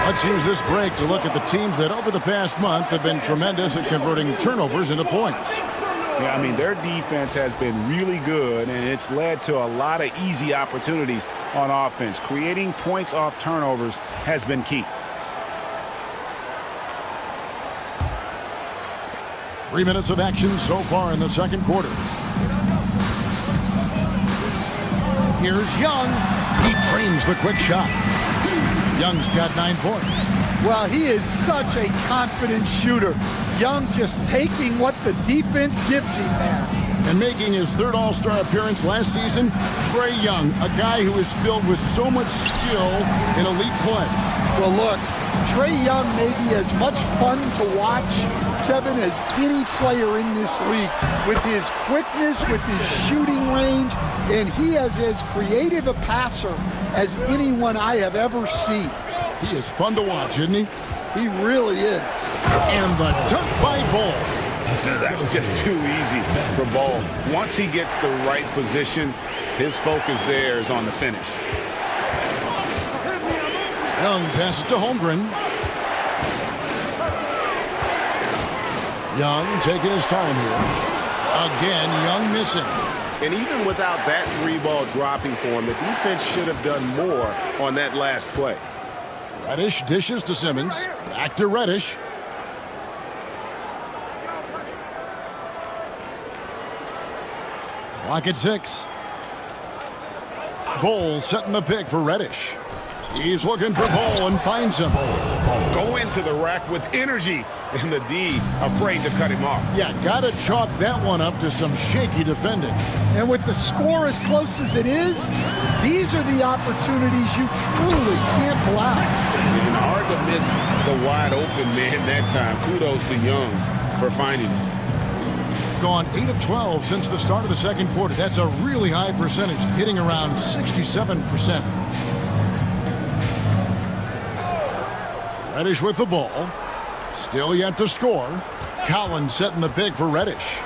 Let's use this break to look at the teams that over the past month have been tremendous at converting turnovers into points. Yeah, I mean, their defense has been really good, and it's led to a lot of easy opportunities on offense. Creating points off turnovers has been key. 3 minutes of action so far in the second quarter. Here's Young. He trains the quick shot. Young's got 9 points. Well, he is such a confident shooter. Young just taking what the defense gives him there. And making his third All-Star appearance last season, Trae Young, a guy who is filled with so much skill in elite play. Well, look, Trae Young may be as much fun to watch, Kevin, as any player in this league. With his quickness, with his shooting range, and he is as creative a passer as anyone I have ever seen. He is fun to watch, isn't he? He really is. And the dunk by Ball. That was just too easy for Ball. Once he gets the right position, his focus there is on the finish. Young passes to Holmgren. Young taking his time here. Again, Young missing. And even without that 3-ball dropping for him, the defense should have done more on that last play. Reddish dishes to Simmons. Back to Reddish. Clock at 6. Ball setting the pick for Reddish. He's looking for Ball and finds him. Go into the rack with energy, and the D afraid to cut him off. Yeah, gotta chalk that one up to some shaky defending. And with the score as close as it is, these are the opportunities you truly can't block. And hard to miss the wide open man that time. Kudos to Young for finding him. Gone 8 of 12 since the start of the second quarter. That's a really high percentage, hitting around 67%. Reddish with the ball. Still yet to score. Collins setting the pick for Reddish.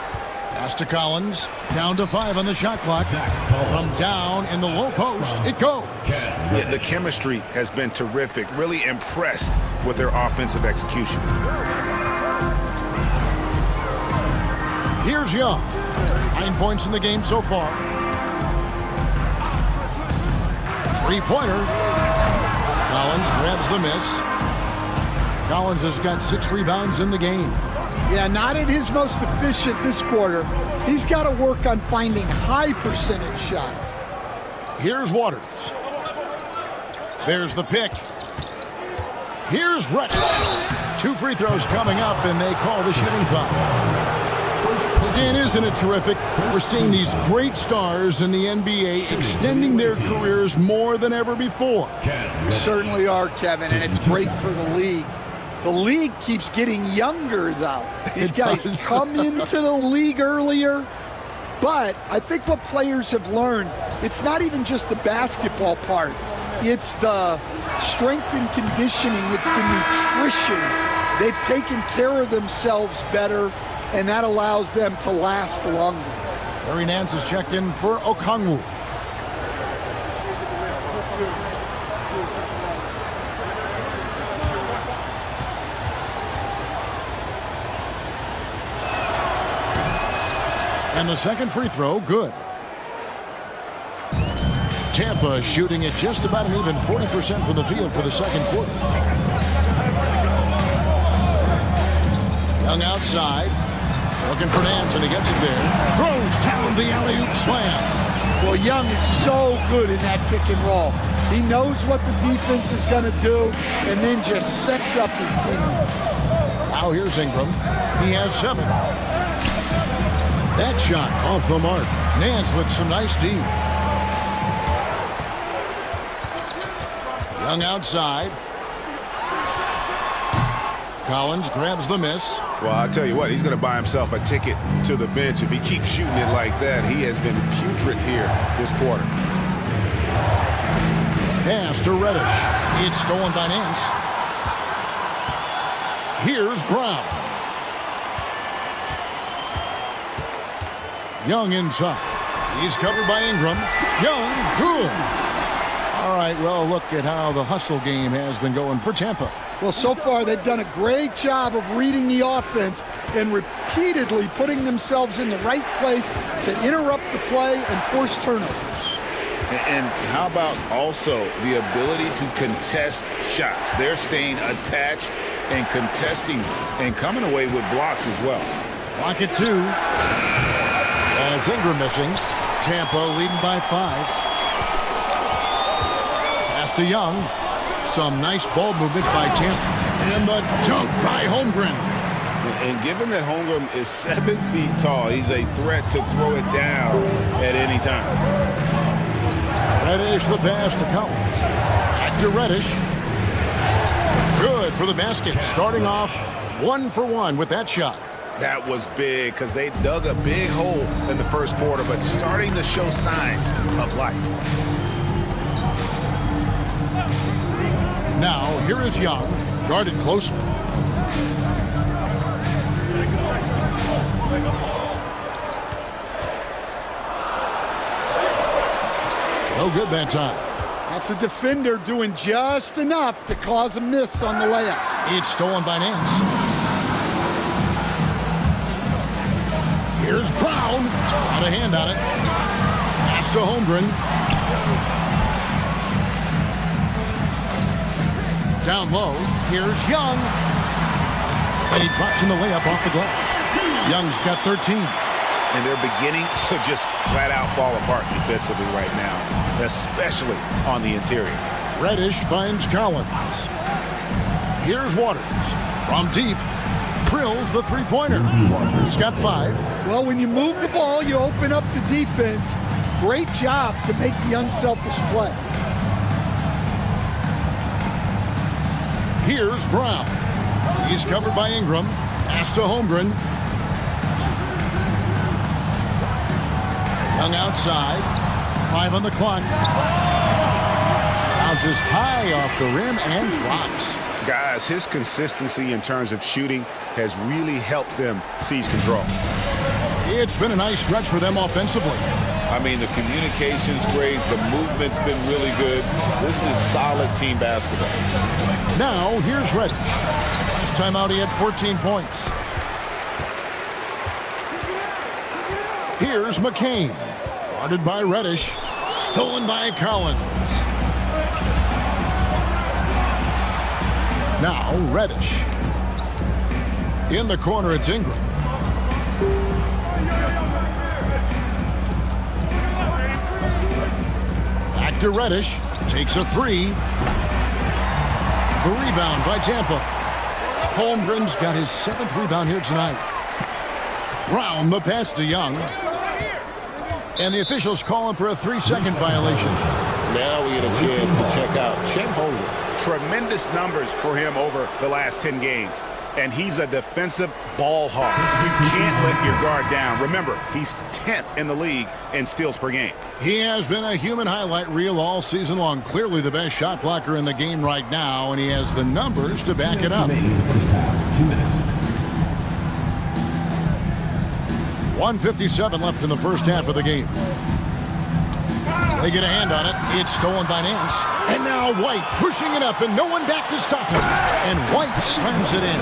Pass to Collins. Down to 5 on the shot clock. From down in the low post, it goes. Yeah, the chemistry has been terrific. Really impressed with their offensive execution. Here's Young. 9 points in the game so far. 3-pointer. Collins grabs the miss. Collins has got 6 rebounds in the game. Yeah, not at his most efficient this quarter. He's got to work on finding high percentage shots. Here's Waters. There's the pick. Here's Reddish. 2 free throws coming up, and they call the shooting foul. Dan, isn't it terrific? We're seeing these great stars in the NBA extending their careers more than ever before. We certainly are, Kevin, and it's great for the league. The league keeps getting younger, though. These guys come into the league earlier, but I think what players have learned, it's not even just the basketball part. It's the strength and conditioning. It's the nutrition. They've taken care of themselves better, and that allows them to last longer. Larry Nance is checked in for Okongwu. And the second free throw, good. Tampa shooting at just about an even 40% from the field for the second quarter. Young outside. Looking for Nance, and he gets it there. Throws down the alley-oop slam. Well, Young is so good in that pick and roll. He knows what the defense is going to do and then just sets up his team. Now here's Ingram. He has 7. That shot off the mark. Nance with some nice D. Young outside. Collins grabs the miss. Well, I'll tell you what, he's going to buy himself a ticket to the bench if he keeps shooting it like that. He has been putrid here this quarter. Pass to Reddish. It's stolen by Nance. Here's Brown. Young inside. He's covered by Ingram. Young, good. All right, well, look at how the hustle game has been going for Tampa. Well, so far they've done a great job of reading the offense and repeatedly putting themselves in the right place to interrupt the play and force turnovers. And how about also the ability to contest shots? They're staying attached and contesting and coming away with blocks as well. Clock at 2. And it's Ingram missing. Tampa leading by 5. Pass to Young. Some nice ball movement by Tampa. And the dunk by Holmgren. And given that Holmgren is 7 feet tall, he's a threat to throw it down at any time. Reddish the pass to Collins. Back to Reddish. Good for the basket. Starting off 1 for 1 with that shot. That was big because they dug a big hole in the first quarter, but starting to show signs of life. Now, here is Young, guarded closely. No good that time. That's a defender doing just enough to cause a miss on the layup. It's stolen by Nance. Here's Brown. Got a hand on it. Pass to Holmgren. Down low. Here's Young. And he drops in the layup off the glass. Young's got 13. And they're beginning to just flat out fall apart defensively right now, especially on the interior. Reddish finds Collins. Here's Waters. From deep. Drills the three-pointer. He's got 5. Well, when you move the ball, you open up the defense. Great job to make the unselfish play. Here's Brown. He's covered by Ingram. Pass to Holmgren. Young outside. 5 on the clock. Bounces high off the rim and drops. Guys, his consistency in terms of shooting has really helped them seize control. It's been a nice stretch for them offensively. I mean, the communication's great. The movement's been really good. This is solid team basketball. Now, here's Reddish. Last time out, he had 14 points. Here's McCain. Guarded by Reddish. Stolen by Collins. Now, Reddish. In the corner, it's Ingram. Back to Reddish. Takes a 3. The rebound by Tampa. Holmgren's got his 7th rebound here tonight. Brown, the pass to Young. And the officials calling for a 3-second violation. Now we get a chance to check out Chet Holmgren. Tremendous numbers for him over the last 10 games. And he's a defensive ball hawk. You can't let your guard down. Remember, he's 10th in the league in steals per game. He has been a human highlight reel all season long. Clearly the best shot blocker in the game right now, and he has the numbers to back it up. 2 minutes. 1:57 left in the first half of the game. They get a hand on it. It's stolen by Nance. And now White pushing it up and no one back to stop him. And White slams it in.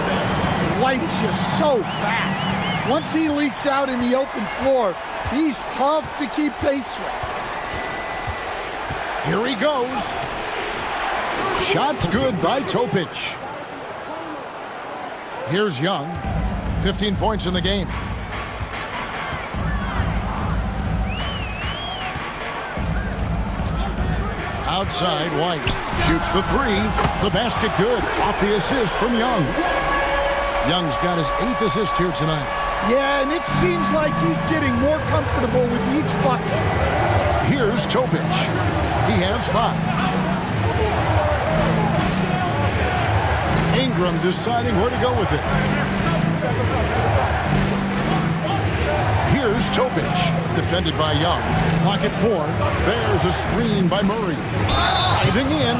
White is just so fast. Once he leaks out in the open floor, he's tough to keep pace with. Here he goes. Shot's good by Topic. Here's Young. 15 points in the game. Outside, White shoots the 3. The basket good. Off the assist from Young. Young's got his 8th assist here tonight. Yeah, and it seems like he's getting more comfortable with each bucket. Here's Topic. He has 5. Ingram deciding where to go with it. Here's Topic, defended by Young. Clock at 4. There's a screen by Murray. Diving in.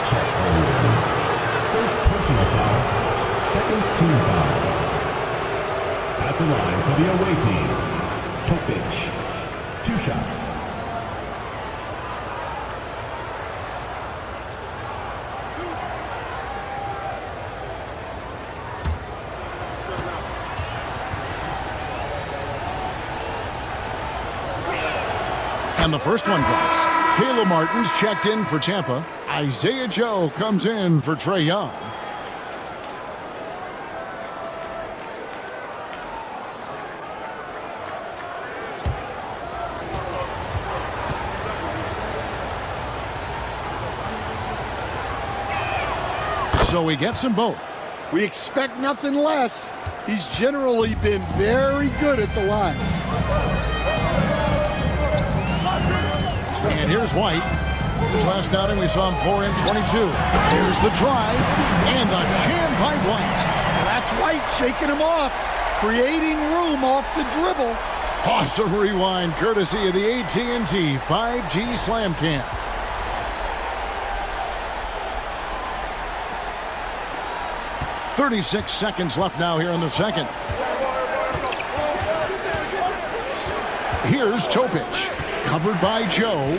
Chet Holmgren. First personal foul. Second team foul. At the line for the away team, Topic. 2 shots. And the first one drops. Caleb Martin's checked in for Tampa. Isaiah Joe comes in for Trae Young. So he gets them both. We expect nothing less. He's generally been very good at the line. And here's White. His last outing, we saw him pour in 22. Here's the drive, and the jam by White. That's White shaking him off, creating room off the dribble. Awesome rewind, courtesy of the AT&T 5G Slam Cam. "36 seconds left now here in the second. Here's Topic, covered by Joe.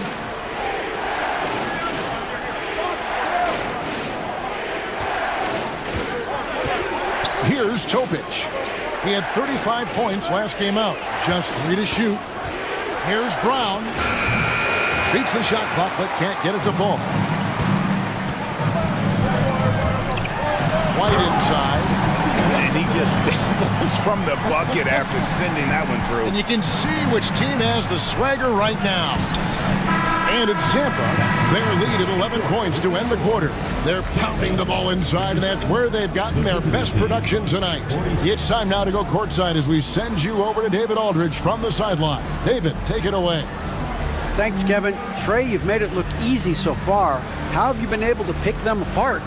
Here's Topic. He had 35 points last game out, just 3 to shoot. Here's Brown. Beats the shot clock, but can't get it to fall. White inside. And he just dabbles from the bucket after sending that one through. And you can see which team has the swagger right now. And it's Tampa. Their lead at 11 points to end the quarter. They're pounding the ball inside, and that's where they've gotten their best production tonight. It's time now to go courtside as we send you over to David Aldridge from the sideline. David, take it away. Thanks, Kevin. Trae, you've made it look easy so far. How have you been able to pick them apart?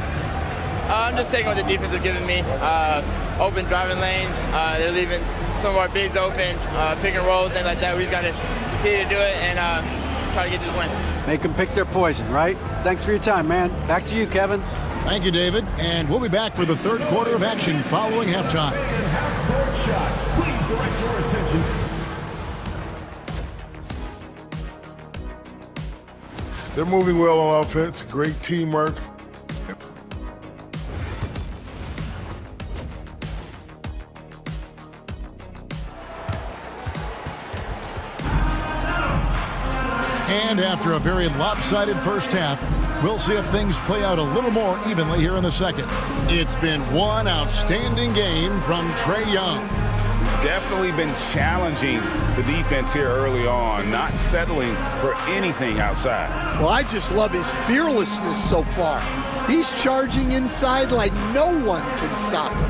I'm just taking what the defense is giving me. Open driving lanes. They're leaving some of our bigs open, pick and rolls, things like that. We just got to continue to do it and try to get this win. Make them pick their poison, right? Thanks for your time, man. Back to you, Kevin. Thank you, David. And we'll be back for the third quarter of action following halftime. Half-court shot. Please direct your attention. They're moving well on offense. Great teamwork. And after a very lopsided first half, we'll see if things play out a little more evenly here in the second. It's been one outstanding game from Trae Young. Definitely been challenging the defense here early on, not settling for anything outside. Well, I just love his fearlessness so far. He's charging inside like no one can stop him.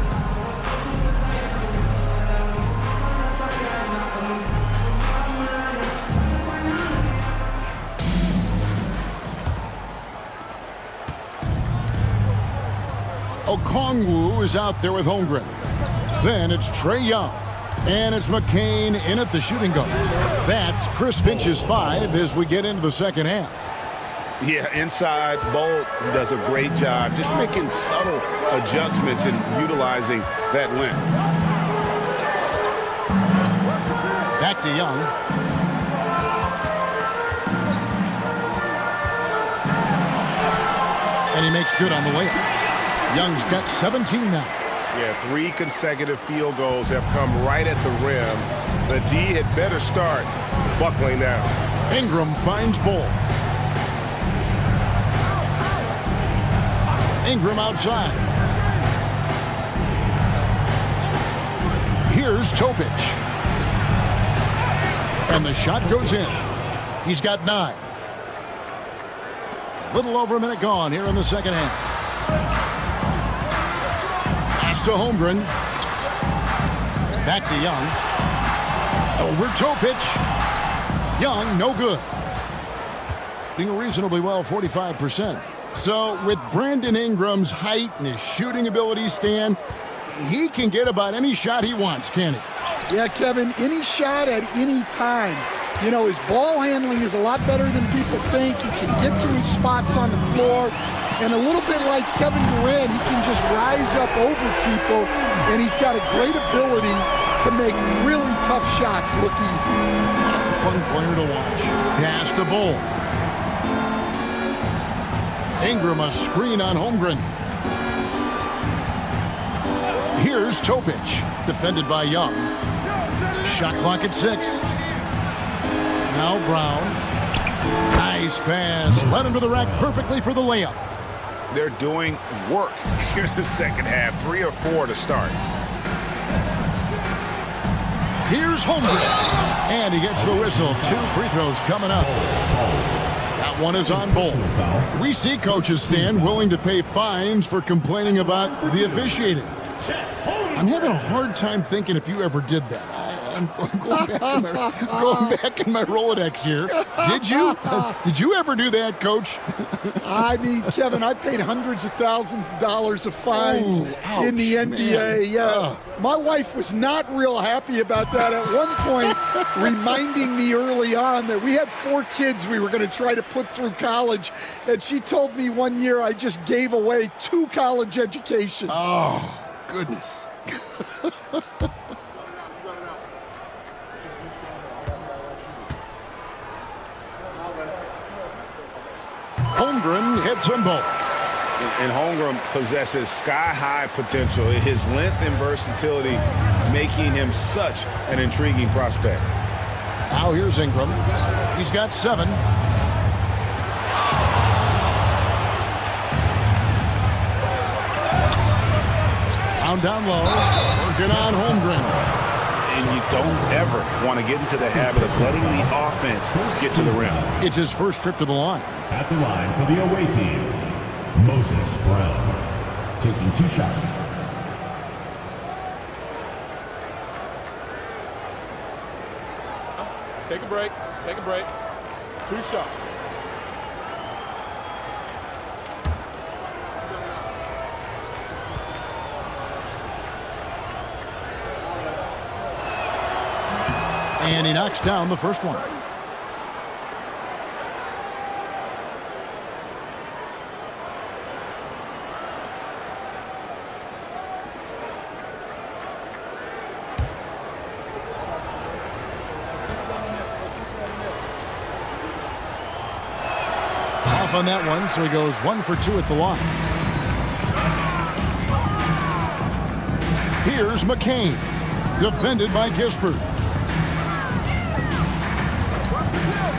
Okongwu is out there with Holmgren. Then it's Trae Young. And it's McCain in at the shooting guard. That's Chris Finch's 5 as we get into the second half. Yeah, inside, Bolt does a great job just making subtle adjustments and utilizing that length. Back to Young. And he makes good on the way. Young's got 17 now. Yeah, 3 consecutive field goals have come right at the rim. The D had better start buckling down. Ingram finds Bull. Ingram outside. Here's Topic. And the shot goes in. He's got 9. A little over a minute gone here in the second half. To Holmgren. Back to Young. Over Topic. Young, no good. Doing reasonably well, 45%. So with Brandon Ingram's height and his shooting ability, Stan, he can get about any shot he wants, can't he? Yeah, Kevin, any shot at any time. You know, his ball handling is a lot better than people think. He can get to his spots on the floor. And a little bit like Kevin Durant, he can just rise up over people, and he's got a great ability to make really tough shots look easy. Fun player to watch. Pass to Bull. Ingram a screen on Holmgren. Here's Topic, defended by Young. Shot clock at 6. Now Brown Nice pass. Led him to the rack perfectly for the layup. They're doing work here in the second half. 3 or 4 to start. Here's Holmgren. And he gets the whistle. 2 free throws coming up. That one is on Bolt. We see coaches stand willing to pay fines for complaining about the officiating. I'm having a hard time thinking if you ever did that. I'm going back in my Rolodex here. Did you? Did you ever do that, Coach? I mean, Kevin, I paid hundreds of thousands of dollars of fines in the NBA. Man. Yeah, my wife was not real happy about that at one point, reminding me early on that we had 4 kids we were going to try to put through college, and she told me one year I just gave away 2 college educations. Oh, goodness. Holmgren hits them both. And Holmgren possesses sky-high potential. His length and versatility making him such an intriguing prospect. Now here's Ingram. He's got 7. Down low. Working on Holmgren. And you don't ever want to get into the habit of letting the offense get to the rim. It's his first trip to the line. At the line for the away team, Moses Brown, taking 2 shots. Take a break. Take a break. 2 shots. And he knocks down the first one. Off on that one, so he goes 1 for 2 at the line. Here's McCain, defended by Kispert.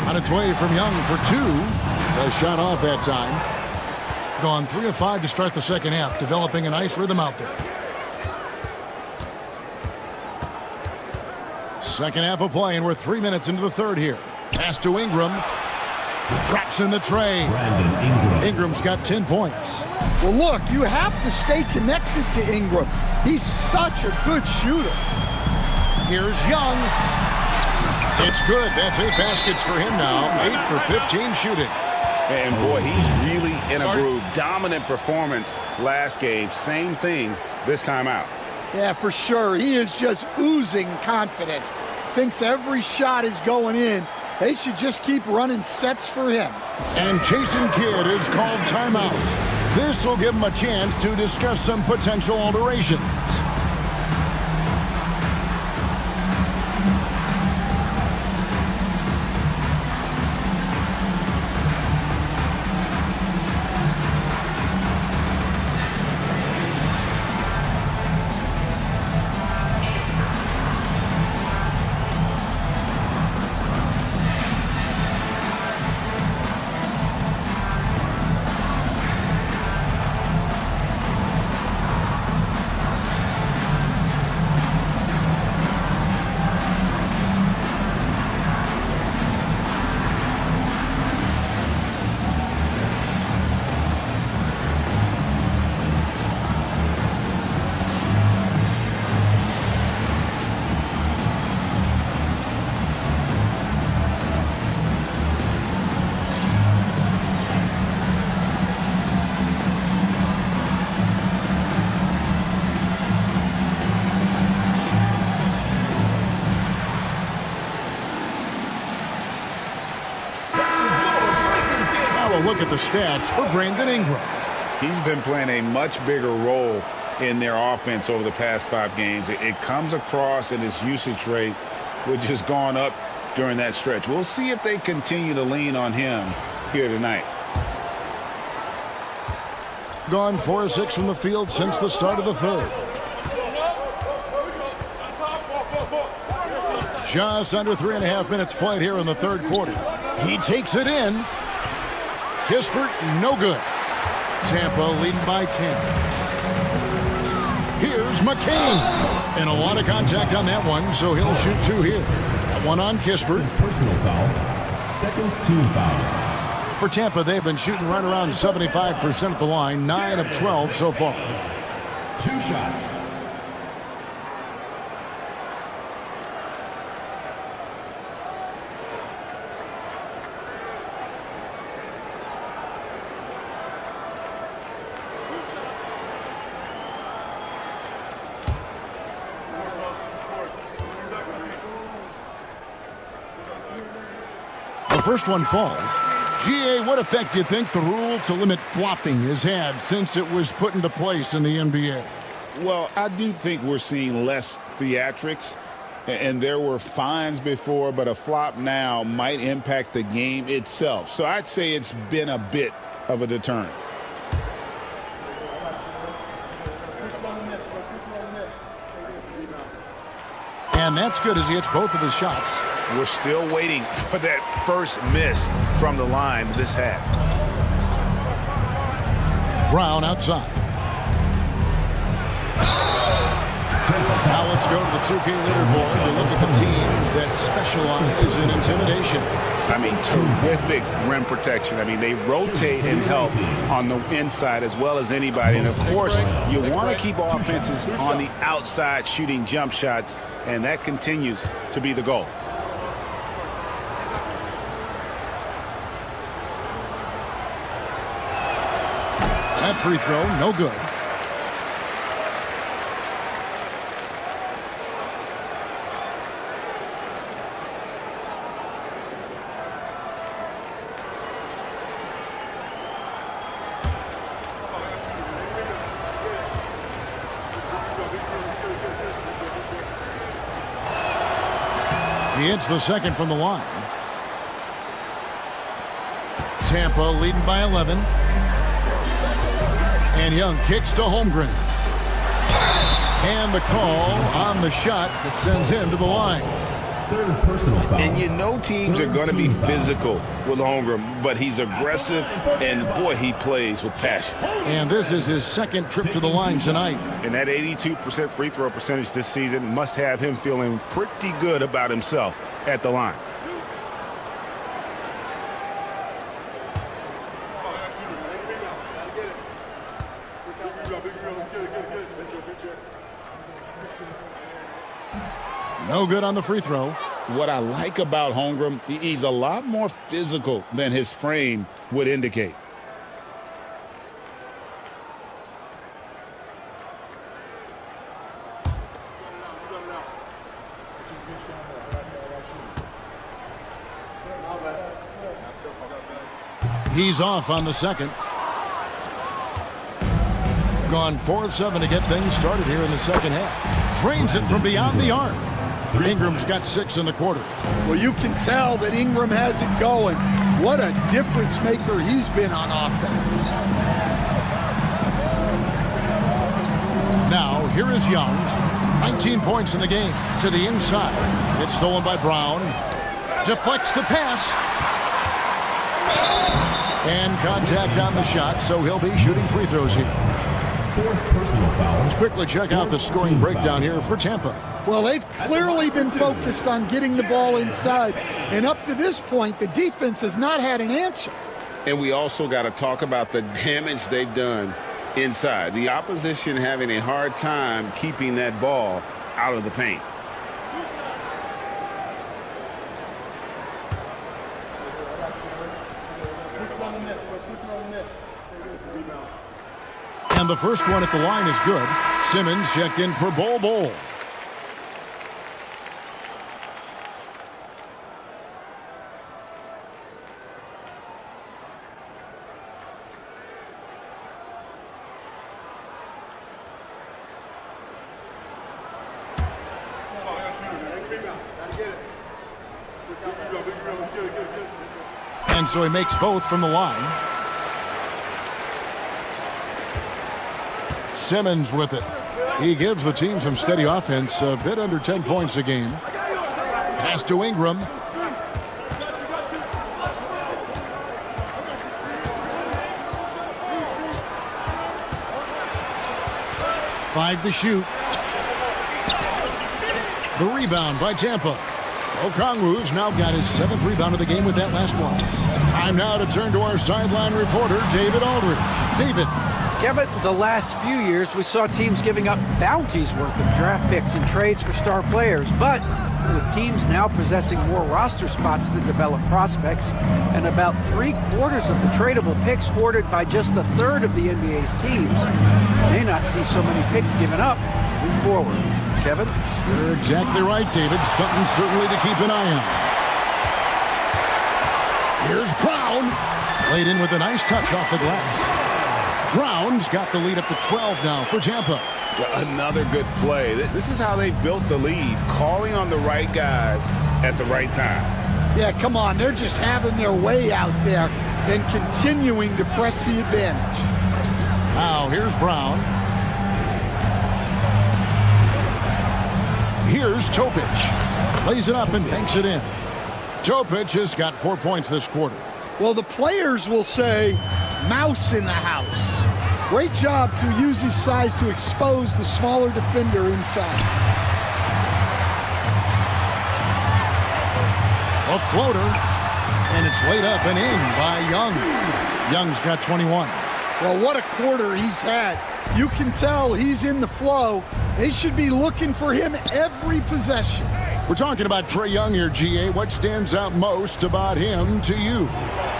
On its way from Young for 2. A shot off that time. Gone 3 of 5 to start the second half, developing a nice rhythm out there. Second half of play, and we're 3 minutes into the third here. Pass to Ingram. Drops in the tray. Brandon Ingram. Ingram's got 10 points. Well, look, you have to stay connected to Ingram. He's such a good shooter. Here's Young. It's good. That's 8 baskets for him now. 8 for 15 shooting. And boy, he's really in a groove. Dominant performance last game. Same thing this time out. Yeah, for sure. He is just oozing confidence. Thinks every shot is going in. They should just keep running sets for him. And Jason Kidd is called timeout. This will give him a chance to discuss some potential alterations. Look at the stats for Brandon Ingram. He's been playing a much bigger role in their offense over the past 5 games. It comes across in his usage rate, which has gone up during that stretch. We'll see if they continue to lean on him here tonight. Gone 4 of 6 from the field since the start of the third. Just under 3.5 minutes played here in the third quarter. He takes it in. Kispert, no good. Tampa leading by 10. Here's McCain. And a lot of contact on that one, so he'll shoot 2 here. That one on Kispert. Personal foul. Second team foul. For Tampa, they've been shooting right around 75% at the line, 9 of 12 so far. 2 shots. The first one falls. GA, what effect do you think the rule to limit flopping has had since it was put into place in the NBA? Well, I do think we're seeing less theatrics, and there were fines before, but a flop now might impact the game itself. So I'd say it's been a bit of a deterrent. And that's good as he hits both of his shots. We're still waiting for that first miss from the line this half. Brown outside. Now let's go to the 2K leaderboard to look at the teams that specialize in intimidation. I mean, terrific rim protection. I mean, they rotate and help on the inside as well as anybody. And, of course, you want to keep offenses on the outside shooting jump shots, and that continues to be the goal. That free throw, no good. He hits the second from the line. Tampa leading by 11. And Young kicks to Holmgren. And the call on the shot that sends him to the line. Third personal foul. And you know teams are going to be physical with Holmgren, but he's aggressive, and, boy, he plays with passion. And this is his second trip to the line tonight. And that 82% free throw percentage this season must have him feeling pretty good about himself at the line. No good on the free throw. What I like about Holmgren, he's a lot more physical than his frame would indicate. He's off on the second. Gone 4 of 7 to get things started here in the second half. Drains it from beyond the arc. Ingram's got 6 in the quarter. Well, you can tell that Ingram has it going. What a difference maker he's been on offense. Now, here is Young. 19 points in the game. To the inside. It's stolen by Brown. Deflects the pass. And contact on the shot, so he'll be shooting free throws here. Fourth personal foul. Let's quickly check out the scoring breakdown here for Tampa. Well, they've clearly been focused on getting the ball inside. And up to this point, the defense has not had an answer. And we also got to talk about the damage they've done inside. The opposition having a hard time keeping that ball out of the paint. And the first one at the line is good. Simmons checked in for Bol. And so he makes both from the line. Simmons with it. He gives the team some steady offense, a bit under 10 points a game. Pass to Ingram. Five to shoot. The rebound by Tampa. Okongwu's now got his 7th rebound of the game with that last one. Time now to turn to our sideline reporter, David Aldridge. David. Kevin, the last few years we saw teams giving up bounties worth of draft picks and trades for star players, but with teams now possessing more roster spots to develop prospects and about 3/4 of the tradable picks hoarded by just a third of the NBA's teams, may not see so many picks given up moving forward. Kevin? You're exactly right, David. Something certainly to keep an eye on. Here's Brown. Played in with a nice touch off the glass. Brown's got the lead up to 12 now for Tampa. Another good play. This is how they built the lead, calling on the right guys at the right time. Yeah, come on. They're just having their way out there and continuing to press the advantage. Now, here's Brown. Here's Topic. Lays it up and banks it in. Topic has got 4 points this quarter. Well, the players will say, mouse in the house. Great job to use his size to expose the smaller defender inside. A floater, and it's laid up and in by Young. Young's got 21. Well, what a quarter he's had. You can tell he's in the flow. They should be looking for him every possession. We're talking about Trae Young here, GA. What stands out most about him to you?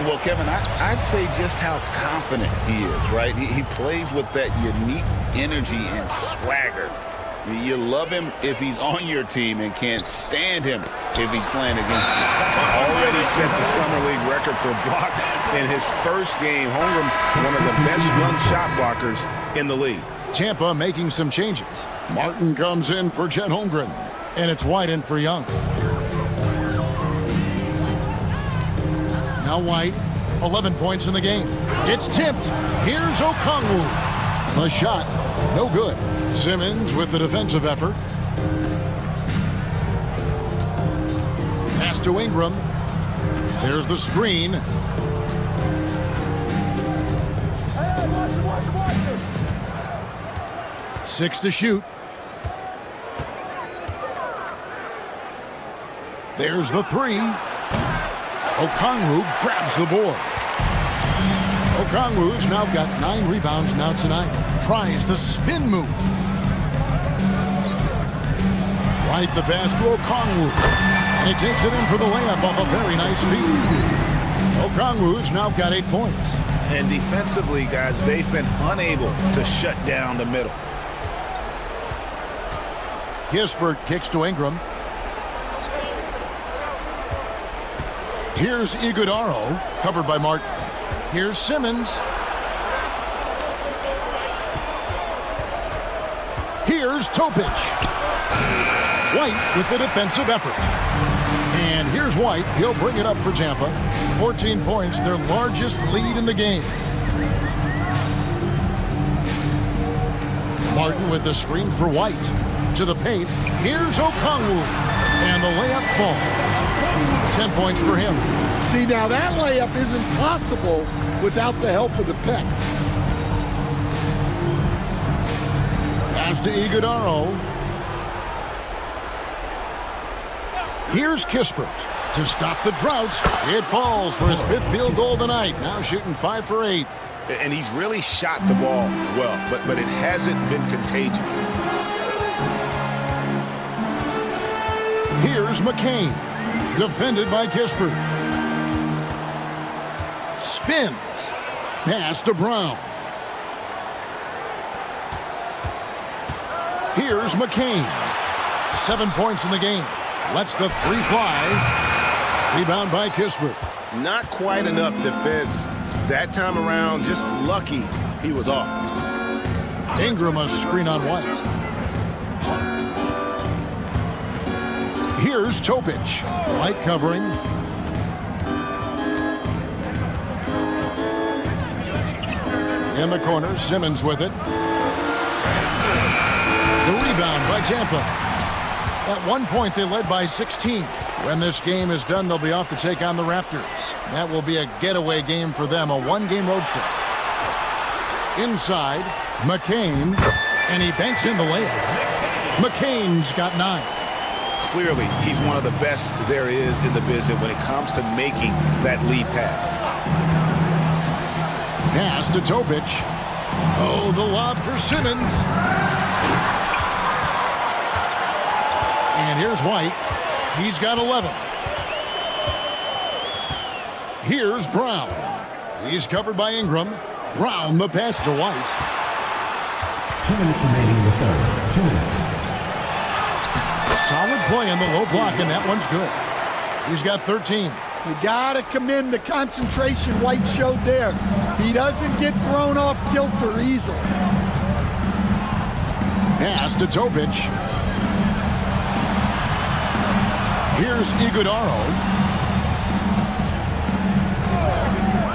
Well, Kevin, I'd say just how confident he is, right? He plays with that unique energy and swagger. You love him if he's on your team and can't stand him if he's playing against you. Already set the Summer League record for blocks in his first game. Holmgren, one of the best young shot blockers in the league. Tampa making some changes. Martin comes in for Chet Holmgren, and it's White in for Young. Now White, 11 points in the game. It's tipped. Here's Okongwu. The shot, no good. Simmons with the defensive effort. Pass to Ingram. There's the screen. Hey, watch him. 6 to shoot. There's the 3. Okongwu grabs the board. Okongwu's now got 9 rebounds now tonight. Tries the spin move. Right the pass to Okongwu. And he takes it in for the layup off a very nice feed. Okongwu's now got 8 points. And defensively, guys, they've been unable to shut down the middle. Kispert kicks to Ingram. Here's Iguodaro, covered by Martin. Here's Simmons. Here's Topic. White with the defensive effort. And here's White. He'll bring it up for Tampa. 14 points, their largest lead in the game. Martin with the screen for White. To the paint. Here's Okongwu. And the layup falls. 10 points for him. See, now that layup isn't possible without the help of the pick. Pass to Iguodaro. Here's Kispert to stop the drought. It falls for his 5th field goal of the night. Now shooting 5 for 8. And he's really shot the ball well, but it hasn't been contagious. Here's McCain, defended by Kispert. Spins. Pass to Brown. Here's McCain. 7 points in the game. Lets the 3 fly. Rebound by Kispert. Not quite enough defense that time around. Just lucky he was off. Ingram a screen on White. Here's Topic. White covering. In the corner, Simmons with it. The rebound by Tampa. At one point, they led by 16. When this game is done, they'll be off to take on the Raptors. That will be a getaway game for them, a one-game road trip. Inside, McCain, and he banks in the layup. McCain's got 9. Clearly, he's one of the best there is in the business when it comes to making that lead pass. Pass to Topic. Oh, the lob for Simmons. And here's White. He's got 11. Here's Brown. He's covered by Ingram. Brown, the pass to White. 2 minutes remaining in the third. 2 minutes. Solid play on the low block, and that one's good. He's got 13. You got to commend the concentration White showed there. He doesn't get thrown off kilter easily. Pass to Topic. Here's Iguodala.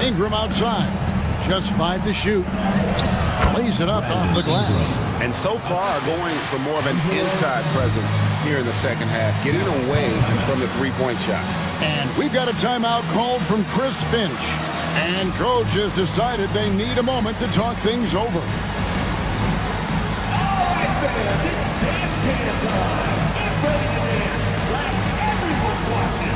Ingram outside. Just 5 to shoot. Lays it up off the glass. And so far, going for more of an inside presence here in the second half, getting away from the three-point shot. And we've got a timeout called from Chris Finch. And coach has decided they need a moment to talk things over. All right, fans, it's dance time. Get ready to dance like everyone's watching.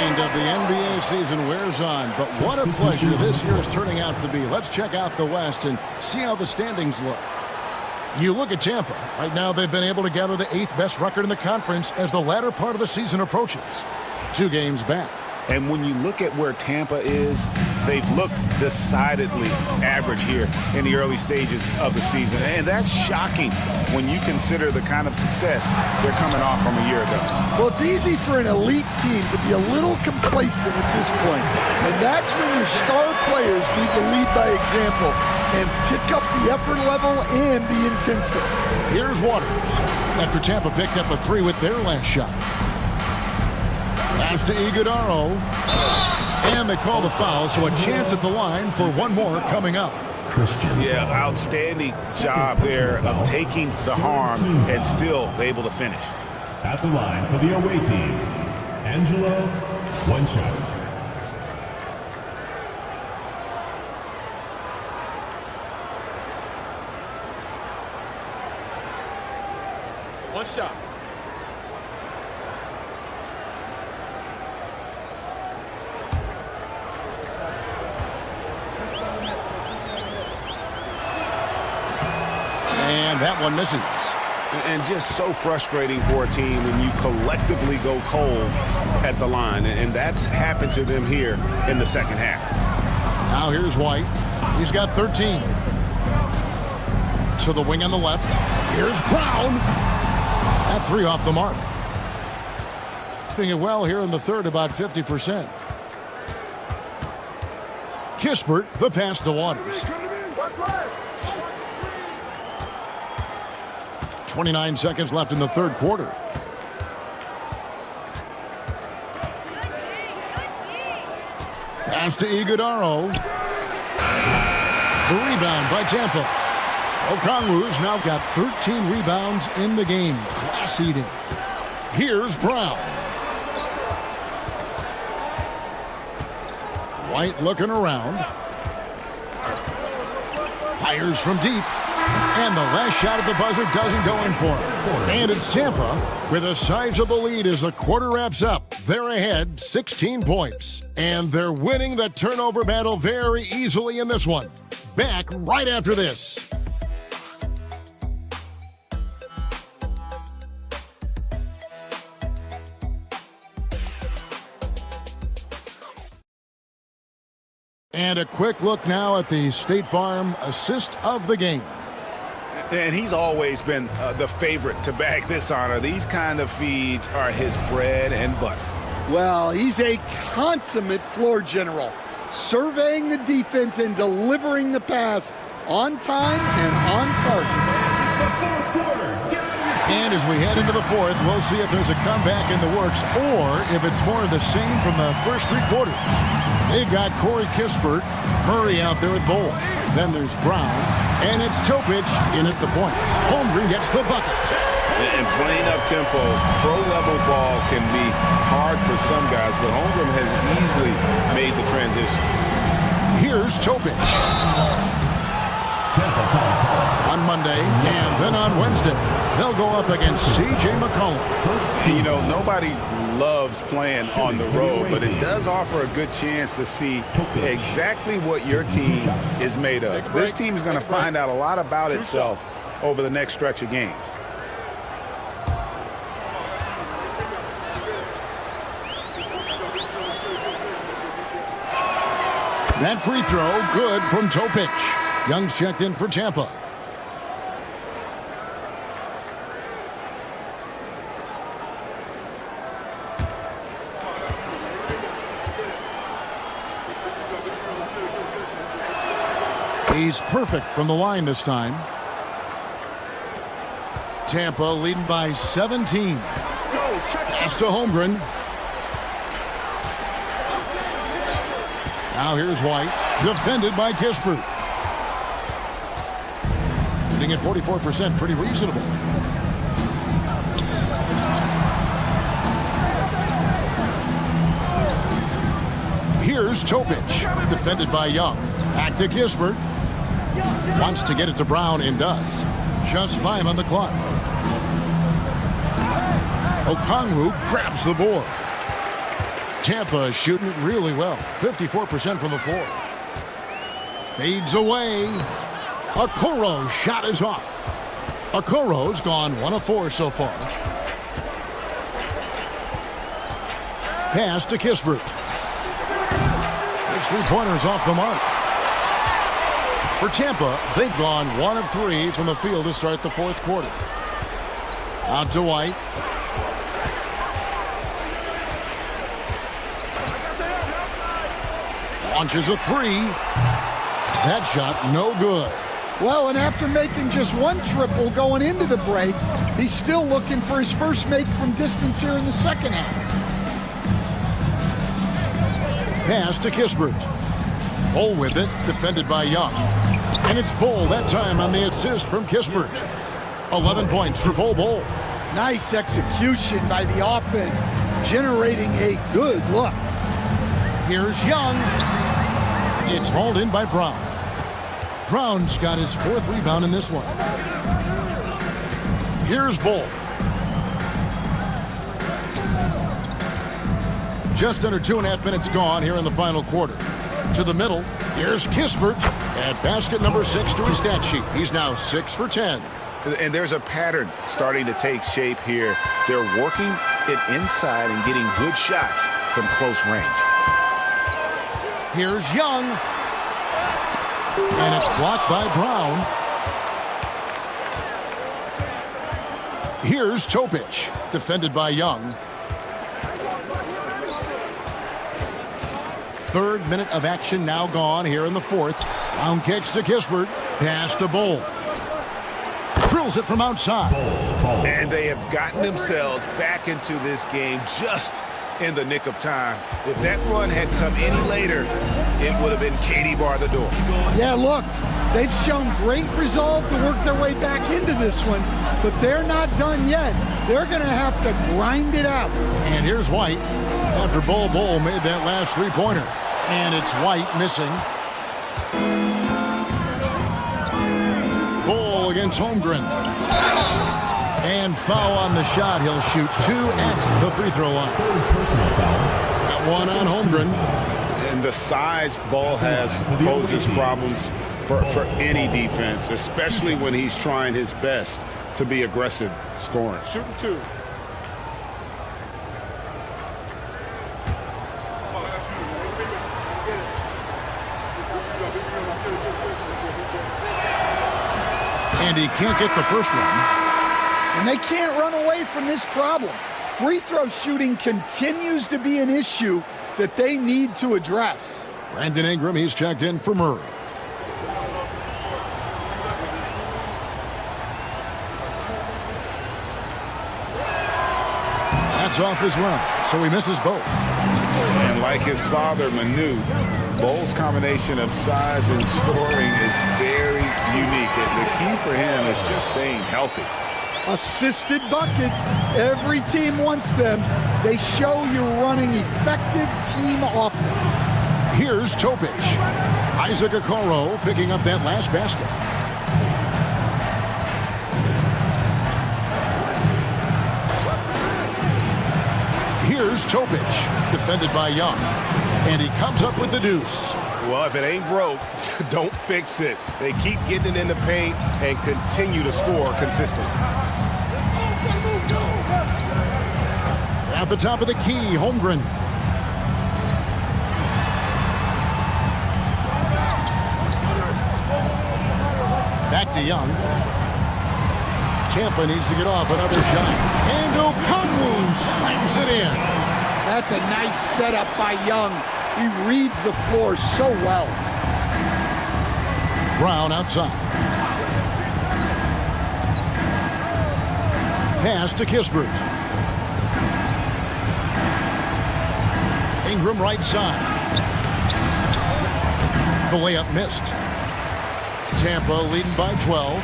Of the NBA season wears on, but what a pleasure this year is turning out to be. Let's check out the West and see how the standings look. You look at Tampa. Right now, they've been able to gather the 8th best record in the conference as the latter part of the season approaches. 2 games back. And when you look at where Tampa is, they've looked decidedly average here in the early stages of the season. And that's shocking when you consider the kind of success they're coming off from a year ago. Well, it's easy for an elite team to be a little complacent at this point. And that's when your star players need to lead by example and pick up the effort level and the intensity. Here's Waters after Tampa picked up a 3 with their last shot. Pass to Iguodala. And they call the foul, so a chance at the line for one more coming up. Christian. Yeah, outstanding job there of taking the harm and still able to finish. At the line for the away team, Angelo, 1 shot. One shot. And that one misses. And just so frustrating for a team when you collectively go cold at the line. And that's happened to them here in the second half. Now here's White. He's got 13. To the wing on the left. Here's Brown. That 3 off the mark. Doing it well here in the third, about 50%. Kispert, the pass to Waters. 29 seconds left in the third quarter. Pass to Iguodala. The rebound by Tampa. Okongwu's now got 13 rebounds in the game. Class eating. Here's Brown. White looking around. Fires from deep. And the last shot at the buzzer doesn't go in for him. And it's Tampa with a sizable lead as the quarter wraps up. They're ahead 16 points. And they're winning the turnover battle very easily in this one. Back right after this. And a quick look now at the State Farm assist of the game. And he's always been the favorite to bag this honor. These kind of feeds are his bread and butter. Well, he's a consummate floor general, surveying the defense and delivering the pass on time and on target. And as we head into the fourth, we'll see if there's a comeback in the works or if it's more of the same from the first three quarters. They've got Corey Kispert, Murray out there with Bowl. Then there's Brown, and it's Topic in at the point. Holmgren gets the bucket. And playing up tempo, pro-level ball can be hard for some guys, but Holmgren has easily made the transition. Here's Topic. On Monday, and then on Wednesday, they'll go up against C.J. McCollum. You know, nobody loves playing on the road, but it does offer a good chance to see exactly what your team is made of. This team is going to find out a lot about itself over the next stretch of games. That free throw, good from Topic. Young's checked in for Tampa. He's perfect from the line this time. Tampa leading by 17. Pass to Holmgren. Now here's White, defended by Kispert. Hitting at 44%, pretty reasonable. Here's Topic, defended by Young. Back to Kispert. Wants to get it to Brown and does. Just 5 on the clock. Okongwu grabs the board. Tampa shooting it really well. 54% from the floor. Fades away. Okoro's shot is off. Okoro's gone 1 of 4 so far. Pass to Kispert. His three-pointer's off the mark. For Tampa, they've gone 1 of 3 from the field to start the fourth quarter. Out to White. Launches a 3. That shot no good. Well, and after making just 1 triple going into the break, he's still looking for his first make from distance here in the second half. Pass to Kispert. Bull with it, defended by Young. And it's Bull that time on the assist from Kispert. 11 points for Bull. Nice execution by the offense, generating a good look. Here's Young. It's hauled in by Brown. Brown's got his 4th rebound in this one. Here's Bull. Just under 2.5 minutes gone here in the final quarter. To the middle, here's Kispert at basket number 6 to his stat sheet. He's now 6 for 10. And there's a pattern starting to take shape here. They're working it inside and getting good shots from close range. Here's Young. And it's blocked by Brown. Here's Topic, defended by Young. 3rd minute of action now gone here in the 4th. Brown kicks to Kispert. Pass to Bull. Drills it from outside. And they have gotten themselves back into this game just in the nick of time. If that run had come any later, it would have been Katie bar the door. Yeah, look, they've shown great resolve to work their way back into this one, but they're not done yet. They're going to have to grind it out. And here's White after Bull made that last three-pointer. And it's White missing. against Holmgren. And foul on the shot. He'll shoot 2 at the free throw line. Personal foul. That one on Holmgren. And the size Ball has poses problems for any defense, especially when he's trying his best to be aggressive scoring. Shooting 2. And he can't get the first one. And they can't run away from this problem. Free throw shooting continues to be an issue that they need to address. Brandon Ingram, he's checked in for Murray. That's off as well, so he misses both. And like his father, Manu, Bowles' combination of size and scoring is very unique. The key for him is just staying healthy. Assisted buckets. Every team wants them. They show you're running effective team offense. Here's Topic. Isaac Okoro picking up that last basket. Here's Topic, defended by Young. And he comes up with the deuce. Well, if it ain't broke, don't fix it. They keep getting it in the paint and continue to score consistently. At the top of the key, Holmgren. Back to Young. Tampa needs to get off another shot. And Okongwu slams it in. That's a nice setup by Young. He reads the floor so well. Brown outside. Pass to Kispert. Ingram right side. The layup missed. Tampa leading by 12.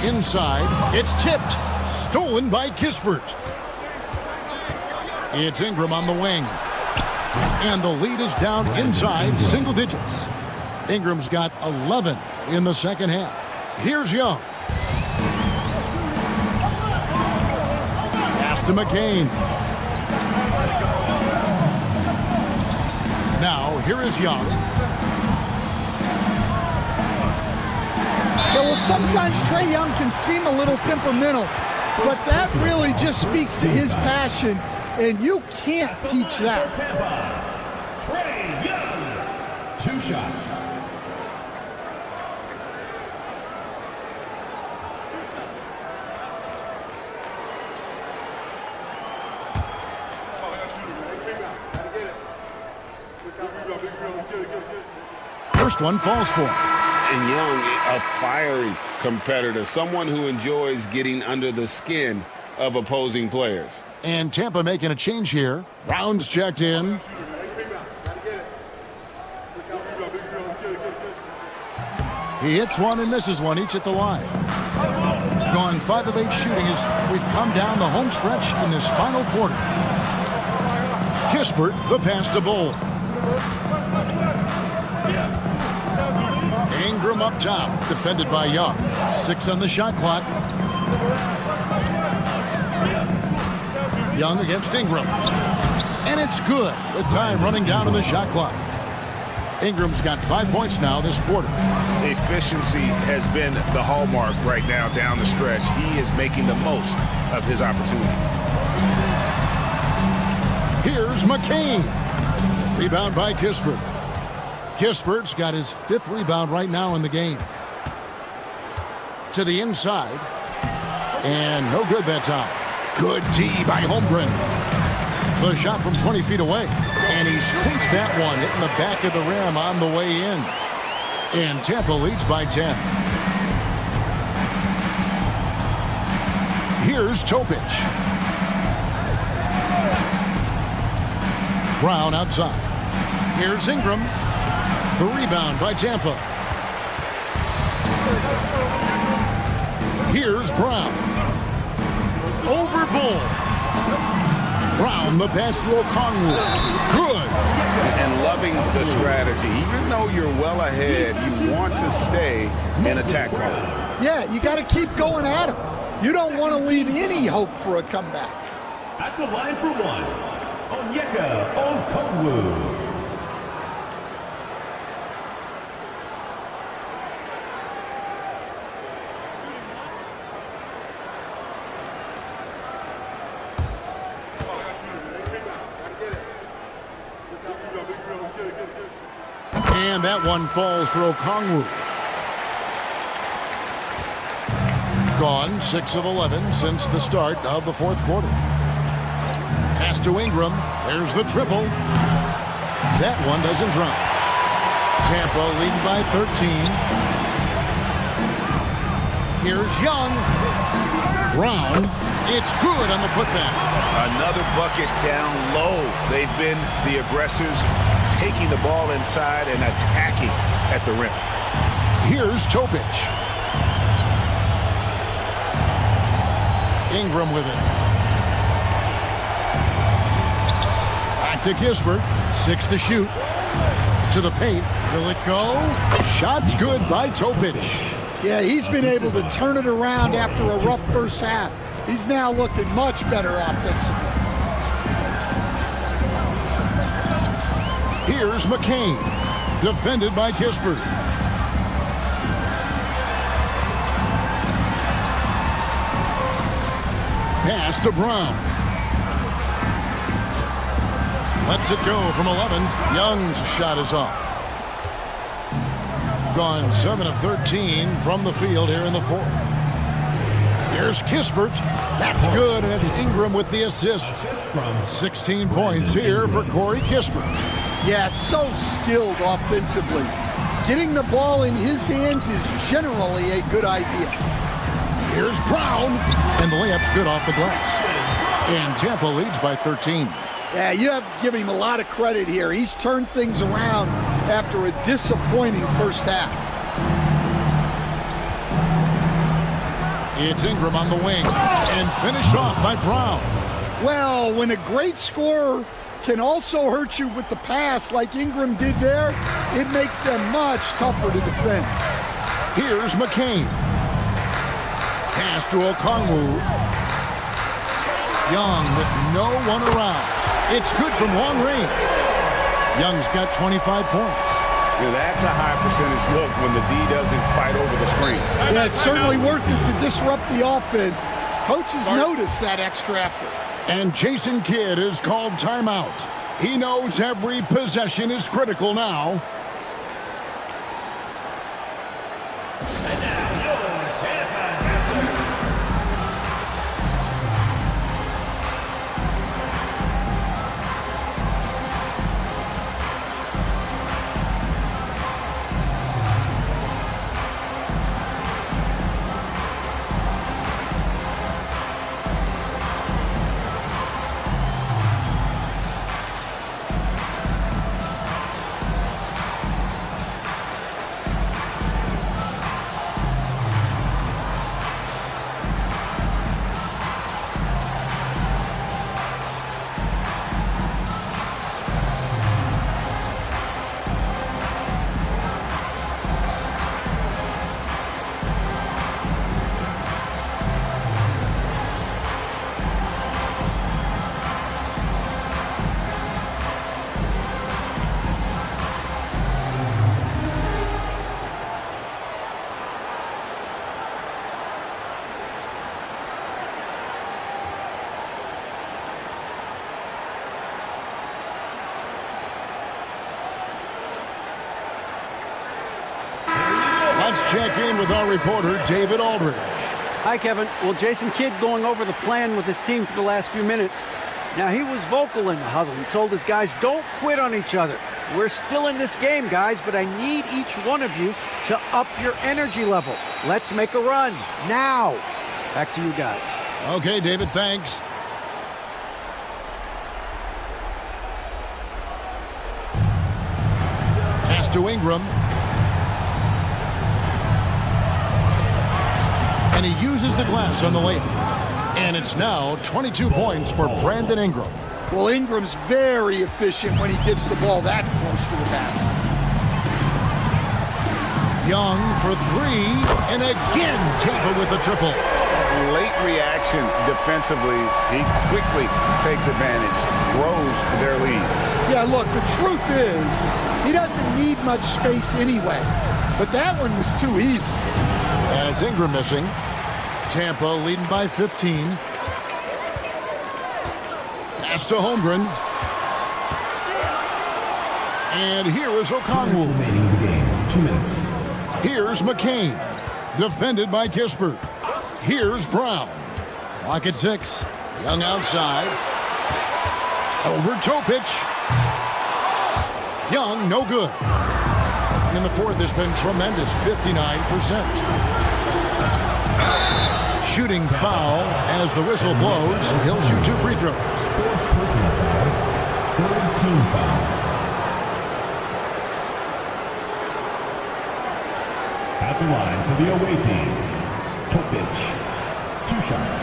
Inside, it's tipped. Stolen by Kispert. It's Ingram on the wing. And the lead is down inside single digits. Ingram's got 11 in the second half. Here's Young. Pass to McCain. Now, here is Young. Yeah, well, sometimes Trae Young can seem a little temperamental, but that really just speaks to his passion, and you can't teach that. Trae Young. 2 shots. First one falls for him. And Young, a fiery competitor, someone who enjoys getting under the skin of opposing players. And Tampa making a change here. Brown's checked in. He hits one and misses one, each at the line. Gone 5 of 8 shooting as we've come down the home stretch in this final quarter. Kispert, the pass to Bull. Ingram up top, defended by Young. 6 on the shot clock. Young against Ingram. And it's good with time running down on the shot clock. Ingram's got 5 points now this quarter. Efficiency has been the hallmark right now down the stretch. He is making the most of his opportunity. Here's McCain. Rebound by Kispert. Kispert's got his 5th rebound right now in the game. To the inside. And no good that time. Good D by Holmgren. The shot from 20 feet away. And he sinks that one, hitting the back of the rim on the way in. And Tampa leads by 10. Here's Topic. Brown outside. Here's Ingram. The rebound by Tampa. Here's Brown. Over Bull. Brown, the pass to Okongwu. Good. And loving the strategy. Even though you're well ahead, you want to stay in attack mode. Yeah, you got to keep going at him. You don't want to leave any hope for a comeback. At the line for one, Onyeka Okongwu. And that one falls for Okongwu. Gone 6 of 11 since the start of the fourth quarter. Pass to Ingram. There's the triple. That one doesn't drop. Tampa leading by 13. Here's Young. Brown. It's good on the putback. Another bucket down low. They've been the aggressors, taking the ball inside and attacking at the rim. Here's Topic. Ingram with it. Back to Kispert. 6 to shoot. To the paint. Will it go? Shot's good by Topic. Yeah, he's been able to turn it around after a rough first half. He's now looking much better offensively. Here's McCain. Defended by Kispert. Pass to Brown. Lets it go from 11. Young's shot is off. Gone 7 of 13 from the field here in the fourth. Here's Kispert. That's good, and it's Ingram with the assist. 16 points here for Corey Kispert. Yeah, so skilled offensively. Getting the ball in his hands is generally a good idea. Here's Brown, and the layup's good off the glass. And Tampa leads by 13. Yeah, you have to give him a lot of credit here. He's turned things around after a disappointing first half. It's Ingram on the wing, and finished off by Brown. Well, when a great scorer can also hurt you with the pass like Ingram did there, it makes them much tougher to defend. Here's McCain. Pass to Okongwu. Young with no one around. It's good from long range. Young's got 25 points. Yeah, that's a high percentage look when the D doesn't fight over the screen. Yeah, it's certainly worth it to disrupt the offense. Coaches notice that extra effort. And Jason Kidd is called timeout. He knows every possession is critical now. Let's check in with our reporter, David Aldridge. Hi, Kevin. Well, Jason Kidd going over the plan with his team for the last few minutes. Now, he was vocal in the huddle. He told his guys, don't quit on each other. We're still in this game, guys, but I need each one of you to up your energy level. Let's make a run now. Back to you guys. Okay, David, thanks. Pass to Ingram. And he uses the glass on the layup. And it's now 22 points for Brandon Ingram. Well, Ingram's very efficient when he gets the ball that close to the basket. Young for three, and again Tampa with the triple. Late reaction defensively. He quickly takes advantage, grows their lead. Yeah, look, the truth is, he doesn't need much space anyway. But that one was too easy. And it's Ingram missing. Tampa leading by 15. Pass to Holmgren. And here is Okongwu. Remaining in the game, 2 minutes. Here's McCain. Defended by Kispert. Here's Brown. Clock at 6. Young outside. Over Topic. Young, no good. In the fourth has been tremendous, 59%. Shooting foul as the whistle blows. He'll shoot 2 free throws. Fourth personal foul. Third team foul. At the line for the away team, Topic. 2 shots.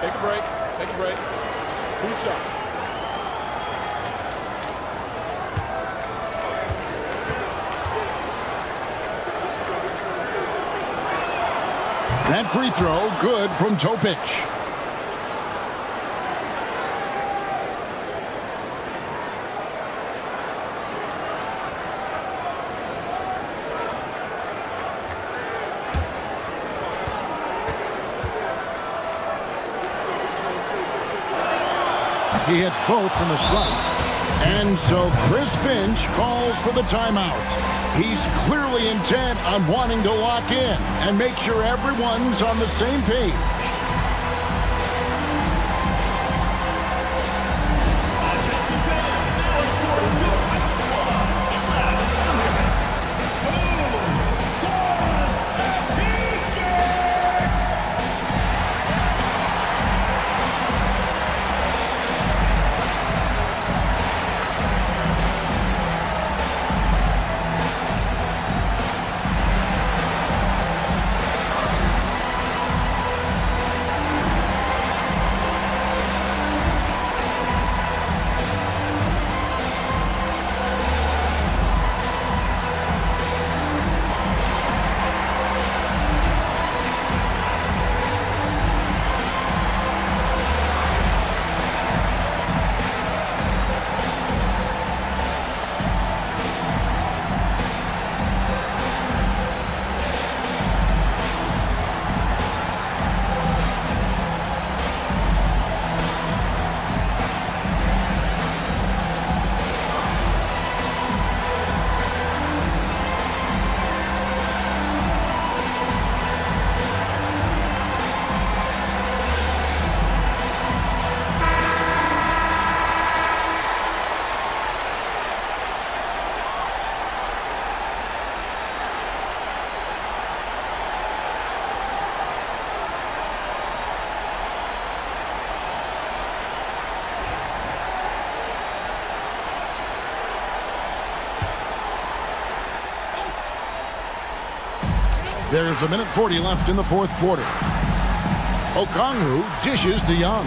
Take a break. Take a break. 2 shots. That free throw, good from Topic. He hits both from the stripe. And so Chris Finch calls for the timeout. He's clearly intent on wanting to lock in and make sure everyone's on the same page. There's a minute 40 left in the fourth quarter. Okongwu dishes to Young.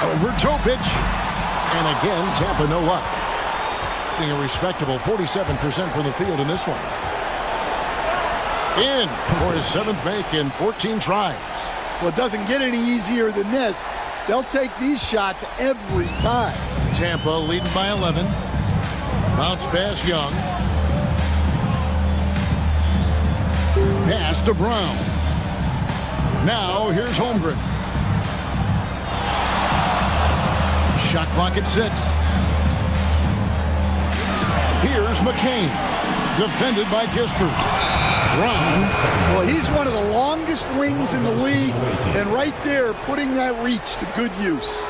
Over Topic. And again, Tampa no luck. Being a respectable 47% from the field in this one. In for his 7th make in 14 tries. Well, it doesn't get any easier than this. They'll take these shots every time. Tampa leading by 11. Bounce pass Young. Pass to Brown. Now here's Holmgren. Shot clock at 6. Here's McCain. Defended by Kispert. Brown. Well, he's one of the longest wings in the league, and right there putting that reach to good use.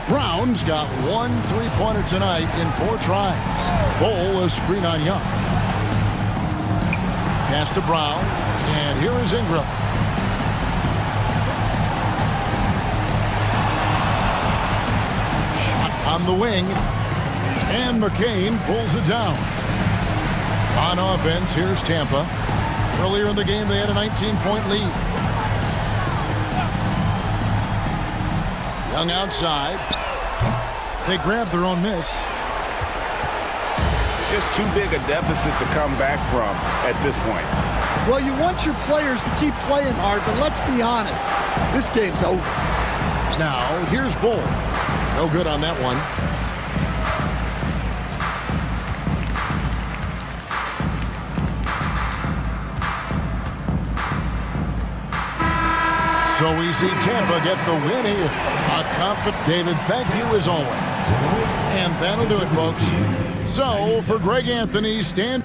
Brown's got 1 3-pointer tonight in 4 tries. Bowl a screen on Young. Pass to Brown, and here is Ingram. Shot from the wing. And McCain pulls it down. On offense, here's Tampa. Earlier in the game, they had a 19-point lead. Young outside. They grab their own miss. Just too big a deficit to come back from at this point. Well, you want your players to keep playing hard, but let's be honest. This game's over. Now, here's Bull. No good on that one. So easy, Tampa get the win here. A confident David, thank you as always. And that'll do it, folks. So, for Greg Anthony, stand...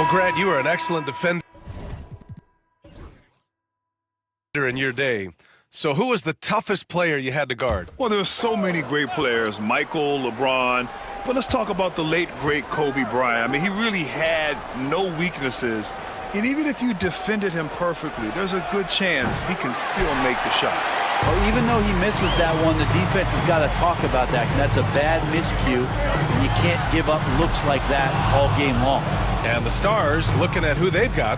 Well, Grant, you were an excellent defender in your day. So who was the toughest player you had to guard? Well, there's so many great players, Michael, LeBron, but let's talk about the late, great Kobe Bryant. I mean, he really had no weaknesses, and even if you defended him perfectly, there's a good chance he can still make the shot. Well, even though he misses that one, the defense has got to talk about that. That's a bad miscue, and you can't give up looks like that all game long. And the Stars, looking at who they've got,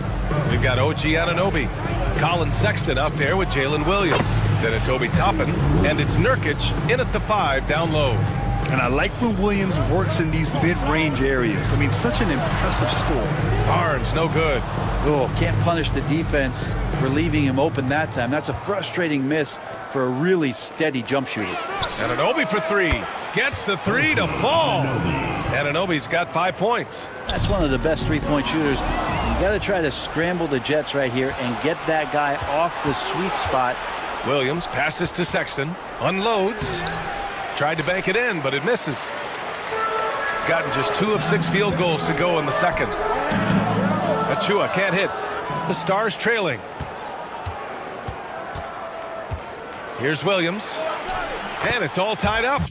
we've got OG Anunoby, Colin Sexton out there with Jalen Williams. Then it's Obi Toppin, and it's Nurkic in at the 5 down low. And I like when Williams works in these mid-range areas. I mean, such an impressive score. Barnes, no good. Oh, can't punish the defense for leaving him open that time. That's a frustrating miss for a really steady jump shooter. Anunoby for three. Gets the three to fall. Anunoby's got 5 points. That's one of the best three-point shooters. You got to try to scramble the Jets right here and get that guy off the sweet spot. Williams passes to Sexton. Unloads. Tried to bank it in, but it misses. Gotten just 2 of 6 field goals to go in the second. Achua can't hit. The Stars trailing. Here's Williams. And it's all tied up.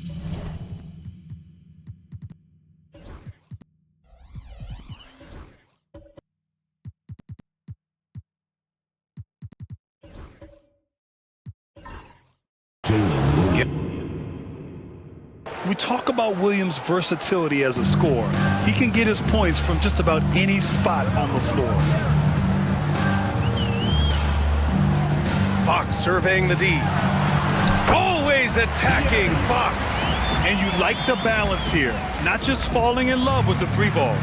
We talk about Williams' versatility as a scorer. He can get his points from just about any spot on the floor. Fox surveying the D. Always attacking Fox. And you like the balance here, not just falling in love with the three ball.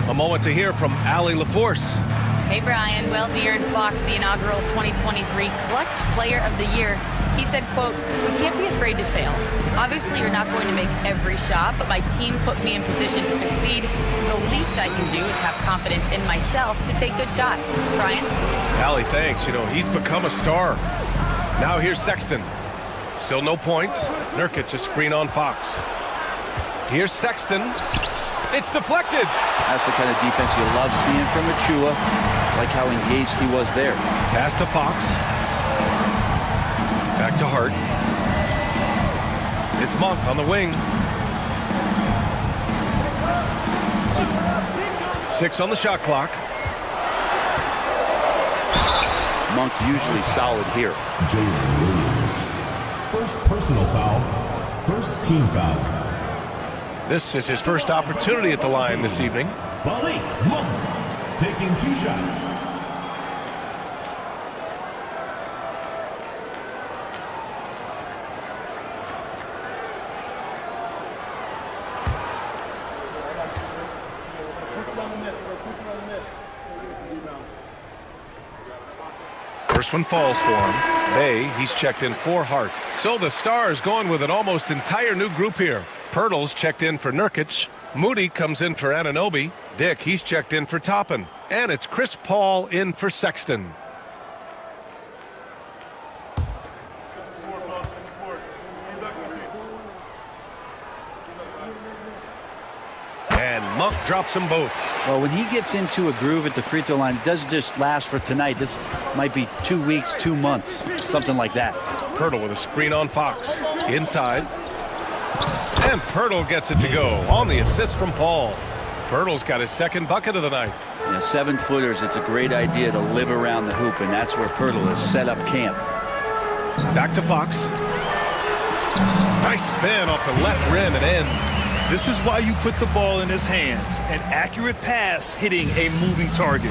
A moment to hear from Allie LaForce. Hey, Brian. Well, De'Aaron Fox, the inaugural 2023 Clutch Player of the Year. He said, quote, "We can't be afraid to fail. Obviously, you're not going to make every shot, but my team puts me in position to succeed, so the least I can do is have confidence in myself to take good shots." Brian? Allie, thanks. You know, he's become a star. Now here's Sexton. Still no points. Nurkic a screen on Fox. Here's Sexton. It's deflected. That's the kind of defense you love seeing from Achua. Like how engaged he was there. Pass to Fox. Back to Hart. It's Monk on the wing. 6 on the shot clock. Monk usually solid here. Jalen Williams. First personal foul. First team foul. This is his first opportunity at the line this evening. Malik Monk taking 2 shots. First one falls for him. Bay, he's checked in for Hart. So the Stars going with an almost entire new group here. Pirtle's checked in for Nurkic. Moody comes in for Anunoby. Dick, he's checked in for Toppin. And it's Chris Paul in for Sexton. And Monk drops them both. Well, when he gets into a groove at the free throw line, it doesn't just last for tonight. This might be 2 weeks, 2 months, something like that. Pirtle with a screen on Fox. Inside. And Pirtle gets it to go on the assist from Paul. Pirtle's got his second bucket of the night. Yeah, 7-footers, it's a great idea to live around the hoop, and that's where Pirtle has set up camp. Back to Fox. Nice spin off the left rim and in. This is why you put the ball in his hands. An accurate pass hitting a moving target.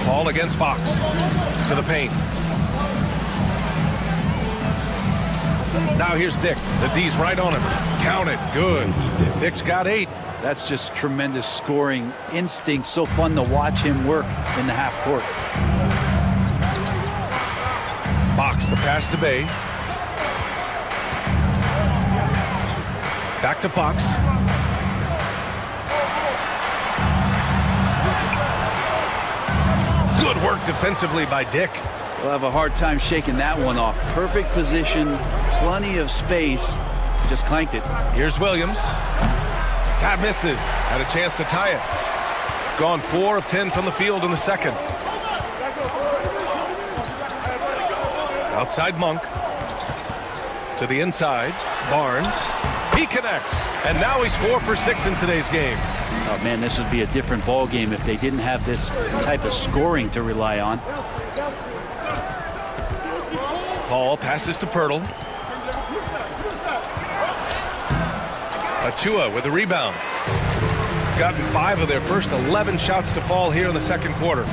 Paul against Fox. To the paint. Now here's Dick. The D's right on him. Count it. Good. Dick's got 8. That's just tremendous scoring instinct. So fun to watch him work in the half court. Fox, the pass to Bay. Back to Fox. Good work defensively by Dick. We'll have a hard time shaking that one off. Perfect position, plenty of space. Just clanked it. Here's Williams. That misses. Had a chance to tie it. Gone 4 of 10 from the field in the second. Outside Monk. To the inside. Barnes. He connects. And now he's 4 for 6 in today's game. Oh, man, this would be a different ball game if they didn't have this type of scoring to rely on. Paul passes to Pirtle. Achua with a rebound. Gotten 5 of their first 11 shots to fall here in the second quarter.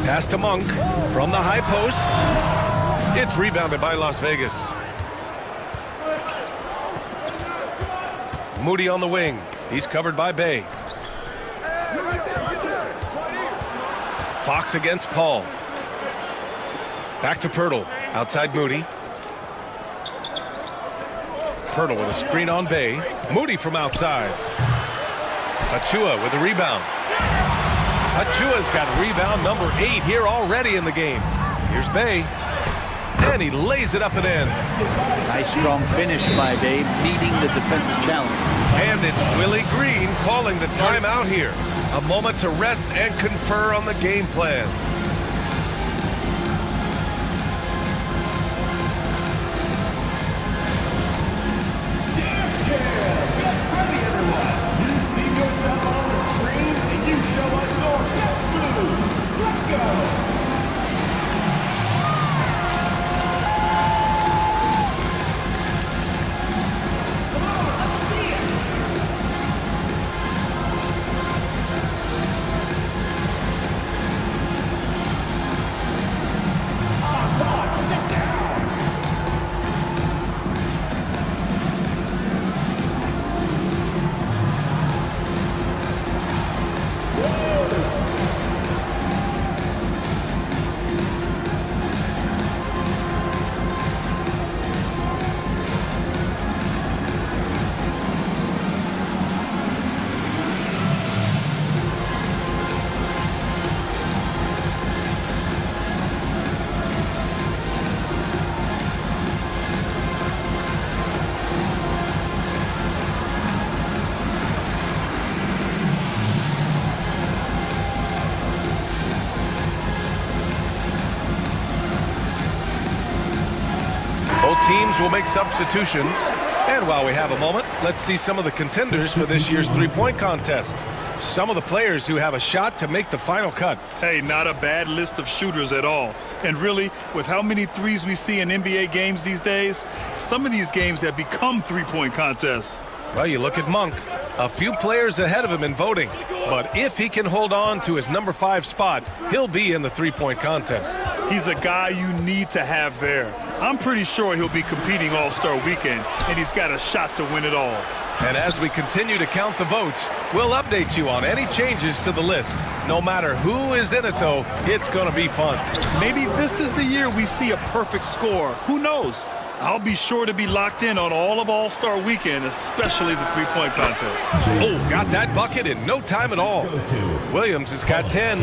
Pass to Monk from the high post. It's rebounded by Las Vegas. Moody on the wing. He's covered by Bay. Fox against Paul. Back to Pirtle. Outside Moody. Pirtle with a screen on Bay. Moody from outside. Achua with a rebound. Achua's got rebound number 8 here already in the game. Here's Bay. And he lays it up and in. Nice strong finish by Bay, meeting the defensive challenge. And it's Willie Green calling the timeout here. A moment to rest and confer on the game plan. Both teams will make substitutions. And while we have a moment, let's see some of the contenders for this year's three-point contest. Some of the players who have a shot to make the final cut. Hey, not a bad list of shooters at all. And really, with how many threes we see in NBA games these days, some of these games have become three-point contests. Well, you look at Monk. A few players ahead of him in voting. But if he can hold on to his number 5 spot, he'll be in the three-point contest. He's a guy you need to have there. I'm pretty sure he'll be competing All-Star Weekend, and he's got a shot to win it all. And as we continue to count the votes, we'll update you on any changes to the list. No matter who is in it, though, it's going to be fun. Maybe this is the year we see a perfect score. Who knows? I'll be sure to be locked in on all of All-Star Weekend, especially the three-point contest. Oh, got that bucket in no time at all. Williams has got 10.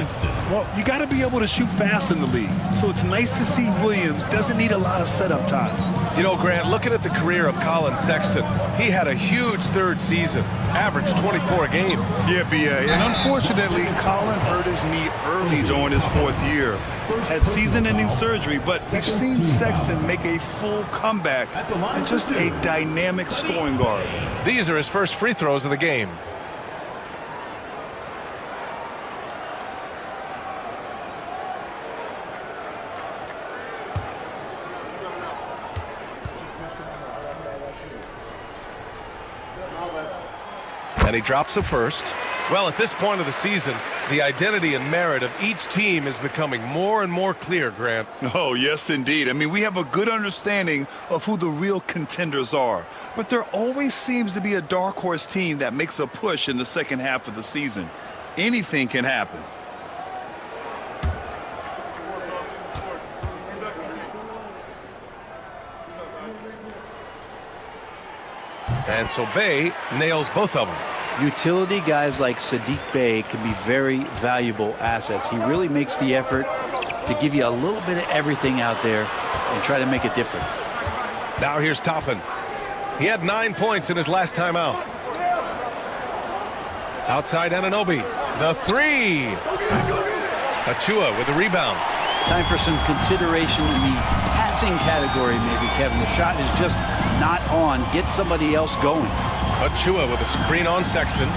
Well, you got to be able to shoot fast in the league. So it's nice to see Williams doesn't need a lot of setup time. You know, Grant, looking at the career of Colin Sexton, he had a huge third season, averaged 24 a game. Yeah, B.A. And unfortunately, Colin hurt his knee early during his 4th year. Had season-ending surgery, but we've seen Sexton make a full comeback and just a dynamic scoring guard. These are his first free throws of the game. And he drops a first. Well, at this point of the season, the identity and merit of each team is becoming more and more clear, Grant. Oh, yes, indeed. I mean, we have a good understanding of who the real contenders are. But there always seems to be a dark horse team that makes a push in the second half of the season. Anything can happen. And so Bay nails both of them. Utility guys like Sadiq Bey can be very valuable assets. He really makes the effort to give you a little bit of everything out there and try to make a difference. Now here's Toppin. He had 9 points in his last time out. Outside Anunoby. The three. Achua with the rebound. Time for some consideration in the passing category, maybe, Kevin. The shot is just not on. Get somebody else going. Achua with a screen on Sexton.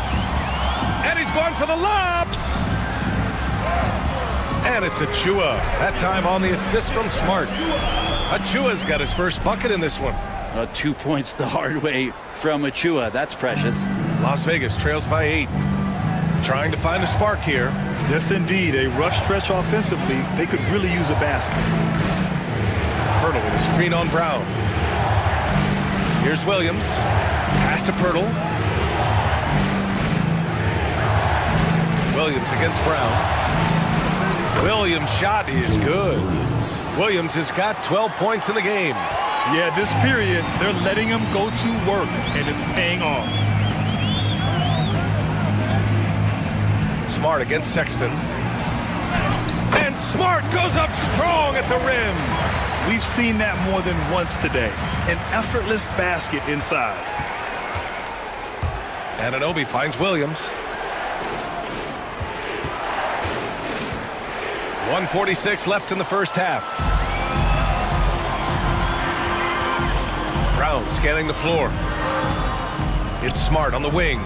And he's going for the lob. And it's Achua. That time on the assist from Smart. Achua's got his first bucket in this one. 2 points the hard way from Achua. That's precious. Las Vegas trails by 8. Trying to find a spark here. Yes, indeed. A rough stretch offensively. They could really use a basket. Pirtle with a screen on Brown. Here's Williams. Pass to Pirtle. Williams against Brown. Williams' shot is good. Williams has got 12 points in the game. Yeah, this period, they're letting him go to work, and it's paying off. Smart against Sexton. And Smart goes up strong at the rim. We've seen that more than once today. An effortless basket inside. Anunoby finds Williams. 1:46 left in the first half. Brown scanning the floor. It's Smart on the wing.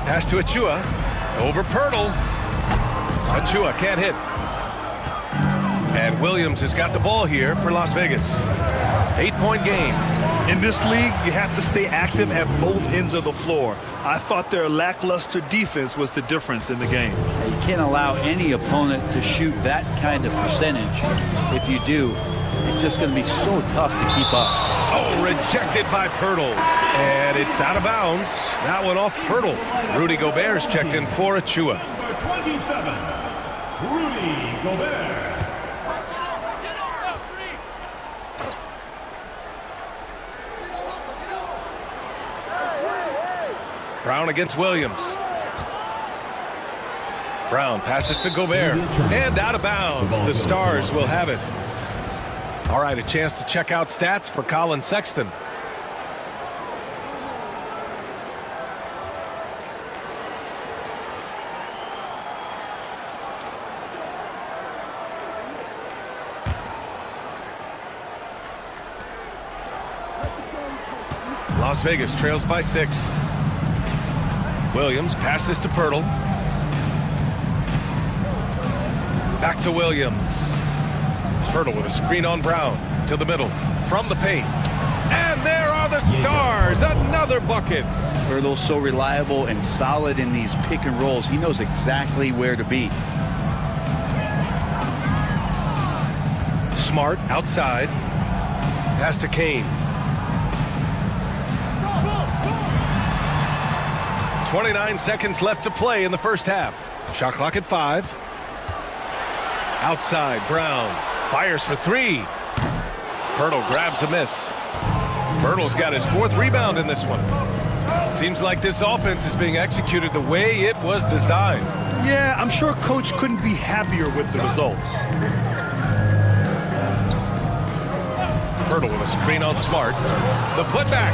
Pass to Achua. Over Pirtle. Achua can't hit. And Williams has got the ball here for Las Vegas. 8-point game. In this league, you have to stay active at both ends of the floor. I thought their lackluster defense was the difference in the game. You can't allow any opponent to shoot that kind of percentage. If you do, it's just going to be so tough to keep up. Oh, rejected by Pirtle. And it's out of bounds. That one off Pirtle. Rudy Gobert's checked in for Achua. Number 27, Rudy Gobert. Brown against Williams. Brown passes to Gobert. And out of bounds. The Stars will have it. All right, a chance to check out stats for Colin Sexton. Las Vegas trails by 6. Williams passes to Pirtle. Back to Williams. Pirtle with a screen on Brown to the middle from the paint. And there are the Stars. Another bucket. Pirtle's so reliable and solid in these pick and rolls. He knows exactly where to be. Smart outside. Pass to Kane. 29 seconds left to play in the first half. Shot clock at 5. Outside, Brown fires for 3. Pirtle grabs a miss. Pirtle's got his 4th rebound in this one. Seems like this offense is being executed the way it was designed. Yeah, I'm sure Coach couldn't be happier with the results. Pirtle with a screen on Smart. The putback.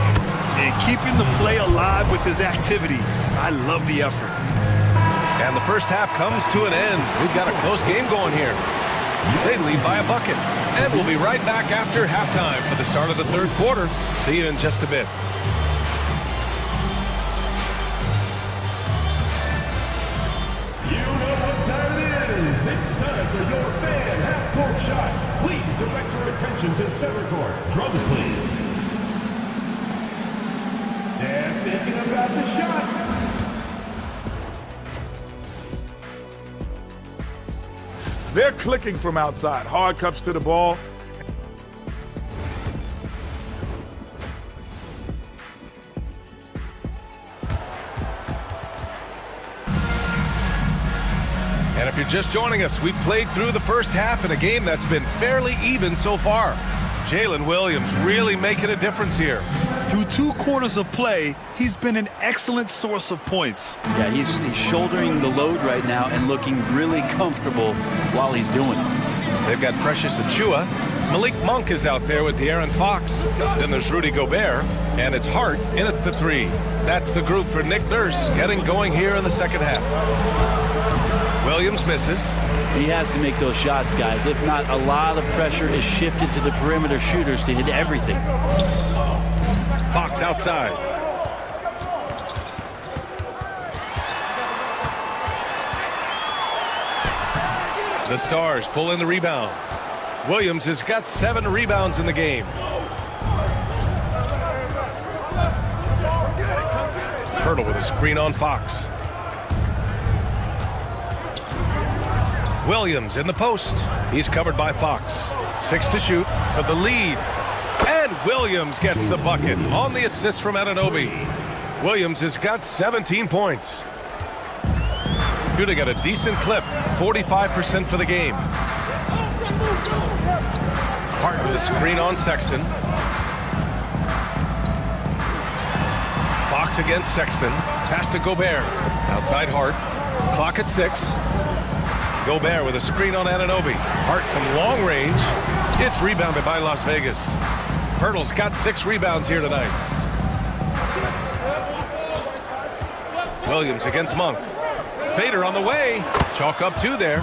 And keeping the play alive with his activity. I love the effort. And the first half comes to an end. We've got a close game going here. They lead by a bucket. And we'll be right back after halftime for the start of the third quarter. See you in just a bit. You know what time it is. It's time for your fan half-court shot. Please direct your attention to center court. Drums, please. They're thinking about the shot. They're clicking from outside. Hard cups to the ball. And if you're just joining us, we've played through the first half in a game that's been fairly even so far. Jalen Williams really making a difference here. Through 2 quarters of play, he's been an excellent source of points. Yeah, he's shouldering the load right now and looking really comfortable while he's doing it. They've got Precious Achua. Malik Monk is out there with De'Aaron Fox. Then there's Rudy Gobert, and it's Hart in at the 3. That's the group for Nick Nurse getting going here in the second half. Williams misses. He has to make those shots, guys. If not, a lot of pressure is shifted to the perimeter shooters to hit everything. Fox outside. The Stars pull in the rebound. Williams has got 7 rebounds in the game. Pirtle with a screen on Fox. Williams in the post. He's covered by Fox. 6 to shoot for the lead. And Williams gets the bucket on the assist from Anunoby. Williams has got 17 points. Shooting at a decent clip, 45% for the game. Hart with a screen on Sexton. Fox against Sexton. Pass to Gobert. Outside Hart. Clock at 6. Gobert with a screen on Anunoby. Hart from long range. It's rebounded by Las Vegas. Pirtle's got 6 rebounds here tonight. Williams against Monk. Fader on the way. Chalk up 2 there.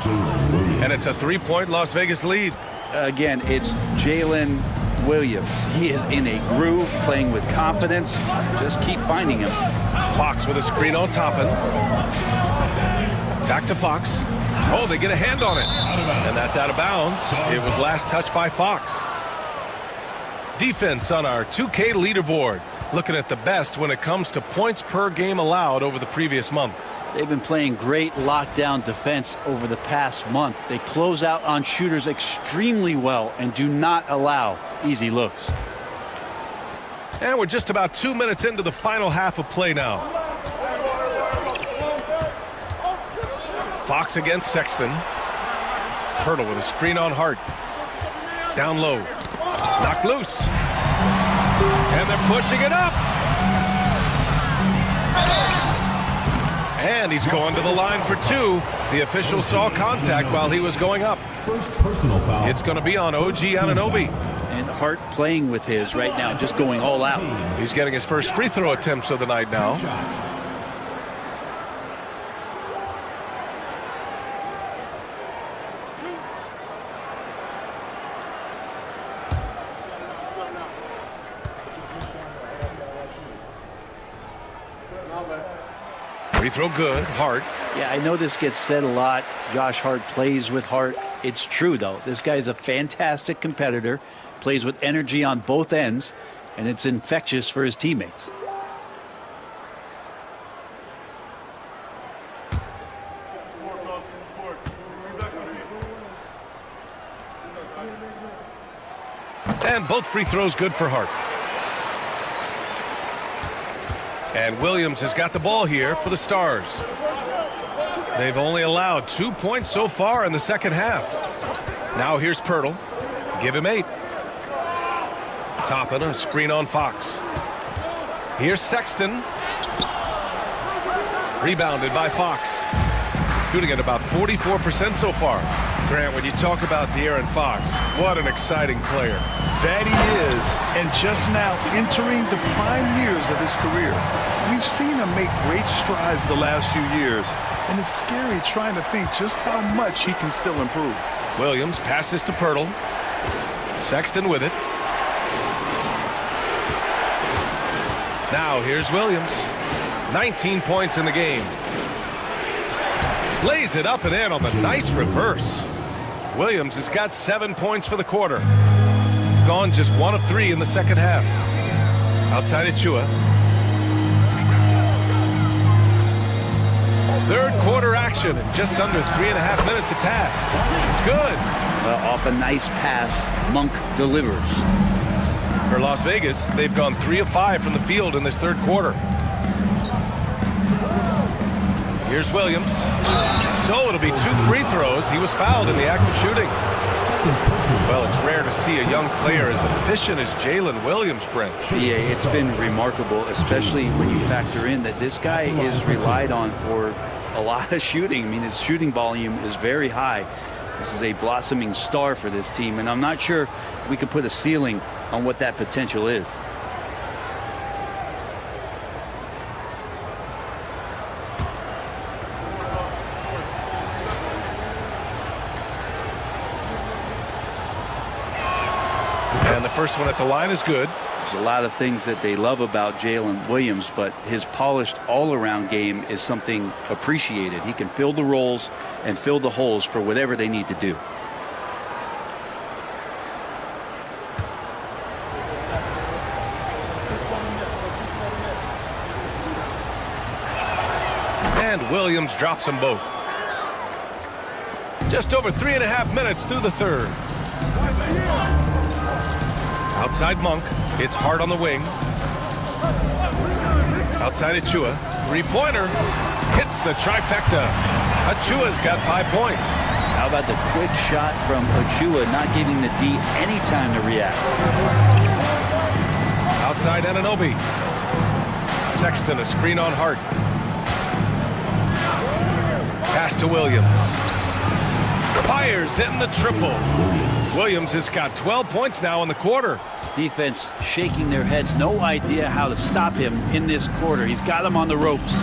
And it's a 3-point Las Vegas lead. Again, it's Jalen Williams. He is in a groove, playing with confidence. Just keep finding him. Fox with a screen on Toppin. Back to Fox. Oh, they get a hand on it. And that's out of bounds. It was last touched by Fox. Defense on our 2K leaderboard. Looking at the best when it comes to points per game allowed over the previous month. They've been playing great lockdown defense over the past month. They close out on shooters extremely well and do not allow easy looks. And we're just about 2 minutes into the final half of play now. Fox against Sexton. Pirtle with a screen on Hart. Down low. Knocked loose. And they're pushing it up. And he's going to the line for 2. The official saw contact while he was going up. First personal foul. It's going to be on OG Anunoby. And Hart playing with his right now, just going all out. He's getting his first free throw attempts of the night now. Free throw good. Hart. Yeah, I know this gets said a lot. Josh Hart plays with heart. It's true, though. This guy's a fantastic competitor, plays with energy on both ends, and it's infectious for his teammates. And both free throws good for Hart. And Williams has got the ball here for the Stars. They've only allowed 2 points so far in the second half. Now here's Pirtle. Give him 8. Toppin, a screen on Fox. Here's Sexton. Rebounded by Fox. Shooting at about 44% so far. Grant, when you talk about De'Aaron Fox, what an exciting player. That he is, and just now entering the prime years of his career. We've seen him make great strides the last few years, and it's scary trying to think just how much he can still improve. Williams passes to Pirtle. Sexton with it. Now here's Williams. 19 points in the game. Lays it up and in on the nice reverse. Williams has got 7 points for the quarter. Gone just 1 of 3 in the second half. Outside Achua. Third quarter action in just under 3.5 minutes have passed. It's good. Off a nice pass, Monk delivers. For Las Vegas, they've gone 3 of 5 from the field in this third quarter. Here's Williams. So it'll be 2 free throws. He was fouled in the act of shooting. Well, it's rare to see a young player as efficient as Jalen Williams, Brent. Yeah, it's been remarkable, especially when you factor in that this guy is relied on for a lot of shooting. I mean, his shooting volume is very high. This is a blossoming star for this team, and I'm not sure we can put a ceiling on what that potential is. And the first one at the line is good. There's a lot of things that they love about Jalen Williams, but his polished all-around game is something appreciated. He can fill the roles and fill the holes for whatever they need to do. And Williams drops them both. Just over 3.5 minutes through the third. Outside Monk. It's Hart on the wing. Outside Achua. Three-pointer. Hits the trifecta. Achua's got 5 points. How about the quick shot from Achua, not giving the D any time to react. Outside Anunoby. Sexton, a screen on Hart. Pass to Williams. Fires in the triple. Williams has got 12 points now in the quarter. Defense shaking their heads. No idea how to stop him in this quarter. He's got him on the ropes.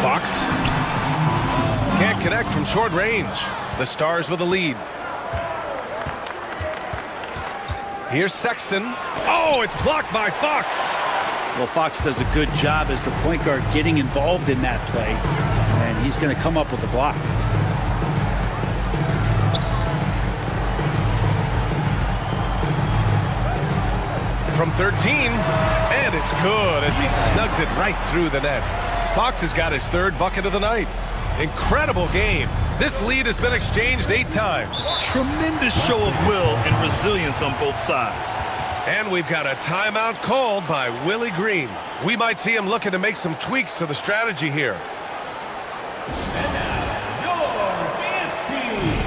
Fox can't connect from short range. The Stars with a lead. Here's Sexton. Oh, it's blocked by Fox. Well, Fox does a good job as the point guard getting involved in that play, and he's going to come up with the block. From 13, and it's good as he snugs it right through the net. Fox has got his 3rd bucket of the night. Incredible game. This lead has been exchanged 8 times. Tremendous show of will and resilience on both sides. And we've got a timeout called by Willie Green. We might see him looking to make some tweaks to the strategy here. And now, your dance team.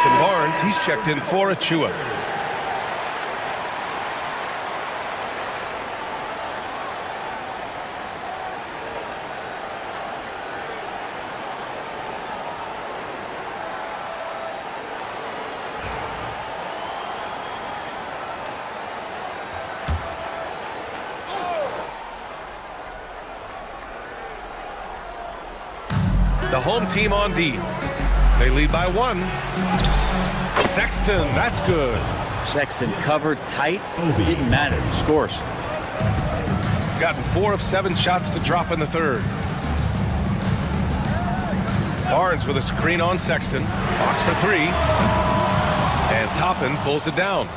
Barnes, he's checked in for Achua. The home team on D. They lead by 1. Sexton, that's good. Sexton covered tight. Didn't matter. Scores. Gotten 4 of 7 shots to drop in the 3rd. Barnes with a screen on Sexton. Fox for 3. And Toppin pulls it down.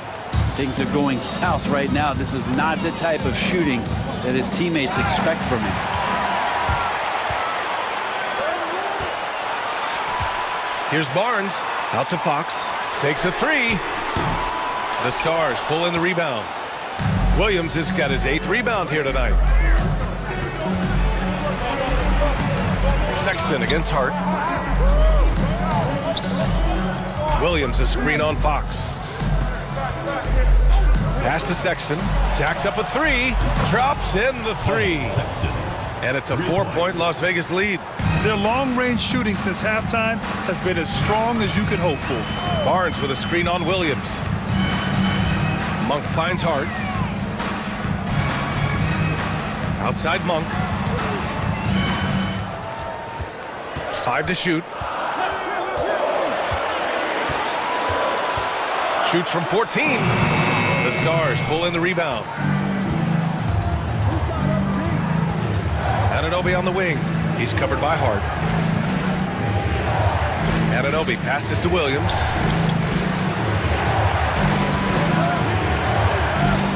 Things are going south right now. This is not the type of shooting that his teammates expect from him. Here's Barnes. Out to Fox. Takes a 3. The Stars pull in the rebound. Williams has got his 8th rebound here tonight. Sexton against Hart. Williams a screen on Fox. Pass to Sexton. Jacks up a 3. Drops in the 3. And it's a 4-point Las Vegas lead. Their long-range shooting since halftime has been as strong as you could hope for. Barnes with a screen on Williams. Monk finds Hart. Outside Monk. 5 to shoot. Shoots from 14. The Stars pull in the rebound. Anunoby on the wing. He's covered by Hart. Anunoby passes to Williams.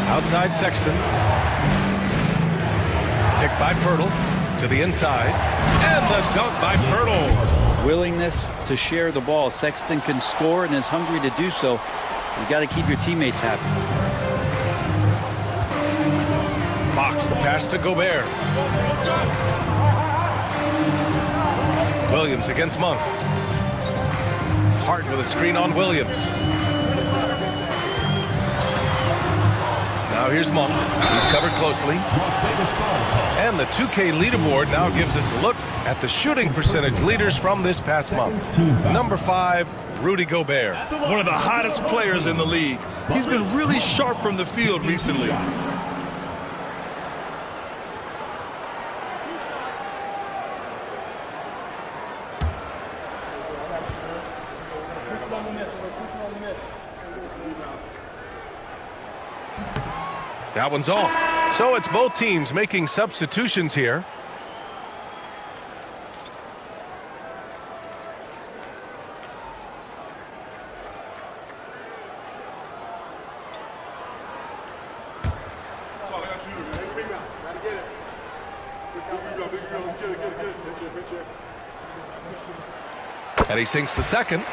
Outside Sexton. Picked by Pirtle to the inside. And the dunk by Pirtle. Willingness to share the ball. Sexton can score and is hungry to do so. You got to keep your teammates happy. Fox, the pass to Gobert. Williams against Monk. Hart with a screen on Williams. Now here's Monk. He's covered closely. And the 2K leaderboard now gives us a look at the shooting percentage leaders from this past month. Number 5, Rudy Gobert. One of the hottest players in the league. He's been really sharp from the field recently. That one's off. So it's both teams making substitutions here. And he sinks the second.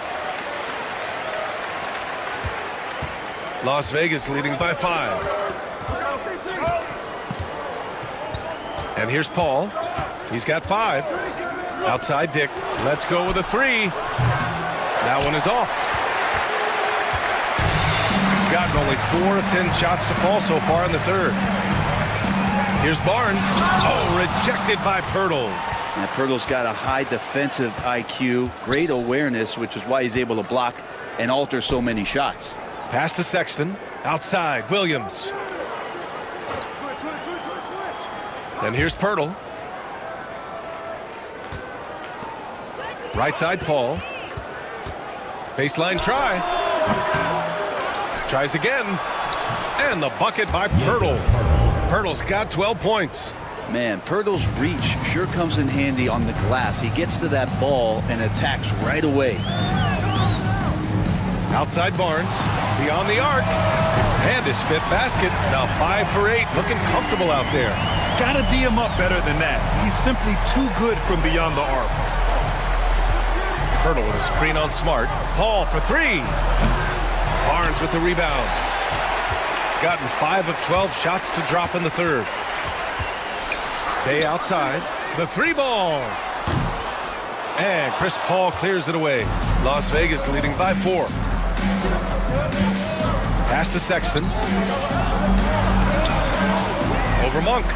Las Vegas leading by 5. And here's Paul. He's got 5. Outside Dick. Let's go with a 3. That one is off. Gotten only 4 of 10 shots to fall so far in the third. Here's Barnes. Oh, rejected by Pirtle. Now, Pirtle's got a high defensive IQ, great awareness, which is why he's able to block and alter so many shots. Pass to Sexton. Outside, Williams. And here's Pirtle. Right side, Paul. Baseline try. Tries again. And the bucket by Pirtle. Pirtle's got 12 points. Man, Pirtle's reach sure comes in handy on the glass. He gets to that ball and attacks right away. Outside Barnes, beyond the arc, and his 5th basket. Now 5 for 8, looking comfortable out there. Gotta D him up better than that. He's simply too good from beyond the arc. Pirtle with a screen on Smart. Paul for 3. Barnes with the rebound. Gotten 5 of 12 shots to drop in the third. Day outside, the 3 ball. And Chris Paul clears it away. Las Vegas leading by 4. Pass to Sexton. Over Monk.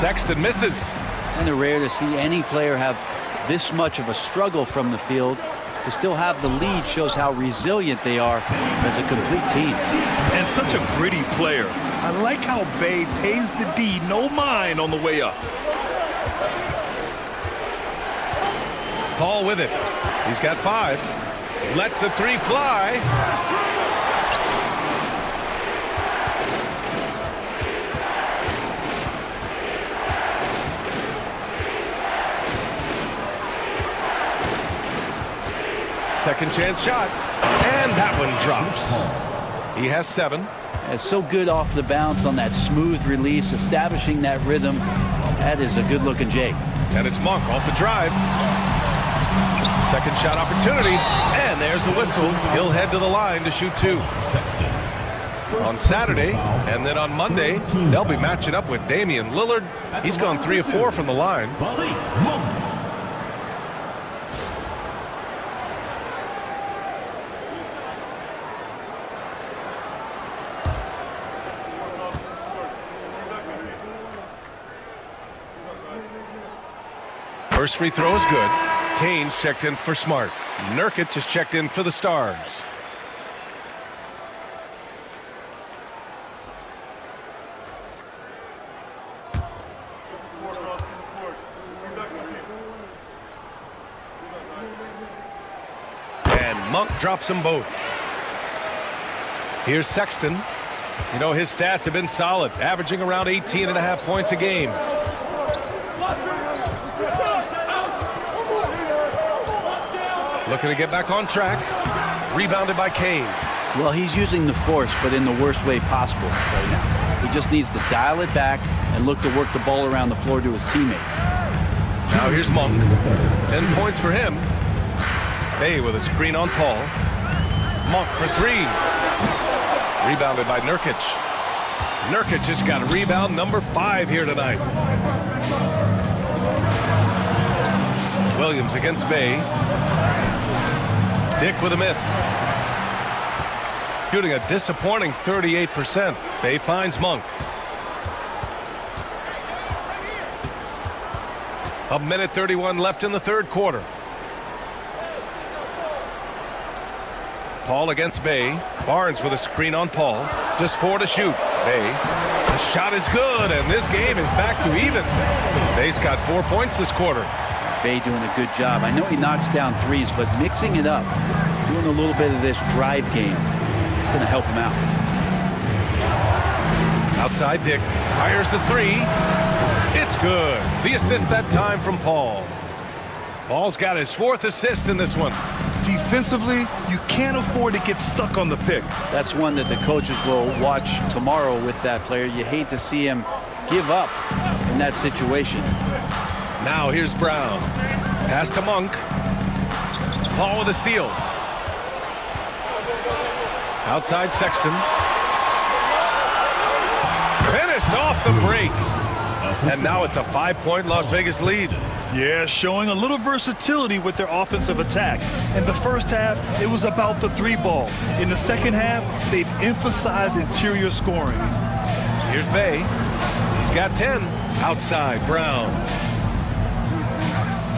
Sexton misses. Kind of rare to see any player have this much of a struggle from the field. To still have the lead shows how resilient they are as a complete team. And such a gritty player. I like how Bay pays the D no mind on the way up. Paul with it. He's got 5. Lets the 3 fly. Second chance shot. And that one drops. He has 7. It's so good off the bounce on that smooth release, establishing that rhythm. That is a good-looking J. And it's Monk off the drive. Second shot opportunity. And there's the whistle. He'll head to the line to shoot 2. On Saturday, and then on Monday, they'll be matching up with Damian Lillard. He's gone 3 of 4 from the line. First free throw is good. Kane's checked in for Smart. Nurkic is checked in for the Stars. And Monk drops them both. Here's Sexton. You know, his stats have been solid, averaging around 18.5 points a game. Looking to get back on track. Rebounded by Kane. Well, he's using the force, but in the worst way possible right now. He just needs to dial it back and look to work the ball around the floor to his teammates. Now here's Monk. 10 points for him. Bay with a screen on Paul. Monk for 3. Rebounded by Nurkic. Nurkic has got rebound number 5 here tonight. Williams against Bay. Dick with a miss. Shooting a disappointing 38%. Bay finds Monk. A minute 31 left in the third quarter. Paul against Bay. Barnes with a screen on Paul. Just 4 to shoot. Bay. The shot is good, and this game is back to even. Bay's got 4 points this quarter. Bay doing a good job. I know he knocks down threes, but mixing it up, doing a little bit of this drive game, it's going to help him out. Outside Dick fires the 3. It's good. The assist that time from Paul. Paul's got his 4th assist in this one. Defensively, you can't afford to get stuck on the pick. That's one that the coaches will watch tomorrow with that player. You hate to see him give up in that situation. Now here's Brown. Pass to Monk. Paul with a steal. Outside Sexton. Finished off the break. And now it's a 5-point Las Vegas lead. Yeah, showing a little versatility with their offensive attack. In the first half, it was about the 3-ball. In the second half, they've emphasized interior scoring. Here's Bay. He's got 10. Outside, Brown.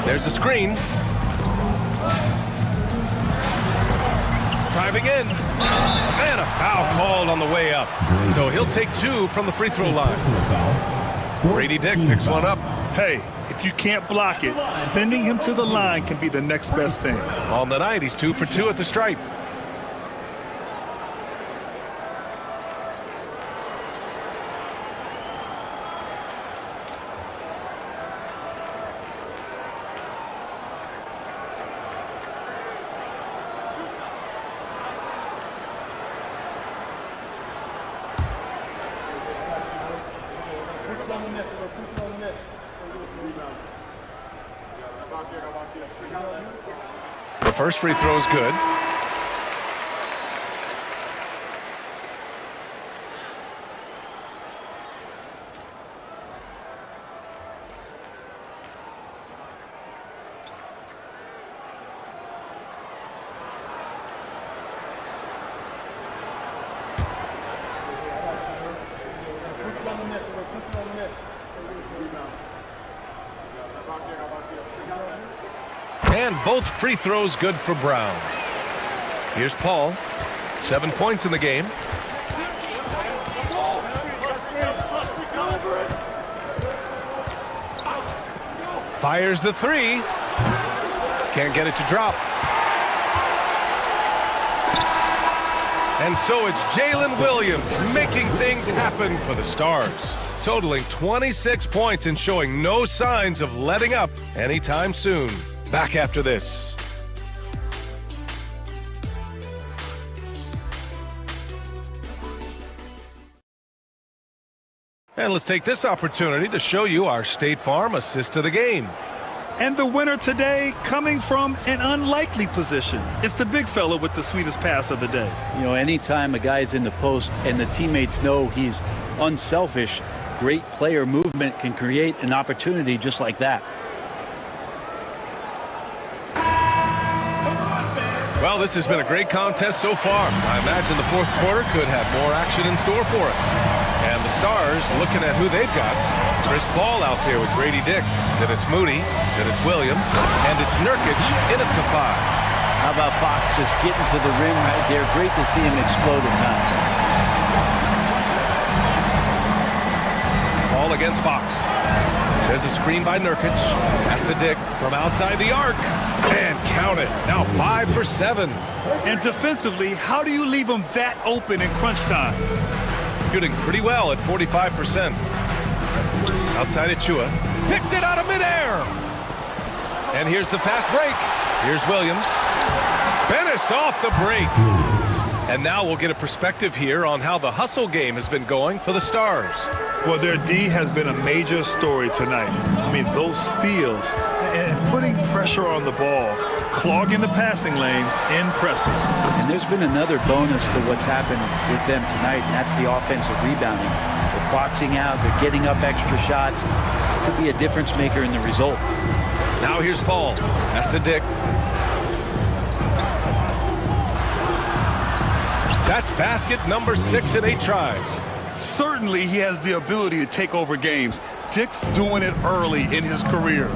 There's a screen. Driving in. And a foul called on the way up. So he'll take 2 from the free throw line. Grady Dick picks one up. Hey, if you can't block it, sending him to the line can be the next best thing. On the night, he's 2 for 2 at the stripe. The first free throw is good. And both free throws good for Brown. Here's Paul. 7 points in the game. Fires the 3. Can't get it to drop. And so it's Jalen Williams making things happen for the Stars. Totaling 26 points and showing no signs of letting up anytime soon. Back after this. And let's take this opportunity to show you our State Farm assist of the game. And the winner today coming from an unlikely position. It's the big fella with the sweetest pass of the day. You know, anytime a guy's in the post and the teammates know he's unselfish, great player movement can create an opportunity just like that. Well, this has been a great contest so far. I imagine the fourth quarter could have more action in store for us. And the Stars looking at who they've got. Chris Paul out there with Grady Dick. Then it's Moody. Then it's Williams. And it's Nurkic in at the 5. How about Fox just getting to the rim right there? Great to see him explode at times. Paul against Fox. There's a screen by Nurkic. Pass to Dick from outside the arc. And count it. Now 5 for 7. And defensively, how do you leave them that open in crunch time? Shooting pretty well at 45%. Outside Achua. Picked it out of midair. And here's the fast break. Here's Williams. Finished off the break. And now we'll get a perspective here on how the hustle game has been going for the Stars. Well, their D has been a major story tonight. I mean, those steals and putting pressure on the ball, clogging the passing lanes, impressive. And there's been another bonus to what's happened with them tonight, and that's the offensive rebounding. They're boxing out, they're getting up extra shots. It could be a difference maker in the result. Now here's Paul. That's to Dick. That's basket number 6 in 8 tries. Certainly he has the ability to take over games. Dick's doing it early in his career.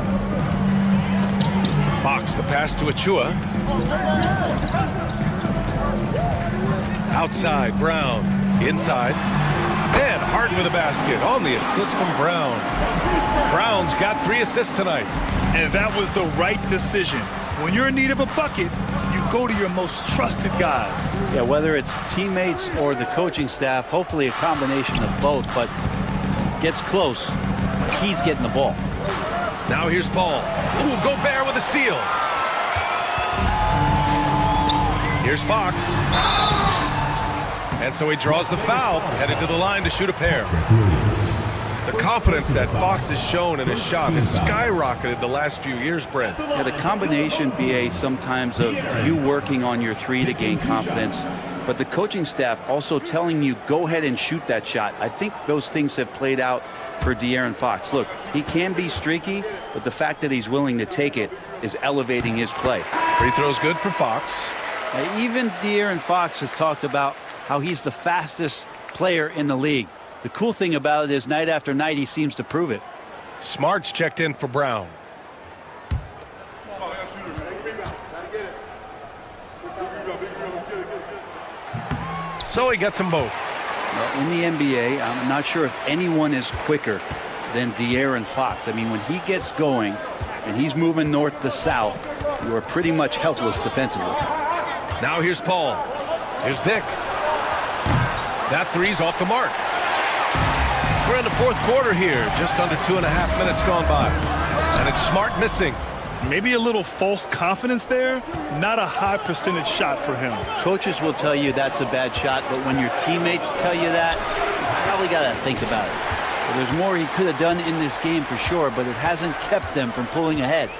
Fox, the pass to Achua. Outside, Brown. Inside. And Hart with a basket on the assist from Brown. Brown's got 3 assists tonight. And that was the right decision. When you're in need of a bucket, you go to your most trusted guys. Yeah, whether it's teammates or the coaching staff, hopefully a combination of both, but gets close, he's getting the ball. Now here's Paul. Ooh, Gobert with a steal. Here's Fox. And so he draws the foul, headed to the line to shoot a pair. The confidence that Fox has shown in his shot has skyrocketed the last few years, Brent. Yeah, the combination, BA, sometimes of you working on your 3 to gain confidence, but the coaching staff also telling you, go ahead and shoot that shot. I think those things have played out for De'Aaron Fox. Look, he can be streaky, but the fact that he's willing to take it is elevating his play. Free throw's good for Fox. Even De'Aaron Fox has talked about how he's the fastest player in the league. The cool thing about it is night after night he seems to prove it. Smart's checked in for Brown. So he gets them both. Well, in the NBA, I'm not sure if anyone is quicker than De'Aaron Fox. I mean, when he gets going and he's moving north to south, you are pretty much helpless defensively. Now here's Paul. Here's Dick. That 3's off the mark. We're in the 4th quarter here. Just under 2.5 minutes gone by. And it's Smart missing. Maybe a little false confidence there. Not a high percentage shot for him. Coaches will tell you that's a bad shot, but when your teammates tell you that, you probably got to think about it. Well, there's more he could have done in this game for sure, but it hasn't kept them from pulling ahead.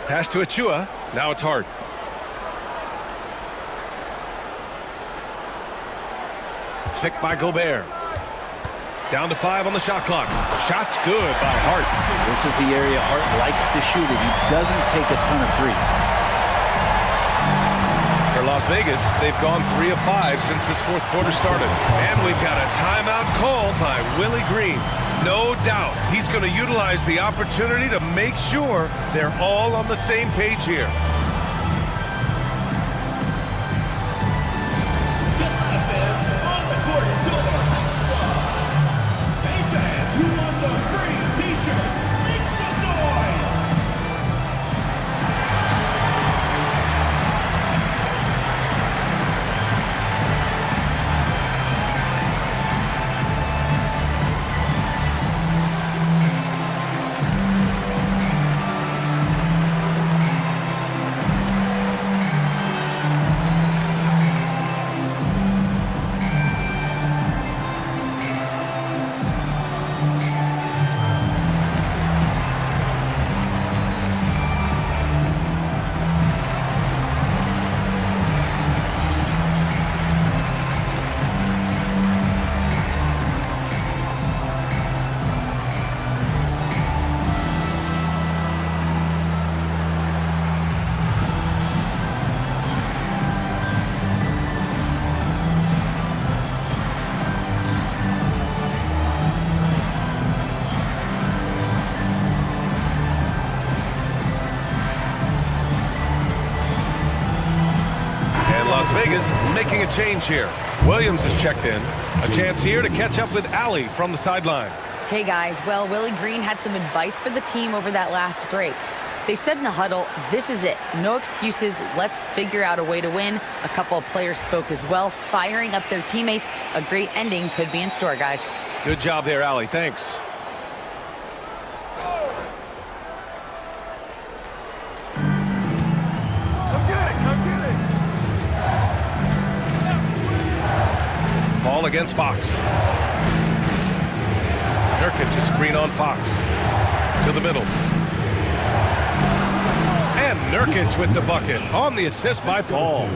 Pass to Achua. Now it's Hart. Picked by Gobert. Down to 5 on the shot clock. Shot's good by Hart. This is the area Hart likes to shoot it. He doesn't take a ton of threes. For Las Vegas, they've gone 3 of 5 since this 4th quarter started. And we've got a timeout called by Willie Green. No doubt he's going to utilize the opportunity to make sure they're all on the same page here. Las Vegas making a change here. Williams is checked in. A chance here to catch up with Allie from the sideline. Hey guys, well, Willie Green had some advice for the team over that last break. They said in the huddle, this is it. No excuses. Let's figure out a way to win. A couple of players spoke as well, firing up their teammates. A great ending could be in store, guys. Good job there, Allie. Thanks. Ball against Fox. Nurkic a screen on Fox. To the middle. And Nurkic with the bucket on the assist by Paul.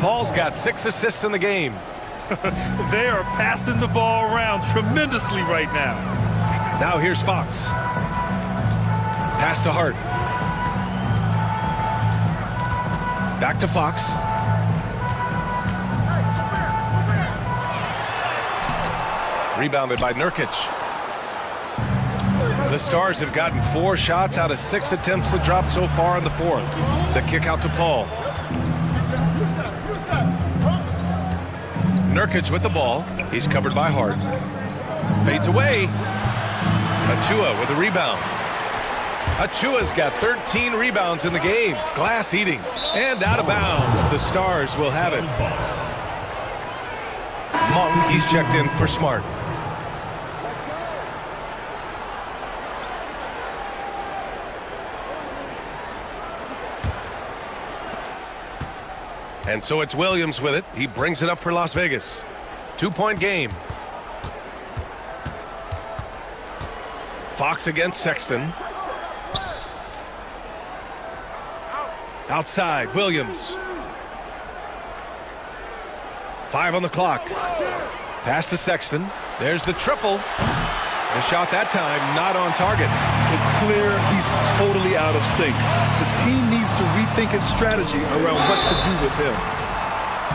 Paul's got 6 assists in the game. They are passing the ball around tremendously right now. Now here's Fox. Pass to Hart. Back to Fox. Rebounded by Nurkic. The Stars have gotten 4 shots out of 6 attempts to drop so far in the fourth. The kick out to Paul. Nurkic with the ball. He's covered by Hart. Fades away. Achua with a rebound. Achua's got 13 rebounds in the game. Glass eating. And out of bounds. The Stars will have it. Monk, he's checked in for Smart. And so it's Williams with it. He brings it up for Las Vegas. 2-point game. Fox against Sexton. Outside, Williams. 5 on the clock. Pass to Sexton. There's the triple. The shot that time not on target. It's clear he's totally out of sync. The team needs to rethink its strategy around what to do with him.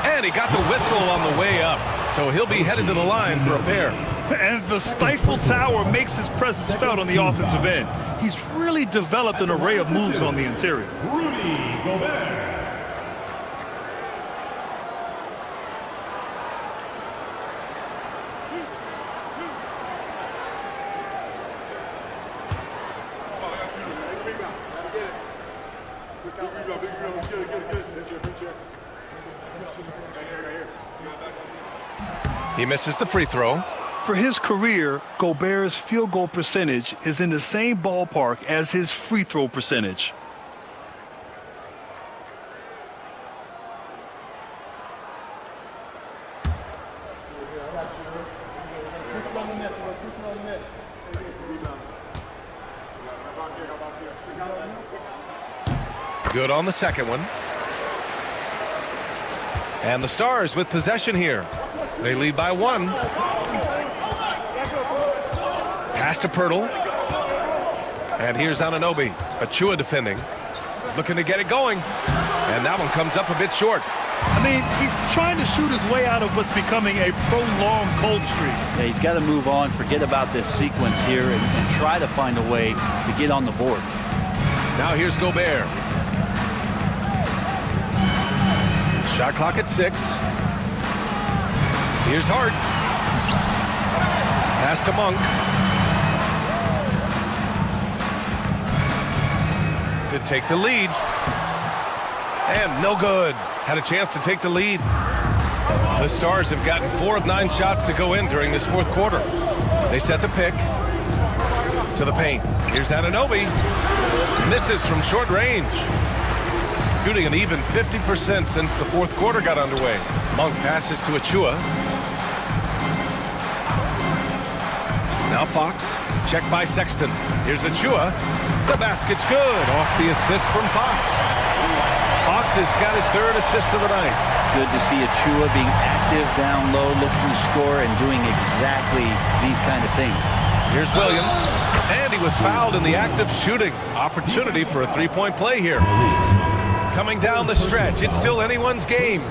And he got the whistle on the way up, so he'll be headed to the line for a pair. And the Stifle Tower makes his presence felt on the offensive end. He's really developed an array of moves on the interior. Rudy Gobert. He misses the free throw. For his career, Gobert's field goal percentage is in the same ballpark as his free throw percentage. Good on the second one. And the Stars with possession here. They lead by 1. Pass to Pirtle. And here's Anunoby. Achua defending. Looking to get it going. And that one comes up a bit short. I mean, he's trying to shoot his way out of what's becoming a prolonged cold streak. Yeah, he's got to move on, forget about this sequence here, and try to find a way to get on the board. Now here's Gobert. Shot clock at 6. Here's Hart. Pass to Monk. To take the lead. And no good. Had a chance to take the lead. The Stars have gotten 4 of 9 shots to go in during this fourth quarter. They set the pick. To the paint. Here's Anunoby. Misses from short range. Shooting an even 50% since the fourth quarter got underway. Monk passes to Achua. Now Fox, checked by Sexton. Here's Achua. The basket's good. Off the assist from Fox. Fox has got his 3rd assist of the night. Good to see Achua being active down low, looking to score and doing exactly these kind of things. Here's Williams. And he was fouled in the act of shooting. Opportunity for a 3-point play here. Coming down the stretch, it's still anyone's game.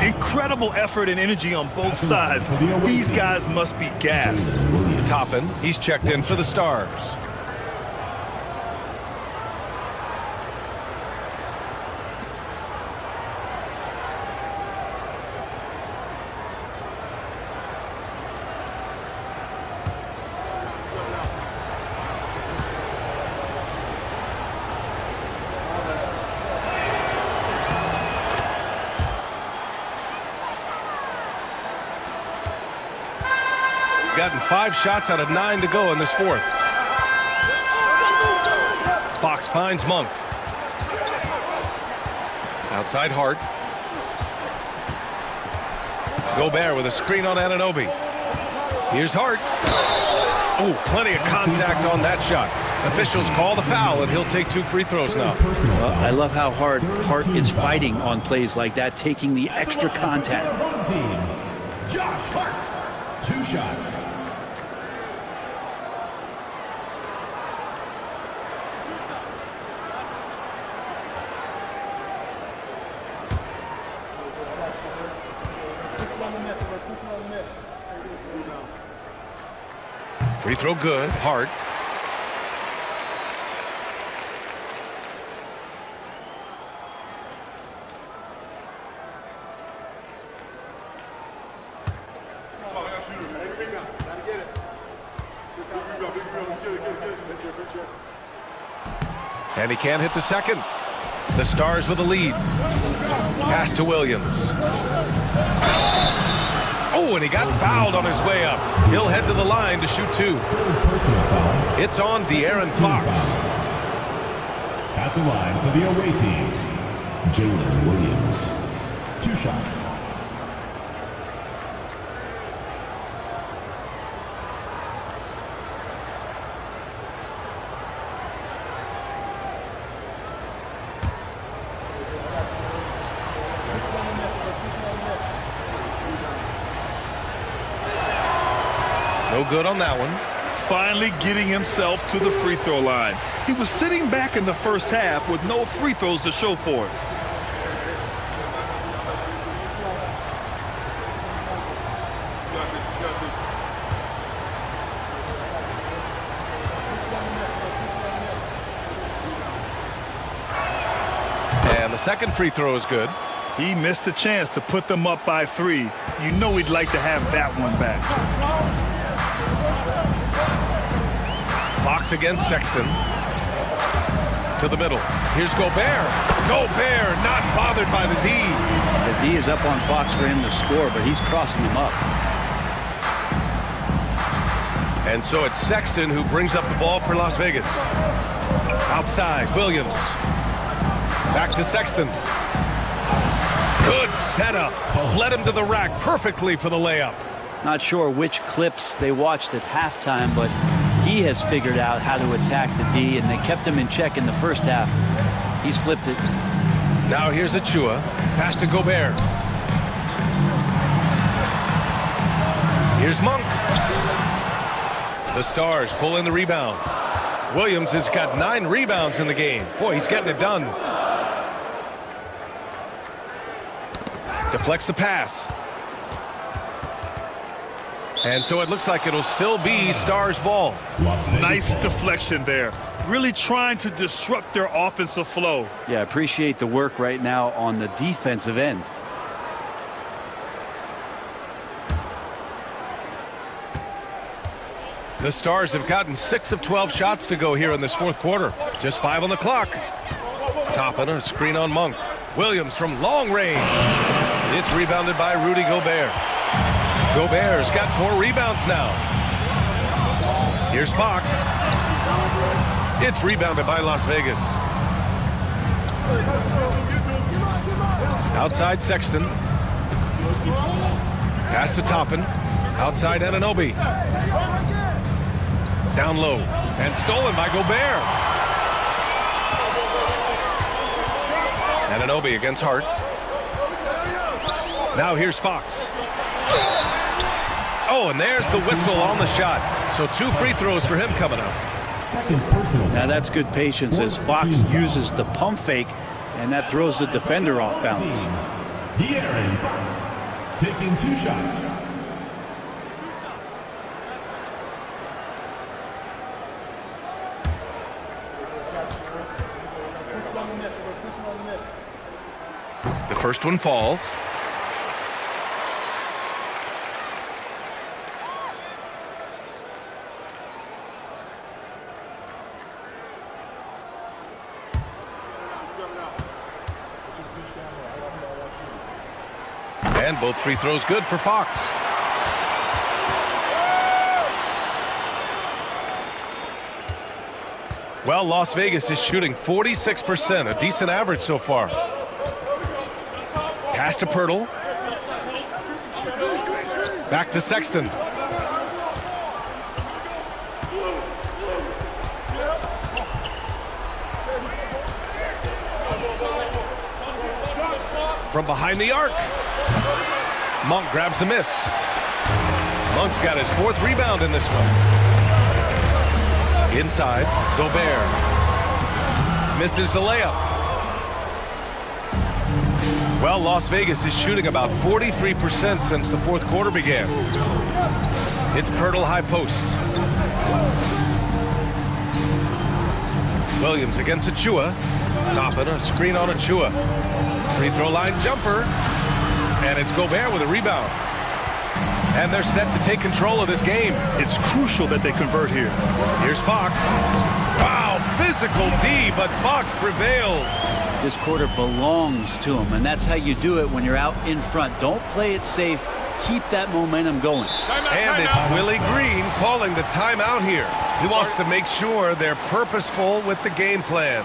Incredible effort and energy on both sides. These guys must be gassed. Toppin, he's checked in for the Stars. Gotten 5 shots out of 9 to go in this fourth. Fox finds Monk. Outside Hart. Gobert with a screen on Anunoby. Here's Hart. Oh, plenty of contact on that shot. Officials call the foul, and he'll take 2 free throws now. I love how hard Hart is fighting on plays like that, taking the extra contact. Josh Hart, 2 shots. Free throw good. Hart. And he can't hit the second. The Stars with a lead. Pass to Williams. Oh, and he got fouled on his way up. He'll head to the line to shoot 2. It's on De'Aaron Fox. At the line for the away team, Jalen Williams. 2 shots. No good on that one. Finally getting himself to the free throw line. He was sitting back in the first half with no free throws to show for it. And the second free throw is good. He missed the chance to put them up by 3. You know he'd like to have that one back. Fox against Sexton. To the middle. Here's Gobert. Gobert not bothered by the D. The D is up on Fox for him to score, but he's crossing him up. And so it's Sexton who brings up the ball for Las Vegas. Outside, Williams. Back to Sexton. Good setup. Led him to the rack perfectly for the layup. Not sure which clips they watched at halftime, but he has figured out how to attack the D, and they kept him in check in the first half. He's flipped it. Now here's Achua. Pass to Gobert. Here's Monk. The Stars pull in the rebound. Williams has got 9 rebounds in the game. Boy, he's getting it done. Deflects the pass. And so it looks like it'll still be Stars ball. Nice deflection there. Really trying to disrupt their offensive flow. Yeah, appreciate the work right now on the defensive end. The Stars have gotten 6 of 12 shots to go here in this fourth quarter. Just 5 on the clock. Topping a screen on Monk. Williams from long range. It's rebounded by Rudy Gobert. Gobert's got 4 rebounds now. Here's Fox. It's rebounded by Las Vegas. Outside Sexton. Pass to Toppin. Outside Anunoby. Down low. And stolen by Gobert. Anunoby against Hart. Now here's Fox. Oh, and there's the whistle on the shot. So 2 free throws for him coming up. Now that's good patience as Fox uses the pump fake, and that throws the defender off balance. De'Aaron Fox taking 2 shots. The first one falls. And both free throws good for Fox. Well, Las Vegas is shooting 46%, a decent average so far. Pass to Pirtle. Back to Sexton. From behind the arc. Monk grabs the miss. Monk's got his 4th rebound in this one. Inside, Gobert. Misses the layup. Well, Las Vegas is shooting about 43% since the fourth quarter began. It's Pirtle high post. Williams against Achua. Toppin, a screen on Achua. Free throw line jumper. And it's Gobert with a rebound. And they're set to take control of this game. It's crucial that they convert here. Here's Fox. Wow, physical D, but Fox prevails. This quarter belongs to him, and that's how you do it when you're out in front. Don't play it safe. Keep that momentum going. And it's Willie Green calling the timeout here. He wants to make sure they're purposeful with the game plan.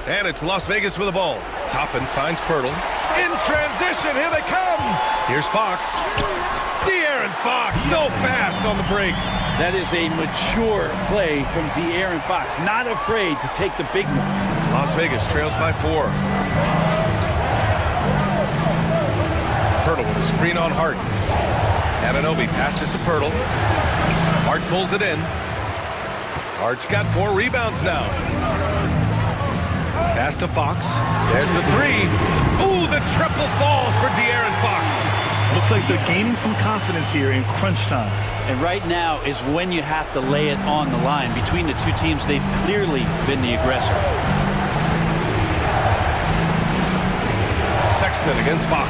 And it's Las Vegas with the ball. Toppin finds Pirtle. In transition, here they come. Here's Fox. De'Aaron Fox, so fast on the break. That is a mature play from De'Aaron Fox. Not afraid to take the big one. Las Vegas trails by 4. Pirtle with a screen on Hart. Anunoby passes to Pirtle. Hart pulls it in. Hart's got 4 rebounds now. Pass to Fox. There's the 3. Ooh, the triple falls for De'Aaron Fox. Looks like they're gaining some confidence here in crunch time. And right now is when you have to lay it on the line. Between the two teams, they've clearly been the aggressor. Sexton against Fox.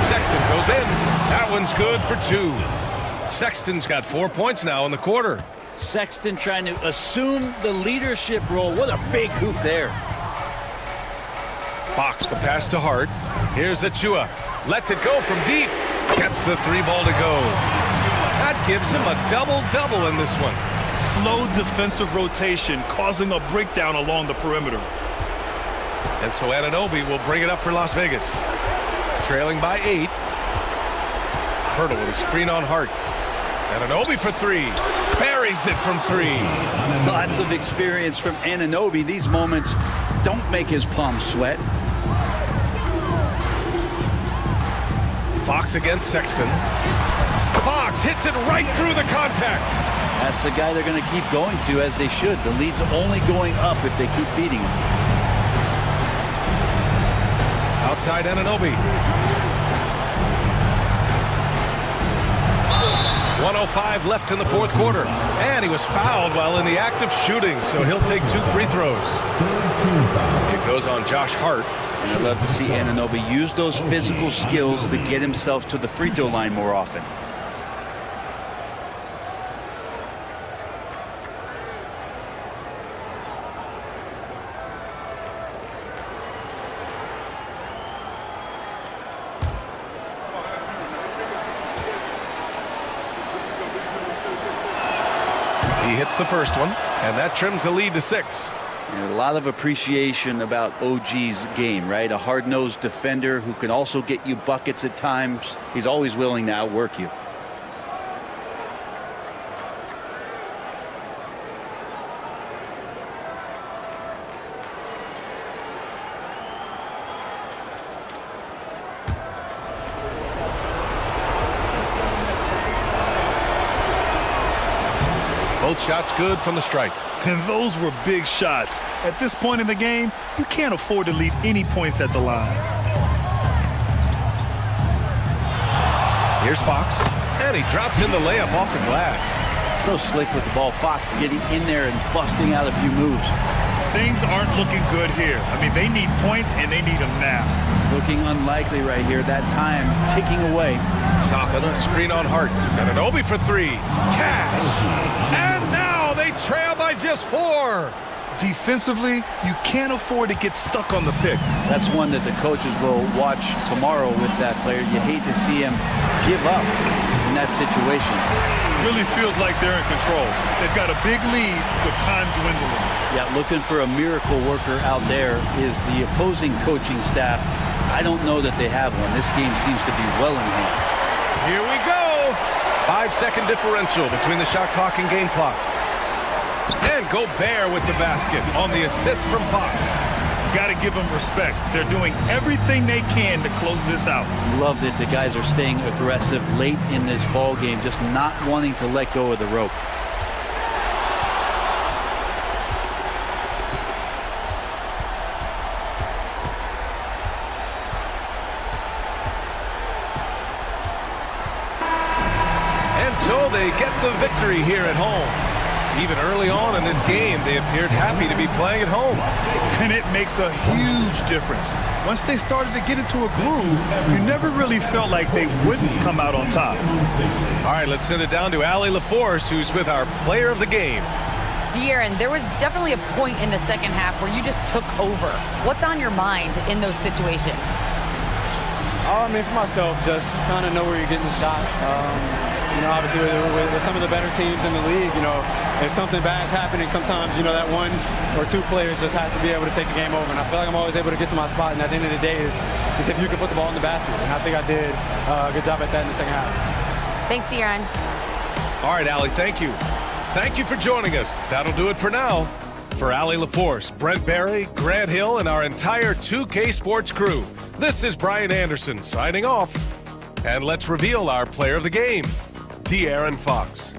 Sexton goes in. That one's good for 2. Sexton's got 4 points now in the quarter. Sexton trying to assume the leadership role. What a big hoop there. Fox, the pass to Hart. Here's Achua. Lets it go from deep. Gets the 3 ball to go. That gives him a double-double in this one. Slow defensive rotation causing a breakdown along the perimeter. And so Anunoby will bring it up for Las Vegas. Trailing by 8. Pirtle with a screen on Hart. Anunoby for 3. Buries it from 3. Lots of experience from Anunoby. These moments don't make his palms sweat. Fox against Sexton. Fox hits it right through the contact. That's the guy they're going to keep going to, as they should. The lead's only going up if they keep feeding him. Outside Anunoby. 1:05 left in the fourth quarter. And he was fouled while in the act of shooting, so he'll take 2 free throws. It goes on Josh Hart. And I'd love to see Anunoby use those physical skills to get himself to the free throw line more often. He hits the first one, and that trims the lead to 6. And a lot of appreciation about OG's game, right? A hard-nosed defender who can also get you buckets at times. He's always willing to outwork you. Both shots good from the stripe. And those were big shots. At this point in the game, you can't afford to leave any points at the line. Here's Fox, and he drops in the layup off the glass. So slick with the ball. Fox getting in there and busting out a few moves. Things aren't looking good here. I mean, they need points, and they need them now. Looking unlikely right here. That time ticking away. Top of the screen on Hart. And an Obi for three. Cash. And now they trail by just 4. Defensively, you can't afford to get stuck on the pick. That's one that the coaches will watch tomorrow with that player. You hate to see him give up in that situation. Really feels like they're in control. They've got a big lead with time dwindling. Yeah, looking for a miracle worker out there is the opposing coaching staff. I don't know that they have one. This game seems to be well in hand. Here we go. 5-second differential between the shot clock and game clock. And Gobert with the basket on the assist from Fox. Got to give them respect. They're doing everything they can to close this out. Love that the guys are staying aggressive late in this ball game, just not wanting to let go of the rope. And so they get the victory here at home. Even early on in this game, they appeared happy to be playing at home. And it makes a huge difference. Once they started to get into a groove, you never really felt like they wouldn't come out on top. All right, let's send it down to Allie LaForce, who's with our player of the game. De'Aaron, there was definitely a point in the second half where you just took over. What's on your mind in those situations? I mean, for myself, just kind of know where you're getting the shot. You know, obviously with some of the better teams in the league, you know, if something bad's happening, sometimes, you know, that one or two players just has to be able to take the game over. And I feel like I'm always able to get to my spot. And at the end of the day is if you can put the ball in the basket. And I think I did a good job at that in the second half. Thanks, De'Aaron. All right, Allie, thank you. Thank you for joining us. That'll do it for now. For Allie LaForce, Brent Barry, Grant Hill, and our entire 2K Sports crew, this is Brian Anderson signing off. And let's reveal our player of the game, De'Aaron Fox.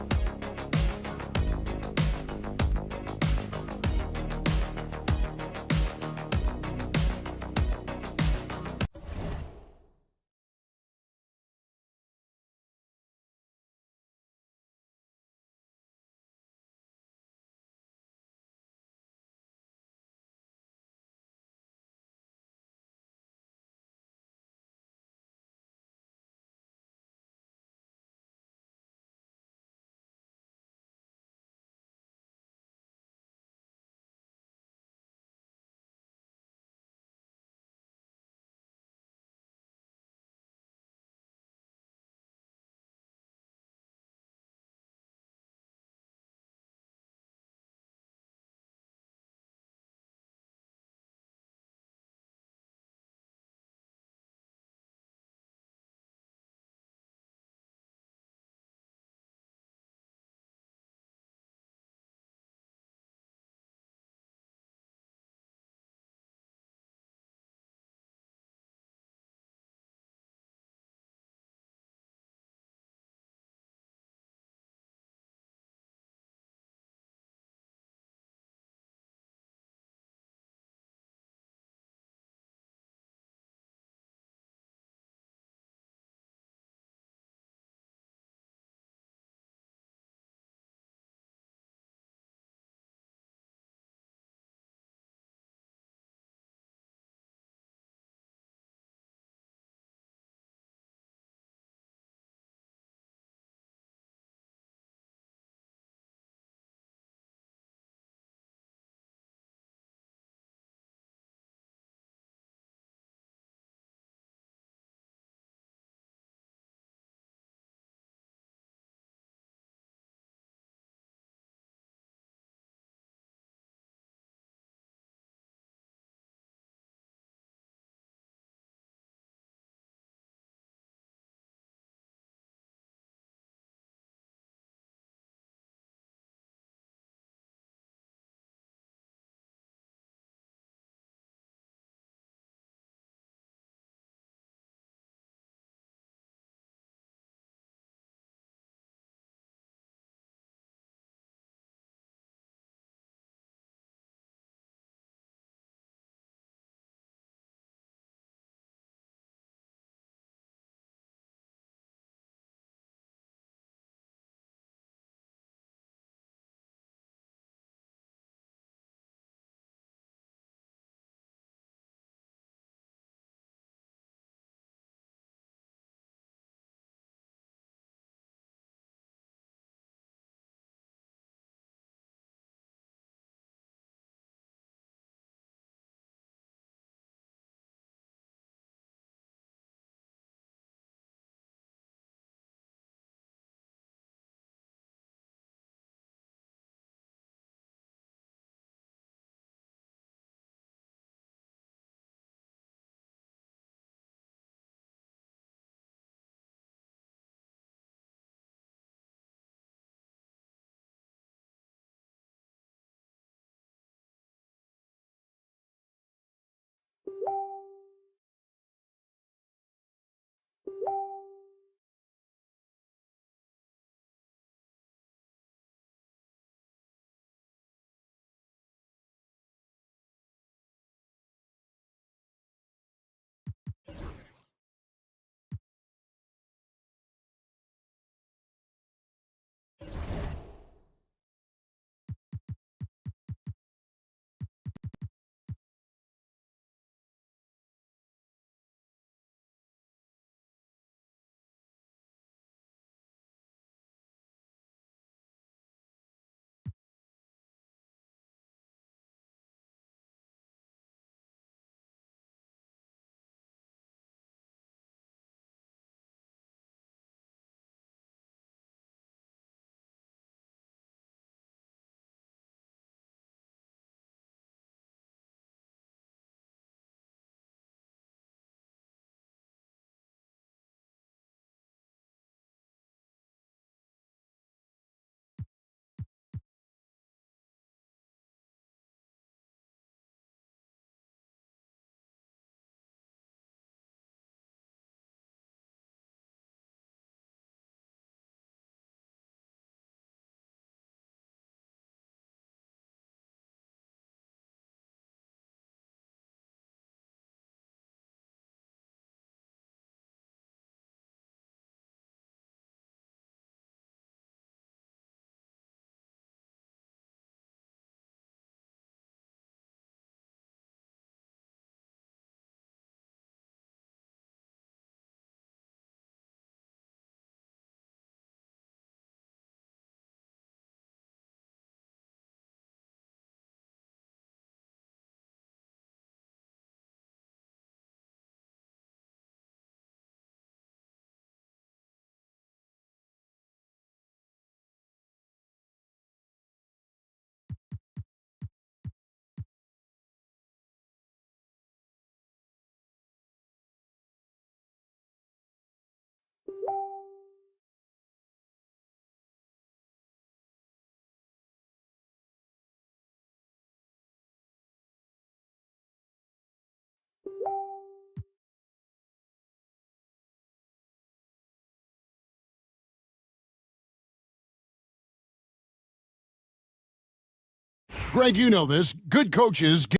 Greg, you know this. Good coaches get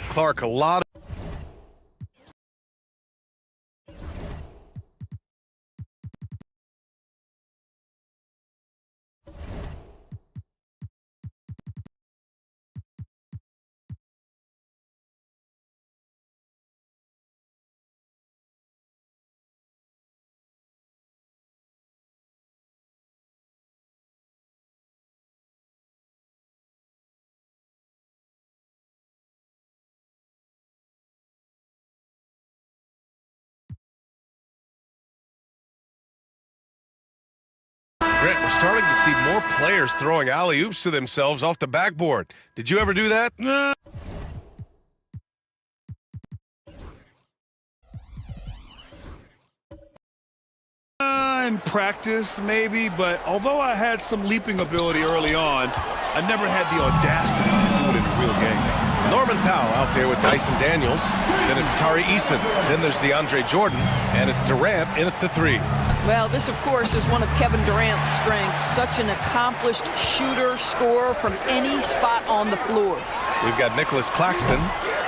Clark, a lot of Brett, we're starting to see more players throwing alley-oops to themselves off the backboard. Did you ever do that? In practice, maybe, but although I had some leaping ability early on, I never had the audacity to do it in a real game. Norman Powell out there with Dyson Daniels. Then it's Tari Eason. Then there's DeAndre Jordan. And it's Durant in at the 3. Well, this, of course, is one of Kevin Durant's strengths. Such an accomplished shooter, scorer from any spot on the floor. We've got Nicholas Claxton.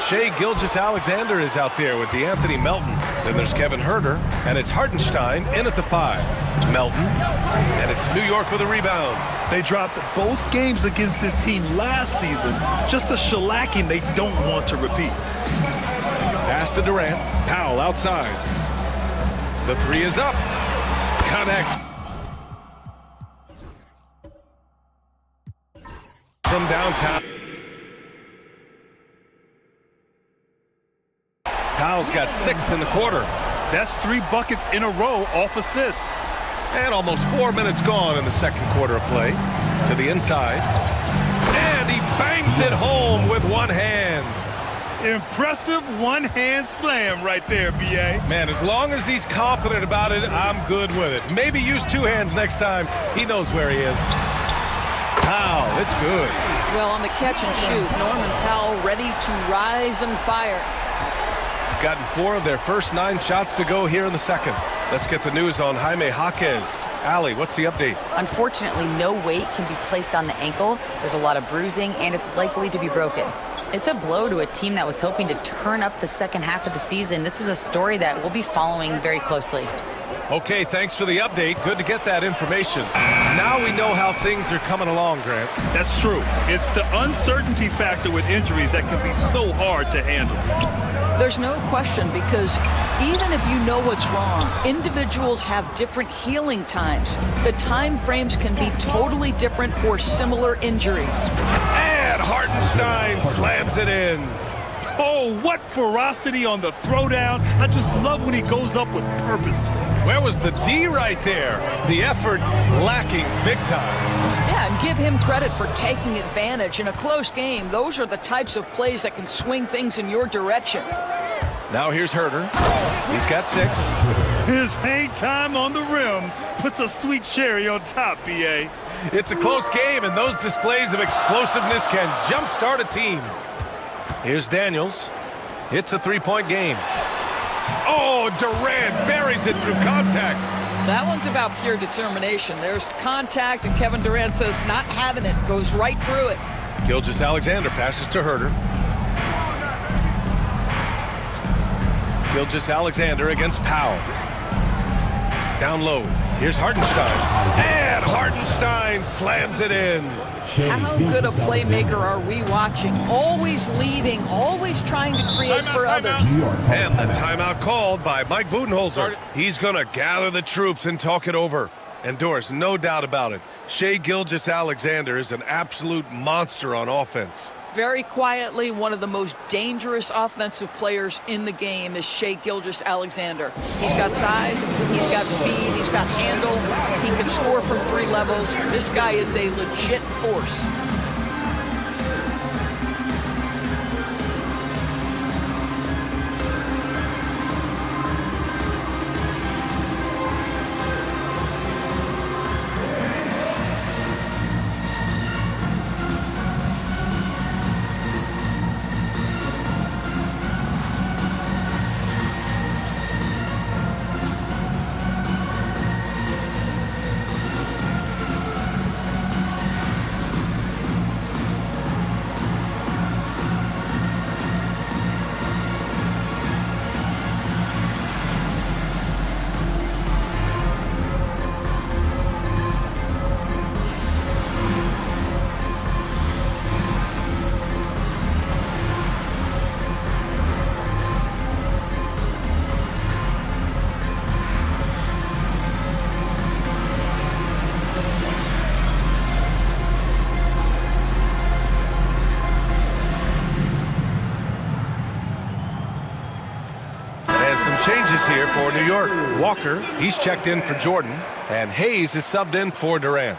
Shai Gilgeous-Alexander is out there with DeAnthony Melton. Then there's Kevin Huerter. And it's Hartenstein in at the 5. Melton. And it's New York with a rebound. They dropped both games against this team last season. Just a shellacking they don't want to repeat. Pass to Durant. Powell outside. The 3 is up. Connects. From downtown. Powell's got 6 in the quarter. That's 3 buckets in a row off assist. And almost 4 minutes gone in the second quarter of play. To the inside. And he bangs it home with one hand. Impressive one-hand slam right there, B.A. Man, as long as he's confident about it, I'm good with it. Maybe use 2 hands next time. He knows where he is. Powell, it's good. Well, on the catch and shoot, Norman Powell ready to rise and fire. Gotten 4 of their first 9 shots to go here in the second. Let's get the news on Jaime Jaquez. Allie, what's the update? Unfortunately, no weight can be placed on the ankle. There's a lot of bruising, and it's likely to be broken. It's a blow to a team that was hoping to turn up the second half of the season. This is a story that we'll be following very closely. Okay, thanks for the update. Good to get that information. Now we know how things are coming along, Grant. That's true. It's the uncertainty factor with injuries that can be so hard to handle. There's no question, because even if you know what's wrong, individuals have different healing times. The time frames can be totally different for similar injuries. And Hartenstein slams it in. Oh, what ferocity on the throwdown. I just love when he goes up with purpose. Where was the D right there? The effort lacking big time. Yeah, and give him credit for taking advantage in a close game. Those are the types of plays that can swing things in your direction. Now here's Huerter. He's got 6. His hang time on the rim puts a sweet cherry on top, B.A. It's a close game, and those displays of explosiveness can jumpstart a team. Here's Daniels. It's a 3-point game. Oh, Durant buries it through contact. That one's about pure determination. There's contact, and Kevin Durant says not having it, goes right through it. Gilgeous-Alexander passes to Huerter. Gilgeous-Alexander against Powell. Down low. Here's Hartenstein. And Hartenstein slams it in. How good a playmaker are we watching? Always leading, always trying to create for others. And the timeout called by Mike Budenholzer. He's going to gather the troops and talk it over. And Doris, no doubt about it, Shai Gilgeous-Alexander is an absolute monster on offense. Very quietly, one of the most dangerous offensive players in the game is Shai Gilgeous-Alexander. He's got size, he's got speed, he's got handle, he can score from 3 levels. This guy is a legit force. Changes here for New York. Walker, he's checked in for Jordan, and Hayes is subbed in for Durant.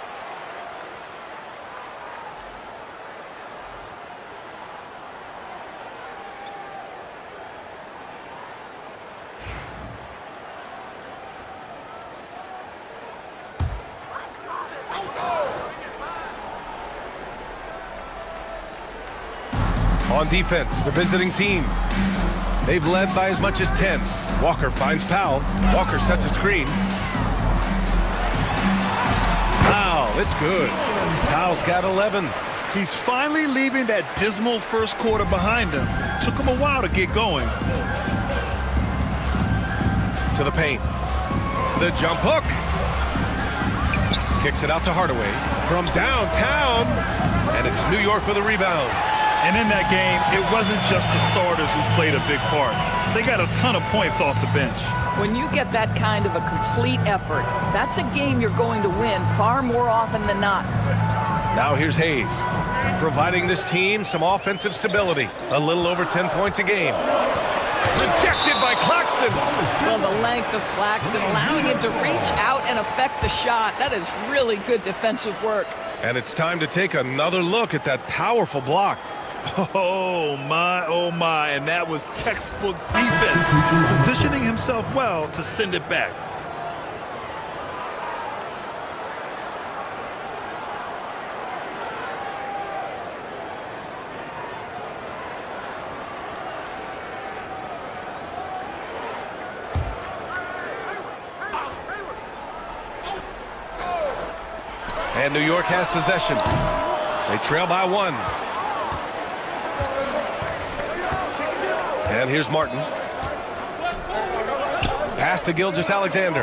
On defense, the visiting team. They've led by as much as 10. Walker finds Powell. Walker sets a screen. Wow, it's good. Powell's got 11. He's finally leaving that dismal first quarter behind him. Took him a while to get going. To the paint. The jump hook. Kicks it out to Hardaway. From downtown. And it's New York with a rebound. And in that game, it wasn't just the starters who played a big part. They got a ton of points off the bench. When you get that kind of a complete effort, that's a game you're going to win far more often than not. Now here's Hayes, providing this team some offensive stability. A little over 10 points a game. Rejected by Claxton. Well, the length of Claxton allowing him to reach out and affect the shot. That is really good defensive work. And it's time to take another look at that powerful block. Oh my, and that was textbook defense, positioning himself well to send it back. And New York has possession. They trail by 1. And here's Martin. Pass to Gilgeous-Alexander.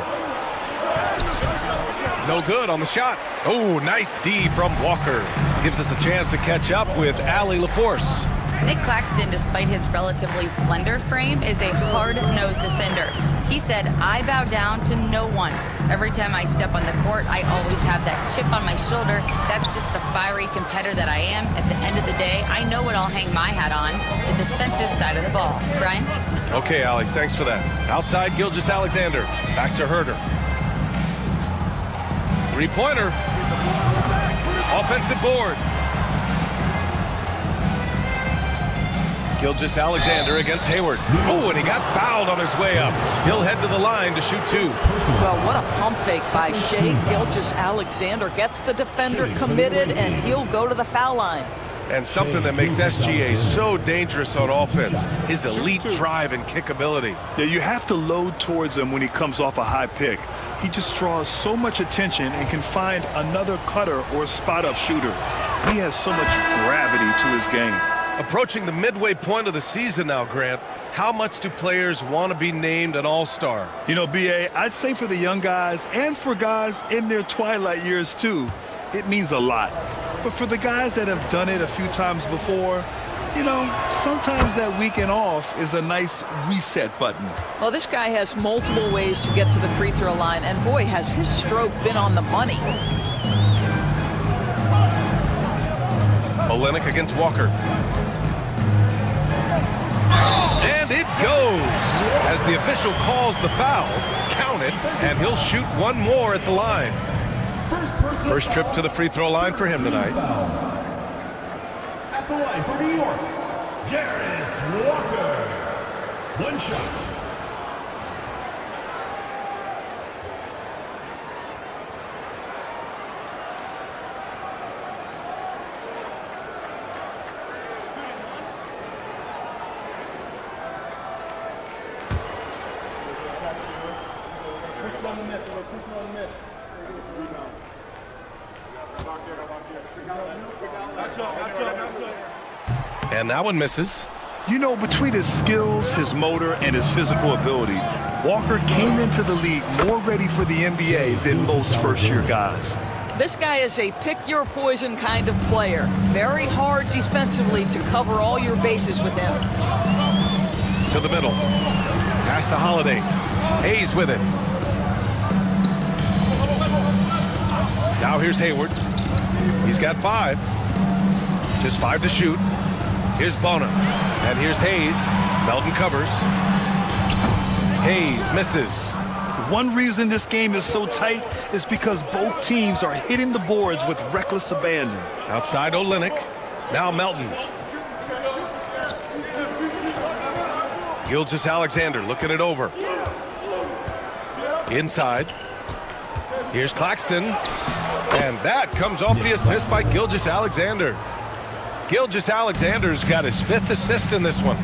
No good on the shot. Oh, nice D from Walker. Gives us a chance to catch up with Allie LaForce. Nick Claxton, despite his relatively slender frame, is a hard-nosed defender. He said, "I bow down to no one. Every time I step on the court, I always have that chip on my shoulder. That's just the fiery competitor that I am. At the end of the day, I know what I'll hang my hat on, the defensive side of the ball." Brian? Okay, Allie, thanks for that. Outside, Gilgeous-Alexander. Back to Herder. Three-pointer. Offensive board. Gilgeous-Alexander against Hayward. Oh, and he got fouled on his way up. He'll head to the line to shoot 2. Well, what a pump fake by Shai Gilgeous-Alexander. Gets the defender committed, and he'll go to the foul line. And something that makes SGA so dangerous on offense, his elite drive and kick ability. Yeah, you have to load towards him when he comes off a high pick. He just draws so much attention and can find another cutter or spot-up shooter. He has so much gravity to his game. Approaching the midway point of the season now, Grant. How much do players want to be named an all-star? You know, B.A., I'd say for the young guys and for guys in their twilight years too, it means a lot. But for the guys that have done it a few times before, you know, sometimes that weekend off is a nice reset button. Well, this guy has multiple ways to get to the free throw line, and boy, has his stroke been on the money. Olenek against Walker. And it goes. As the official calls the foul, count it, and he'll shoot one more at the line. First trip to the free throw line for him tonight. At the line for New York, Jarris Walker. One shot. And that one misses. You know, between his skills, his motor, and his physical ability, Walker came into the league more ready for the NBA than most first-year guys. This guy is a pick-your-poison kind of player. Very hard defensively to cover all your bases with him. To the middle. Pass to Holiday. Hayes with it. Now here's Hayward. He's got 5. Just 5 to shoot. Here's Bona. And here's Hayes. Melton covers. Hayes misses. One reason this game is so tight is because both teams are hitting the boards with reckless abandon. Outside Olynyk. Now Melton. Gilgeous-Alexander looking it over. Inside. Here's Claxton. And that comes off the assist by Gilgeous-Alexander. Gilgeous-Alexander's got his 5th assist in this one.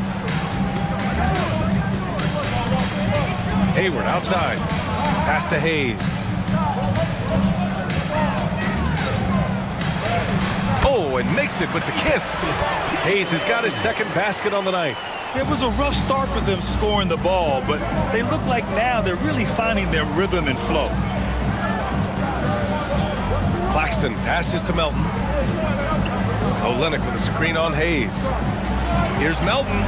Hayward outside. Pass to Hayes. Oh, and makes it with the kiss. Hayes has got his 2nd basket on the night. It was a rough start for them scoring the ball, but they look like now they're really finding their rhythm and flow. Claxton passes to Melton. Olynyk with a screen on Hayes. Here's Melton.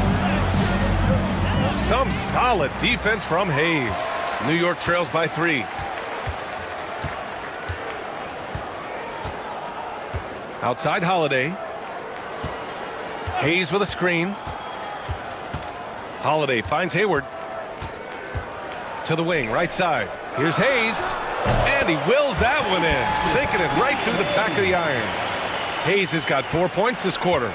Some solid defense from Hayes. New York trails by 3. Outside Holiday. Hayes with a screen. Holiday finds Hayward. To the wing, right side. Here's Hayes. And he wills that one in. Sinking it right through the back of the iron. Hayes has got 4 points this quarter.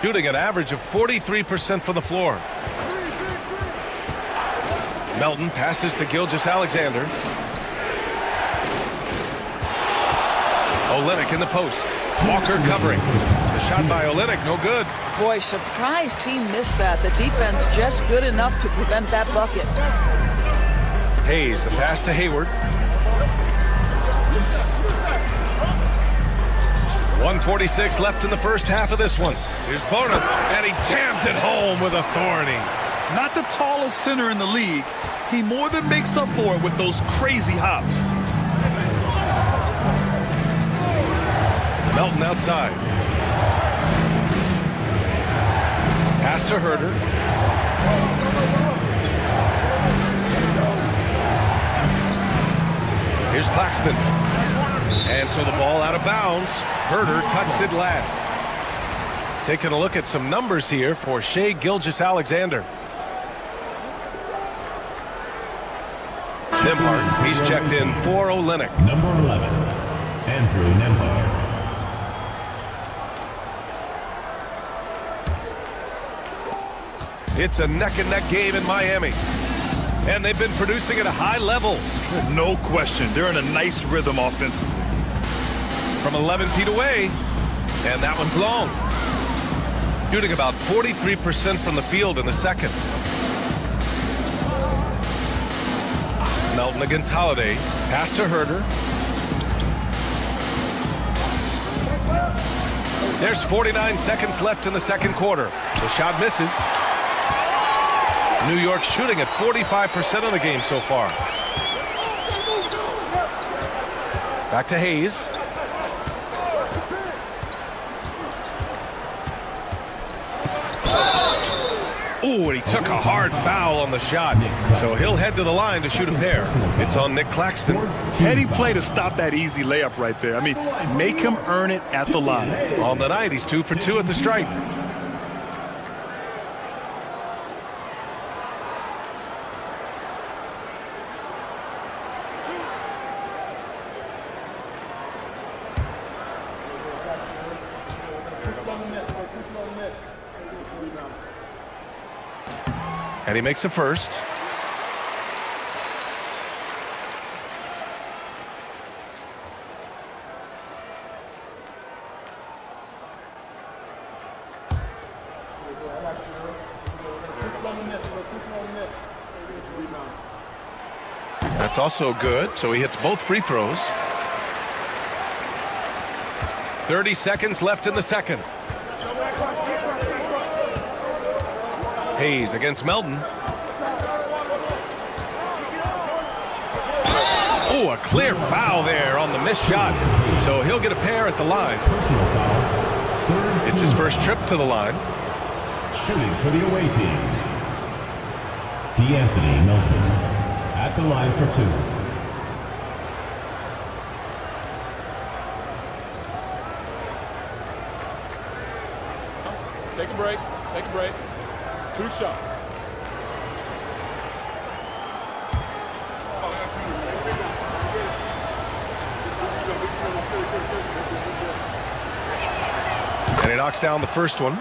Shooting an average of 43% from the floor. Melton passes to Gilgeous-Alexander. Olynyk in the post. Walker covering. The shot by Olynyk, no good. Boy, surprised he missed that. The defense just good enough to prevent that bucket. Hayes, the pass to Hayward. 1:46 left in the first half of this one. Here's Bona, and he jams it home with authority. Not the tallest center in the league, he more than makes up for it with those crazy hops. Melton outside. Pass to Herter. Here's Claxton. And so the ball out of bounds. Herter touched it last. Taking a look at some numbers here for Shai Gilgeous-Alexander. Nembhard, he's checked in for Olynyk. Number 11, Andrew Nembhard. It's a neck-and-neck game in Miami. And they've been producing at a high level. No question. They're in a nice rhythm offensively. From 11 feet away. And that one's long. Shooting about 43% from the field in the second. Melton against Holiday. Pass to Herter. There's 49 seconds left in the second quarter. The shot misses. New York shooting at 45% of the game so far. Back to Hayes. Ooh, and he took a hard foul on the shot. So he'll head to the line to shoot a pair. It's on Nick Claxton. Heady play to stop that easy layup right there. I mean, make him earn it at the line. On the night, he's 2 for 2 at the stripe. And he makes a first. That's also good, so he hits both free throws. 30 seconds left in the second. Hayes against Melton. Oh, a clear foul there on the missed shot. So he'll get a pair at the line. It's his first trip to the line. Shooting for the away team, D'Anthony Melton at the line for 2. Take a break. Take a break. 2 shots. And he knocks down the first one.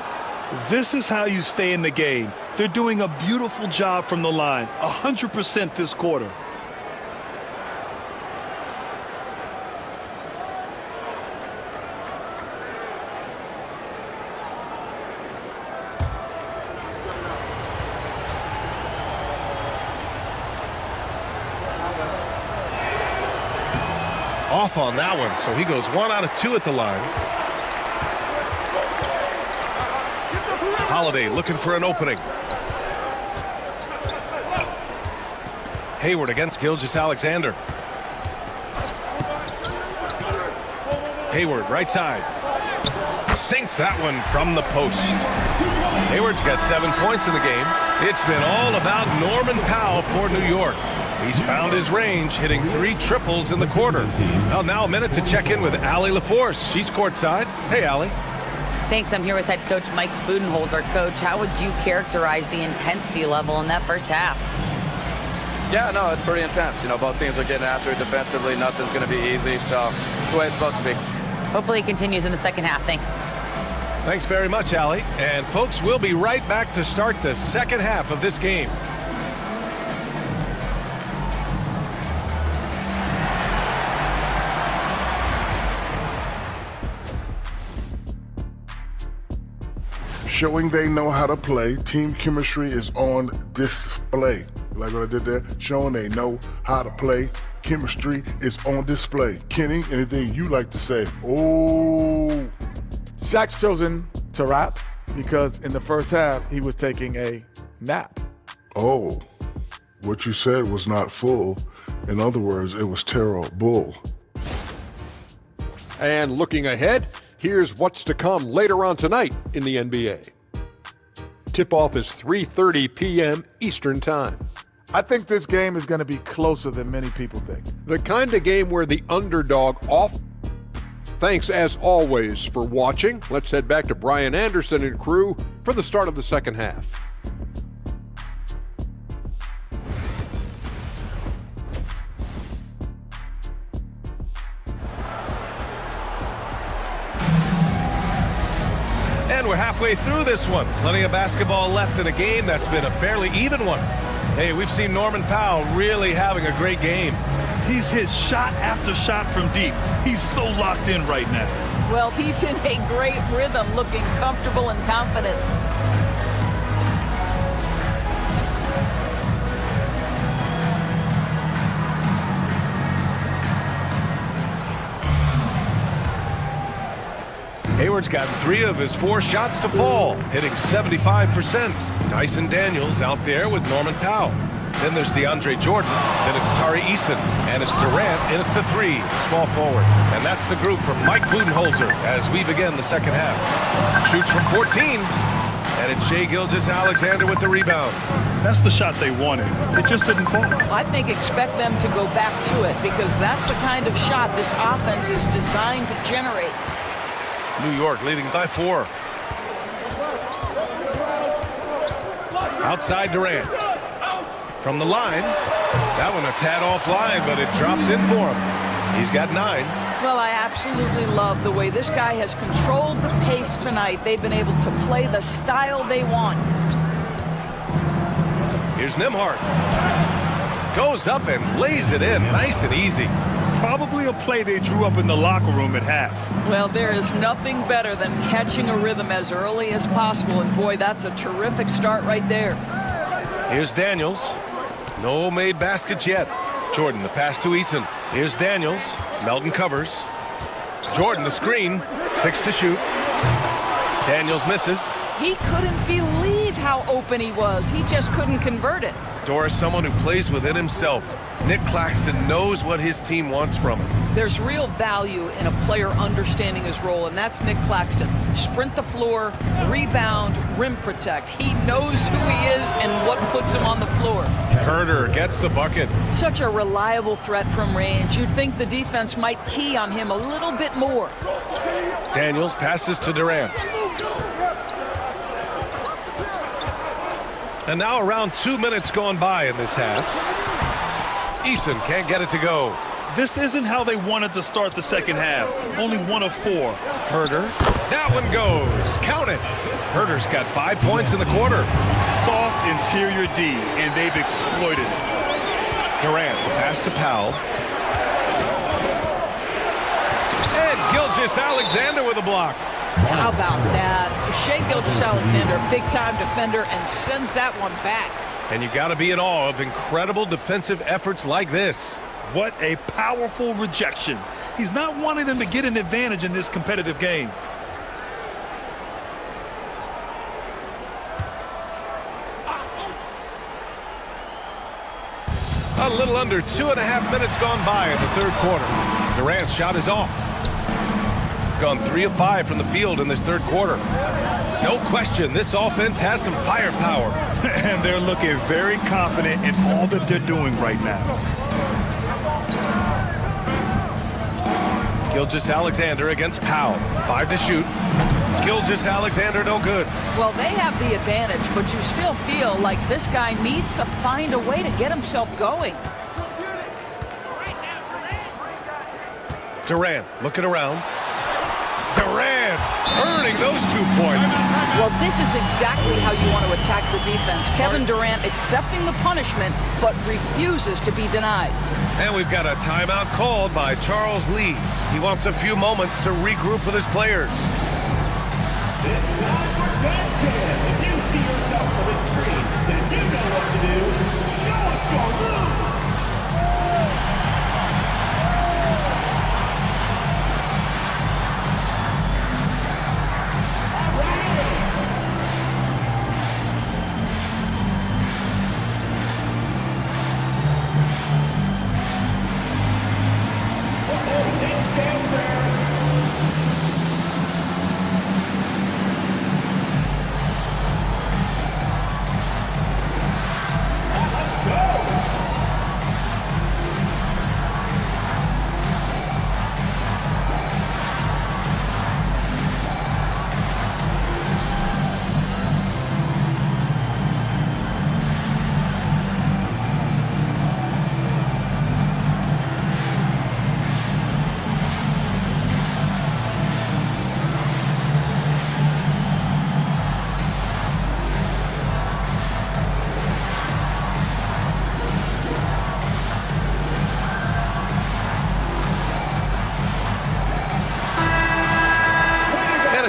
This is how you stay in the game. They're doing a beautiful job from the line, 100% this quarter. Off on that one, so he goes 1 out of 2 at the line. Holiday looking for an opening. Hayward against Gilgeous-Alexander. Hayward, right side. Sinks that one from the post. Hayward's got 7 points in the game. It's been all about Norman Powell for New York. He's found his range, hitting 3 triples in the quarter. Well, now a minute to check in with Allie LaForce. She's courtside. Hey, Allie. Thanks. I'm here with head coach Mike Budenholzer. Coach, how would you characterize the intensity level in that first half? Yeah, no, it's pretty intense. You know, both teams are getting after it defensively. Nothing's going to be easy, so it's the way it's supposed to be. Hopefully it continues in the second half. Thanks. Thanks very much, Allie. And folks, we'll be right back to start the second half of this game. Showing they know how to play. Team chemistry is on display. Like what I did there? Showing they know how to play. Chemistry is on display. Kenny, anything you like to say? Oh. Shaq's chosen to rap because in the first half, he was taking a nap. Oh. What you said was not full. In other words, it was terrible. And looking ahead, here's what's to come later on tonight in the NBA. Tip-off is 3:30 p.m. Eastern Time. I think this game is going to be closer than many people think. The kind of game where the underdog off. Thanks, as always, for watching. Let's head back to Brian Anderson and crew for the start of the second half. And we're halfway through this one. Plenty of basketball left in a game that's been a fairly even one. Hey, we've seen Norman Powell really having a great game. He's hit shot after shot from deep. He's so locked in right now. Well, he's in a great rhythm, looking comfortable and confident. Hayward's gotten 3 of his 4 shots to fall, hitting 75%. Dyson Daniels out there with Norman Powell. Then there's DeAndre Jordan. Then it's Tari Eason. And it's Durant in at the 3, small forward. And that's the group from Mike Budenholzer as we begin the second half. Shoots from 14. And it's Shai Gilgeous-Alexander with the rebound. That's the shot they wanted. It just didn't fall. I think expect them to go back to it because that's the kind of shot this offense is designed to generate. New York leading by 4. Outside Durant. From the line. That one a tad offline, but it drops in for him. He's got 9. Well, I absolutely love the way this guy has controlled the pace tonight. They've been able to play the style they want. Here's Nembhard. Goes up and lays it in nice and easy. Probably a play they drew up in the locker room at half. Well, there is nothing better than catching a rhythm as early as possible, and boy, that's a terrific start right there. Here's Daniels. No made baskets yet. Jordan, the pass to Eason. Here's Daniels. Melton covers. Jordan, the screen. 6 to shoot. Daniels misses. He couldn't believe how open he was. He just couldn't convert it. Doris, someone who plays within himself. Nick Claxton knows what his team wants from him. There's real value in a player understanding his role, and that's Nick Claxton. Sprint the floor, rebound, rim protect. He knows who he is and what puts him on the floor. Herder gets the bucket. Such a reliable threat from range. You'd think the defense might key on him a little bit more. Daniels passes to Durant. And now around 2 minutes gone by in this half. Eason can't get it to go. This isn't how they wanted to start the second half. Only 1 of 4. Herder. That one goes. Count it. Herder's got 5 points in the quarter. Soft interior D, and they've exploited it. Durant, the pass to Powell. And Gilgeous-Alexander with a block. How about that? Shai Gilgeous-Alexander, big-time defender, and sends that one back. And you got to be in awe of incredible defensive efforts like this. What a powerful rejection. He's not wanting them to get an advantage in this competitive game. A little under 2.5 minutes gone by in the third quarter. Durant's shot is off. Gone 3 of 5 from the field in this third quarter. No question, this offense has some firepower. And they're looking very confident in all that they're doing right now. Gilgeous-Alexander against Powell. 5 to shoot. Gilgeous-Alexander no good. Well, they have the advantage, but you still feel like this guy needs to find a way to get himself going. Durant looking around. Durant earning those 2 points. Well, this is exactly how you want to attack the defense. Kevin Durant accepting the punishment, but refuses to be denied. And we've got a timeout called by Charles Lee. He wants a few moments to regroup with his players. It's time for Dance Cam. If you see yourself on the screen, then you know what to do. Show us your move.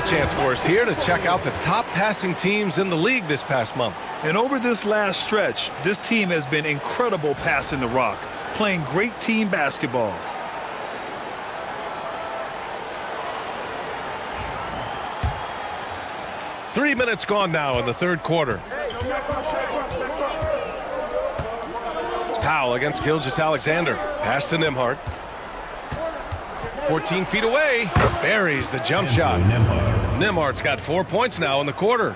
Chance for us here to check out the top passing teams in the league this past month. And over this last stretch, this team has been incredible passing the rock, playing great team basketball. Three minutes gone now in the third quarter. Powell against Gilgeous-Alexander. Pass to Nembhard. 14 feet away. Buries the jump shot. Nembhard's got 4 points now in the quarter.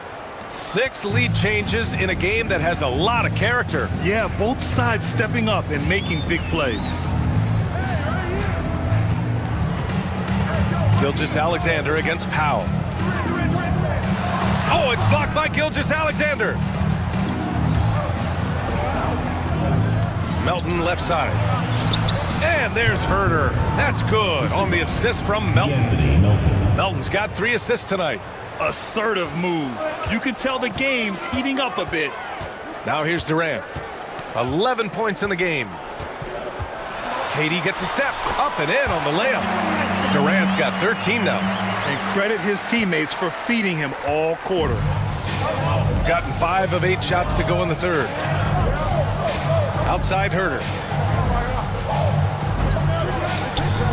6 lead changes in a game that has a lot of character. Yeah, both sides stepping up and making big plays. Gilgeous-Alexander against Powell. Oh, it's blocked by Gilgeous-Alexander. Melton left side. And And there's Herder. That's good on the assist from Melton. Melton's got 3 assists tonight. Assertive move. You can tell the game's heating up a bit. Now here's Durant. 11 points in the game. KD gets a step up and in on the layup. Durant's got 13 now. And credit his teammates for feeding him all quarter. Gotten 5 of 8 shots to go in the third. Outside Herder.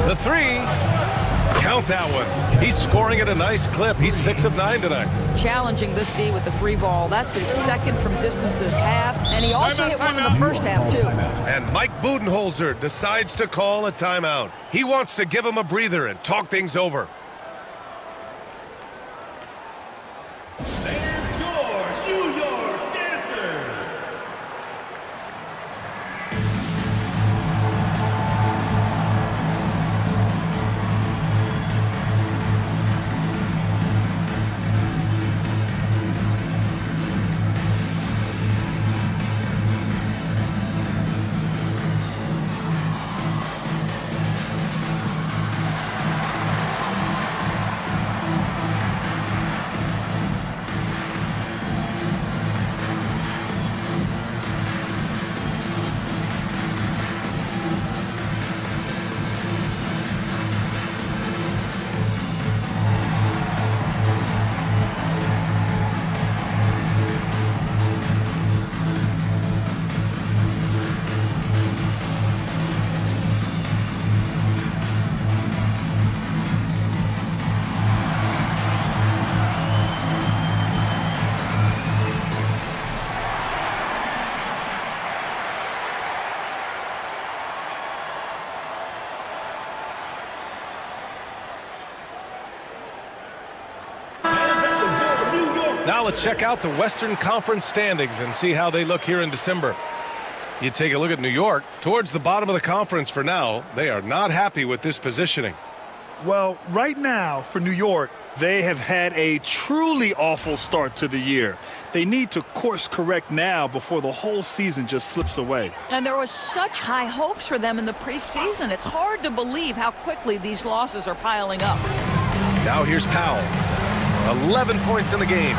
The 3. Count that one. He's scoring at a nice clip. He's 6 of 9 tonight. Challenging this D with the 3 ball. That's his second from distance this half. And he also hit one in the first half, too. And Mike Budenholzer decides to call a timeout. He wants to give him a breather and talk things over. There's your New York Dancers. Now let's check out the Western Conference standings and see how they look here in December. You take a look at New York, towards the bottom of the conference for now. They are not happy with this positioning. Well, right now for New York, they have had a truly awful start to the year. They need to course correct now before the whole season just slips away. And there was such high hopes for them in the preseason. It's hard to believe how quickly these losses are piling up. Now here's Powell. 11 points in the game.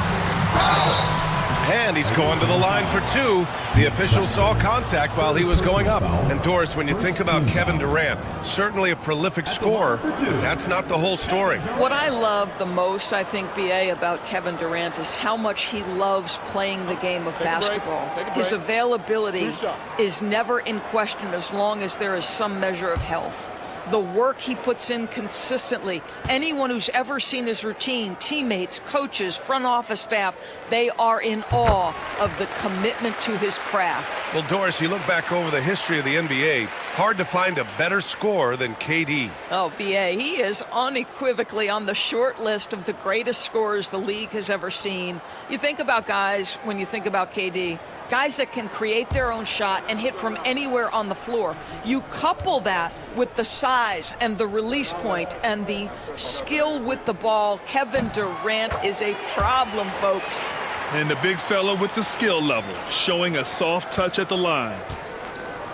And he's going to the line for 2. The official saw contact while he was going up. And Doris, when you think about Kevin Durant, certainly a prolific scorer, but that's not the whole story. What I love the most, I think, BA, about Kevin Durant is how much he loves playing the game of basketball. His availability is never in question as long as there is some measure of health. The work he puts in consistently. Anyone who's ever seen his routine, teammates, coaches, front office staff, they are in awe of the commitment to his craft. Well, Doris, you look back over the history of the NBA, hard to find a better scorer than KD. Oh, BA, he is unequivocally on the short list of the greatest scorers the league has ever seen. You think about guys, when you think about KD, guys that can create their own shot and hit from anywhere on the floor. You couple that with the size and the release point and the skill with the ball. Kevin Durant is a problem, folks. And the big fella with the skill level, showing a soft touch at the line.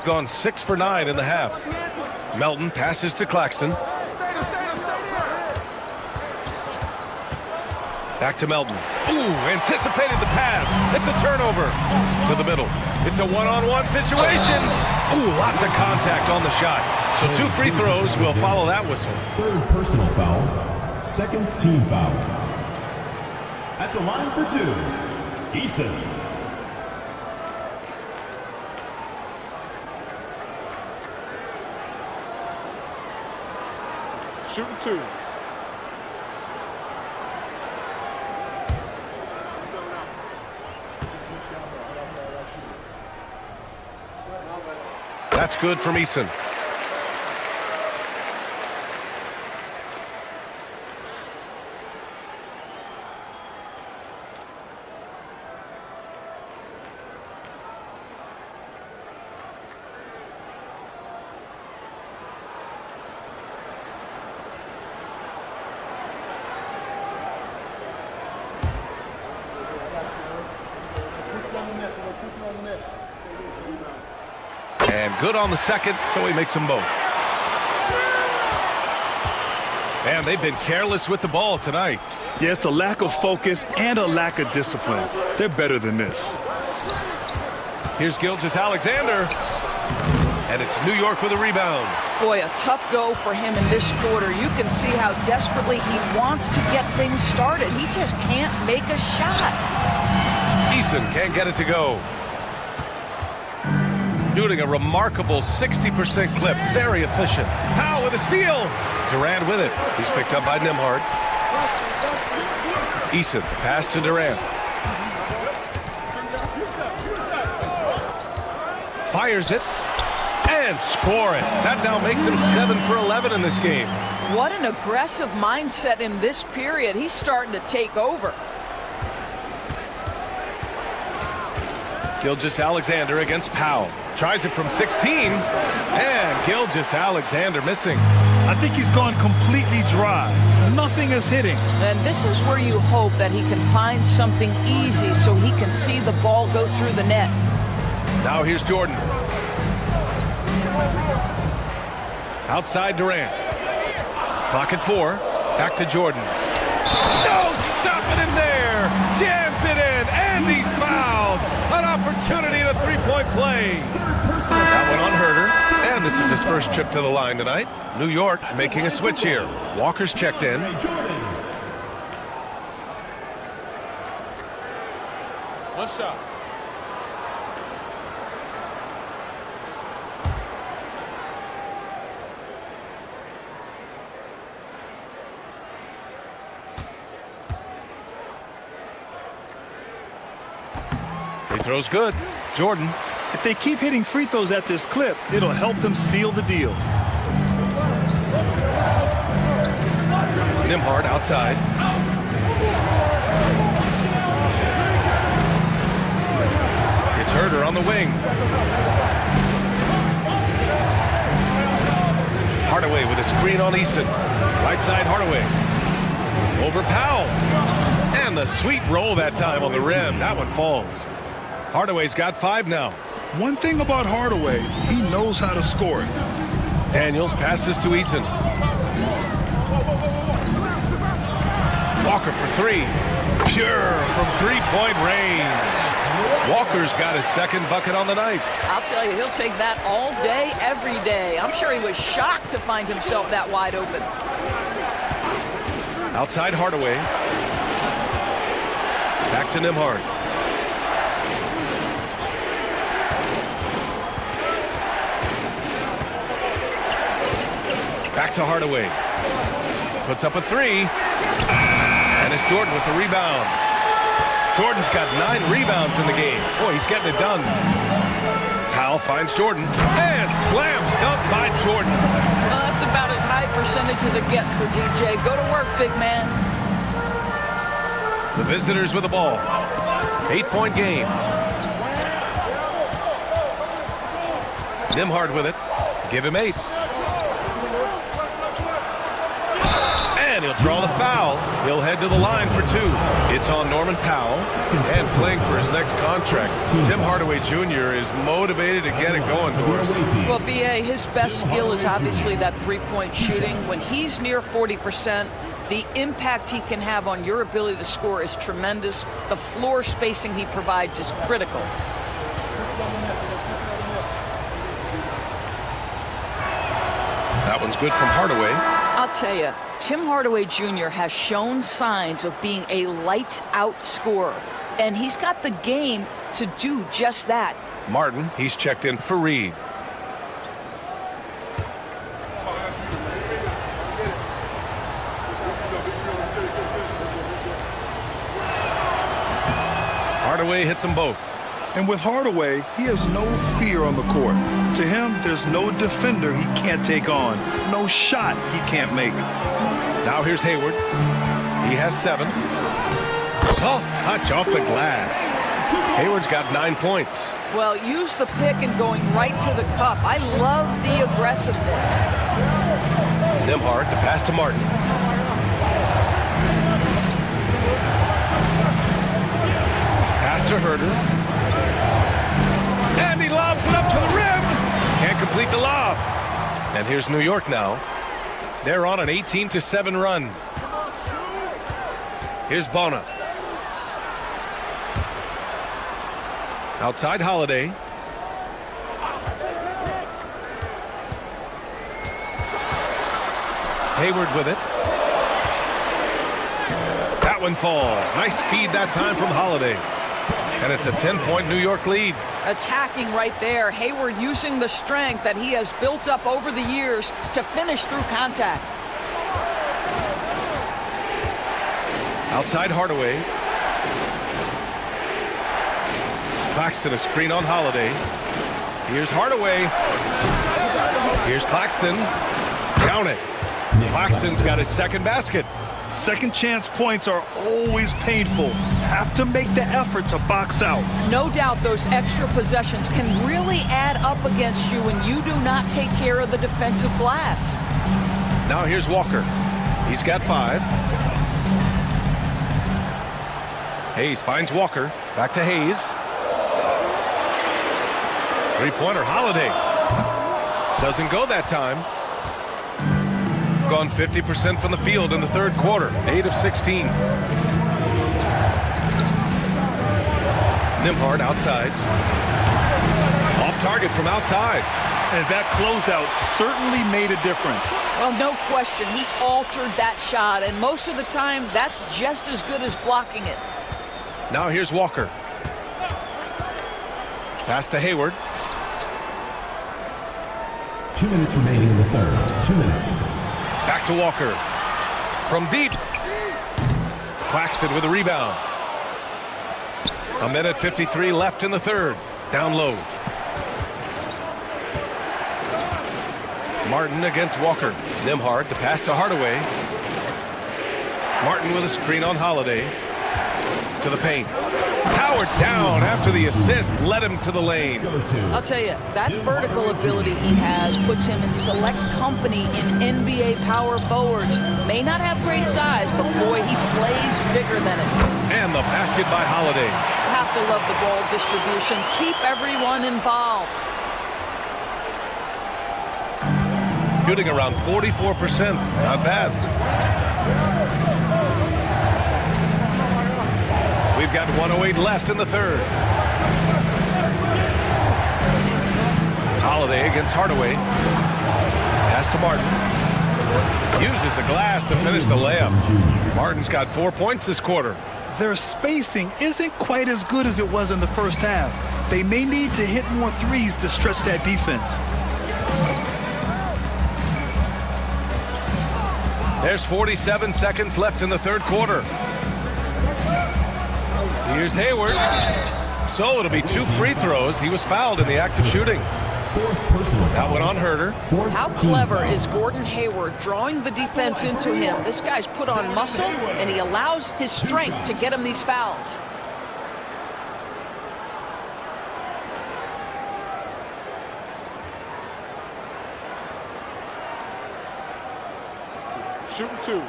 Gone 6 for 9 in the half. Melton passes to Claxton. Back to Melton. Ooh, anticipated the pass. It's a turnover. To the middle. It's a one-on-one situation. Ooh, lots of contact on the shot. So 2 free throws will follow that whistle. 3rd personal foul. 2nd team foul. At the line for 2, Eason. Shooting 2. That's good from Eason. And good on the second, so he makes them both. And they've been careless with the ball tonight. Yeah, it's a lack of focus and a lack of discipline. They're better than this. Here's Gilgeous-Alexander. And it's New York with a rebound. Boy, a tough go for him in this quarter. You can see how desperately he wants to get things started. He just can't make a shot. Eason can't get it to go. Shooting a remarkable 60% clip. Very efficient. Powell with a steal. Durant with it. He's picked up by Nembhard. Eason, pass to Durant. Fires it. And score it. That now makes him 7 for 11 in this game. What an aggressive mindset in this period. He's starting to take over. Gilgeous-Alexander against Powell. Tries it from 16. And Gilgeous-Alexander missing. I think he's gone completely dry. Nothing is hitting. And this is where you hope that he can find something easy so he can see the ball go through the net. Now here's Jordan. Outside Durant. Clock at 4. Back to Jordan. No, stop it in there. Jams it in, and he's fouled. An opportunity to three-point play. That one on Herter, and this is his first trip to the line tonight. New York making a switch here. Walker's checked in. What's up? Free throw's good. Jordan. If they keep hitting free throws at this clip, it'll help them seal the deal. Nembhard outside. It's Herter on the wing. Hardaway with a screen on Eason. Right side Hardaway. Over Powell. And the sweet roll that time on the rim. That one falls. Hardaway's got 5 now. One thing about Hardaway, he knows how to score it. Daniels passes to Eason. Walker for 3. Pure from three-point range. Walker's got his second bucket on the night. I'll tell you, he'll take that all day, every day. I'm sure he was shocked to find himself that wide open. Outside Hardaway. Back to Nembhard. Back to Hardaway. Puts up a 3. And it's Jordan with the rebound. Jordan's got 9 rebounds in the game. Boy, he's getting it done. Powell finds Jordan. And slam dunk by Jordan. Well, that's about as high percentage as it gets for DJ. Go to work, big man. The visitors with the ball. 8-point game. Nembhard with it. Give him 8. And he'll draw the foul. He'll head to the line for 2. It's on Norman Powell. And playing for his next contract. Tim Hardaway Jr. is motivated to get it going, Doris. Well, B.A., his best skill is obviously that three-point shooting. When he's near 40%, the impact he can have on your ability to score is tremendous. The floor spacing he provides is critical. That one's good from Hardaway. I'll tell you, Tim Hardaway Jr. has shown signs of being a lights-out scorer, and he's got the game to do just that. Martin, he's checked in for Reed. Hardaway hits them both. And with Hardaway, he has no fear on the court. To him, there's no defender he can't take on, no shot he can't make. Now here's Hayward. He has 7. Soft touch off the glass. Hayward's got 9 points. Well, use the pick and going right to the cup. I love the aggressiveness. Nembhard, the pass to Martin. Pass to Herter. And he lobs it up to the rim. Can't complete the lob. And here's New York now. They're on an 18-7 run. Here's Bona. Outside Holiday. Hayward with it. That one falls. Nice feed that time from Holiday. And it's a 10-point New York lead. Attacking right there. Hayward using the strength that he has built up over the years to finish through contact. Outside Hardaway. Claxton, a screen on Holiday. Here's Hardaway. Here's Claxton. Count it. Claxton's got his second basket. Second chance points are always painful. Have to make the effort to box out. No doubt those extra possessions can really add up against you when you do not take care of the defensive glass. Now here's Walker. He's got 5. Hayes finds Walker. Back to Hayes. Three-pointer, Holiday. Doesn't go that time. Gone 50% from the field in the third quarter. 8 of 16. Nembhard outside. Off target from outside. And that closeout certainly made a difference. Well, no question. He altered that shot, and most of the time, that's just as good as blocking it. Now here's Walker. Pass to Hayward. 2 minutes remaining in the third. 2 minutes. Back to Walker. From deep. Claxton with a rebound. 1:53 left in the third. Down low. Martin against Walker. Nembhard, the pass to Hardaway. Martin with a screen on Holiday. To the paint. Powered down after the assist led him to the lane. I'll tell you, that vertical ability he has puts him in select company in NBA power forwards. May not have great size, but boy, he plays bigger than it. And the basket by Holiday. You have to love the ball distribution. Keep everyone involved. Shooting around 44%. Not bad. We've got 1:08 left in the third. Holiday against Hardaway. Pass to Martin. Uses the glass to finish the layup. Martin's got 4 points this quarter. Their spacing isn't quite as good as it was in the first half. They may need to hit more threes to stretch that defense. There's 47 seconds left in the third quarter. Here's Hayward. So it'll be 2 free throws. He was fouled in the act of shooting. That one on Herter. How clever is Gordon Hayward drawing the defense into him? This guy's put on muscle, and he allows his strength to get him these fouls. Shooting 2.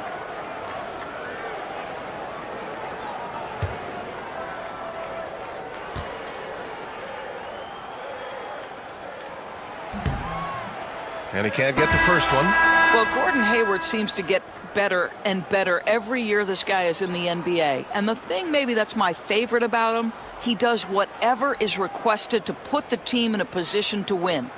And he can't get the first one. Well, Gordon Hayward seems to get better and better every year this guy is in the NBA. And the thing maybe that's my favorite about him, he does whatever is requested to put the team in a position to win.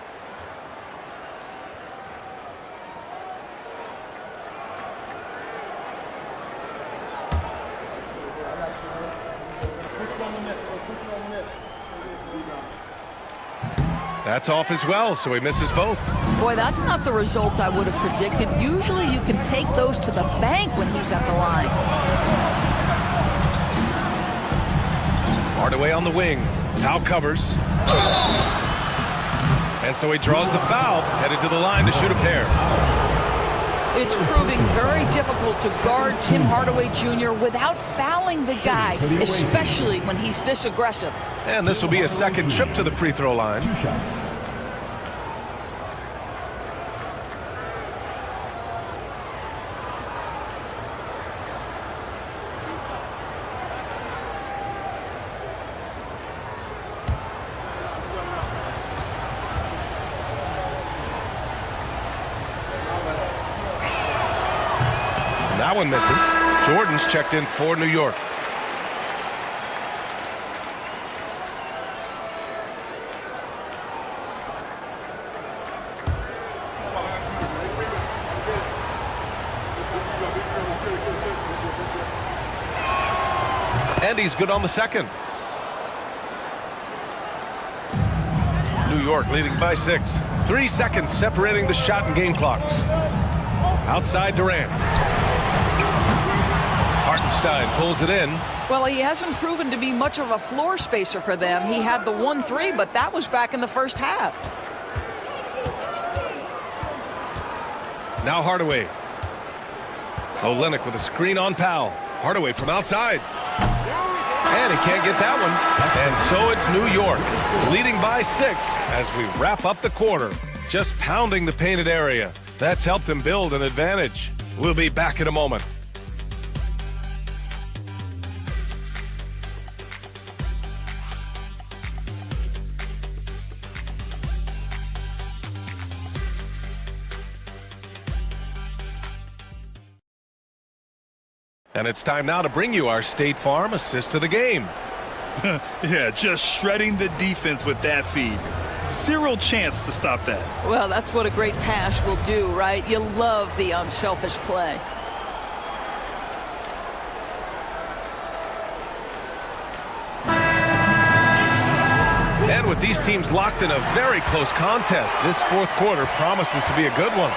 That's off as well, so he misses both. Boy, that's not the result I would have predicted. Usually you can take those to the bank when he's at the line. Hardaway on the wing. Now covers. And so he draws the foul, headed to the line to shoot a pair. It's proving very difficult to guard Tim Hardaway Jr. without fouling the guy, especially when he's this aggressive. And this will be a second trip to the free throw line. 2 shots. That one misses. Jordan's checked in for New York. And he's good on the second. New York leading by 6. 3 seconds separating the shot and game clocks. Outside Durant. Hartenstein pulls it in. Well, he hasn't proven to be much of a floor spacer for them. He had the 1-3, but that was back in the first half. Now Hardaway. Olynyk with a screen on Powell. Hardaway from outside. And he can't get that one. And so it's New York leading by 6 as we wrap up the quarter. Just pounding the painted area. That's helped him build an advantage. We'll be back in a moment. And it's time now to bring you our State Farm assist to the game. Yeah, just shredding the defense with that feed. Zero chance to stop that. Well, that's what a great pass will do, right? You love the unselfish play. And with these teams locked in a very close contest, this fourth quarter promises to be a good one.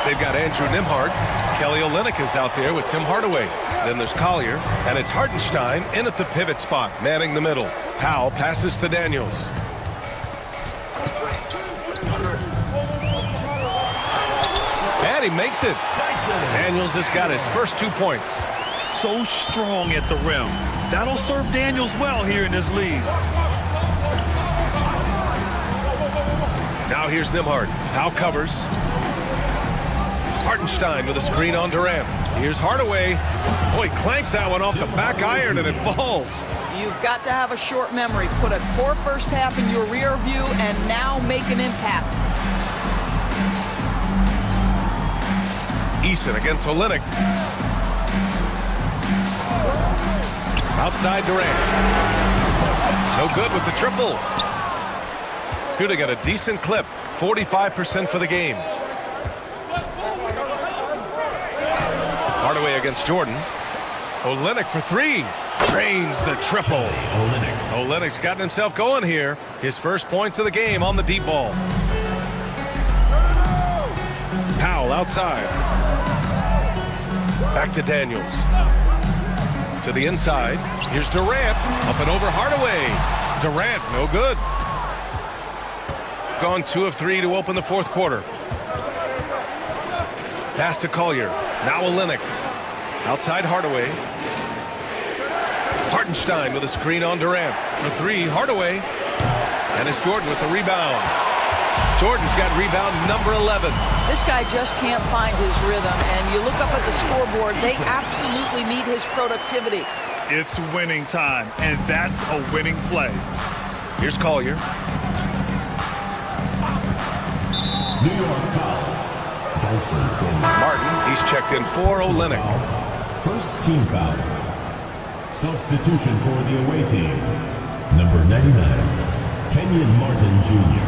They've got Andrew Nembhard. Kelly Olynyk is out there with Tim Hardaway. Then there's Collier, and it's Hartenstein in at the pivot spot, manning the middle. Powell passes to Daniels. And he makes it. Daniels has got his first 2 points. So strong at the rim. That'll serve Daniels well here in this league. Now here's Nembhard. Powell covers. Hartenstein with a screen on Durant. Here's Hardaway. Oh, he clanks that one off the back iron and it falls. You've got to have a short memory. Put a poor first half in your rear view and now make an impact. Eason against Olynyk. Outside Durant. No good with the triple. Shooting at a decent clip. 45% for the game. Hardaway against Jordan. Olynyk for 3. Drains the triple. Olynyk's gotten himself going here. His first points of the game on the deep ball. Powell outside. Back to Daniels. To the inside. Here's Durant. Up and over Hardaway. Durant, no good. Gone 2 of 3 to open the fourth quarter. Pass to Collier. Now Olynyk. Outside Hardaway. Hartenstein with a screen on Durant. For 3, Hardaway. And it's Jordan with the rebound. Jordan's got rebound number 11. This guy just can't find his rhythm, and you look up at the scoreboard, they absolutely need his productivity. It's winning time, and that's a winning play. Here's Collier. New York foul. Martin, he's checked in for Olynyk. First team foul. Substitution for the away team. Number 99, Kenyon Martin Jr.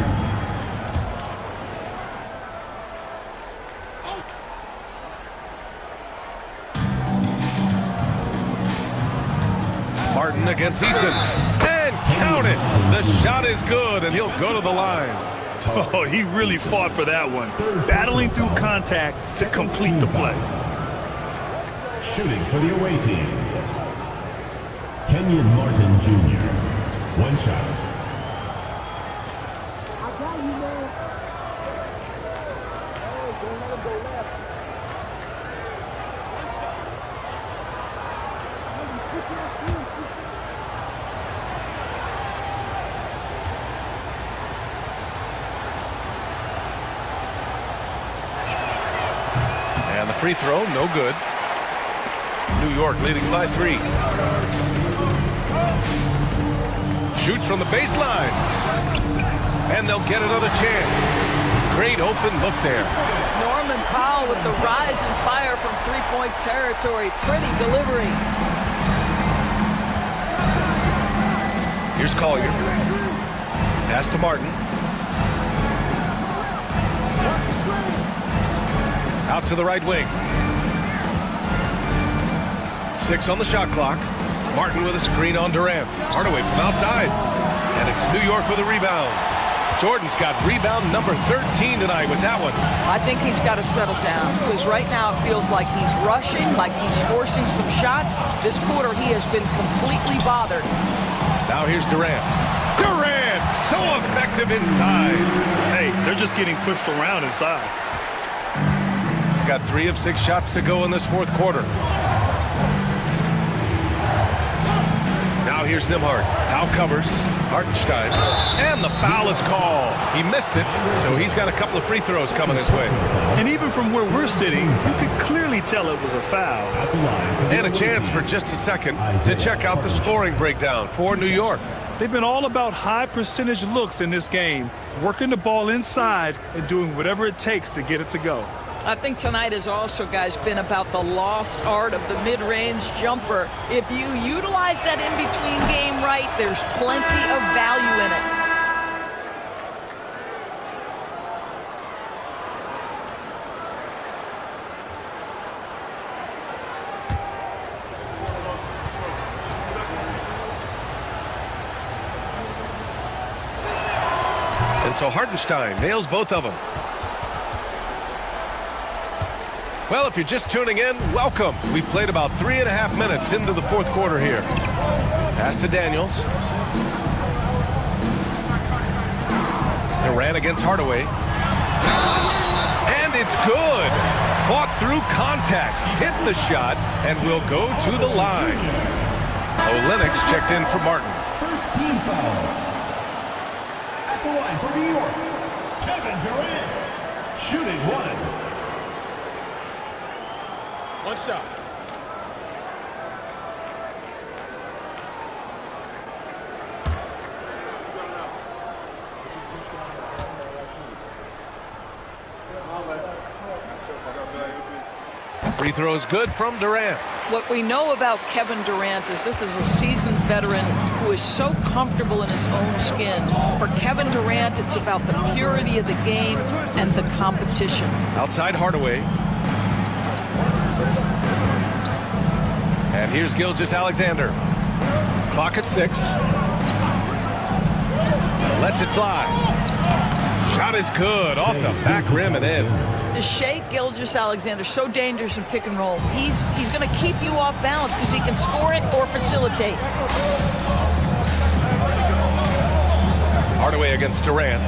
Martin against Eason. And count it. The shot is good, and he'll go to the line. Oh, he really fought for that one. Battling through contact to complete the play. Shooting for the away team, Kenyon Martin Jr. One shot. And the free throw, no good. New York leading by 3. Shoots from the baseline. And they'll get another chance. Great open look there. Norman Powell with the rise and fire from three-point territory. Pretty delivery. Here's Collier. Pass to Martin. Out to the right wing. 6 on the shot clock. Martin with a screen on Durant. Hardaway from outside. And it's New York with a rebound. Jordan's got rebound number 13 tonight with that one. I think he's got to settle down because right now it feels like he's rushing, like he's forcing some shots. This quarter he has been completely bothered. Now here's Durant. Durant, so effective inside. Hey, they're just getting pushed around inside. Got 3 of 6 shots to go in this fourth quarter. Now here's Nembhard. Now covers Hartenstein. And the foul is called. He missed it, so he's got a couple of free throws coming his way. And even from where we're sitting, you could clearly tell it was a foul. And a chance for just a second to check out the scoring breakdown for New York. They've been all about high percentage looks in this game, working the ball inside and doing whatever it takes to get it to go. I think tonight has also, guys, been about the lost art of the mid-range jumper. If you utilize that in-between game right, there's plenty of value in it. And so Hartenstein nails both of them. Well, if you're just tuning in, welcome. We've played about 3.5 minutes into the fourth quarter here. Pass to Daniels. Durant against Hardaway. And it's good. Fought through contact. Hits the shot and will go to the line. Olenek's checked in for Martin. First team foul. At the line for New York, Kevin Durant. Shooting 1. One shot. Free throw is good from Durant. What we know about Kevin Durant is this is a seasoned veteran who is so comfortable in his own skin. For Kevin Durant, it's about the purity of the game and the competition. Outside Hardaway. And here's Gilgeous-Alexander. Clock at 6. Lets it fly. Shot is good. Off the back rim and in. Shai Gilgeous-Alexander, so dangerous in pick and roll. He's going to keep you off balance because he can score it or facilitate. Hardaway against Durant.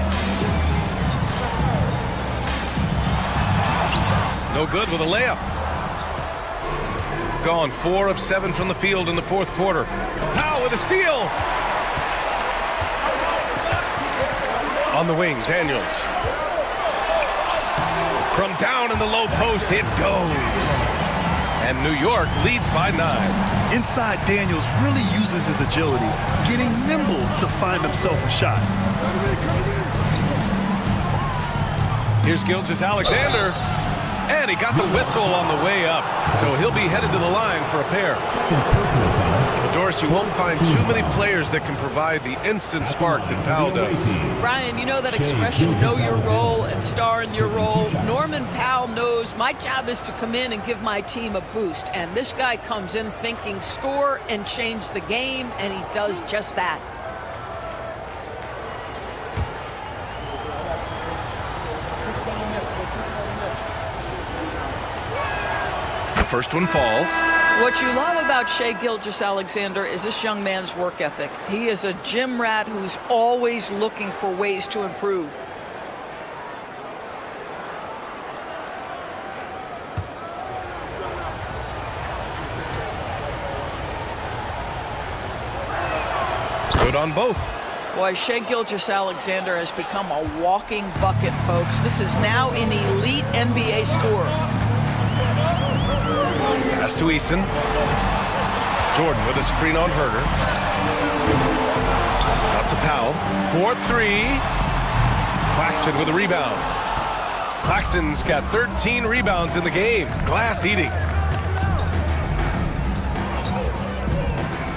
No good with a layup. Gone 4 of 7 from the field in the fourth quarter. Powell with a steal. On the wing, Daniels. From down in the low post, it goes. And New York leads by 9. Inside, Daniels really uses his agility, getting nimble to find himself a shot. Here's Gilgeous-Alexander. And he got the whistle on the way up. So he'll be headed to the line for a pair. But Doris, you won't find too many players that can provide the instant spark that Powell does. Brian, you know that expression, know your role and star in your role. Norman Powell knows my job is to come in and give my team a boost. And this guy comes in thinking score and change the game, and he does just that. First one falls. What you love about Shai Gilgeous-Alexander is this young man's work ethic. He is a gym rat who's always looking for ways to improve. Good on both. Boy, Shai Gilgeous-Alexander has become a walking bucket, folks. This is now an elite NBA scorer. Pass to Eason. Jordan with a screen on Herter. Out to Powell. 4-3. Claxton with a rebound. Claxton's got 13 rebounds in the game. Glass eating.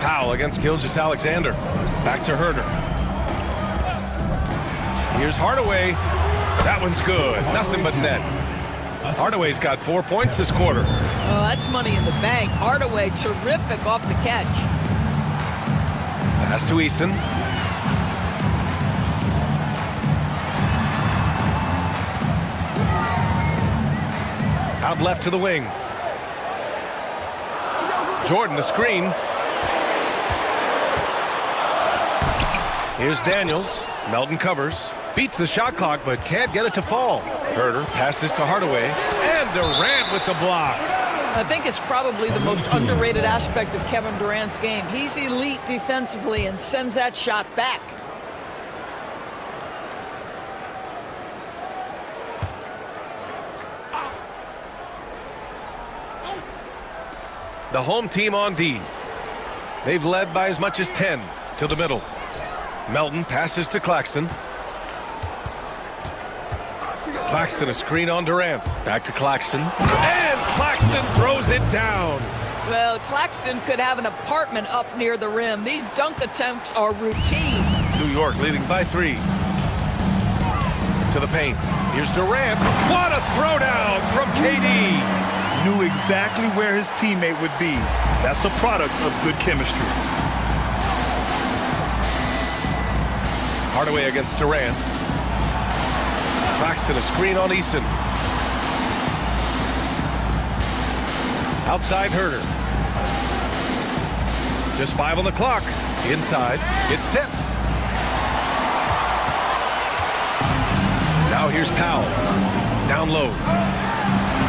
Powell against Gilgeous-Alexander. Back to Herder. Here's Hardaway. That one's good. Nothing but net. Hardaway's got 4 points this quarter. Oh, that's money in the bank. Hardaway, terrific off the catch. Pass to Easton. Out left to the wing. Jordan, the screen. Here's Daniels. Melton covers. Beats the shot clock, but can't get it to fall. Herder passes to Hardaway. And Durant with the block. I think it's probably the most underrated aspect of Kevin Durant's game. He's elite defensively and sends that shot back. The home team on D. They've led by as much as 10 to the middle. Melton passes to Claxton. Claxton a screen on Durant. Back to Claxton. And Claxton throws it down. Well, Claxton could have an apartment up near the rim. These dunk attempts are routine. New York leading by 3. To the paint. Here's Durant. What a throwdown from KD. Knew exactly where his teammate would be. That's a product of good chemistry. Hardaway against Durant. Claxton a screen on Easton. Outside Herder. Just 5 on the clock. Inside. It's tipped. Now here's Powell. Down low.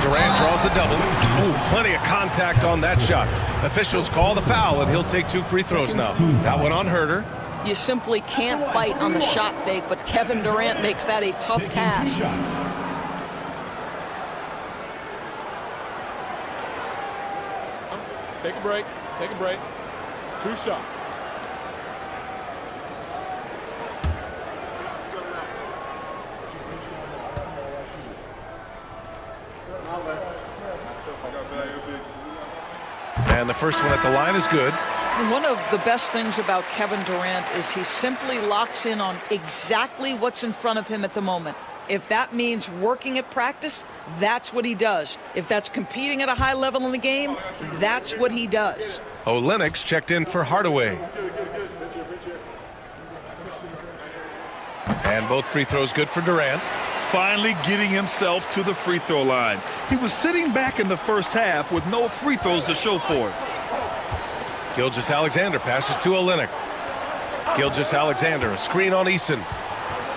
Durant draws the double. Ooh, plenty of contact on that shot. Officials call the foul, and he'll take 2 free throws now. That one on Herder. You simply can't bite on the shot fake, but Kevin Durant makes that a tough task. Take a break. Take a break. 2 shots. And the first one at the line is good. One of the best things about Kevin Durant is he simply locks in on exactly what's in front of him at the moment. If that means working at practice, that's what he does. If that's competing at a high level in the game, that's what he does. Olenek's checked in for Hardaway. And both free throws good for Durant. Finally getting himself to the free throw line. He was sitting back in the first half with no free throws to show for it. Gilgeous-Alexander passes to Olenek. Gilgeous-Alexander, a screen on Easton.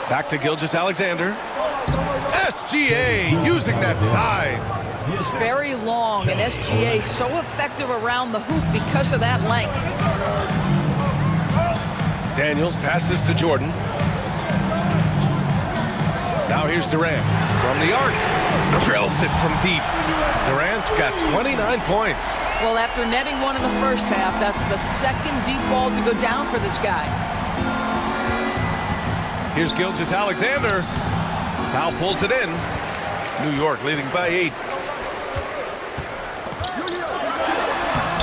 Back to Gilgeous-Alexander. SGA using that size. It's very long, and SGA so effective around the hoop because of that length. Daniels passes to Jordan. Now here's Durant from the arc. Drills it from deep. Durant's got 29 points. Well, after netting one in the first half, that's the second deep ball to go down for this guy. Here's Gilgeous-Alexander. Powell pulls it in. New York leading by 8.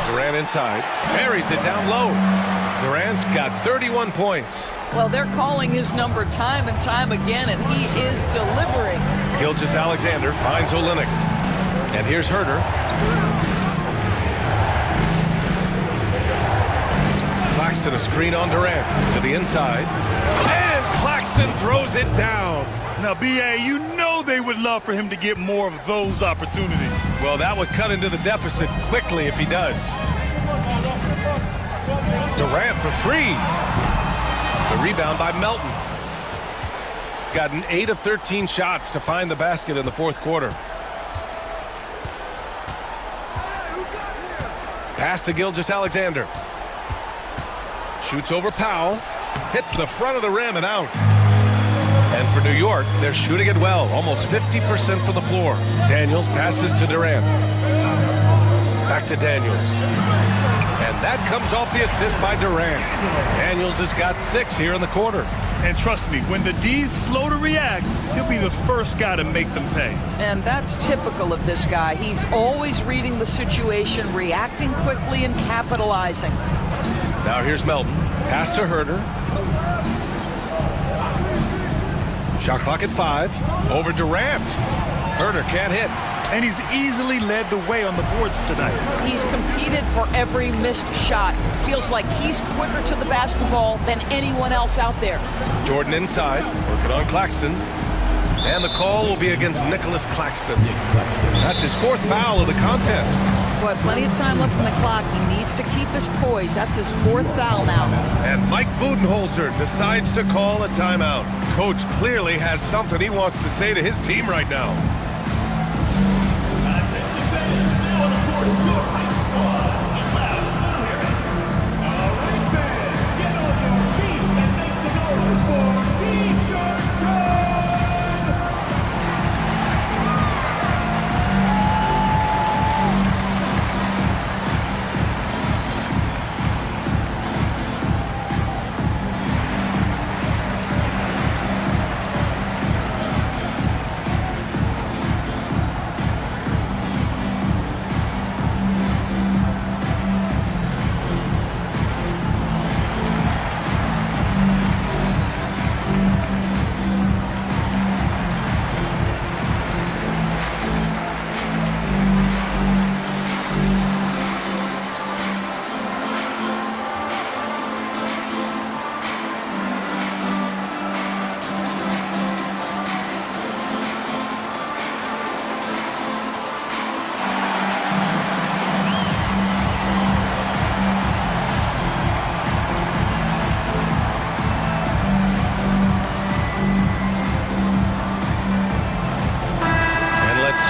Durant inside. Buries it down low. Durant's got 31 points. Well, they're calling his number time and time again, and he is delivering. Gilgeous-Alexander finds Olenek. And here's Herder. Claxton a screen on Durant to the inside. And Claxton throws it down. Now, B.A., you know they would love for him to get more of those opportunities. Well, that would cut into the deficit quickly if he does. Durant for 3. The rebound by Melton. Gotten 8 of 13 shots to find the basket in the fourth quarter. Pass to Gilgeous-Alexander. Shoots over Powell. Hits the front of the rim and out. And for New York, they're shooting it well. Almost 50% from the floor. Daniels passes to Durant. Back to Daniels. And that comes off the assist by Durant. Daniels has got 6 here in the quarter. And trust me, when the D's slow to react, he'll be the first guy to make them pay. And that's typical of this guy. He's always reading the situation, reacting quickly, and capitalizing. Now here's Melton. Pass to Herter. Shot clock at 5. Over Durant. Herter can't hit. And he's easily led the way on the boards tonight. He's competed for every missed shot. Feels like he's quicker to the basketball than anyone else out there. Jordan inside, working on Claxton. And the call will be against Nicholas Claxton. That's his 4th foul of the contest. Boy, plenty of time left on the clock. He needs to keep his poise. That's his 4th foul now. And Mike Budenholzer decides to call a timeout. Coach clearly has something he wants to say to his team right now.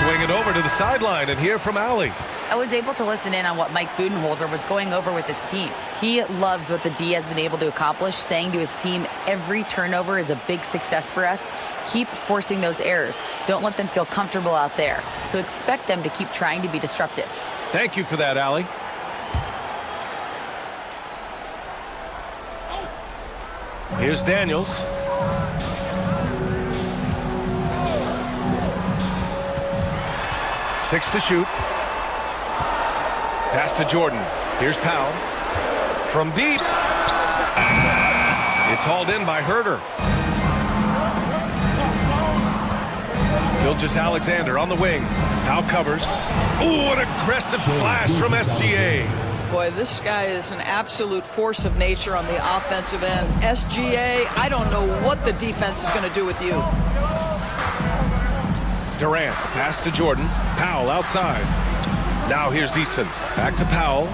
Swing it over to the sideline and hear from Allie. I was able to listen in on what Mike Budenholzer was going over with his team. He loves what the D has been able to accomplish, saying to his team, every turnover is a big success for us. Keep forcing those errors. Don't let them feel comfortable out there. So expect them to keep trying to be disruptive. Thank you for that, Allie. Here's Daniels. Six to shoot. Pass to Jordan. Here's Powell. From deep. It's hauled in by Herter. Gilgeous-Alexander on the wing. Now covers. Ooh, an aggressive slash from SGA. Boy, this guy is an absolute force of nature on the offensive end. SGA, I don't know what the defense is going to do with you. Durant, pass to Jordan. Powell outside. Now here's Eason. Back to Powell.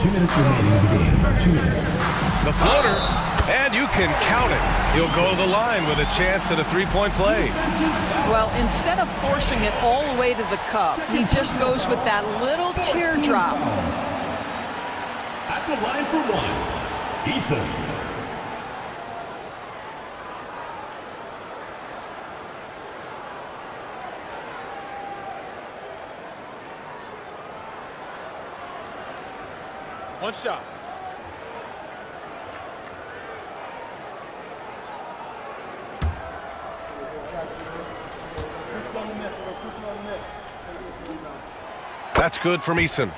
2 minutes remaining in the game. 2 minutes. The floater, and you can count it. He'll go to the line with a chance at a three-point play. Well, instead of forcing it all the way to the cup, he just goes with that little teardrop. At the line for one, Eason. One shot. That's good from Eason.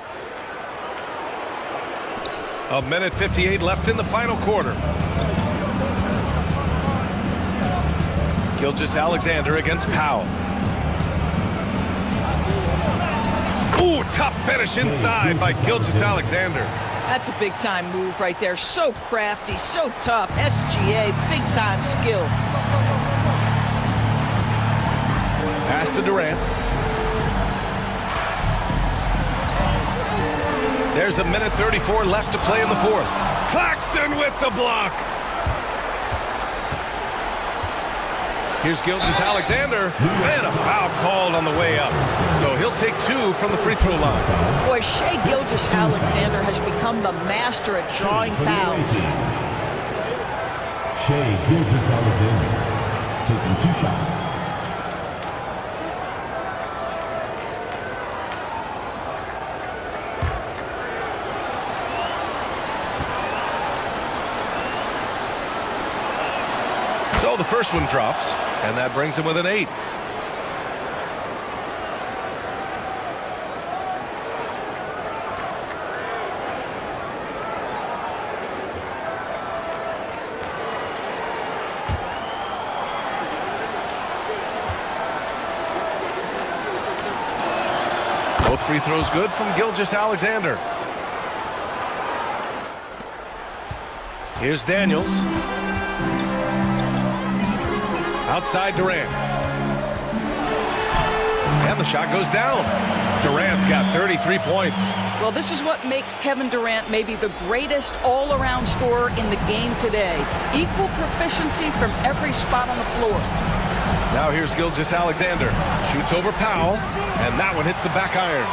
1:58 left in the final quarter. Gilgeous-Alexander against Powell. Ooh, tough finish inside by Gilgeous-Alexander. That's a big-time move right there. So crafty, so tough. SGA, big-time skill. Pass to Durant. There's 1:34 left to play in the fourth. Claxton with the block. Here's Gilgeous-Alexander, and a foul called on the way up. So he'll take 2 from the free throw line. Boy, Shai Gilgeous-Alexander has become the master at drawing fouls. Shai Gilgeous-Alexander taking 2 shots. So the first one drops, and that brings him with an 8. Both free throws good from Gilgeous-Alexander. Here's Daniels. Outside Durant. And the shot goes down. Durant's got 33 points. Well, this is what makes Kevin Durant maybe the greatest all-around scorer in the game today. Equal proficiency from every spot on the floor. Now here's Gilgeous-Alexander. Shoots over Powell, and that one hits the back iron.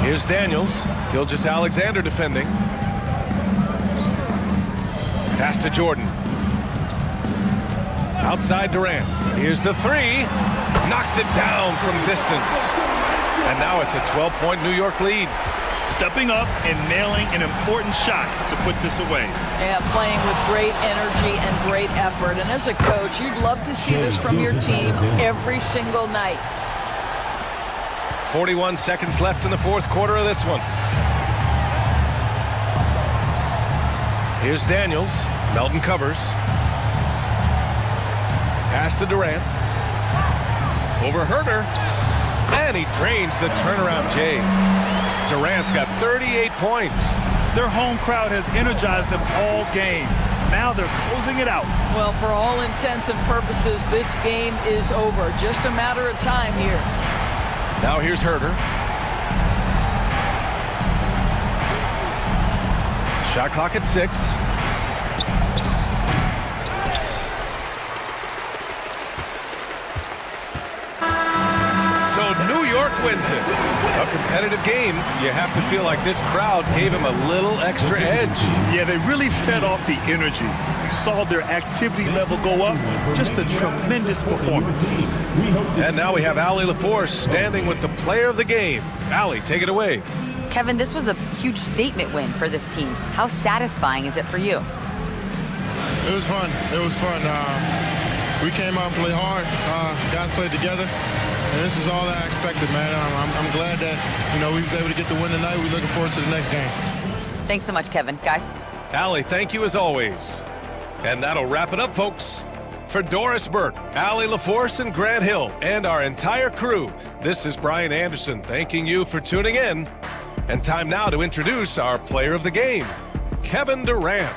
Here's Daniels. Gilgeous-Alexander defending. Pass to Jordan. Outside Durant. Here's the 3. Knocks it down from distance. And now it's a 12-point New York lead. Stepping up and nailing an important shot to put this away. Yeah, playing with great energy and great effort. And as a coach, you'd love to see this from your team every single night. 41 seconds left in the fourth quarter of this one. Here's Daniels. Melton covers. Pass to Durant. Over Herter. And he drains the turnaround J. Durant's got 38 points. Their home crowd has energized them all game. Now they're closing it out. Well, for all intents and purposes, this game is over. Just a matter of time here. Now here's Herter. Shot clock at 6. So New York wins it. A competitive game. You have to feel like this crowd gave him a little extra edge. Yeah, they really fed off the energy. You saw their activity level go up. Just a tremendous performance. And now we have Allie LaForce standing with the player of the game. Allie, take it away. Kevin, this was a huge statement win for this team. How satisfying is it for you? It was fun. It was fun. We came out and played hard. Guys played together. And this is all that I expected, man. I'm glad that, we was able to get the win tonight. We're looking forward to the next game. Thanks so much, Kevin. Guys. Allie, thank you as always. And that'll wrap it up, folks. For Doris Burke, Allie LaForce, and Grant Hill, and our entire crew, this is Brian Anderson thanking you for tuning in. And time now to introduce our player of the game, Kevin Durant.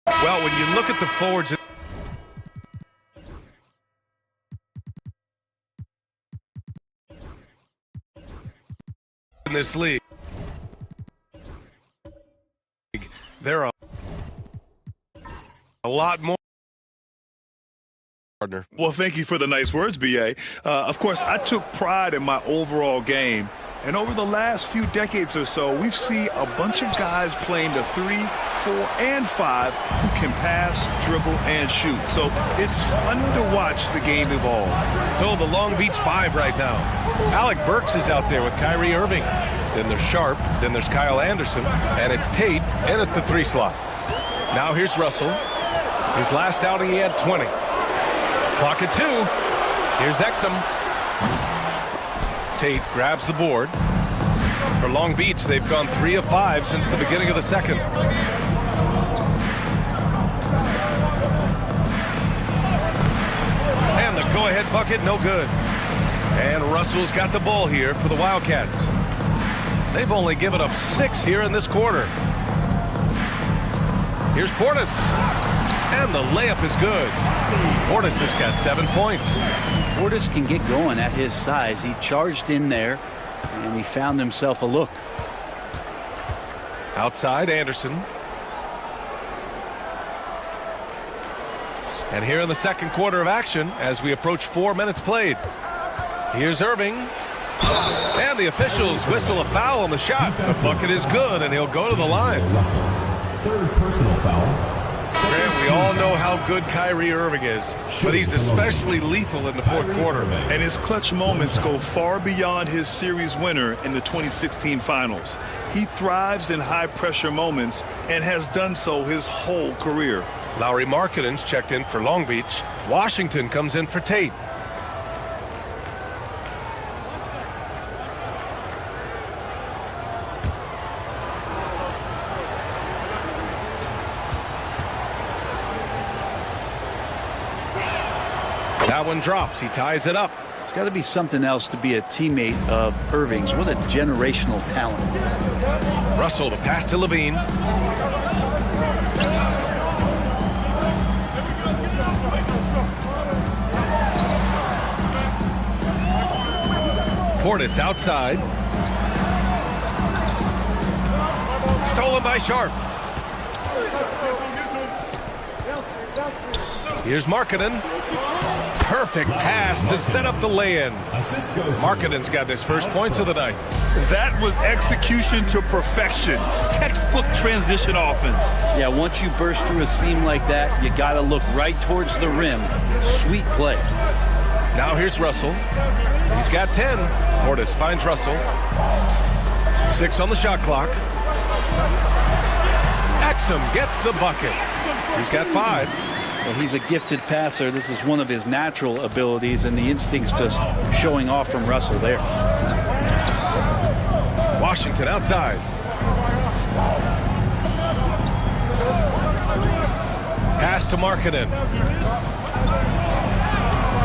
Well, when you look at the forwards in this league, there are a lot more. Partner. Well, thank you for the nice words, B.A. Of course, I took pride in my overall game. And over the last few decades or so, we've seen a bunch of guys playing the 3, 4, and 5 who can pass, dribble, and shoot. So it's fun to watch the game evolve. So the Long Beach 5 right now. Alec Burks is out there with Kyrie Irving. Then there's Sharp. Then there's Kyle Anderson. And it's Tate in at the 3 slot. Now here's Russell. His last outing, he had 20. Clock at 2. Here's Exum. Tate grabs the board. For Long Beach, they've gone 3 of 5 since the beginning of the second. And the go-ahead bucket, no good. And Russell's got the ball here for the Wildcats. They've only given up 6 here in this quarter. Here's Portis. And the layup is good. Portis has got 7 points. Portis can get going at his size. He charged in there, and he found himself a look. Outside, Anderson. And here in the second quarter of action, as we approach 4 minutes played. Here's Irving. And the officials whistle a foul on the shot. The bucket is good, and he'll go to the line. Third personal foul. Grant, we all know how good Kyrie Irving is, but he's especially lethal in the fourth quarter. And his clutch moments go far beyond his series winner in the 2016 finals. He thrives in high-pressure moments and has done so his whole career. Lauri Markkanen's checked in for Long Beach. Washington comes in for Tate. That one drops. He ties it up. It's got to be something else to be a teammate of Irving's. What a generational talent. Russell, the pass to Levine. Portis outside. Stolen by Sharp. Here's Markkanen. Perfect pass to set up the lay-in. Markkanen's got his first points of the night. That was execution to perfection. Textbook transition offense. Yeah, once you burst through a seam like that, you got to look right towards the rim. Sweet play. Now here's Russell. He's got 10. Portis finds Russell. 6 on the shot clock. Exum gets the bucket. He's got 5. Well, he's a gifted passer. This is one of his natural abilities, and the instinct's just showing off from Russell there. Washington outside. Pass to Markkanen.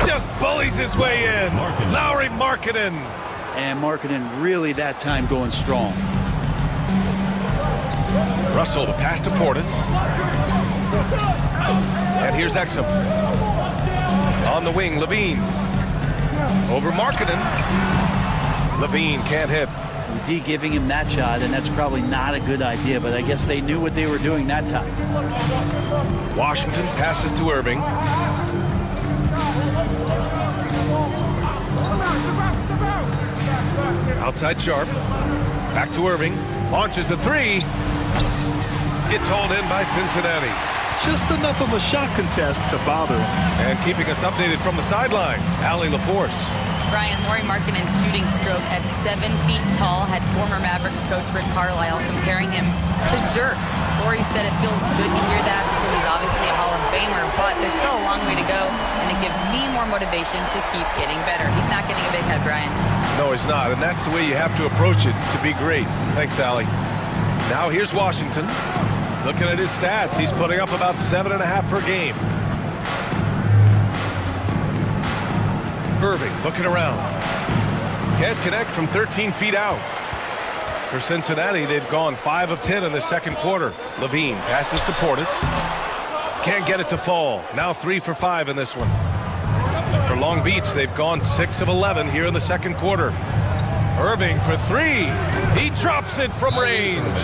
Just bullies his way in. Lauri Markkanen. And Markkanen really that time going strong. Russell, the pass to Portis. And here's Exum. On the wing, Levine. Over Markkanen. Levine can't hit. D giving him that shot, and that's probably not a good idea, but I guess they knew what they were doing that time. Washington passes to Irving. Outside Sharp. Back to Irving. Launches a three. It's hauled in by Cincinnati. Just enough of a shot contest to bother him. And keeping us updated from the sideline, Allie LaForce. Brian, Lauri Markkanen's shooting stroke at 7 feet tall had former Mavericks coach Rick Carlisle comparing him to Dirk. Lauri said it feels good to hear that because he's obviously a Hall of Famer, but there's still a long way to go, and it gives me more motivation to keep getting better. He's not getting a big head, Brian. No, he's not, and that's the way you have to approach it to be great. Thanks, Allie. Now here's Washington. Looking at his stats, he's putting up about 7.5 per game. Irving looking around. Can't connect from 13 feet out. For Cincinnati, they've gone 5 of 10 in the second quarter. Levine passes to Portis. Can't get it to fall. Now 3 for 5 in this one. For Long Beach, they've gone 6 of 11 here in the second quarter. Irving for 3. He drops it from range.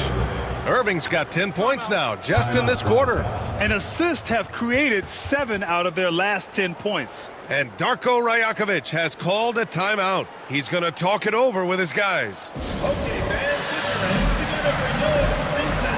Irving's got 10 points now, just in this quarter. And assists have created 7 out of their last 10 points. And Darko Rajakovic has called a timeout. He's going to talk it over with his guys. Okay, fans, put your hands together for your Cincinnati Gangsters.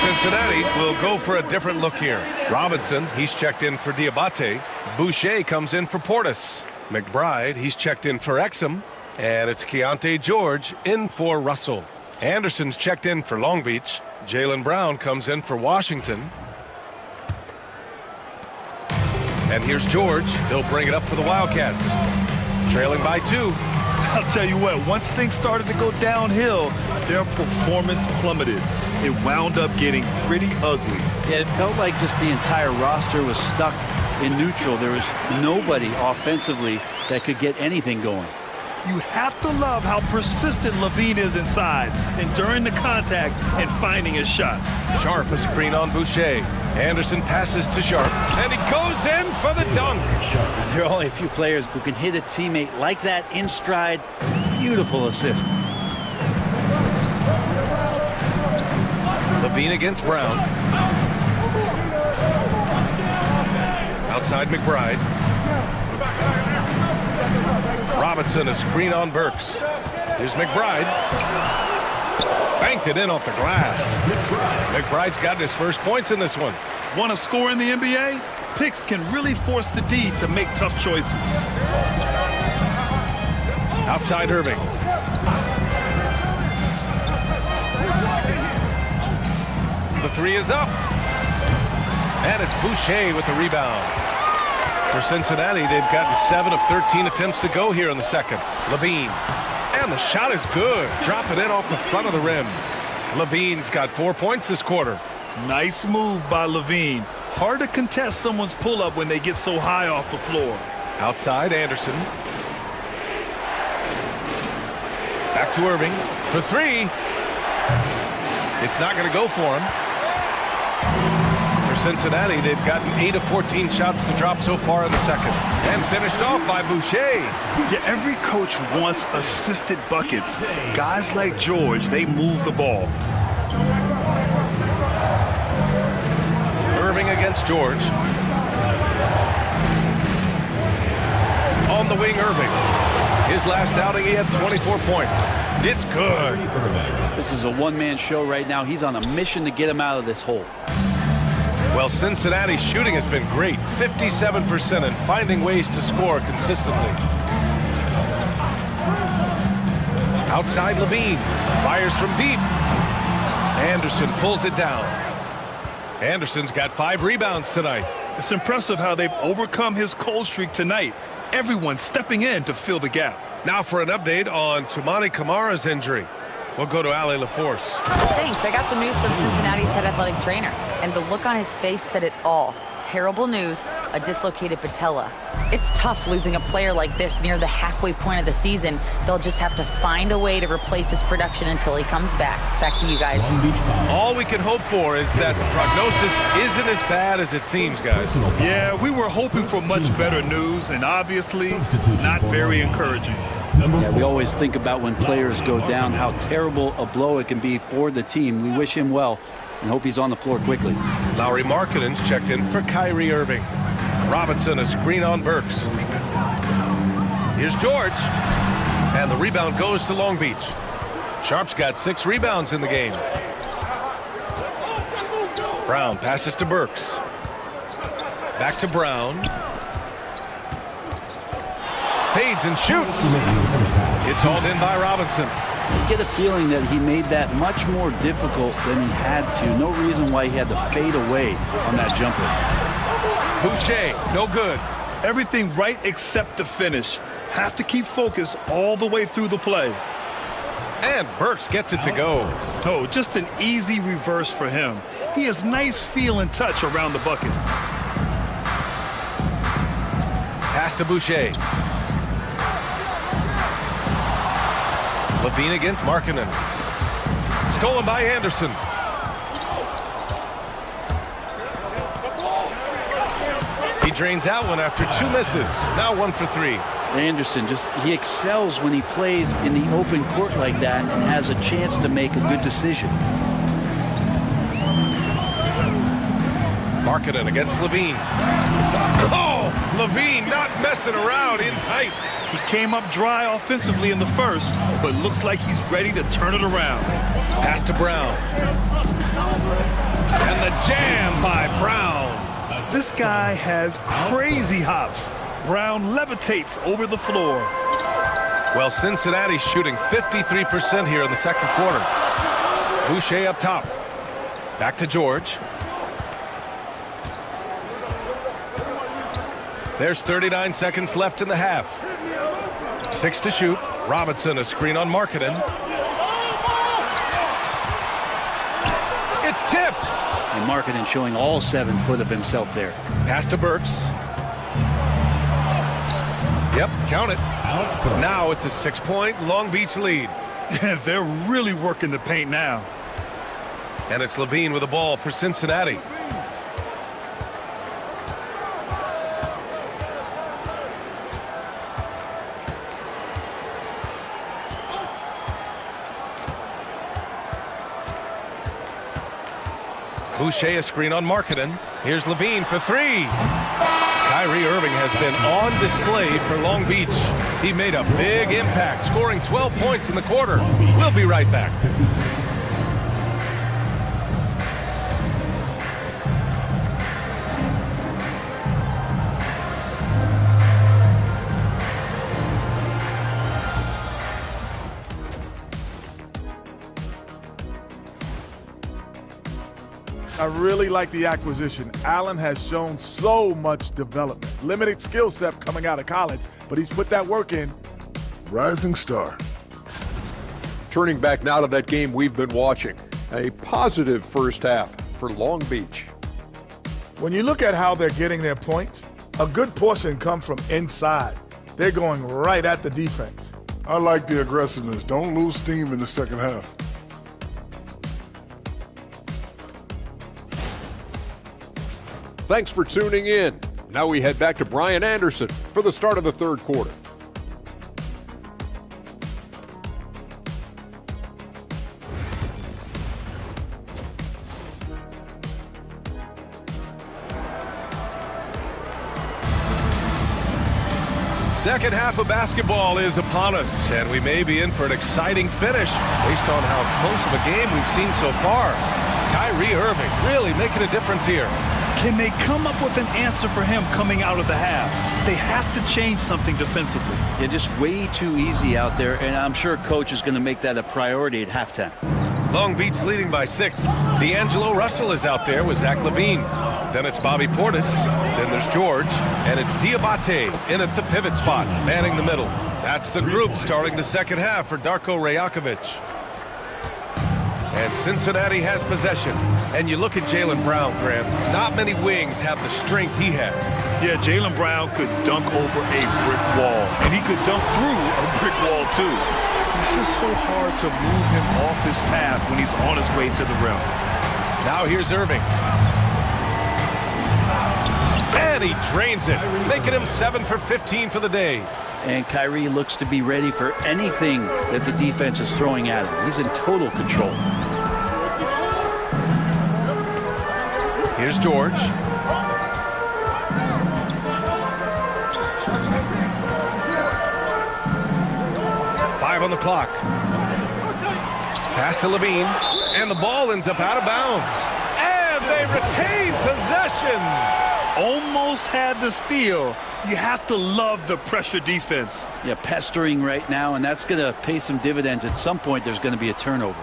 Cincinnati will go for a different look here. Robinson, he's checked in for Diabate. Boucher comes in for Portis. McBride, he's checked in for Exum. And it's Keontae George in for Russell. Anderson's checked in for Long Beach. Jaylen Brown comes in for Washington. And here's George. He'll bring it up for the Wildcats. Trailing by 2. I'll tell you what, once things started to go downhill, their performance plummeted. It wound up getting pretty ugly. Yeah, it felt like just the entire roster was stuck in neutral. There was nobody offensively that could get anything going. You have to love how persistent Levine is inside, enduring the contact and finding his shot. Sharp, a screen on Boucher. Anderson passes to Sharp, and he goes in for the dunk. There are only a few players who can hit a teammate like that in stride. Beautiful assist. Levine against Brown. Outside McBride. Robinson, a screen on Burks. Here's McBride. Banked it in off the glass. McBride's got his first points in this one. Want to score in the NBA? Picks can really force the D to make tough choices. Outside Irving. The 3 is up. And it's Boucher with the rebound. For Cincinnati, they've gotten 7 of 13 attempts to go here in the second. Levine. And the shot is good. Dropping in off the front of the rim. Levine's got 4 points this quarter. Nice move by Levine. Hard to contest someone's pull-up when they get so high off the floor. Outside, Anderson. Back to Irving for three. It's not going to go for him. For Cincinnati, they've gotten 8 of 14 shots to drop so far in the second. And finished off by Boucher. Yeah, every coach wants assisted buckets. Guys like George, they move the ball. Irving against George. On the wing, Irving. His last outing, he had 24 points. It's good. This is a one-man show right now. He's on a mission to get him out of this hole. Well, Cincinnati's shooting has been great. 57% and finding ways to score consistently. Outside, Levine. Fires from deep. Anderson pulls it down. Anderson's got 5 rebounds tonight. It's impressive how they've overcome his cold streak tonight. Everyone stepping in to fill the gap. Now for an update on Toumani Camara's injury. We'll go to Ali LaForce. Thanks. I got some news from Cincinnati's head athletic trainer, and the look on his face said it all. Terrible news, a dislocated patella. It's tough losing a player like this near the halfway point of the season. They'll just have to find a way to replace his production until he comes back. Back to you guys. All we can hope for is that the prognosis isn't as bad as it seems, guys. Yeah, we were hoping for much better news, and obviously not very encouraging. Yeah, we always think about when players go down, how terrible a blow it can be for the team. We wish him well and hope he's on the floor quickly. Lauri Markkanen's checked in for Kyrie Irving. Robinson a screen on Burks. Here's George. And the rebound goes to Long Beach. Sharp's got 6 rebounds in the game. Brown passes to Burks. Back to Brown. Fades and shoots. It's hauled in by Robinson. You get a feeling that he made that much more difficult than he had to. No reason why he had to fade away on that jumper. Boucher, no good. Everything right except the finish. Have to keep focused all the way through the play. And Burks gets it to go. Oh, just an easy reverse for him. He has nice feel and touch around the bucket. Pass to Boucher. Levine against Markkanen. Stolen by Anderson. He drains out one after 2 misses. Now 1 for 3. Anderson, he excels when he plays in the open court like that and has a chance to make a good decision. Markkanen against Levine. Oh, Levine not messing around, in tight. He came up dry offensively in the first, but looks like he's ready to turn it around. Pass to Brown. And the jam by Brown. This guy has crazy hops. Brown levitates over the floor. Well, Cincinnati's shooting 53% here in the second quarter. Boucher up top. Back to George. There's 39 seconds left in the half. 6 to shoot. Robinson a screen on Markkanen. It's tipped. And Markkanen showing all 7 foot of himself there. Pass to Burks. Yep, count it. Now it's a 6-point Long Beach lead. They're really working the paint now. And it's Levine with the ball for Cincinnati. Boucher a screen on Markkanen. Here's Levine for 3. Kyrie Irving has been on display for Long Beach. He made a big impact, scoring 12 points in the quarter. We'll be right back. I really like the acquisition. Allen has shown so much development. Limited skill set coming out of college, but he's put that work in. Rising star. Turning back now to that game we've been watching. A positive first half for Long Beach. When you look at how they're getting their points, a good portion come from inside. They're going right at the defense. I like the aggressiveness. Don't lose steam in the second half. Thanks for tuning in. Now we head back to Brian Anderson for the start of the third quarter. Second half of basketball is upon us, and we may be in for an exciting finish based on how close of a game we've seen so far. Kyrie Irving really making a difference here. Can they come up with an answer for him coming out of the half? They have to change something defensively. Yeah, just way too easy out there, and I'm sure Coach is going to make that a priority at halftime. Long Beach leading by 6. D'Angelo Russell is out there with Zach LaVine. Then it's Bobby Portis. Then there's George. And it's Diabate in at the pivot spot, manning the middle. That's the group starting the second half for Darko Rajakovic. And Cincinnati has possession. And you look at Jaylen Brown, Graham. Not many wings have the strength he has. Yeah, Jaylen Brown could dunk over a brick wall. And he could dunk through a brick wall, too. It's just so hard to move him off his path when he's on his way to the rim. Now here's Irving. And he drains it, making him 7 for 15 for the day. And Kyrie looks to be ready for anything that the defense is throwing at him. He's in total control. Here's George. Five on the clock. Pass to LaVine, and the ball ends up out of bounds. And they retain possession. Almost had the steal. You have to love the pressure defense. Yeah, pestering right now, and that's going to pay some dividends. At some point, there's going to be a turnover.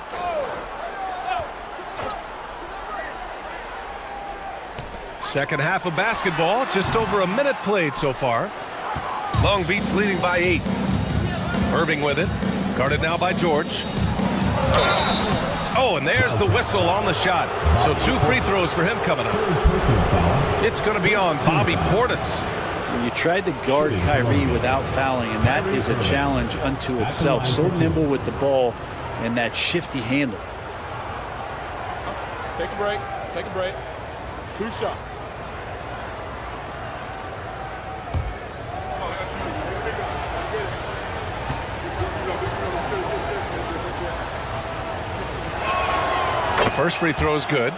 Second half of basketball, just over a minute played so far. Long Beach leading by 8. Irving with it, guarded now by George. Oh, and there's the whistle on the shot. So 2 free throws for him coming up. It's going to be on Bobby Portis. You tried to guard Kyrie without fouling, and that is a challenge unto itself. So nimble with the ball and that shifty handle. Take a break. Take a break. 2 shots. The first free throw is good.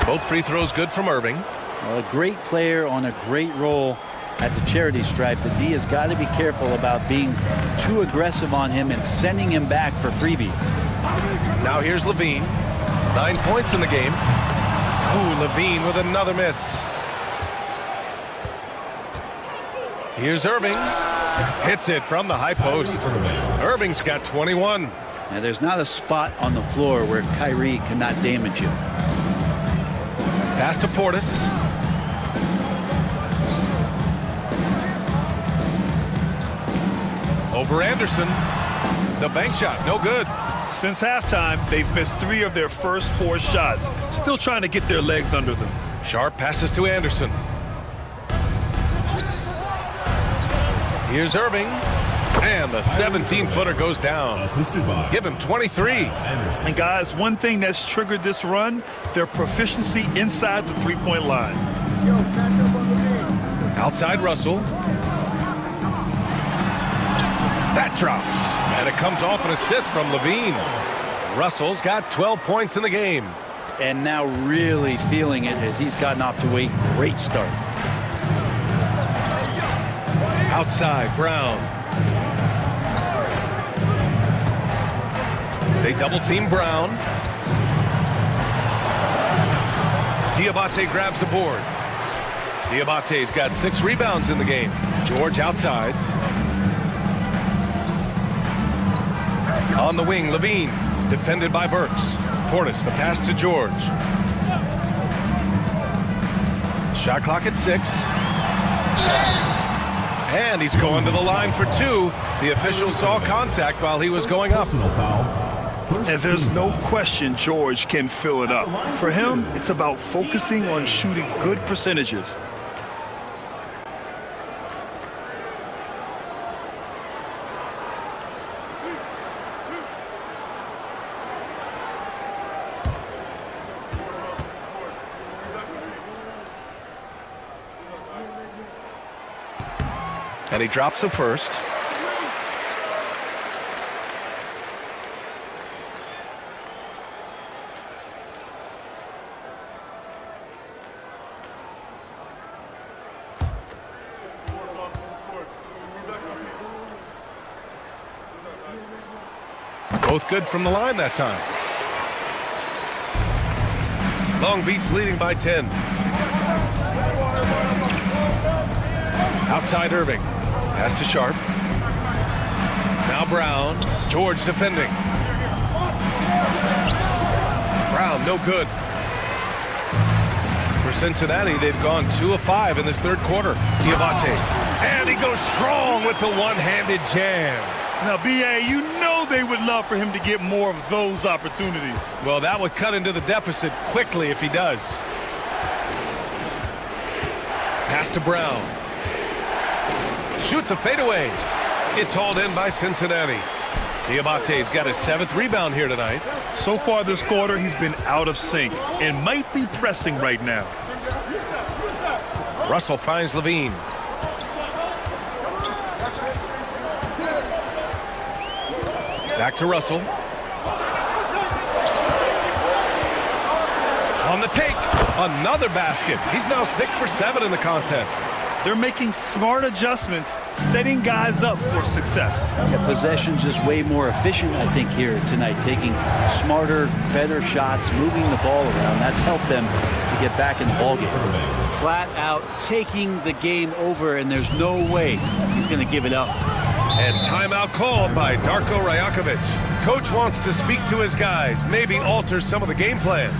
Both free throws good from Irving. Well, a great player on a great role at the charity stripe. The D has got to be careful about being too aggressive on him and sending him back for freebies. Now here's LaVine. 9 points in the game. Ooh, LaVine with another miss. Here's Irving. Hits it from the high post. Irving's got 21. Now, there's not a spot on the floor where Kyrie cannot damage you. Pass to Portis. Over Anderson. The bank shot, no good. Since halftime, they've missed 3 of their first 4 shots. Still trying to get their legs under them. Sharp passes to Anderson. Here's Irving. And the 17-footer goes down. Give him 23. And guys, one thing that's triggered this run, their proficiency inside the three-point line. Outside Russell. That drops. And it comes off an assist from LaVine. Russell's got 12 points in the game. And now really feeling it as he's gotten off to a great start. Outside, Brown. They double-team Brown. Diabate grabs the board. Diabate's got 6 rebounds in the game. George outside. On the wing, Levine. Defended by Burks. Portis, the pass to George. Shot clock at 6. And he's going to the line for 2. The official saw contact while he was going up. And there's no question George can fill it up. For him, it's about focusing on shooting good percentages. And he drops the first. Both good from the line that time. Long Beach leading by 10. Outside Irving. Pass to Sharp. Now Brown. George defending. Brown, no good. For Cincinnati, they've gone 2 of 5 in this third quarter. Diabate. And he goes strong with the one-handed jam. Now, B.A., you know they would love for him to get more of those opportunities. Well, that would cut into the deficit quickly if he does. Pass to Brown. Shoots a fadeaway. It's hauled in by Cincinnati. Diabate's got his 7th rebound here tonight. So far this quarter, he's been out of sync and might be pressing right now. Russell finds Levine. Back to Russell. On the take. Another basket. He's now 6 for 7 in the contest. They're making smart adjustments, setting guys up for success. Yeah, possession's just way more efficient, I think, here tonight. Taking smarter, better shots, moving the ball around. That's helped them to get back in the ballgame. Flat out taking the game over, and there's no way he's going to give it up. And timeout called by Darko Rajakovic. Coach wants to speak to his guys, maybe alter some of the game plan.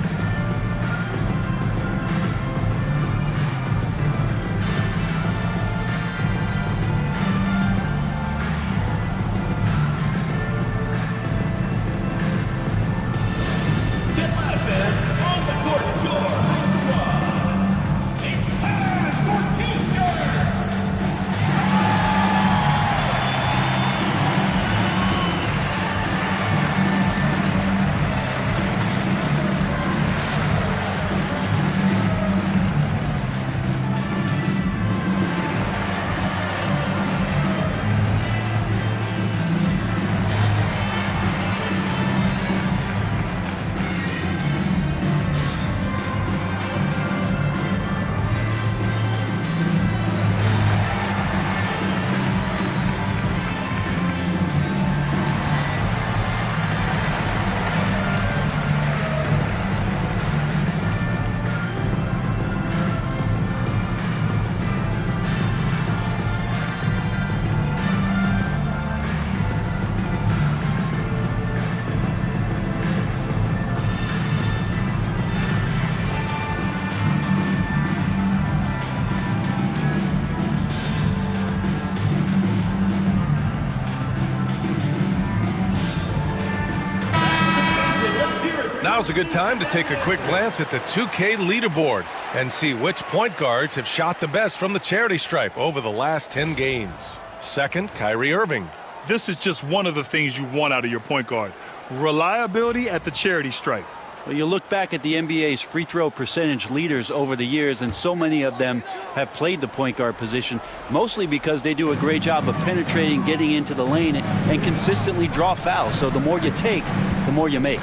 Now's a good time to take a quick glance at the 2K leaderboard and see which point guards have shot the best from the charity stripe over the last 10 games. Second, Kyrie Irving. This is just one of the things you want out of your point guard. Reliability at the charity stripe. Well, you look back at the NBA's free throw percentage leaders over the years, and so many of them have played the point guard position, mostly because they do a great job of penetrating, getting into the lane, and consistently draw fouls. So the more you take, the more you make.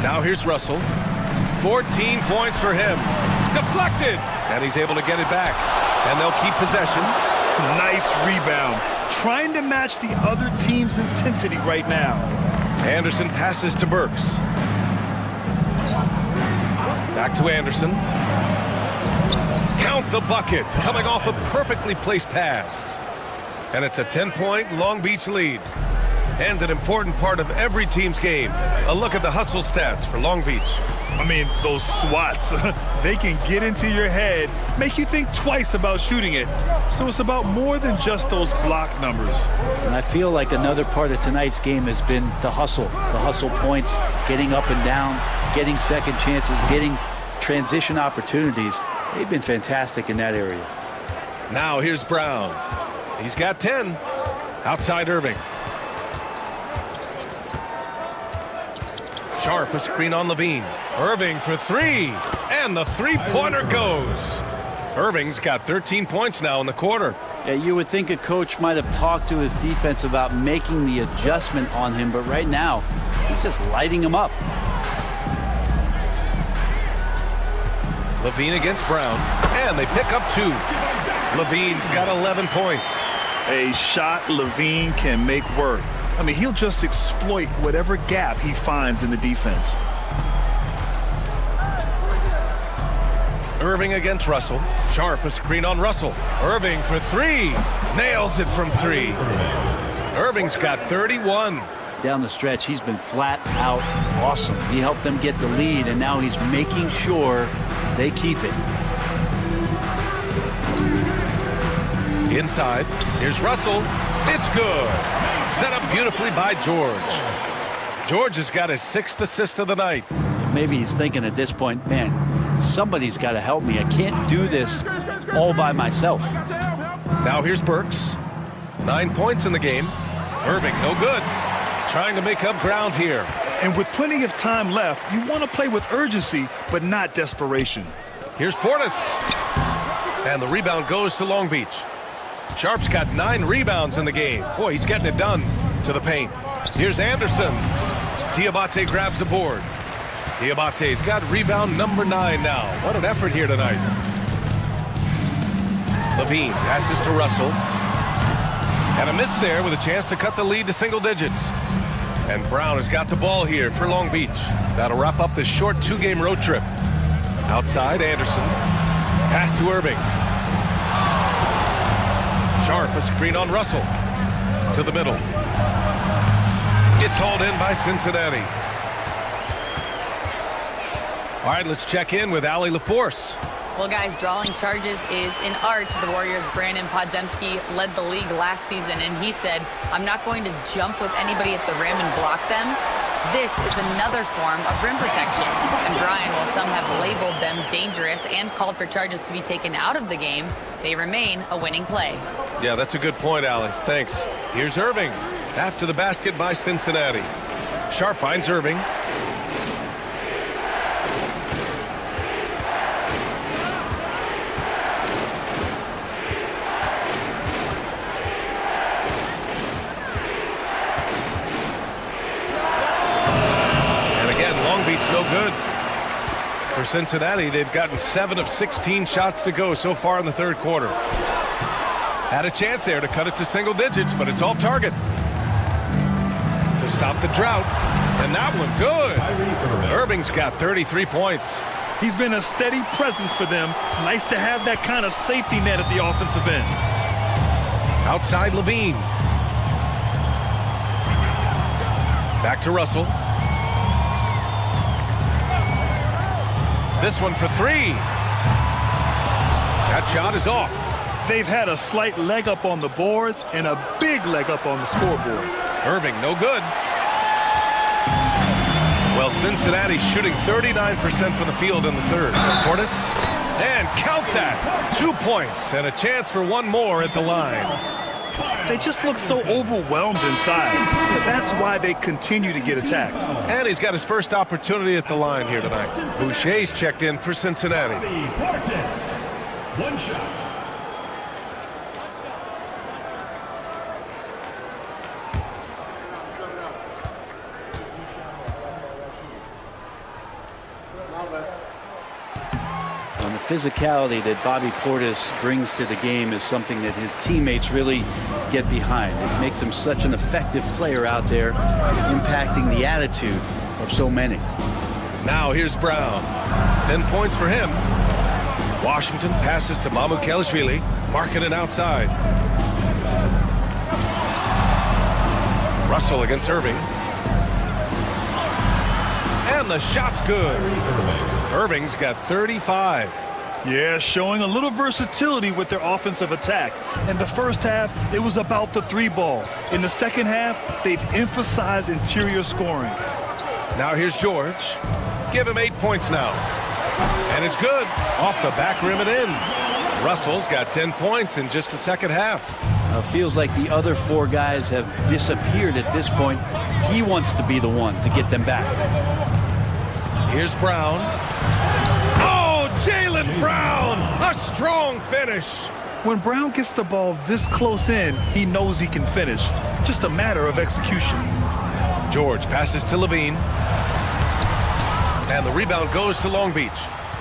Now here's Russell. 14 points for him. Deflected. And he's able to get it back. And they'll keep possession. Nice rebound. Trying to match the other team's intensity right now. Anderson passes to Burks. Back to Anderson. Count the bucket, coming off a perfectly placed pass. And it's a 10-point Long Beach lead. And an important part of every team's game. A look at the hustle stats for Long Beach. I mean, those swats, they can get into your head, make you think twice about shooting it. So it's about more than just those block numbers. And I feel like another part of tonight's game has been the hustle points, getting up and down, getting second chances, getting transition opportunities. They've been fantastic in that area. Now here's Brown. He's got 10. Outside Irving. Sharp, a screen on Levine. Irving for three. And the three-pointer goes. Irving's got 13 points now in the quarter. Yeah, you would think a coach might have talked to his defense about making the adjustment on him, but right now, he's just lighting him up. Levine against Brown, and they pick up 2. Levine's got 11 points. A shot Levine can make work. I mean, he'll just exploit whatever gap he finds in the defense. Irving against Russell. Sharp, a screen on Russell. Irving for 3. Nails it from 3. Irving's got 31. Down the stretch, he's been flat out awesome. He helped them get the lead, and now he's making sure they keep it. Inside, here's Russell. It's good. Set up beautifully by George. George has got his 6th assist of the night. Maybe he's thinking at this point, man, somebody's got to help me. I can't do this all by myself. Now here's Burks. 9 points in the game. Irving, no good. Trying to make up ground here. And with plenty of time left, you want to play with urgency, but not desperation. Here's Portis. And the rebound goes to Long Beach. Sharp's got 9 rebounds in the game. Boy, he's getting it done to the paint. Here's Anderson. Diabate grabs the board. Diabate's got rebound number 9 now. What an effort here tonight. Levine passes to Russell. And a miss there with a chance to cut the lead to single digits. And Brown has got the ball here for Long Beach. That'll wrap up this short 2-game road trip. Outside, Anderson. Pass to Irving. Sharp, a screen on Russell. To the middle. It's hauled in by Cincinnati. All right, let's check in with Allie LaForce. Well, guys, drawing charges is an art. The Warriors' Brandon Podziemski led the league last season, and he said, I'm not going to jump with anybody at the rim and block them. This is another form of rim protection. And Brian, while some have labeled them dangerous and called for charges to be taken out of the game, they remain a winning play. Yeah, that's a good point, Allie. Thanks. Here's Irving. After the basket by Cincinnati. Sharp finds Irving. No good. For Cincinnati, they've gotten 7 of 16 shots to go so far in the third quarter. Had a chance there to cut it to single digits, but it's off target. To stop the drought. And that one good. Irving's got 33 points. He's been a steady presence for them. Nice to have that kind of safety net at the offensive end. Outside Levine. Back to Russell. This one for 3. That shot is off. They've had a slight leg up on the boards and a big leg up on the scoreboard. Irving, no good. Well, Cincinnati's shooting 39% from the field in the third. Portis, and count that. 2 points and a chance for one more at the line. They just look so overwhelmed inside. That's why they continue to get attacked. And he's got his first opportunity at the line here tonight. Boucher's checked in for Cincinnati. Portis, 1 shot. And the physicality that Bobby Portis brings to the game is something that his teammates really get behind. It makes him such an effective player out there, impacting the attitude of so many. Now here's Brown. 10 points for him. Washington passes to Mamukelashvili. Marking it outside. Russell against Irving. And the shot's good. Irving's got 35. Yeah, showing a little versatility with their offensive attack. In the first half, it was about the three ball. In the second half, they've emphasized interior scoring. Now here's George. Give him 8 points now. And it's good. Off the back rim and in. Russell's got 10 points in just the second half. Feels like the other four guys have disappeared at this point. He wants to be the one to get them back. Here's Brown. Oh, Jaylen Brown! A strong finish. When Brown gets the ball this close in, he knows he can finish. Just a matter of execution. George passes to Levine. And the rebound goes to Long Beach.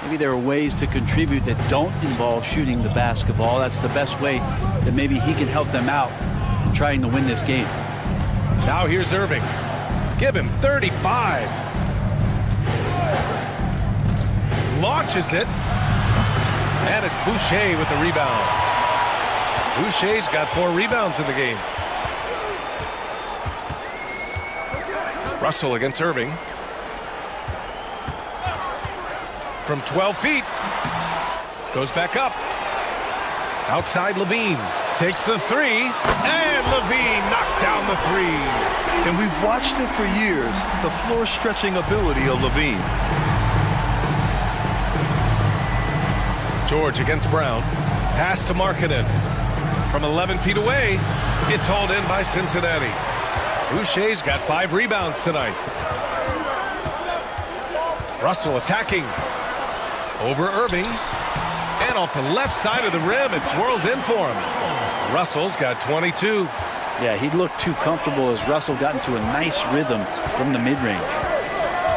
Maybe there are ways to contribute that don't involve shooting the basketball. That's the best way that maybe he can help them out in trying to win this game. Now here's Irving. Give him 35. Launches it. And it's Boucher with the rebound. Boucher's got 4 rebounds in the game. Russell against Irving. From 12 feet. Goes back up. Outside Levine. Takes the 3. And Levine knocks down the 3. And we've watched it for years. The floor stretching ability of Levine. George against Brown. Pass to Markkanen. From 11 feet away. It's hauled in by Cincinnati. Boucher's got 5 rebounds tonight. Russell attacking. Over Irving. And off the left side of the rim, it swirls in for him. Russell's got 22. Yeah, he looked too comfortable as Russell got into a nice rhythm from the mid-range.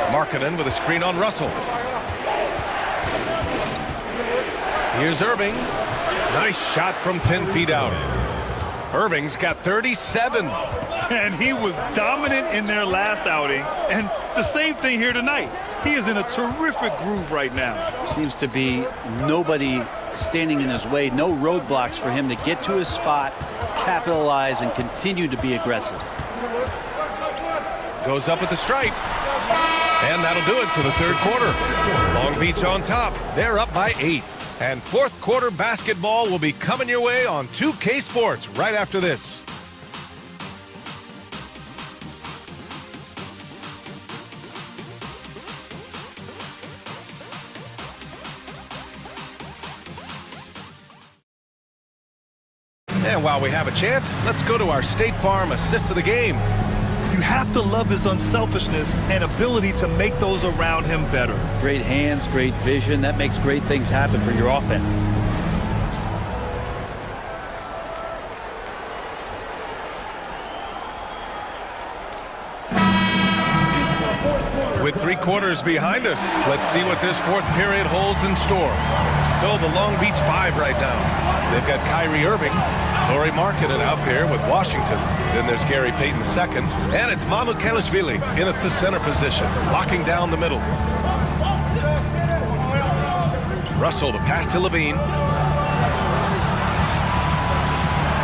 Markkanen with a screen on Russell. Here's Irving. Nice shot from 10 feet out. Irving's got 37. And he was dominant in their last outing. And the same thing here tonight. He is in a terrific groove right now. Seems to be nobody standing in his way. No roadblocks for him to get to his spot, capitalize, and continue to be aggressive. Goes up at the stripe. And that'll do it for the third quarter. Long Beach on top. They're up by 8. And fourth quarter basketball will be coming your way on 2K Sports right after this. And while we have a chance, let's go to our State Farm assist of the game. You have to love his unselfishness and ability to make those around him better. Great hands, great vision. That makes great things happen for your offense. With 3 quarters behind us, let's see what this fourth period holds in store. So the Long Beach 5 right now. They've got Kyrie Irving, Lauri Markkanen out there with Washington. Then there's Gary Payton II. And it's Mamukelashvili in at the center position, locking down the middle. Russell to pass to Levine.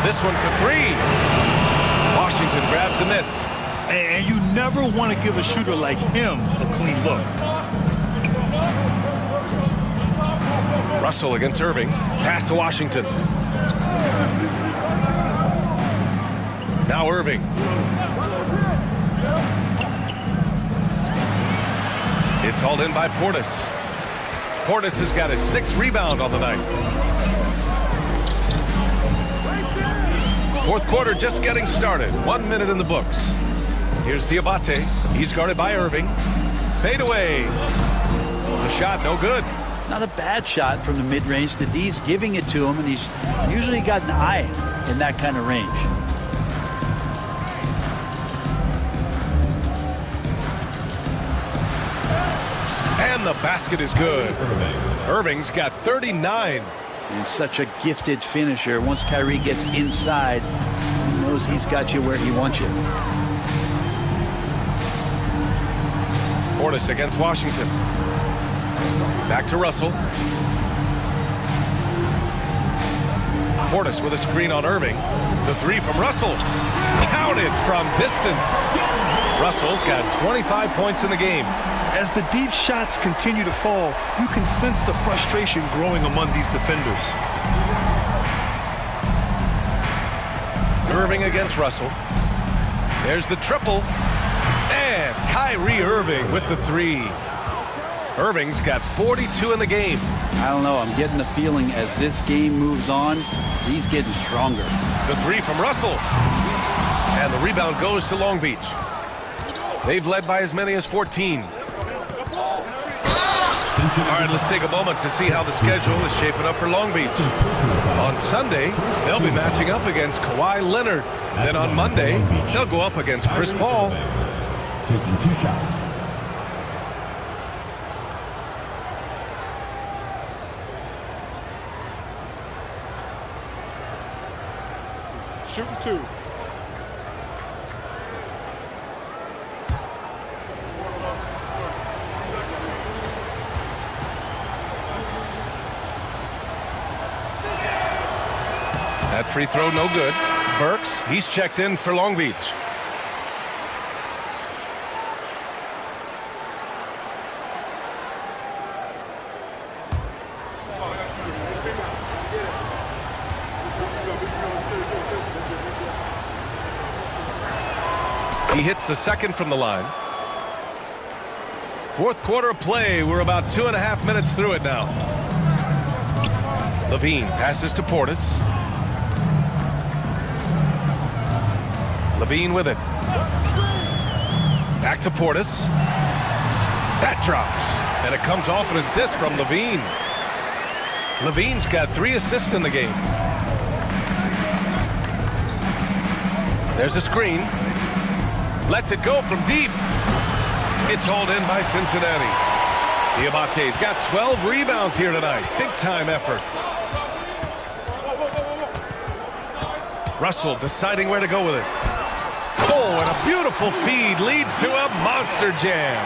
This one for 3. Washington grabs the miss. And you never want to give a shooter like him a clean look. Russell against Irving. Pass to Washington. Now Irving. It's hauled in by Portis. Portis has got his 6th rebound on the night. Fourth quarter just getting started. 1 minute in the books. Here's Diabate. He's guarded by Irving. Fade away. The shot no good. Not a bad shot from the mid-range. The D's giving it to him, and he's usually got an eye in that kind of range. And the basket is good. Irving's got 39. And such a gifted finisher. Once Kyrie gets inside, he knows he's got you where he wants you. Portis against Washington. Back to Russell. Portis with a screen on Irving. The three from Russell. Counted from distance. Russell's got 25 points in the game. As the deep shots continue to fall, you can sense the frustration growing among these defenders. Irving against Russell. There's the triple. And Kyrie Irving with the three. Irving's got 42 in the game. I don't know. I'm getting the feeling as this game moves on, he's getting stronger. The three from Russell. And the rebound goes to Long Beach. They've led by as many as 14. All right, let's take a moment to see how the schedule is shaping up for Long Beach. On Sunday, they'll be matching up against Kawhi Leonard. Then on Monday, they'll go up against Chris Paul. Taking 2 shots. Shooting 2. That free throw no good. Burks, he's checked in for Long Beach. He hits the second from the line. Fourth quarter of play. We're about 2.5 minutes through it now. Levine passes to Portis. Levine with it. Back to Portis. That drops. And it comes off an assist from Levine. Levine's got 3 assists in the game. There's a screen. Lets it go from deep. It's hauled in by Cincinnati. Diabate's got 12 rebounds here tonight. Big time effort. Russell deciding where to go with it. Oh, and a beautiful feed leads to a monster jam.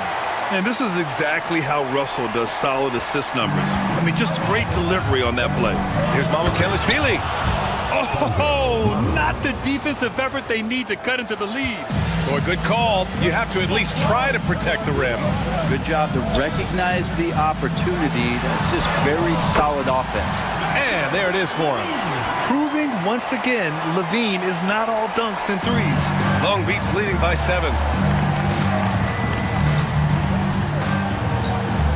And this is exactly how Russell does solid assist numbers. I mean, just great delivery on that play. Here's Mamukelashvili. Oh, not the defensive effort they need to cut into the lead. Boy, good call. You have to at least try to protect the rim. Good job to recognize the opportunity. That's just very solid offense. And there it is for him. Proving once again, Levine is not all dunks and threes. Long Beach leading by 7.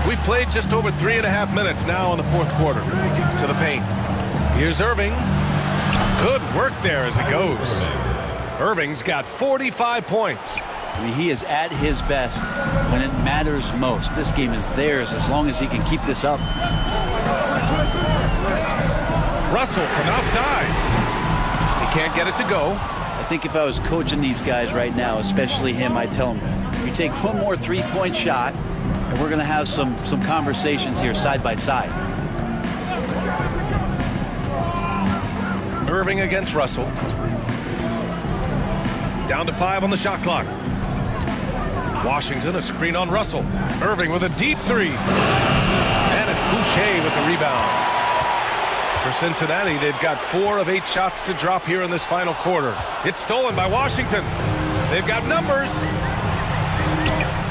We've played just over 3.5 minutes now in the fourth quarter. To the paint. Here's Irving. Good work there as it goes. Irving's got 45 points. I mean, he is at his best when it matters most. This game is theirs as long as he can keep this up. Russell from outside. He can't get it to go. I think if I was coaching these guys right now, especially him, I'd tell him, you take one more three-point shot, and we're going to have some conversations here side by side. Irving against Russell. Down to 5 on the shot clock. Washington, a screen on Russell. Irving with a deep three. And it's Boucher with the rebound. For Cincinnati, they've got 4 of 8 shots to drop here in this final quarter. It's stolen by Washington. They've got numbers.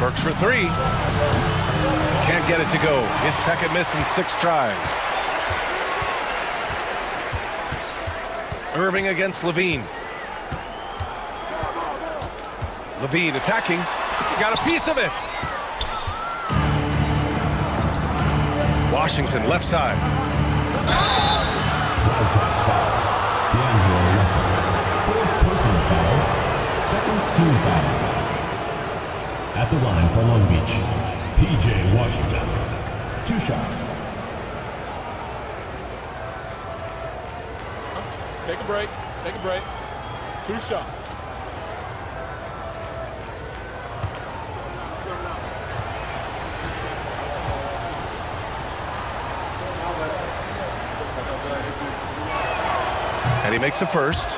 Burks for 3. Can't get it to go. His second miss in 6 tries. Irving against Levine. Levine attacking. Got a piece of it. Washington left side. Second team foul. At the line for Long Beach, P.J. Washington. 2 shots. Take a break. Take a break. 2 shots. And he makes the first.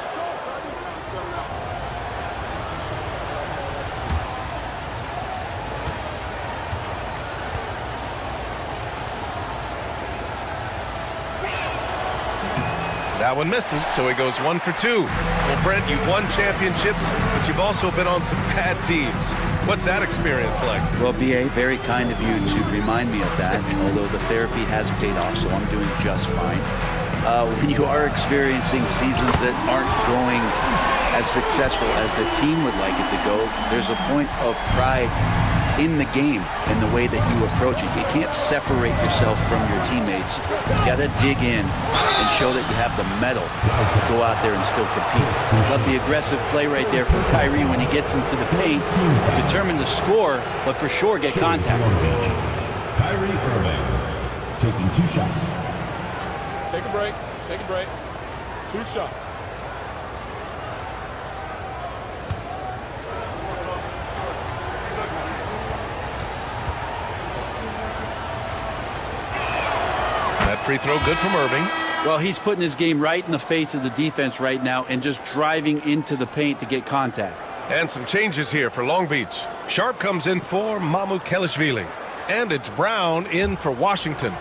That one misses, so he goes 1 for 2. Well, Brent, you've won championships, but you've also been on some bad teams. What's that experience like? Well, B.A., very kind of you to remind me of that, although the therapy has paid off, so I'm doing just fine. When you are experiencing seasons that aren't going as successful as the team would like it to go, there's a point of pride in the game and the way that you approach it. You can't separate yourself from your teammates. You got to dig in and show that you have the mettle to go out there and still compete. But the aggressive play right there from Kyrie when he gets into the paint, determined to score, but for sure get contact. Kyrie Irving taking 2 shots. Take a break. Take a break. 2 shots. That free throw good from Irving. Well, he's putting his game right in the face of the defense right now and just driving into the paint to get contact. And some changes here for Long Beach. Sharp comes in for Mamukelashvili. And it's Brown in for Washington.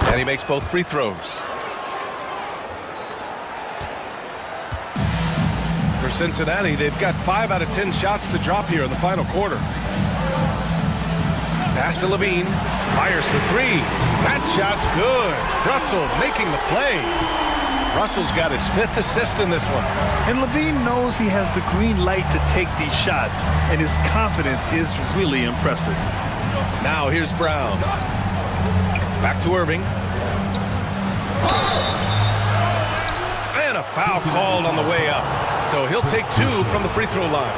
And he makes both free throws. For Cincinnati, they've got 5 out of 10 shots to drop here in the final quarter. Pass to Levine. Fires for 3. That shot's good. Russell making the play. Russell's got his 5th assist in this one. And Levine knows he has the green light to take these shots, and his confidence is really impressive. Now here's Brown. Back to Irving. And a foul called on the way up. So he'll take 2 from the free throw line.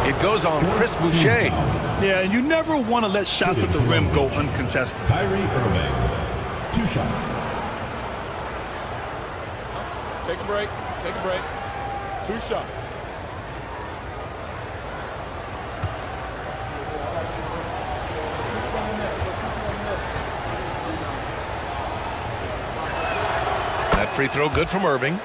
It goes on Chris Boucher. Yeah, and you never want to let shots at the rim go uncontested. Kyrie Irving, 2 shots. Take a break. Take a break. 2 shots. That free throw good from Irving.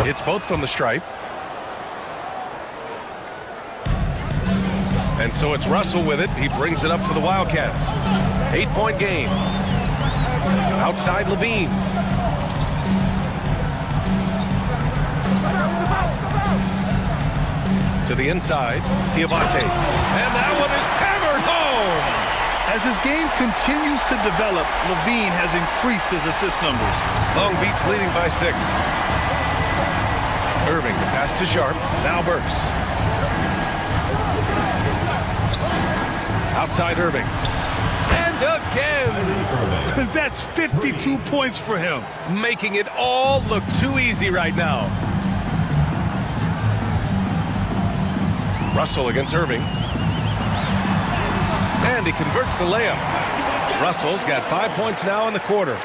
Hits both from the stripe. And so it's Russell with it. He brings it up for the Wildcats. 8-point game. Outside Levine. To the inside, Diabate. And that one is hammered home. As his game continues to develop, Levine has increased his assist numbers. Long Beach leading by 6. Irving, the pass to Sharp. Now Burks. Outside Irving. And again. That's 52 points for him. Making it all look too easy right now. Russell against Irving. And he converts the layup. Russell's got 5 points now in the quarter.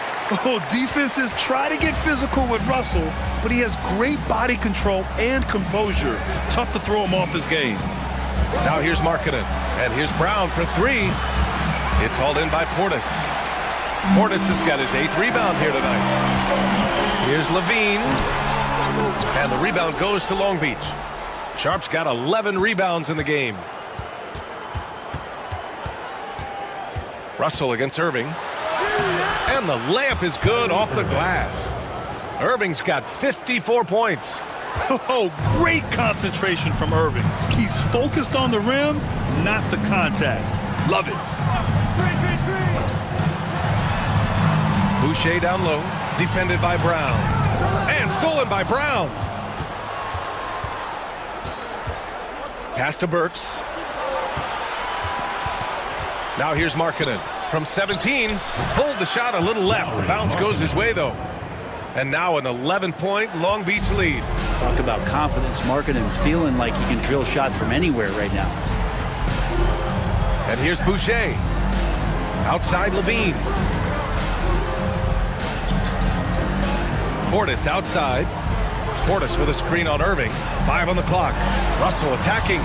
Oh, defenses try to get physical with Russell, but he has great body control and composure. Tough to throw him off his game. Now here's Markkanen. And here's Brown for 3. It's hauled in by Portis. Portis has got his 8th rebound here tonight. Here's Levine. And the rebound goes to Long Beach. Sharp's got 11 rebounds in the game. Russell against Irving. And the layup is good off the glass. Irving's got 54 points. Oh, great concentration from Irving. He's focused on the rim, not the contact. Love it. Boucher down low, defended by Brown. And stolen by Brown. Pass to Burks. Now here's Markkanen. From 17, pulled the shot a little left. The bounce goes his way, though. And now an 11-point Long Beach lead. Talk about confidence. Markkanen feeling like he can drill shots from anywhere right now. And here's Boucher. Outside Levine. Portis outside. Portis with a screen on Irving. 5 on the clock. Russell attacking.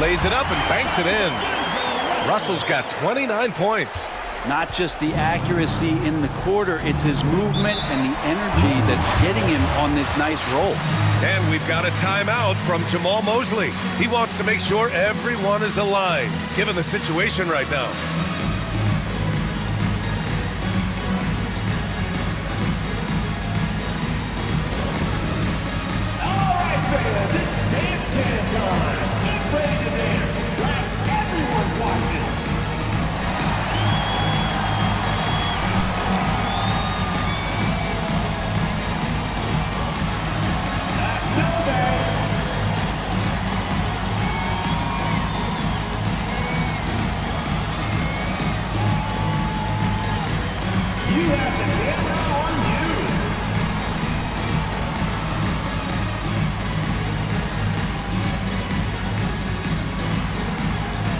Lays it up and banks it in. Russell's got 29 points. Not just the accuracy in the quarter, it's his movement and the energy that's getting him on this nice roll. And we've got a timeout from Jamal Mosley. He wants to make sure everyone is aligned, given the situation right now. All right, fans, it's dance time. Get ready to dance. Like everyone's watching. You have the camera on you.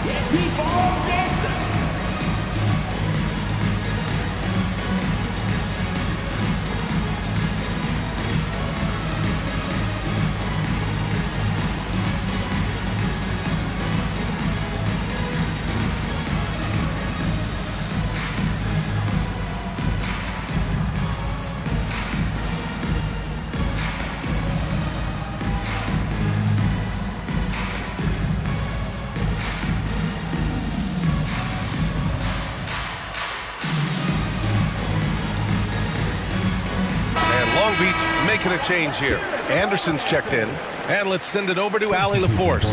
Yeah, keep on dancing. Long Beach making a change here. Anderson's checked in. And let's send it over to Allie LaForce.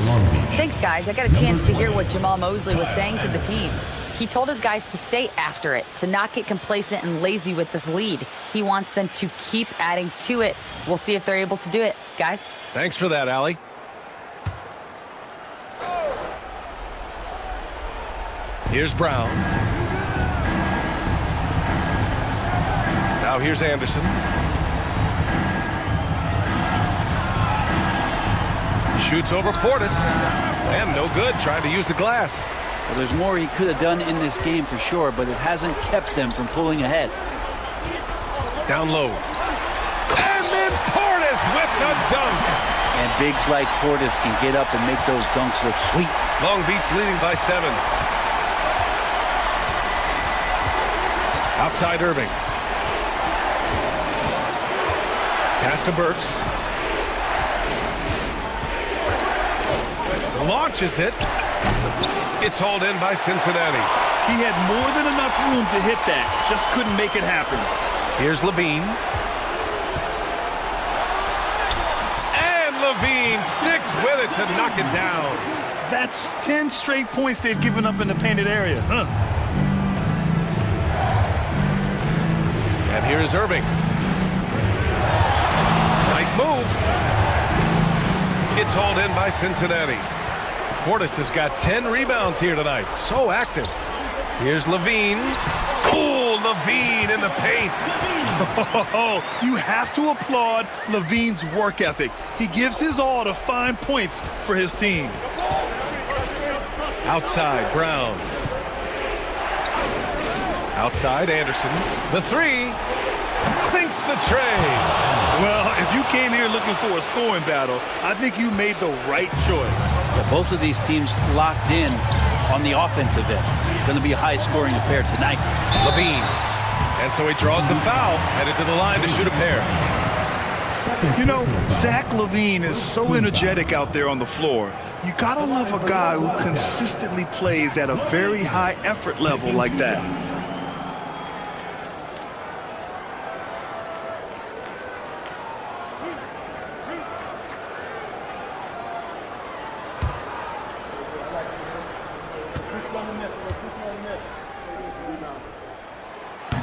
Thanks, guys. I got a chance to hear what Jamal Mosley was saying to the team. He told his guys to stay after it, to not get complacent and lazy with this lead. He wants them to keep adding to it. We'll see if they're able to do it. Guys? Thanks for that, Allie. Here's Brown. Now here's Anderson. Shoots over Portis. And no good, trying to use the glass. Well, there's more he could have done in this game for sure, but it hasn't kept them from pulling ahead. Down low. And then Portis with the dunk. And bigs like Portis can get up and make those dunks look sweet. Long Beach leading by 7. Outside Irving. Pass to Burks. Launches it. It's hauled in by Cincinnati. He had more than enough room to hit that. Just couldn't make it happen. Here's Levine. And Levine sticks with it to knock it down. That's 10 straight points they've given up in the painted area. Huh? And here's Irving. Nice move. It's hauled in by Cincinnati. Portis has got 10 rebounds here tonight. So active. Here's Levine. Oh, Levine in the paint. You have to applaud Levine's work ethic. He gives his all to find points for his team. Outside, Brown. Outside, Anderson. The 3. Sinks the tray. Well, if you came here looking for a scoring battle, I think you made the right choice. Yeah, both of these teams locked in on the offensive end. It's going to be a high-scoring affair tonight. Levine. And so he draws the foul, headed to the line to shoot a pair. You know, Zach LaVine is so energetic out there on the floor. You gotta love a guy who consistently plays at a very high effort level like that.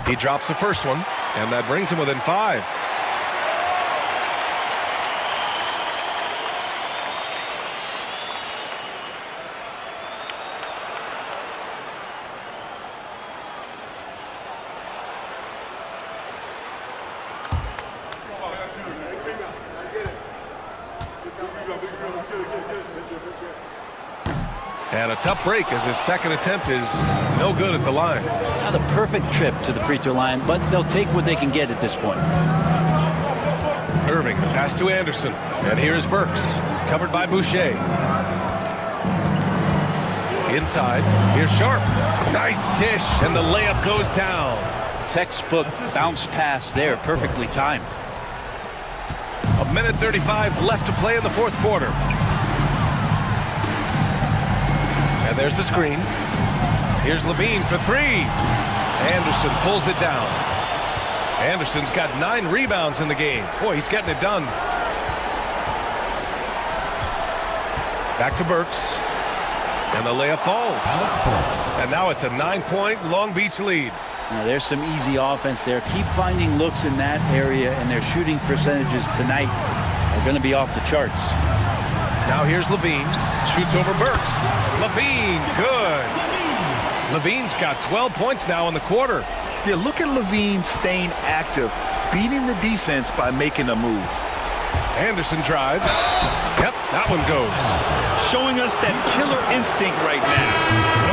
He drops the first one, and that brings him within 5. And a tough break as his second attempt is no good at the line. Not a perfect trip to the free throw line, but they'll take what they can get at this point. Irving, the pass to Anderson. And here's Burks, covered by Boucher. Inside, here's Sharp. Nice dish, and the layup goes down. Textbook bounce pass there, perfectly timed. 1:35 left to play in the fourth quarter. And there's the screen. Here's Levine for three. Anderson pulls it down. Anderson's got 9 rebounds in the game. Boy, he's getting it done. Back to Burks. And the layup falls. And now it's a 9-point Long Beach lead. Now there's some easy offense there. Keep finding looks in that area, and their shooting percentages tonight are going to be off the charts. Now here's Levine. Shoots over Burks. Levine, good. Levine's got 12 points now in the quarter. Yeah, look at Levine staying active, beating the defense by making a move. Anderson drives. Yep, that one goes. Showing us that killer instinct right now.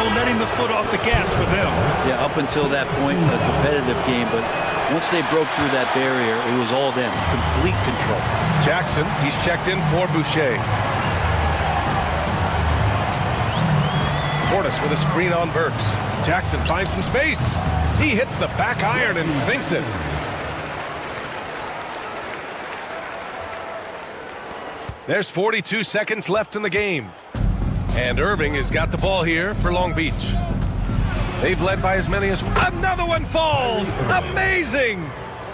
No letting the foot off the gas for them. Yeah, up until that point, a competitive game, but once they broke through that barrier, it was all them. Complete control. Jackson, he's checked in for Boucher. Portis with a screen on Burks. Jackson finds some space. He hits the back iron and sinks it. There's 42 seconds left in the game. And Irving has got the ball here for Long Beach. They've led by as many as... Another one falls! Amazing!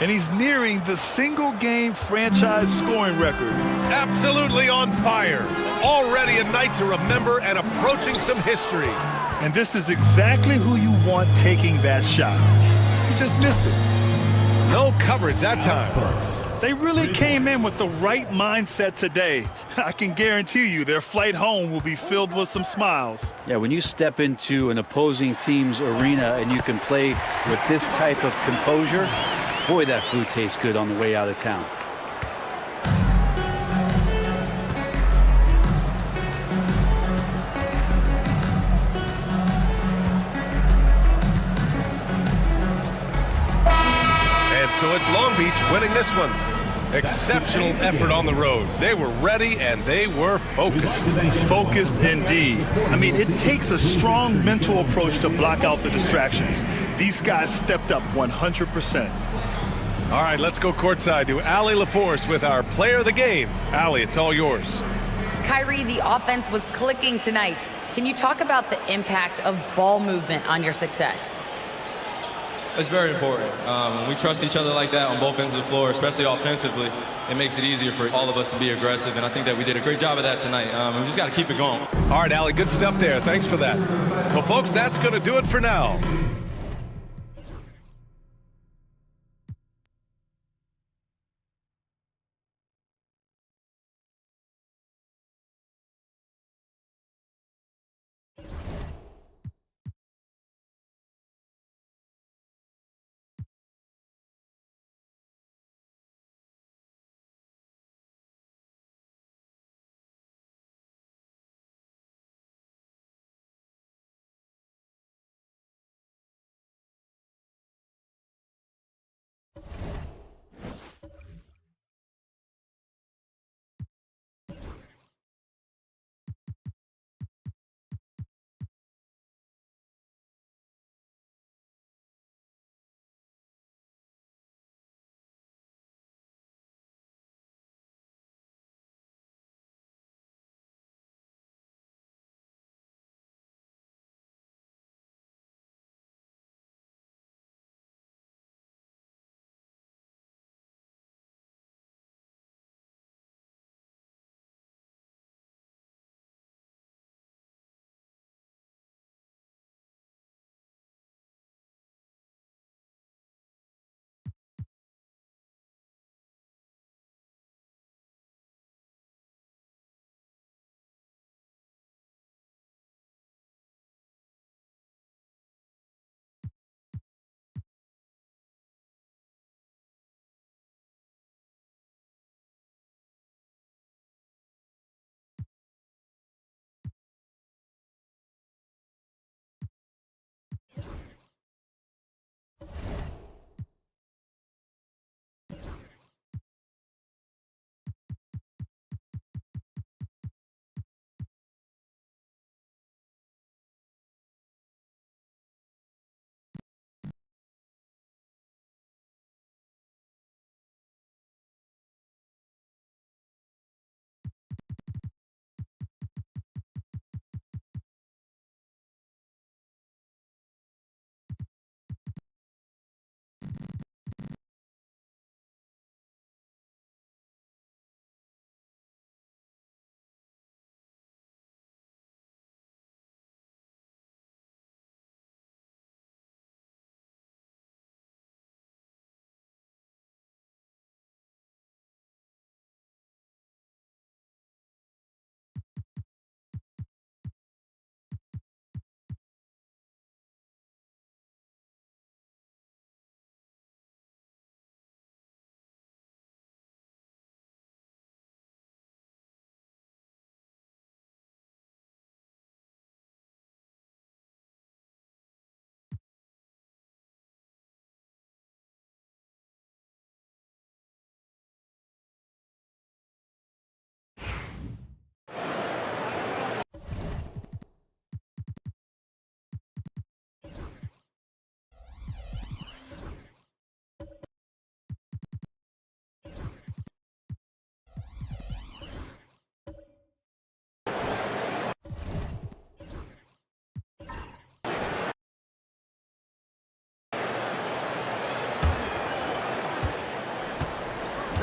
And he's nearing the single-game franchise scoring record. Absolutely on fire. Already a night to remember and approaching some history. And this is exactly who you want taking that shot. He just missed it. No coverage that time. They really came in with the right mindset today. I can guarantee you their flight home will be filled with some smiles. Yeah, when you step into an opposing team's arena and you can play with this type of composure, boy, that food tastes good on the way out of town. So it's Long Beach winning this one. Exceptional effort on the road. They were ready and they were focused. Focused indeed. I mean, it takes a strong mental approach to block out the distractions. These guys stepped up 100%. All right, let's go courtside to Allie LaForce with our player of the game. Allie, it's all yours. Kyrie, the offense was clicking tonight. Can you talk about the impact of ball movement on your success? It's very important. We trust each other like that on both ends of the floor, especially offensively. It makes it easier for all of us to be aggressive, and I think that we did a great job of that tonight. We just got to keep it going. All right, Allie, good stuff there. Thanks for that. Well, folks, that's going to do it for now.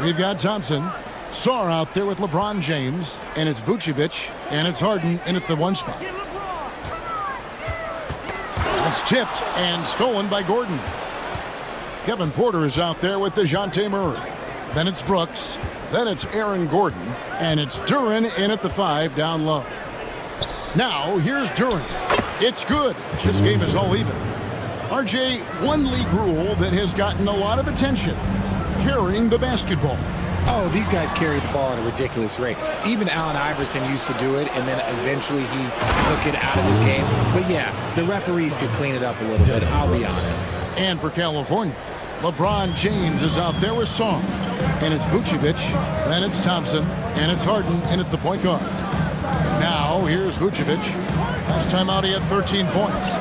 We've got Thompson. Sarr out there with LeBron James. And it's Vucevic. And it's Harden in at the 1 spot. It's tipped and stolen by Gordon. Kevin Porter is out there with DeJounte Murray. Then it's Brooks. Then it's Aaron Gordon. And it's Duren in at the 5 down low. Now here's Duren. It's good. This game is all even. RJ, one league rule that has gotten a lot of attention. Carrying the basketball. Oh, these guys carry the ball at a ridiculous rate. Even Allen Iverson used to do it, and then eventually he took it out of his game. But yeah, the referees could clean it up a little bit, I'll be honest. And for California, LeBron James is out there with Sarr. And it's Vucevic, then it's Thompson, and it's Harden in at the point guard. Now, here's Vucevic. Last time out, he had 13 points.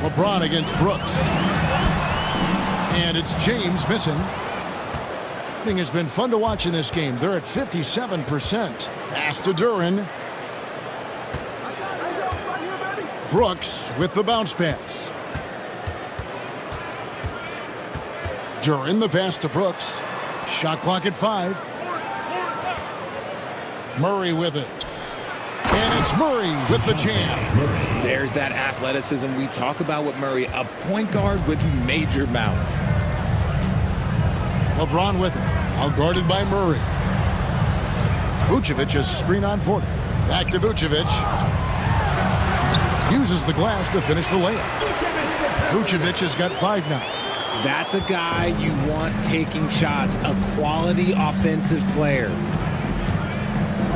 LeBron against Brooks. And it's James missing. It has been fun to watch in this game. They're at 57%. Pass to Duren. Brooks with the bounce pass. Duren the pass to Brooks. Shot clock at 5. Murray with it. And it's Murray with the jam. There's that athleticism we talk about with Murray, a point guard with major mouths. LeBron with it, out guarded by Murray. Vucevic is screen on Porter. Back to Vucevic. Uses the glass to finish the layup. Vucevic has got 5 now. That's a guy you want taking shots, a quality offensive player.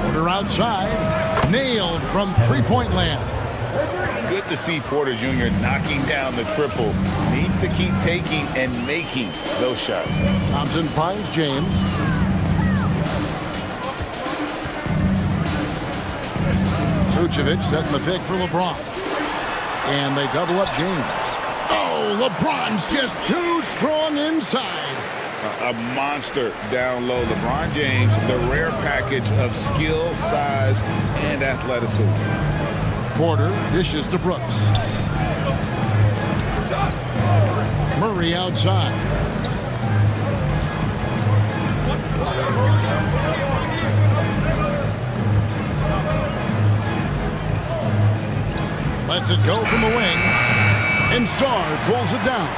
Porter outside, nailed from three-point land. Good to see Porter Jr. knocking down the triple. Needs to keep taking and making those shots. Thompson finds James. Vucevic setting the pick for LeBron. And they double up James. Oh, LeBron's just too strong inside. A monster down low. LeBron James, the rare package of skill, size, and athleticism. Porter dishes to Brooks. Murray outside. Lets it go from the wing. And Sarr pulls it down.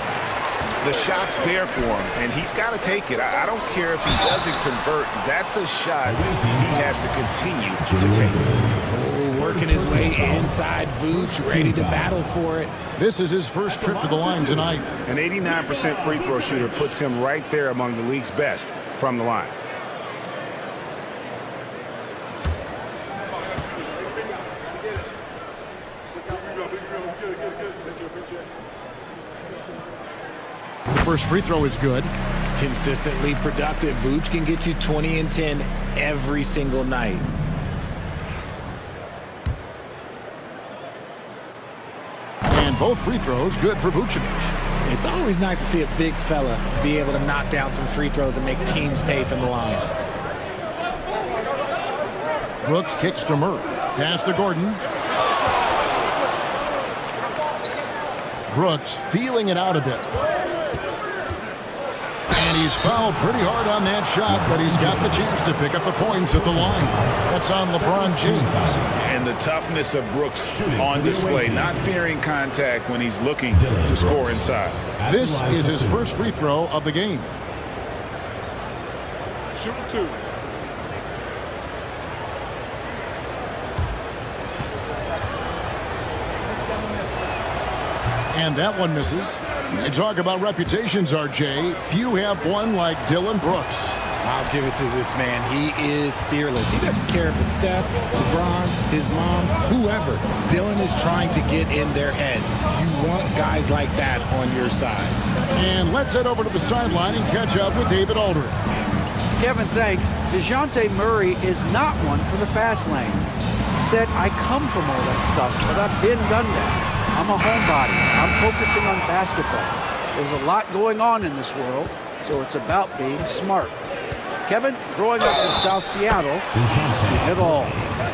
The shot's there for him, and he's got to take it. I don't care if he doesn't convert. That's a shot he has to continue to take. Oh, working his way inside Vooch, ready to battle for it. This is his first trip to the line tonight. An 89% free throw shooter puts him right there among the league's best from the line. The first free throw is good. Consistently productive. Vooch can get you 20 and 10 every single night. And both free throws good for Vucevic. It's always nice to see a big fella be able to knock down some free throws and make teams pay from the line. Brooks kicks to Murray. Pass to Gordon. Brooks feeling it out a bit. And he's fouled pretty hard on that shot, but he's got the chance to pick up the points at the line. That's on LeBron James. And the toughness of Brooks on display, not fearing contact when he's looking to score inside. This is his first free throw of the game. Shoot 2. And that one misses. They talk about reputations, RJ. Few have one like Dylan Brooks. I'll give it to this man. He is fearless. He doesn't care if it's Steph, LeBron, his mom, whoever. Dylan is trying to get in their head. You want guys like that on your side. And let's head over to the sideline and catch up with David Aldridge. Kevin, thanks. DeJounte Murray is not one for the fast lane. He said, I come from all that stuff, but I've been done that. I'm a homebody. I'm focusing on basketball. There's a lot going on in this world, so it's about being smart. Kevin, growing up in South Seattle, seen it all.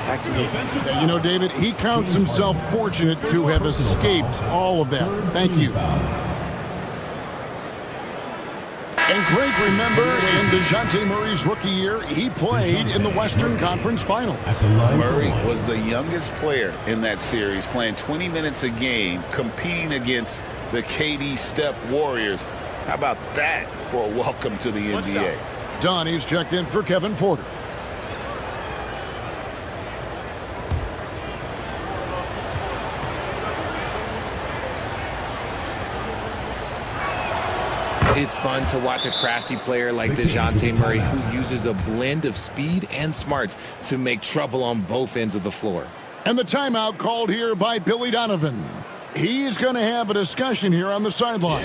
Back to you. You know, David, he counts himself fortunate to have escaped all of that. Thank you. And Greg, remember, in DeJounte Murray's rookie year, he played in the Western Conference Finals. Murray was the youngest player in that series, playing 20 minutes a game, competing against the KD Steph Warriors. How about that for a welcome to the NBA? Donnie's checked in for Kevin Porter. It's fun to watch a crafty player like DeJounte Murray who uses a blend of speed and smarts to make trouble on both ends of the floor. And the timeout called here by Billy Donovan. He's going to have a discussion here on the sideline.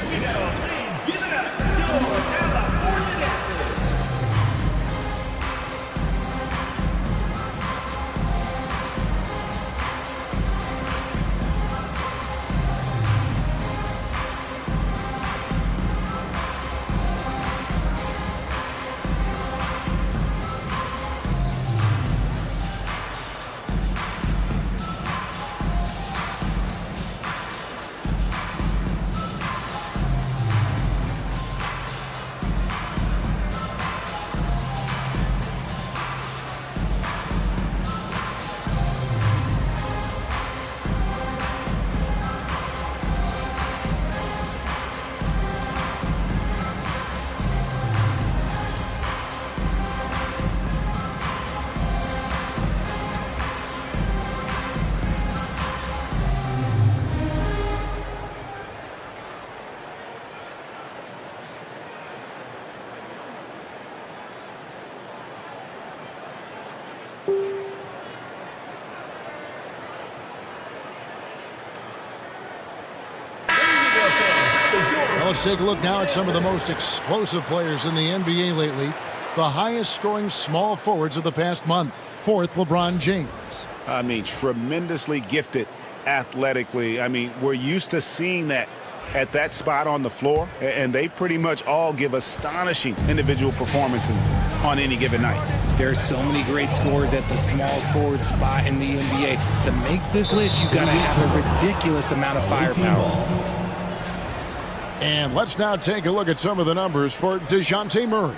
Let's take a look now at some of the most explosive players in the NBA lately. The highest scoring small forwards of the past month. Fourth, LeBron James. I mean, tremendously gifted athletically. I mean, we're used to seeing that at that spot on the floor, and they pretty much all give astonishing individual performances on any given night. There's so many great scores at the small forward spot in the NBA. To make this list, you've got to have a ridiculous amount of firepower. And let's now take a look at some of the numbers for DeJounte Murray.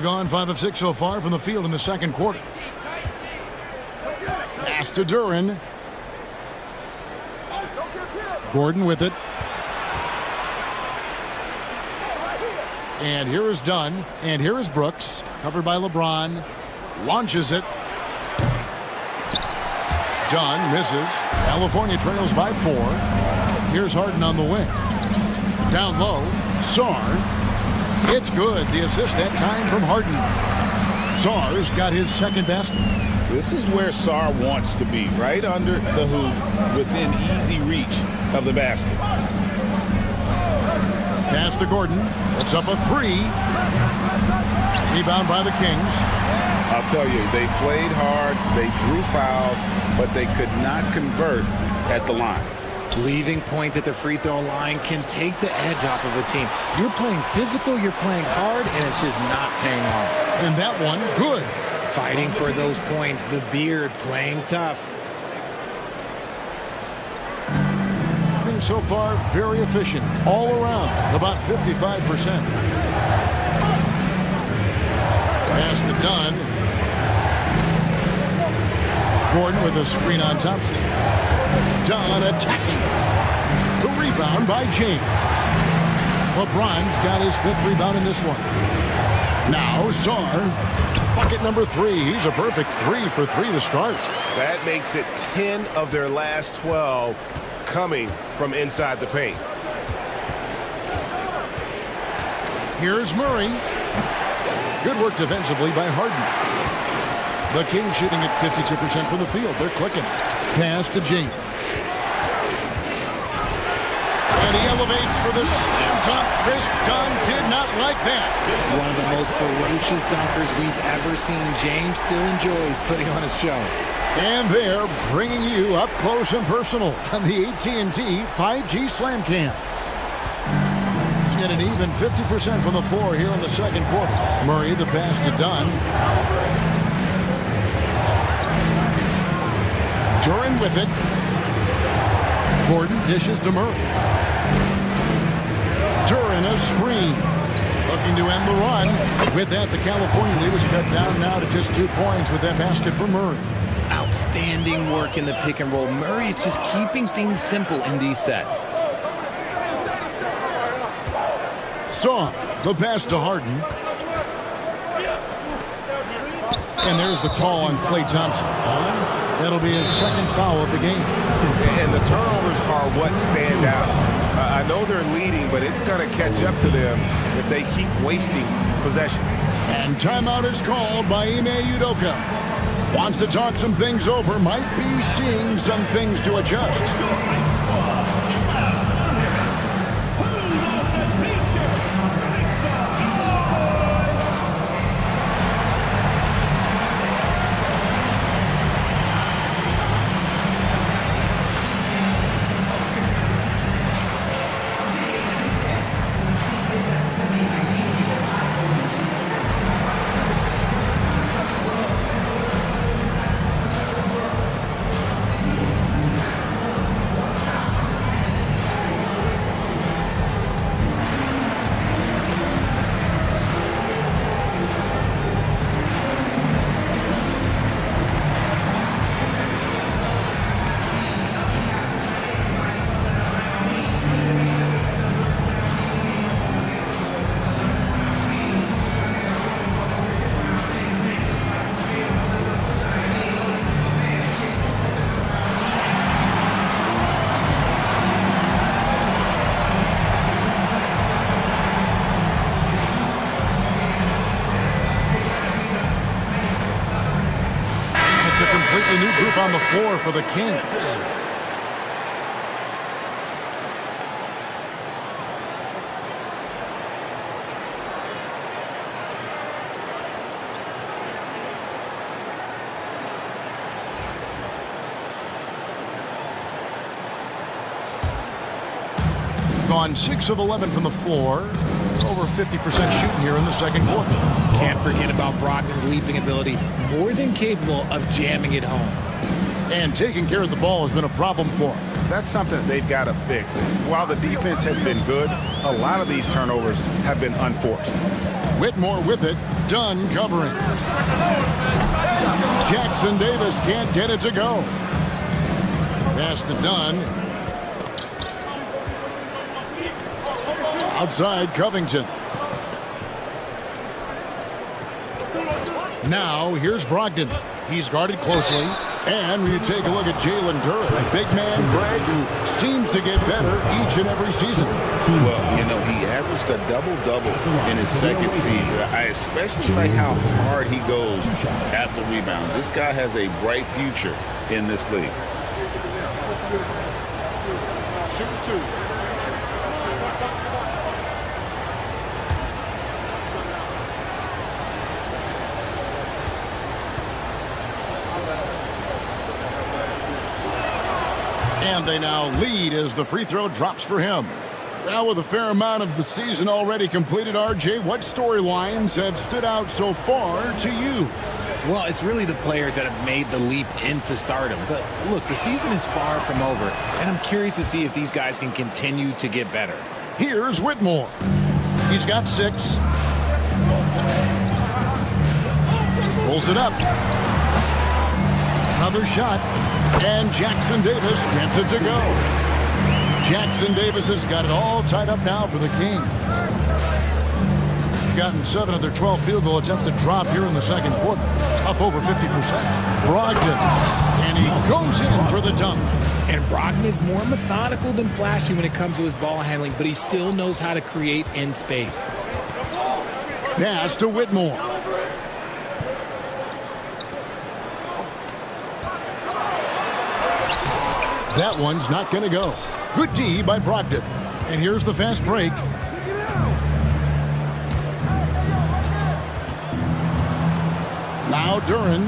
Gone 5 of 6 so far from the field in the second quarter. Pass to Duran. Gordon with it. And here is Dunn, and here is Brooks, covered by LeBron, launches it. Dunn misses. California trails by 4. Here's Harden on the wing. Down low, Sarr. It's good. The assist that time from Harden. Sarr's got his second basket. This is where Sarr wants to be, right under the hoop, within easy reach of the basket. Pass to Gordon. It's up a 3. Rebound by the Kings. I'll tell you, they played hard, they drew fouls, but they could not convert at the line. Leaving points at the free throw line can take the edge off of a team. You're playing physical, you're playing hard, and it's just not paying off. And that one, good. Fighting for those points, the beard playing tough. So far, very efficient all around, about 55%. Pass to Dunn. Gordon with a screen on Thompson. Dunn attacking. The rebound by James. LeBron's got his 5th rebound in this one. Now Sarr. Bucket number 3. He's a perfect 3 for 3 to start. That makes it 10 of their last 12 coming from inside the paint. Here's Murray. Good work defensively by Harden. The Kings shooting at 52% from the field. They're clicking. Pass to James. And he elevates for the slam dunk. Chris Dunn did not like that. One of the most ferocious dunkers we've ever seen. James still enjoys putting on a show. And they're bringing you up close and personal on the AT&T 5G Slam Cam. It an even 50% from the floor here in the second quarter. Murray, the pass to Dunn. Duran with it. Gordon dishes to Murray. Duran a screen. Looking to end the run. With that, the California lead was cut down now to just 2 points with that basket for Murray. Outstanding work in the pick and roll. Murray is just keeping things simple in these sets. Saw the pass to Harden. And there's the call on Klay Thompson. That'll be his second foul of the game. And the turnovers are what stand out. I know they're leading, but it's going to catch up to them if they keep wasting possession. And timeout is called by Ime Udoka. Wants to talk some things over. Might be seeing some things to adjust. A completely new group on the floor for the Kings. Gone 6 of 11 from the floor. Over 50% shooting here in the second quarter. Can't forget about Brogdon's leaping ability. More than capable of jamming it home. And taking care of the ball has been a problem for him. That's something they've got to fix. While the defense has been good, a lot of these turnovers have been unforced. Whitmore with it. Dunn covering. Jackson Davis can't get it to go. Pass to Dunn. Outside Covington. Now here's Brogdon. He's guarded closely. And when you take a look at Jalen Duran, a big man, Greg, who seems to get better each and every season. Well, you know, he averaged a double-double in his second season. I especially like how hard he goes after rebounds. This guy has a bright future in this league. Shooting 2. And they now lead as the free throw drops for him. Now with a fair amount of the season already completed, RJ, what storylines have stood out so far to you? Well, it's really the players that have made the leap into stardom. But look, the season is far from over, and I'm curious to see if these guys can continue to get better. Here's Whitmore. He's got 6. Pulls it up. Another shot. And Jackson Davis gets it to go. Jackson Davis has got it all tied up now for the Kings. Gotten 7 of their 12 field goal attempts to drop here in the second quarter. Up over 50%. Brogdon. And he goes in for the dunk. And Brogdon is more methodical than flashy when it comes to his ball handling, but he still knows how to create in space. Pass to Whitmore. That one's not going to go. Good D by Brogdon. And here's the fast break. Now Duran.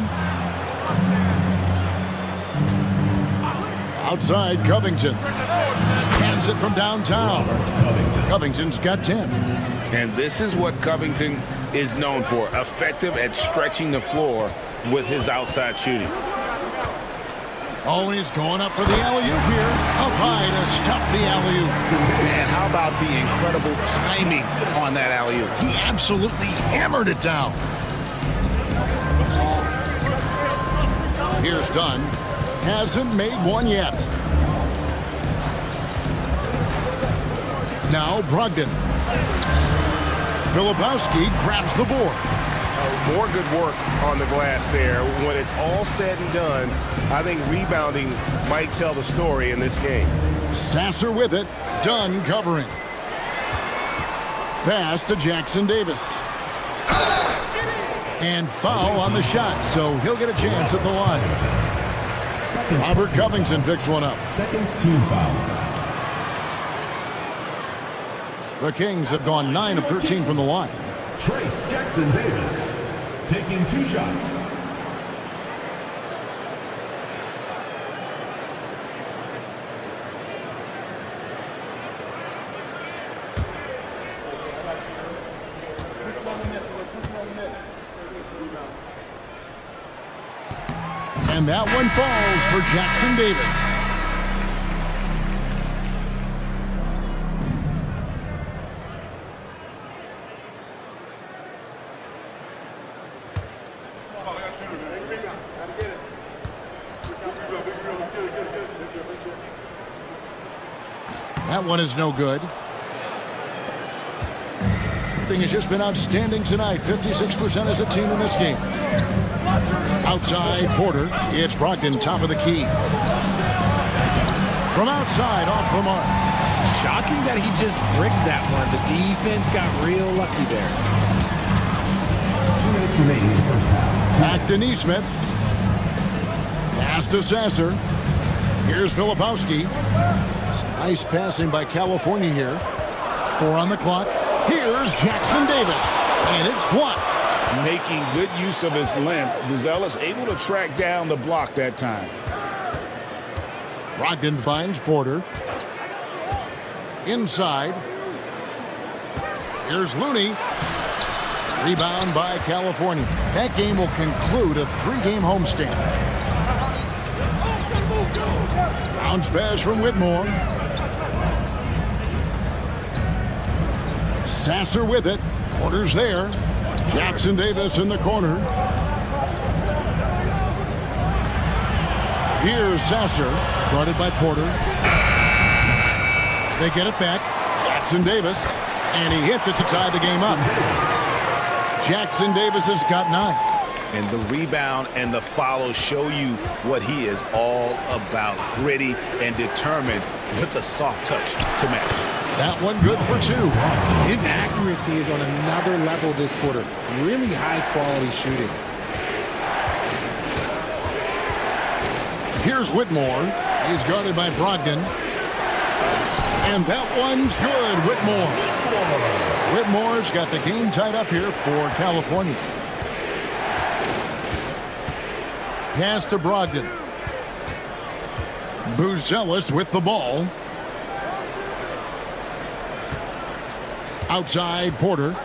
Outside Covington. Sends it from downtown. Covington's got 10. And this is what Covington is known for, effective at stretching the floor with his outside shooting. Oh, he's going up for the alley-oop here. Up high to stuff the alley-oop. And how about the incredible timing on that alley-oop? He absolutely hammered it down. Here's Dunn. Hasn't made one yet. Now Brogdon. Filipowski grabs the board. More good work on the glass there. When it's all said and done, I think rebounding might tell the story in this game. Sasser with it. Dunn covering. Pass to Jackson Davis. And foul on the shot, so he'll get a chance at the line. Robert Covington picks one up. Second team foul. The Kings have gone 9 of 13 from the line. Trace Jackson Davis taking 2 shots. And that one falls for Jackson Davis. That one is no good. Everything has just been outstanding tonight. 56% as a team in this game. Outside, Porter. It's Brogdon, top of the key. From outside, off the mark. Shocking that he just bricked that one. The defense got real lucky there. 2 minutes remaining in the first half. Back to Neesmith. Pass to Sasser. Here's Filipowski. Nice passing by California here. 4 on the clock. Here's Jackson Davis. And it's blocked. Making good use of his length. Buzelis able to track down the block that time. Brogdon finds Porter. Inside. Here's Looney. Rebound by California. That game will conclude a 3-game homestand. Bounce pass from Whitmore. Sasser with it. Porter's there. Jackson Davis in the corner. Here's Sasser, guarded by Porter. They get it back. Jackson Davis, and he hits it to tie the game up. Jackson Davis has got 9. And the rebound and the follow show you what he is all about. Gritty and determined with a soft touch to match. That one good for 2. His accuracy is on another level this quarter. Really high quality shooting. Here's Whitmore. He's guarded by Brogdon. And that one's good, Whitmore. Whitmore's got the game tied up here for California. Pass to Brogdon. Buzelis with the ball. Outside, Porter.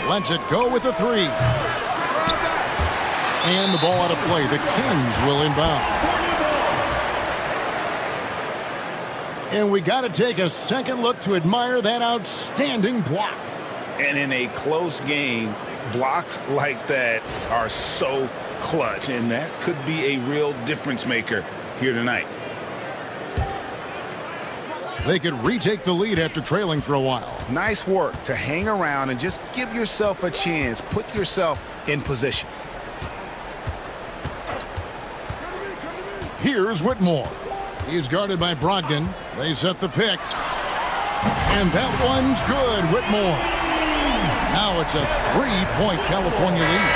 Lets it go with the 3. And the ball out of play. The Kings will inbound. And we got to take a second look to admire that outstanding block. And in a close game, blocks like that are so clutch. And that could be a real difference maker here tonight. They could retake the lead after trailing for a while. Nice work to hang around and just give yourself a chance. Put yourself in position. Here's Whitmore. He's guarded by Brogdon. They set the pick. And that one's good, Whitmore. Now it's a 3-point California lead.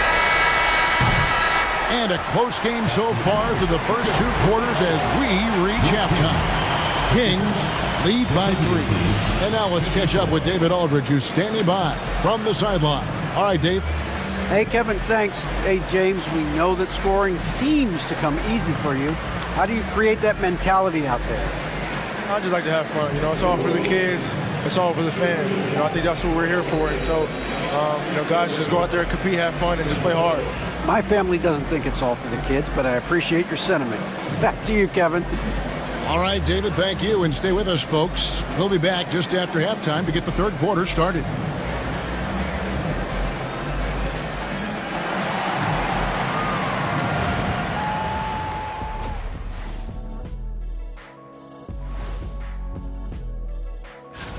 And a close game so far through the first 2 quarters as we reach halftime. Kings lead by 3. And now let's catch up with David Aldridge, who's standing by from the sideline. All right, Dave. Hey, Kevin, thanks. Hey, James, we know that scoring seems to come easy for you. How do you create that mentality out there? I just like to have fun. You know, it's all for the kids. It's all for the fans. You know, I think that's what we're here for. And so, you know, guys, just go out there and compete, have fun, and just play hard. My family doesn't think it's all for the kids, but I appreciate your sentiment. Back to you, Kevin. All right, David, thank you. And stay with us, folks. We'll be back just after halftime to get the third quarter started.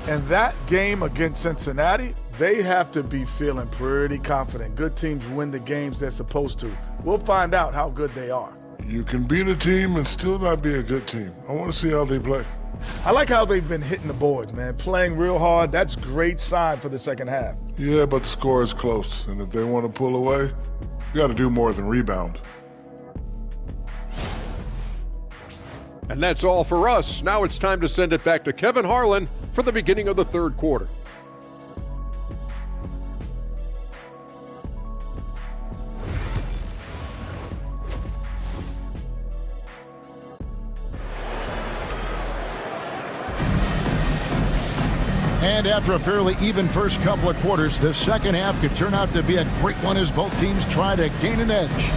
And that game against Cincinnati, they have to be feeling pretty confident. Good teams win the games they're supposed to. We'll find out how good they are. You can beat a team and still not be a good team. I want to see how they play. I like how they've been hitting the boards, man. Playing real hard. That's a great sign for the second half. Yeah, but the score is close. And if they want to pull away, you got to do more than rebound. And that's all for us. Now it's time to send it back to Kevin Harlan for the beginning of the third quarter. And after a fairly even first couple of quarters, the second half could turn out to be a great one as both teams try to gain an edge.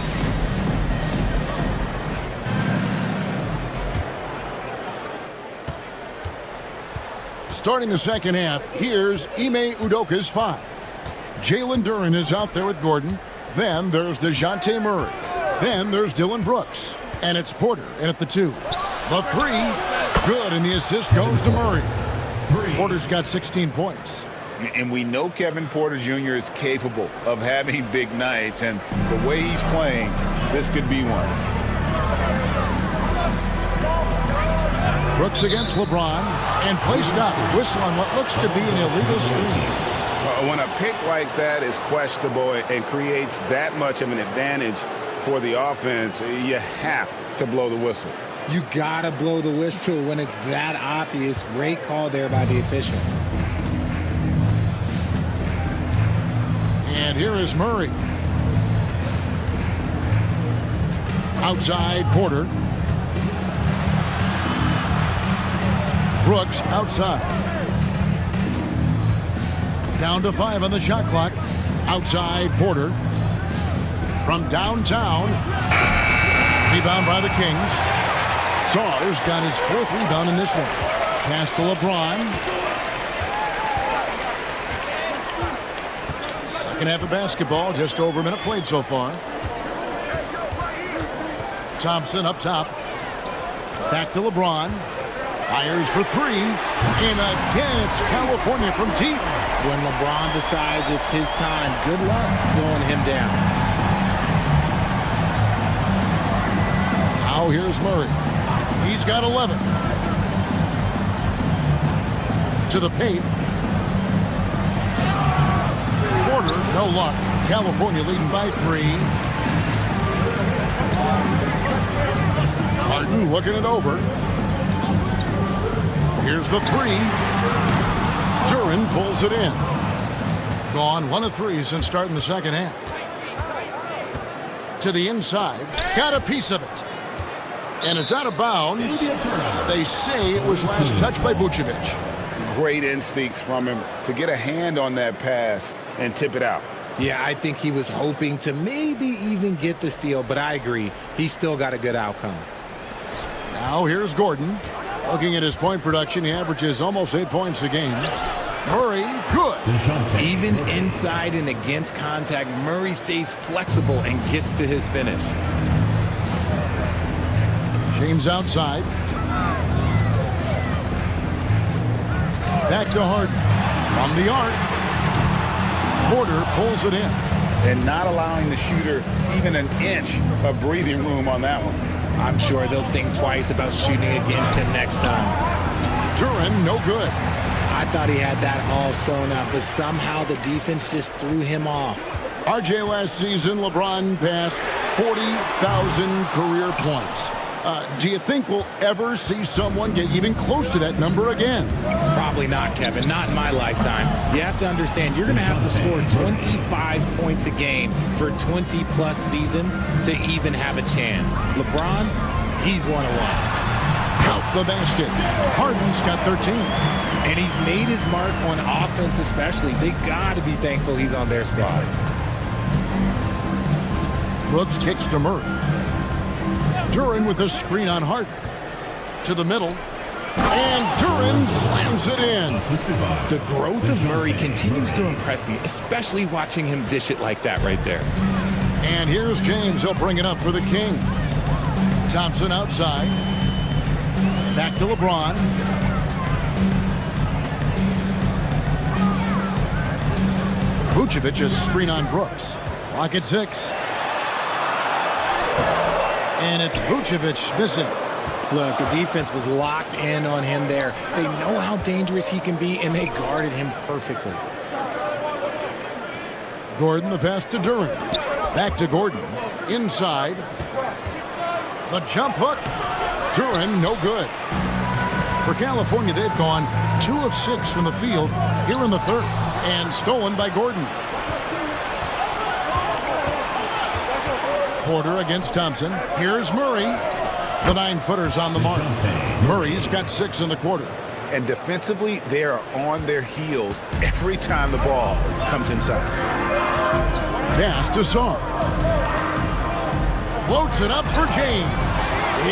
Starting the second half, here's Ime Udoka's 5. Jalen Duren is out there with Gordon. Then there's DeJounte Murray. Then there's Dylan Brooks. And it's Porter in at the 2. The 3, good, and the assist goes to Murray. Porter's got 16 points. And we know Kevin Porter Jr. is capable of having big nights, and the way he's playing, this could be one. Brooks against LeBron, and play stops. Whistle on what looks to be an illegal screen. When a pick like that is questionable and creates that much of an advantage for the offense, you have to blow the whistle. You gotta blow the whistle when it's that obvious. Great call there by the official. And here is Murray. Outside, Porter. Brooks outside. Down to 5 on the shot clock. Outside, Porter. From downtown. Rebound by the Kings. Sawers got his 4th rebound in this one. Pass to LeBron. Second half of basketball, just over a minute played so far. Thompson up top. Back to LeBron. Fires for 3. And again, it's California from deep. When LeBron decides it's his time, good luck slowing him down. Now here's Murray. He's got 11. To the paint. Porter, no luck. California leading by 3. Harden looking it over. Here's the 3. Duren pulls it in. Gone 1 of 3 since starting the second half. To the inside. Got a piece of it. And it's out of bounds. They say it was last touched by Vucevic. Great instincts from him to get a hand on that pass and tip it out. Yeah, I think he was hoping to maybe even get the steal, but I agree. He still got a good outcome. Now here's Gordon. Looking at his point production, he averages almost 8 points a game. Murray, good. Even inside and against contact, Murray stays flexible and gets to his finish. James outside. Back to Harden. From the arc. Porter pulls it in. And not allowing the shooter even an inch of breathing room on that one. I'm sure they'll think twice about shooting against him next time. Duren, no good. I thought he had that all sewn up, but somehow the defense just threw him off. RJ last season, LeBron passed 40,000 career points. Do you think we'll ever see someone get even close to that number again? Probably not, Kevin. Not in my lifetime. You have to understand, you're going to have to score 25 points a game for 20-plus seasons to even have a chance. LeBron, he's 1-1. Count the basket. Harden's got 13. And he's made his mark on offense especially. They got to be thankful he's on their squad. Brooks kicks to Murray. Duren with a screen on Harden. To the middle. And Duren slams it in. The growth of Murray continues to impress me, especially watching him dish it like that right there. And here's James. He'll bring it up for the Kings. Thompson outside. Back to LeBron. Vucevic, a screen on Brooks. Clock at 6. And it's Vucevic missing. Look, the defense was locked in on him there. They know how dangerous he can be, and they guarded him perfectly. Gordon, the pass to Duren. Back to Gordon. Inside. The jump hook. Duren, no good. For California, they've gone 2 of 6 from the field here in the third. And stolen by Gordon. Porter against Thompson. Here's Murray. The 9-footer's on the mark. Murray's got 6 in the quarter. And defensively, they are on their heels every time the ball comes inside. Pass to Sarr. Floats it up for James.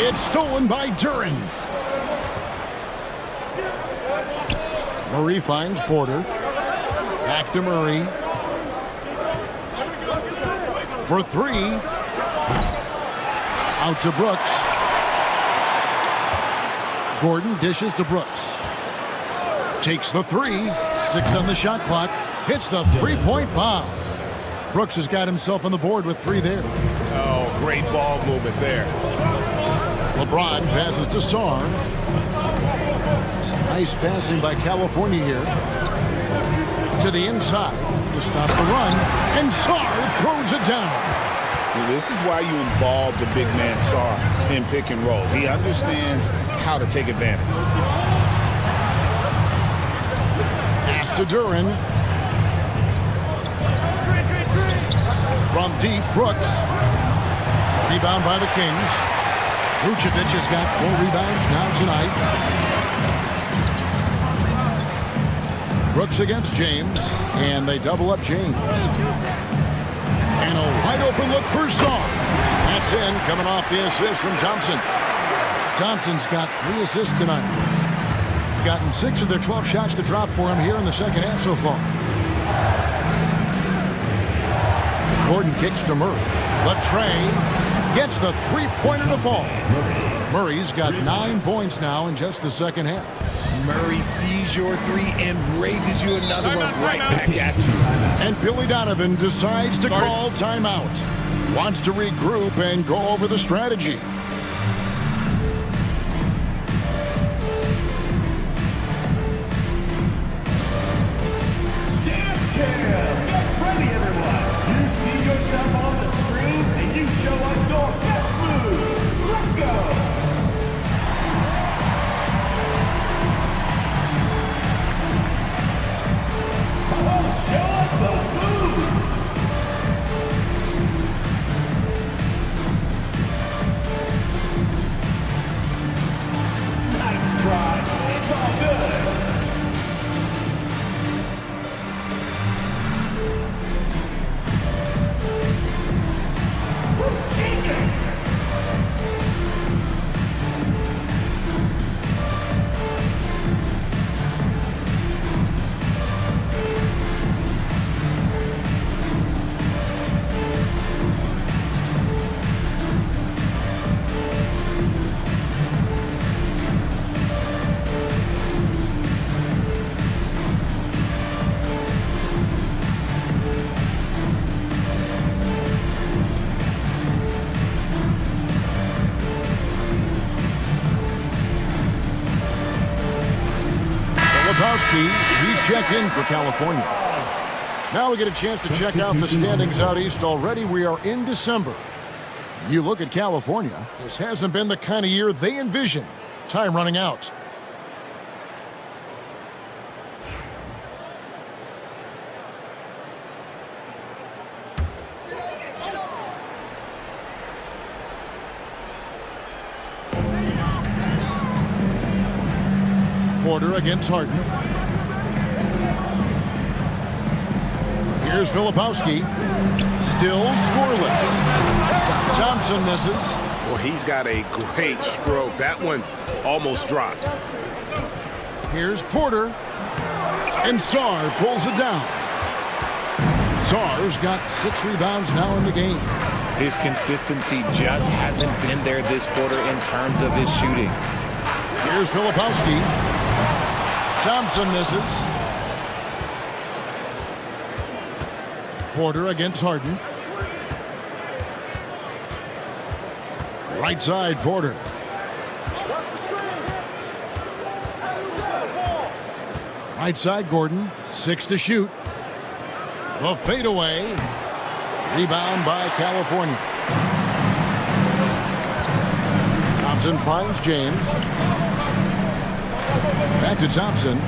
It's stolen by Duren. Murray finds Porter. Back to Murray. For 3. Out to Brooks. Gordon dishes to Brooks. Takes the 3. 6 on the shot clock. Hits the three-point bomb. Brooks has got himself on the board with 3 there. Oh, great ball movement there. LeBron passes to Sarr. Some nice passing by California here. To the inside to stop the run. And Sarr throws it down. This is why you involve the big man Sarr in pick and rolls. He understands how to take advantage. Pass to Duren. From deep, Brooks. Rebound by the Kings. Vucevic has got 4 rebounds now tonight. Brooks against James, and they double up James. And a wide open look for Sarr. That's in, coming off the assist from Thompson. Thompson's got 3 assists tonight. Gotten 6 of their 12 shots to drop for him here in the second half so far. Gordon kicks to Murray. The tray gets the 3-pointer to fall. Murray's got 9 points now in just the second half. Murray sees your 3 and raises you another one right back at you. And Billy Donovan decides to call timeout. Wants to regroup and go over the strategy. Dance cam! Get ready, everyone! You see yourself on the screen, and you show us your best moves. Let's go! Show us those moves! Nice try. It's all good. He's checked in for California. Now we get a chance to check out the standings out east already. We are in December. You look at California, this hasn't been the kind of year they envision. Time running out. Porter against Harden. Here's Filipowski. Still scoreless. Thompson misses. Well, he's got a great stroke. That one almost dropped. Here's Porter. And Sarr pulls it down. Sarr's got 6 rebounds now in the game. His consistency just hasn't been there this quarter in terms of his shooting. Here's Filipowski. Thompson misses. Porter against Harden. Right side, Porter. Right side, Gordon. 6 to shoot. The fadeaway. Rebound by California. Thompson finds James. Back to Thompson.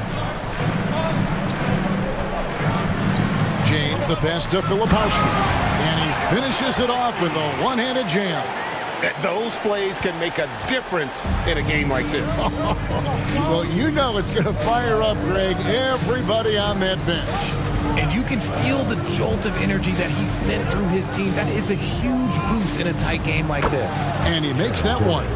James, the pass to Filipowski. And he finishes it off with a one-handed jam. Those plays can make a difference in a game like this. Well, you know it's going to fire up, Greg, everybody on that bench. And you can feel the jolt of energy that he sent through his team. That is a huge boost in a tight game like this. And he makes that one.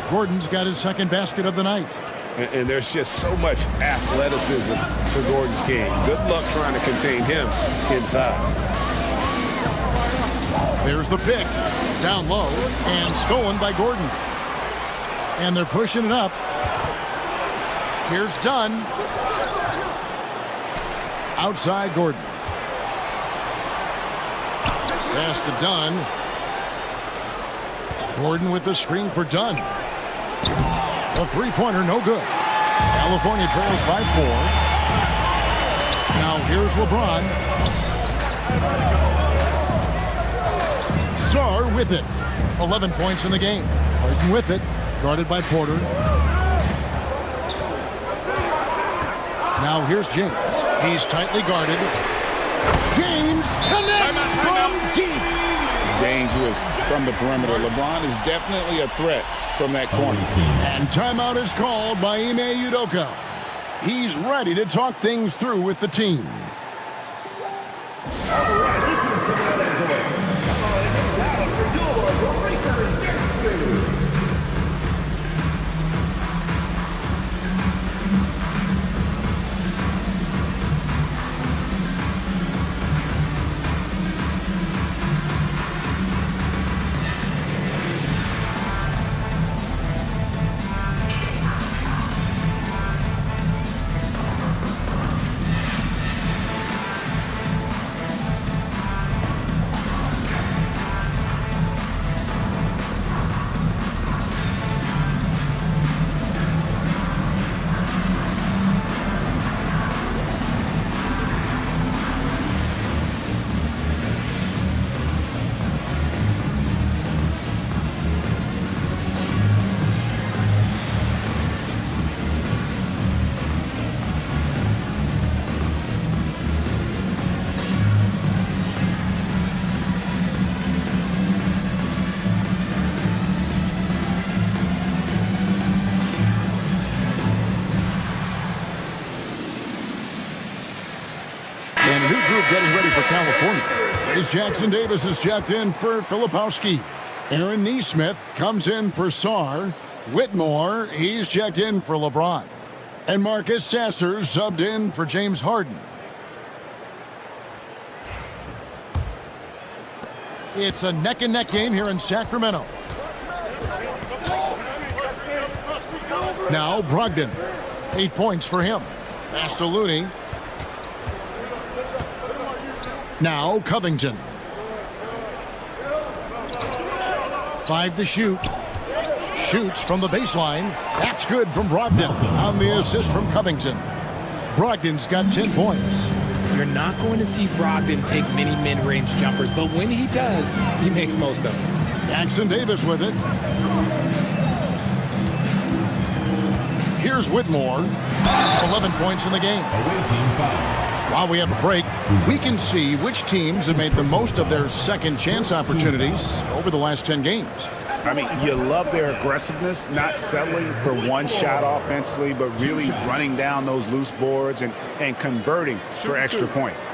Gordon's got his second basket of the night. And there's just so much athleticism to Gordon's game. Good luck trying to contain him inside. There's the pick. Down low and stolen by Gordon. And they're pushing it up. Here's Dunn. Outside Gordon. Pass to Dunn. Gordon with the screen for Dunn. The three-pointer, no good. California trails by 4. Now here's LeBron. Sarr with it. 11 points in the game. Harden with it. Guarded by Porter. Now here's James. He's tightly guarded. James connects from deep. James was from the perimeter. LeBron is definitely a threat from that corner. And timeout is called by Ime Udoka. He's ready to talk things through with the team. And a new group getting ready for California. Trace Jackson Davis is checked in for Filipowski. Aaron Nesmith comes in for Sarr. Whitmore, he's checked in for LeBron. And Marcus Sasser subbed in for James Harden. It's a neck-and-neck game here in Sacramento. Now Brogdon. 8 points for him. Pass to Looney. Now Covington. 5 to shoot. Shoots from the baseline. That's good from Brogdon on the assist from Covington. Brogdon's got 10 points. You're not going to see Brogdon take many mid-range jumpers, but when he does, he makes most of them. Jackson Davis with it. Here's Whitmore. 11 points in the game. While we have a break, we can see which teams have made the most of their second chance opportunities over the last 10 games. I mean, you love their aggressiveness, not settling for one shot offensively, but really running down those loose boards and converting for extra points.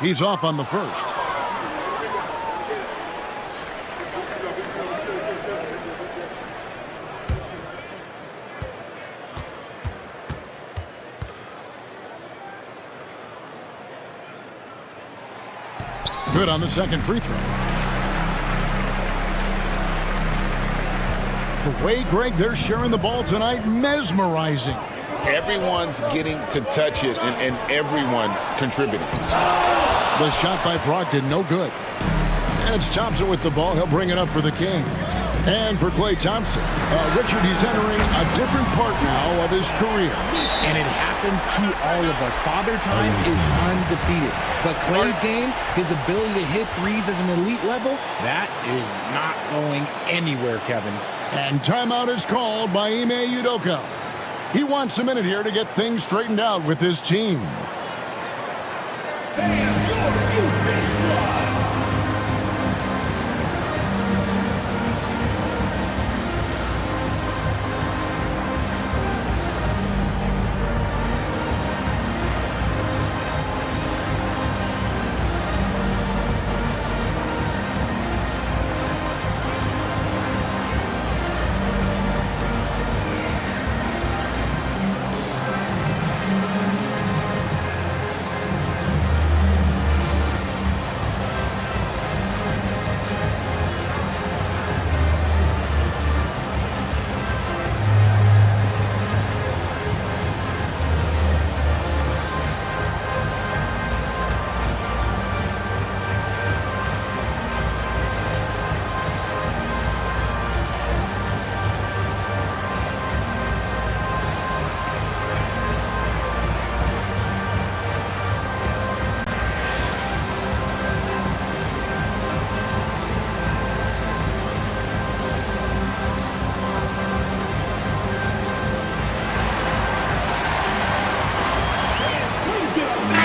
He's off on the first. Good on the second free throw. The way, Greg, they're sharing the ball tonight, mesmerizing. Everyone's getting to touch it, and everyone's contributing. The shot by Brogdon, no good. And it's Thompson with the ball. He'll bring it up for the King. And for Klay Thompson, Richard, he's entering a different part now of his career. And it happens to all of us. Father Time is undefeated. But Klay's game, his ability to hit threes as an elite level, that is not going anywhere, Kevin. And timeout is called by Ime Udoka. He wants a minute here to get things straightened out with his team.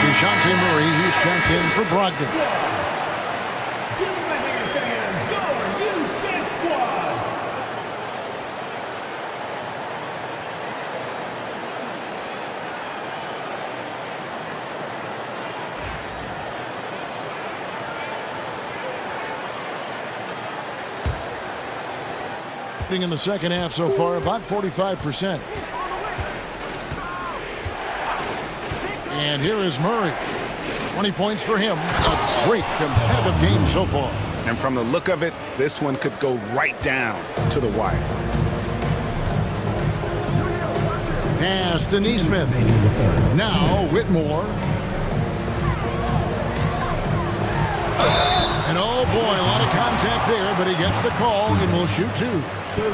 DeJounte Murray, he's checked in for Brogdon. In the second half so far, about 45%. And here is Murray. 20 points for him. A great competitive game so far. And from the look of it, this one could go right down to the wire. Pass to Neesmith. Now Whitmore. And oh boy, a lot of contact there, but he gets the call and will shoot two.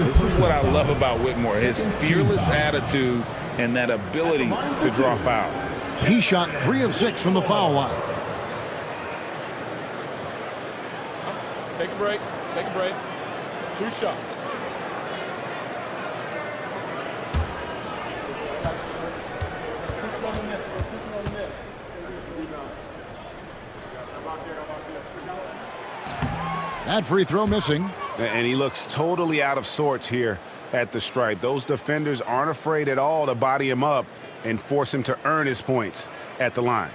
This is what I love about Whitmore, his fearless attitude and that ability to draw foul. He shot 3 of 6 from the foul line. Take a break. Take a break. 2 shots. That free throw missing. And he looks totally out of sorts here at the stripe. Those defenders aren't afraid at all to body him up and force him to earn his points at the line.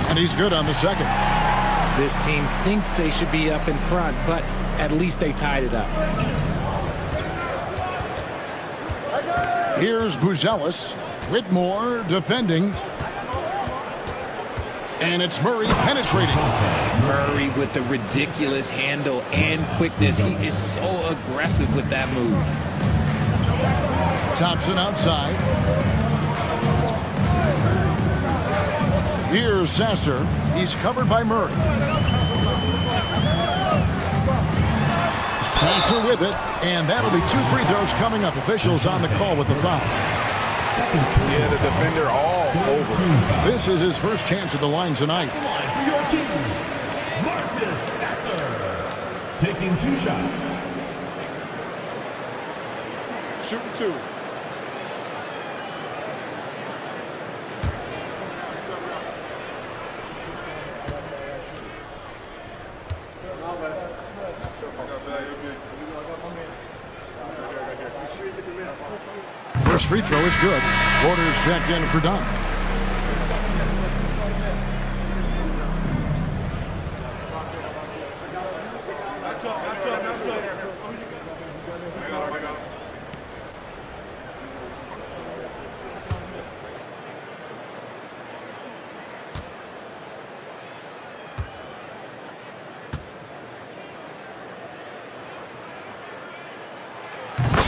And he's good on the second. This team thinks they should be up in front, but at least they tied it up. Here's Buzelis. Whitmore defending. And it's Murray penetrating. Murray with the ridiculous handle and quickness. He is so aggressive with that move. Thompson outside. Here's Sasser. He's covered by Murray. Sasser with it, and that'll be 2 free throws coming up. Officials on the call with the foul. Yeah, the defender all over him. This is his first chance at the line tonight. For your Kings, Marcus Sasser, taking 2 shots. Shooting 2. First free throw is good. Porter's checked in for done.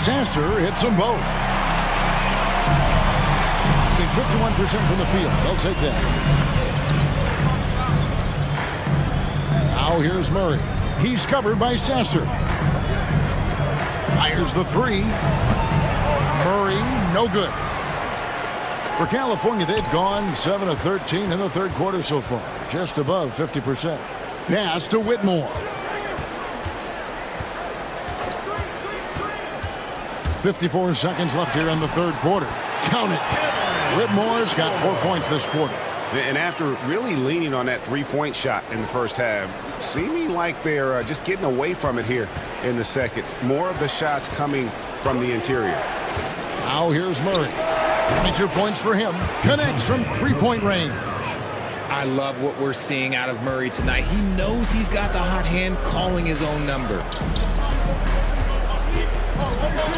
Sasser hits them both. 51% from the field. They'll take that. Now here's Murray. He's covered by Sasser. Fires the 3. Murray, no good. For California, they've gone 7 of 13 in the third quarter so far. Just above 50%. Pass to Whitmore. 54 seconds left here in the third quarter. Count it. Whitmore's got 4 points this quarter. And after really leaning on that three-point shot in the first half, seeming like they're just getting away from it here in the second. More of the shots coming from the interior. Now here's Murray. 22 points for him. Connects from three-point range. I love what we're seeing out of Murray tonight. He knows he's got the hot hand calling his own number.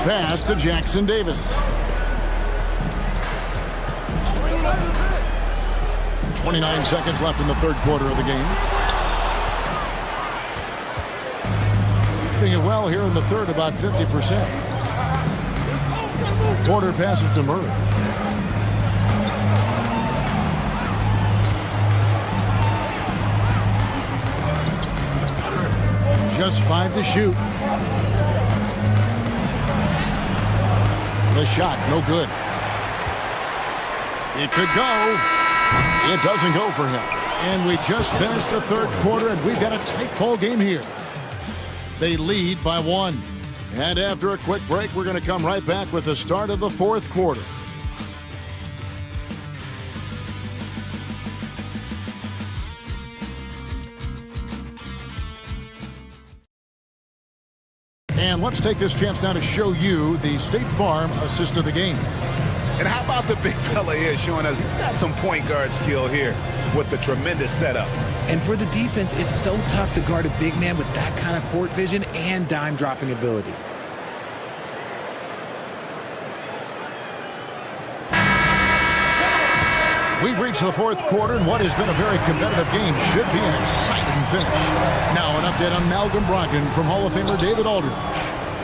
Pass to Jackson Davis. 29 seconds left in the third quarter of the game. Doing it well here in the third, about 50%. Porter passes to Murray. Just 5 to shoot. The shot, no good. It could go. It doesn't go for him. And we just finished the third quarter, and we've got a tight ball game here. They lead by 1. And after a quick break, we're going to come right back with the start of the fourth quarter. And let's take this chance now to show you the State Farm assist of the game. And how about the big fella here showing us he's got some point guard skill here with the tremendous setup. And for the defense, it's so tough to guard a big man with that kind of court vision and dime dropping ability. We've reached the fourth quarter, and what has been a very competitive game should be an exciting finish. Now an update on Malcolm Brogdon from Hall of Famer David Aldridge.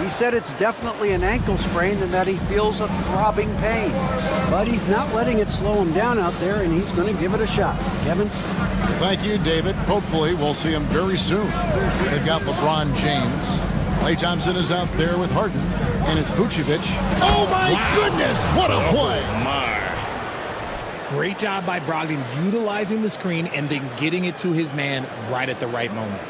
He said it's definitely an ankle sprain and that he feels a throbbing pain. But he's not letting it slow him down out there, and he's going to give it a shot. Kevin? Thank you, David. Hopefully we'll see him very soon. They've got LeBron James. Klay Thompson is out there with Harden, and it's Vucevic. Oh, my goodness! What a play! Great job by Brogdon utilizing the screen and then getting it to his man right at the right moment.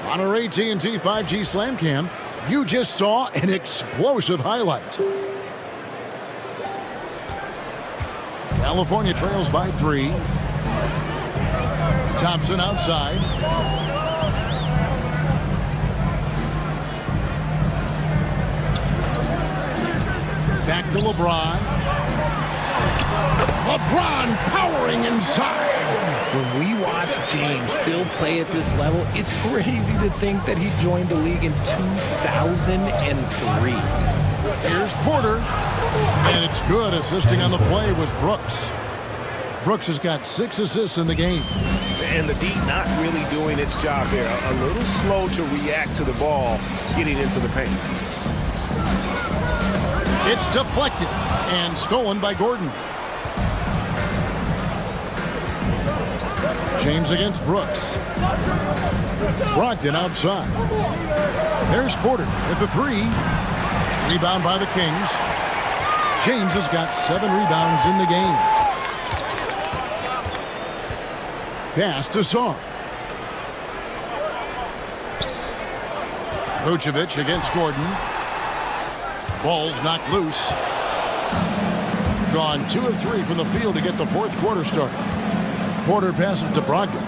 On our AT&T 5G Slam Cam, you just saw an explosive highlight. California trails by 3. Thompson outside. Back to LeBron. LeBron powering inside. When we watch James still play at this level, it's crazy to think that he joined the league in 2003. Here's Porter. And it's good. Assisting on the play was Brooks. Brooks has got 6 assists in the game. And the D not really doing its job there. A little slow to react to the ball getting into the paint. It's deflected and stolen by Gordon. James against Brooks. Brogdon outside. There's Porter with the 3. Rebound by the Kings. James has got 7 rebounds in the game. Pass to Saar. Vucevic against Gordon. Ball's knocked loose. Gone 2 of 3 from the field to get the fourth quarter started. Porter passes to Brogdon.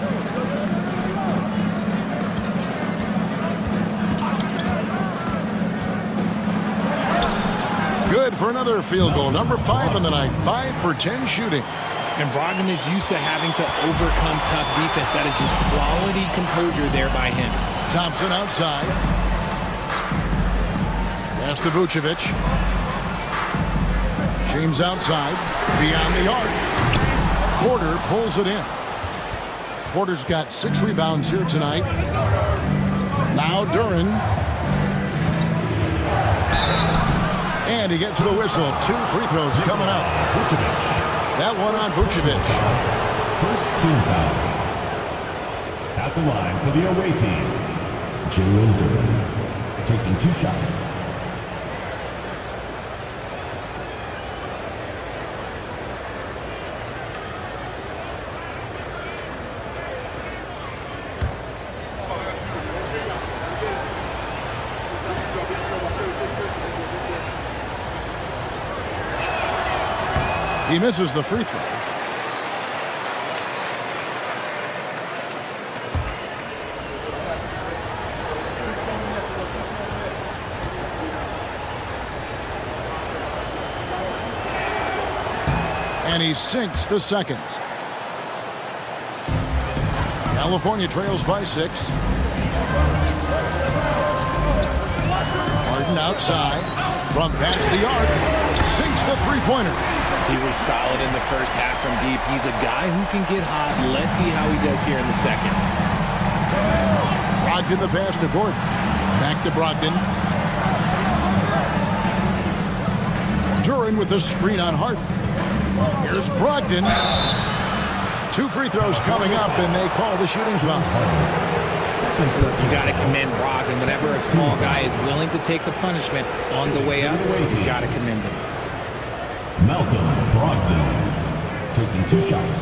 Good for another field goal. Number 5 on the night. 5 for 10 shooting. And Brogdon is used to having to overcome tough defense. That is just quality composure there by him. Thompson outside. Pass to Vucevic. James outside. Beyond the arc. Porter pulls it in. Porter's got 6 rebounds here tonight. Now Duren. And he gets the whistle. 2 free throws coming up. Vucevic. That one on Vucevic. First team foul. At the line for the away team, Jalen Duren, taking 2 shots. He misses the free throw. And he sinks the second. California trails by 6. Harden outside. From past the arc. Sinks the three-pointer. He was solid in the first half from deep. He's a guy who can get hot. Let's see how he does here in the second. Brogdon the pass to Gordon. Back to Brogdon. Duren with the screen on Harden. Here's Brogdon. 2 free throws coming up, and they call the shooting foul. Look, you got to commend Brogdon. Whenever a small guy is willing to take the punishment on the way up, you got to commend him. Malcolm Brogdon, taking 2 shots.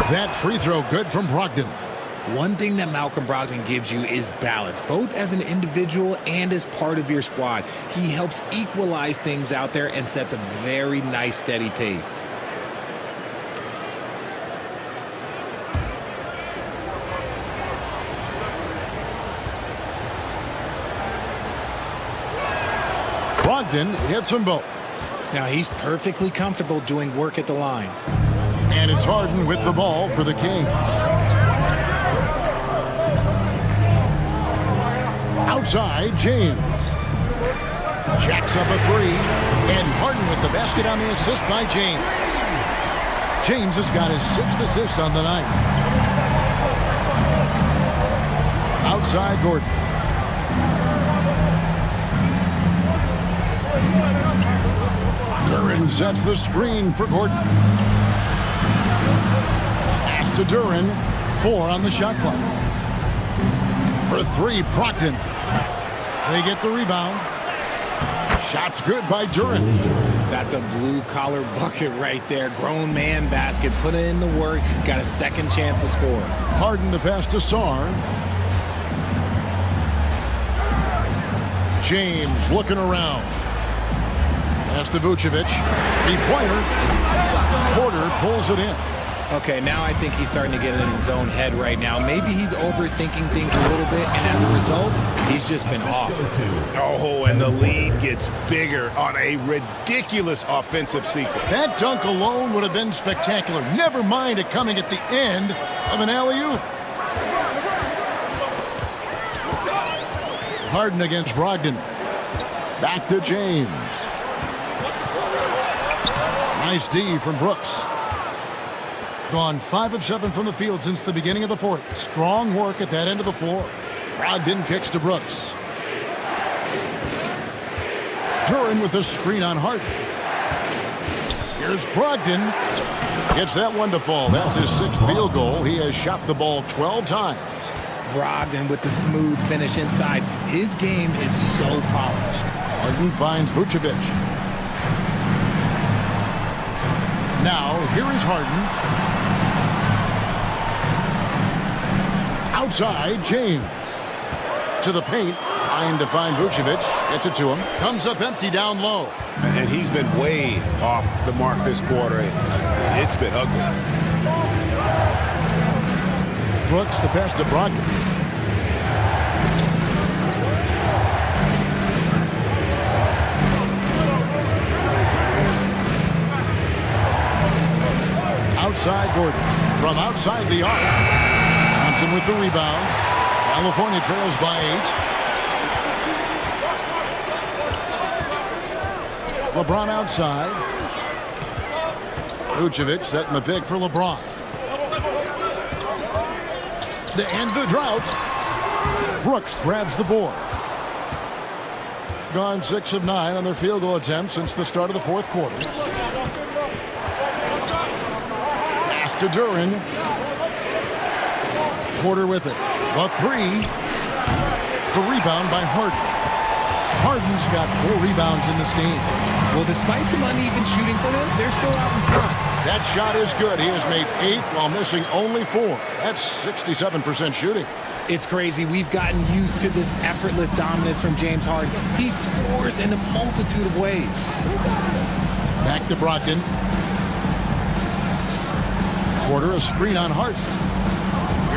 That free throw good from Brogdon. One thing that Malcolm Brogdon gives you is balance, both as an individual and as part of your squad. He helps equalize things out there and sets a very nice, steady pace. Brogdon hits them both. Now he's perfectly comfortable doing work at the line. And it's Harden with the ball for the Kings. Outside, James. Jacks up a 3. And Harden with the basket on the assist by James. James has got his 6th assist on the night. Outside, Gordon. Duren sets the screen for Gordon. Pass to Duren. 4 on the shot clock. For 3, Brogdon. They get the rebound. Shot's good by Duren. That's a blue-collar bucket right there. Grown man basket. Put in the work. Got a second chance to score. Harden the pass to Saar. James looking around. Pass to Vucevic. 3-pointer. Porter pulls it in. Okay, now I think he's starting to get in his own head right now. Maybe he's overthinking things a little bit, and as a result, he's just been off. Oh, and the lead gets bigger on a ridiculous offensive sequence. That dunk alone would have been spectacular. Never mind it coming at the end of an alley-oop. Harden against Brogdon. Back to James. Nice D from Brooks. Gone 5 of 7 from the field since the beginning of the fourth. Strong work at that end of the floor. Brogdon kicks to Brooks. Duran with a screen on Harden. Here's Brogdon. Gets that one to fall. That's his 6th field goal. He has shot the ball 12 times. Brogdon with the smooth finish inside. His game is so polished. Harden finds Vucevic. Now, here is Harden. Outside, James. To the paint, trying to find Vucevic. Gets it to him. Comes up empty down low. And he's been way off the mark this quarter. It's been ugly. Brooks, the pass to Brogdon. Outside Gordon. From outside the arc. Thompson with the rebound. California trails by 8. LeBron outside. Vucevic setting the pick for LeBron. To end the drought, Brooks grabs the board. Gone 6 of 9 on their field goal attempts since the start of the 4th quarter. Pass to Duran. Porter with it. The 3. The rebound by Harden. Harden's got 4 rebounds in this game. Well, despite some uneven shooting for them, they're still out in front. That shot is good. He has made 8 while missing only 4. That's 67% shooting. It's crazy. We've gotten used to this effortless dominance from James Harden. He scores in a multitude of ways. Back to Brogdon. Porter a screen on Harden.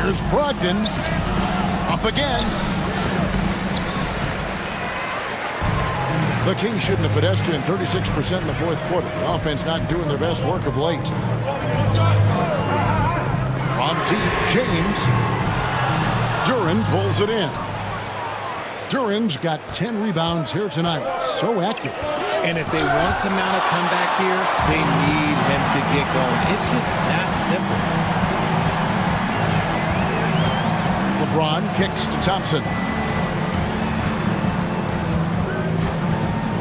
Here's Brogdon. Up again. The Kings shooting a pedestrian 36% in the 4th quarter. The offense not doing their best work of late. From deep, James. Duran pulls it in. Duran's got 10 rebounds here tonight. So active. And if they want to mount a comeback here, they need him to get going. It's just that simple. LeBron kicks to Thompson.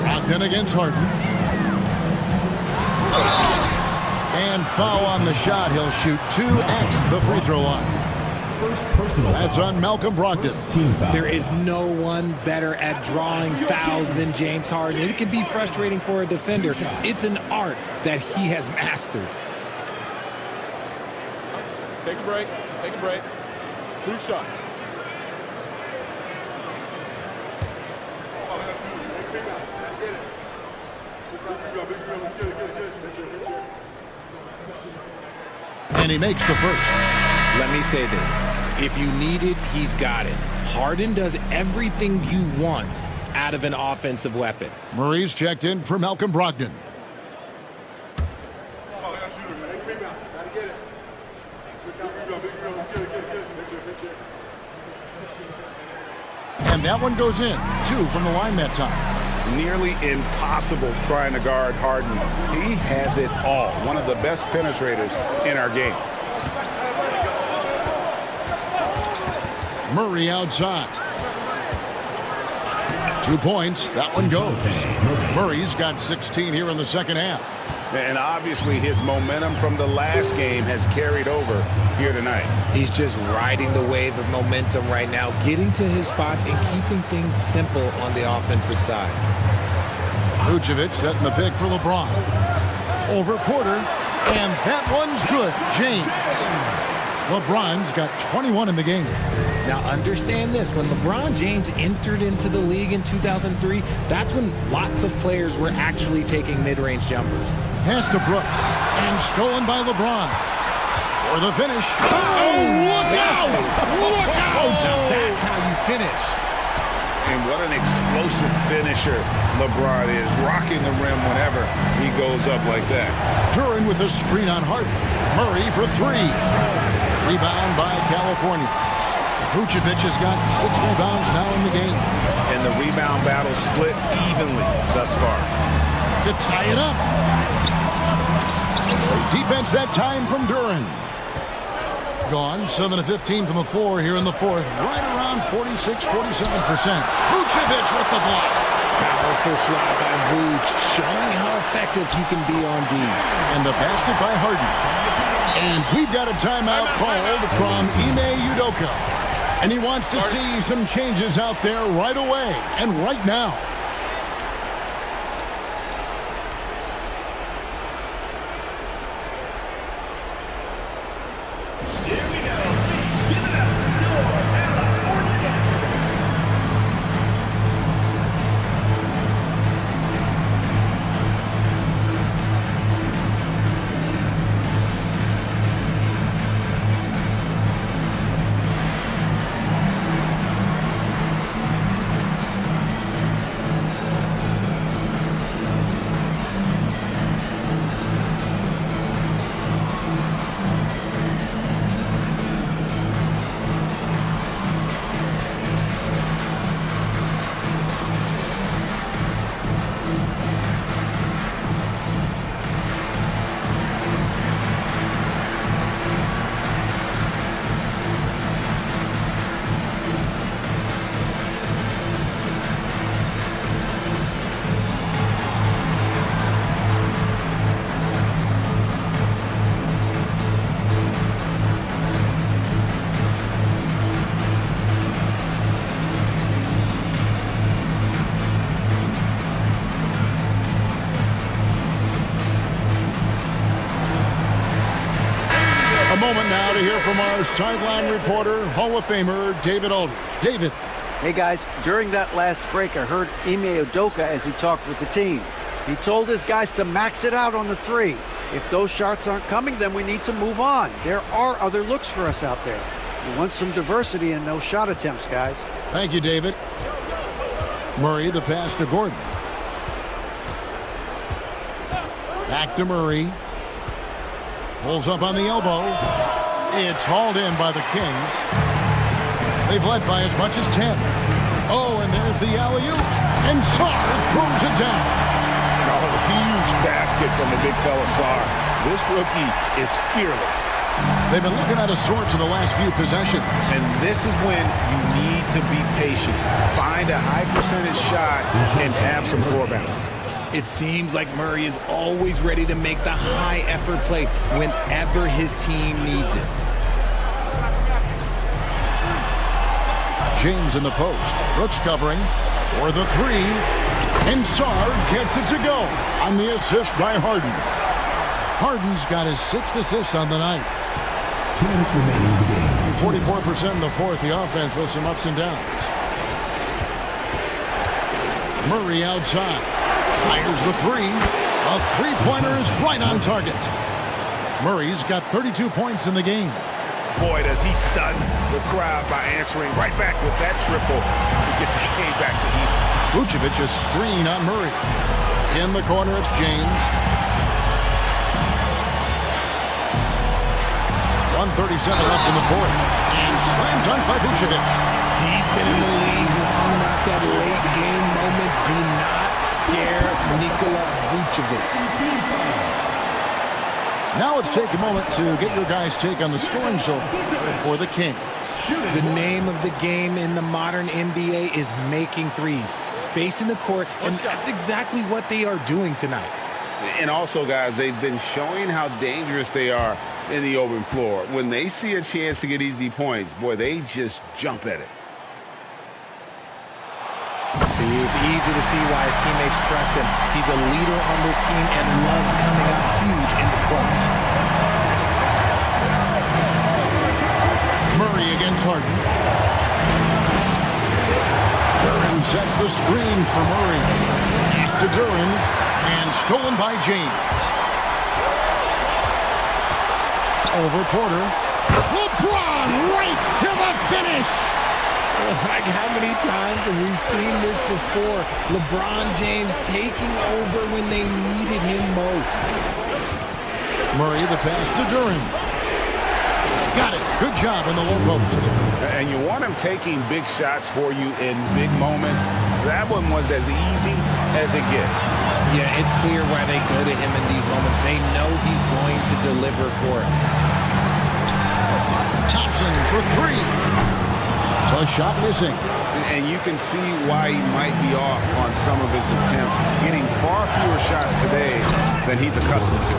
Brogdon against Harden. And foul on the shot. He'll shoot 2 at the free throw line. That's on Malcolm Brogdon. There is no one better at drawing fouls than James Harden. It can be frustrating for a defender. It's an art that he has mastered. Take a break. Take a break. 2 shots. And he makes the first. Let me say this. If you need it, he's got it. Harden does everything you want out of an offensive weapon. Murray's checked in for Malcolm Brogdon. And that one goes in. 2 from the line that time. Nearly impossible trying to guard Harden. He has it all. One of the best penetrators in our game. Murray outside. 2 points. That one goes. Murray's got 16 here in the second half. And obviously his momentum from the last game has carried over here tonight. He's just riding the wave of momentum right now, getting to his spots and keeping things simple on the offensive side. Vucevic setting the pick for LeBron. Over Porter. And that one's good. James. LeBron's got 21 in the game. Now understand this, when LeBron James entered into the league in 2003, that's when lots of players were actually taking mid-range jumpers. Pass to Brooks, and stolen by LeBron. For the finish. Oh, look out! Look out! Now that's how you finish. And what an explosive finisher LeBron is, rocking the rim whenever he goes up like that. Duran with a screen on Harden. Murray for 3. Rebound by California. Vucevic has got 6 rebounds now in the game. And the rebound battle split evenly thus far. To tie it up. Great defense that time from Duran. Gone 7 of 15 from the floor here in the 4th. Right around 46-47%. Vucevic with the block. Powerful swat by Vooch, showing how effective he can be on D. And the basket by Harden. And we've got a timeout called from Ime Udoka. And he wants to see some changes out there right away and right now. Moment now to hear from our sideline reporter, Hall of Famer David Aldridge. David. Hey guys, during that last break, I heard Ime Udoka as he talked with the team. He told his guys to max it out on the three. If those shots aren't coming, then we need to move on. There are other looks for us out there. We want some diversity in those shot attempts, guys. Thank you, David. Murray, the pass to Gordon. Back to Murray. Pulls up on the elbow. It's hauled in by the Kings. They've led by as much as 10. Oh, and there's the alley-oop. And Sarr throws it down. Oh, huge basket from the big fella Sarr. This rookie is fearless. They've been looking out of sorts in the last few possessions. And this is when you need to be patient. Find a high percentage shot and have some floor balance. It seems like Murray is always ready to make the high-effort play whenever his team needs it. James in the post. Brooks covering for the three. And Sarr gets it to go on the assist by Harden. Harden's got his 6th assist on the night. 2 minutes remaining in the game. 44% in the fourth. The offense with some ups and downs. Murray outside. Fires the three. A three-pointer is right on target. Murray's got 32 points in the game. Boy, does he stun the crowd by answering right back with that triple to get the game back to even. Vucevic a screen on Murray. In the corner, it's James. 1:37 left in the fourth. And slam dunk by Vucevic. He's been in the league long enough that late game moments do not scare Nikola Vucevic. Now let's take a moment to get your guys' take on the scoring so far for the Kings. The name of the game in the modern NBA is making threes, spacing the court, and that's exactly what they are doing tonight. And also, guys, they've been showing how dangerous they are in the open floor. When they see a chance to get easy points, boy, they just jump at it. See, it's easy to see why his teammates trust him. He's a leader on this team and loves coming up huge in the clutch. Murray against Harden. Duran sets the screen for Murray. Pass to Duran, and stolen by James. Over Porter. LeBron right to the finish. Like, how many times have we seen this before? LeBron James taking over when they needed him most. Murray, the pass to Duran. Got it. Good job in the low post. And you want him taking big shots for you in big moments. That one was as easy as it gets. Yeah, it's clear why they go to him in these moments. They know he's going to deliver for it. Thompson for three. The shot missing. And you can see why he might be off on some of his attempts, getting far fewer shots today than he's accustomed to.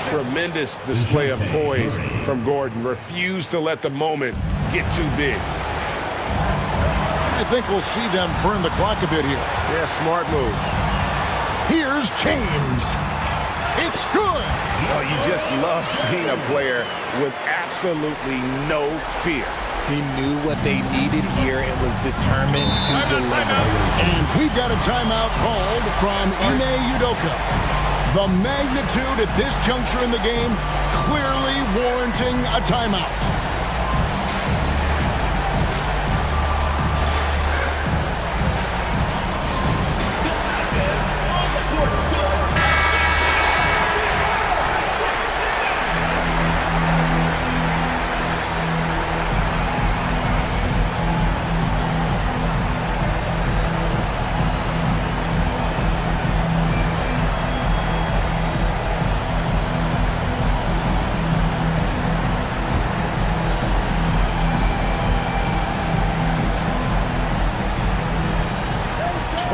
Tremendous display of poise from Gordon. Refused to let the moment get too big. I think we'll see them burn the clock a bit here. Yeah, smart move. Here's James. It's good. Oh, you just love seeing a player with absolutely no fear. He knew what they needed here and was determined to deliver. And we've got a timeout called from Ime Udoka. The magnitude at this juncture in the game clearly warranting a timeout.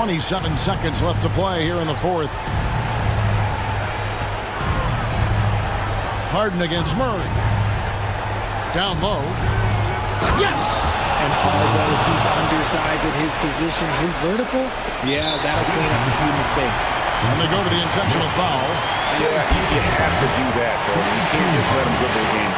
.27 seconds left to play here in the fourth. Harden against Murray. Down low. Yes! And although he's undersized at his position, his vertical, yeah, that'll clean up a few mistakes. And they go to the intentional foul. Yeah, you have to do that, though. You can't just let him dribble the game.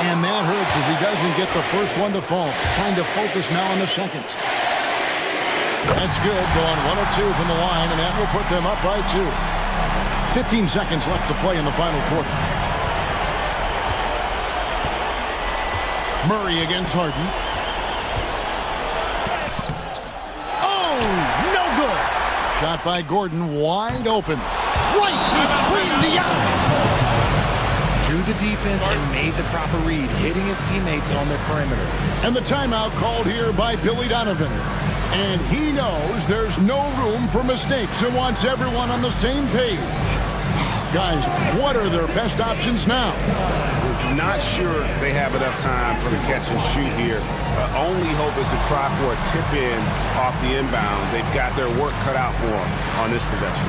And that hurts as he doesn't get the first one to fall. Trying to focus now on the second. That's good. Going 1 of 2 from the line, and that will put them up by 2. 15 seconds left to play in the final quarter. Murray against Harden. Oh, no good. Shot by Gordon, wide open. Right between the eyes. Drew the defense and made the proper read, hitting his teammates on the perimeter. And the timeout called here by Billy Donovan. And he knows there's no room for mistakes and wants everyone on the same page. Guys, what are their best options now? Not sure they have enough time for the catch and shoot here. Only hope is to try for a tip in off the inbound. They've got their work cut out for them on this possession.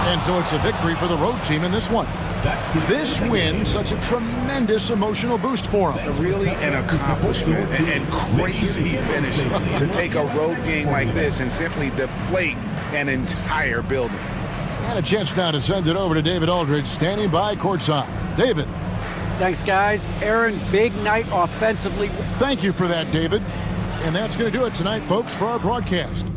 And so it's a victory for the road team in this one. This win, such a tremendous emotional boost for them. Really an accomplishment and crazy finish to take a road game like this and simply deflate an entire building. And a chance now to send it over to David Aldridge, standing by courtside. David. Thanks, guys. Aaron, big night offensively. Thank you for that, David. And that's going to do it tonight, folks, for our broadcast.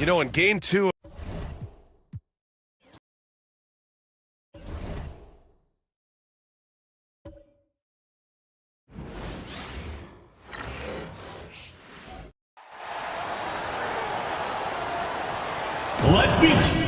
You know, in game 2. Let's beat.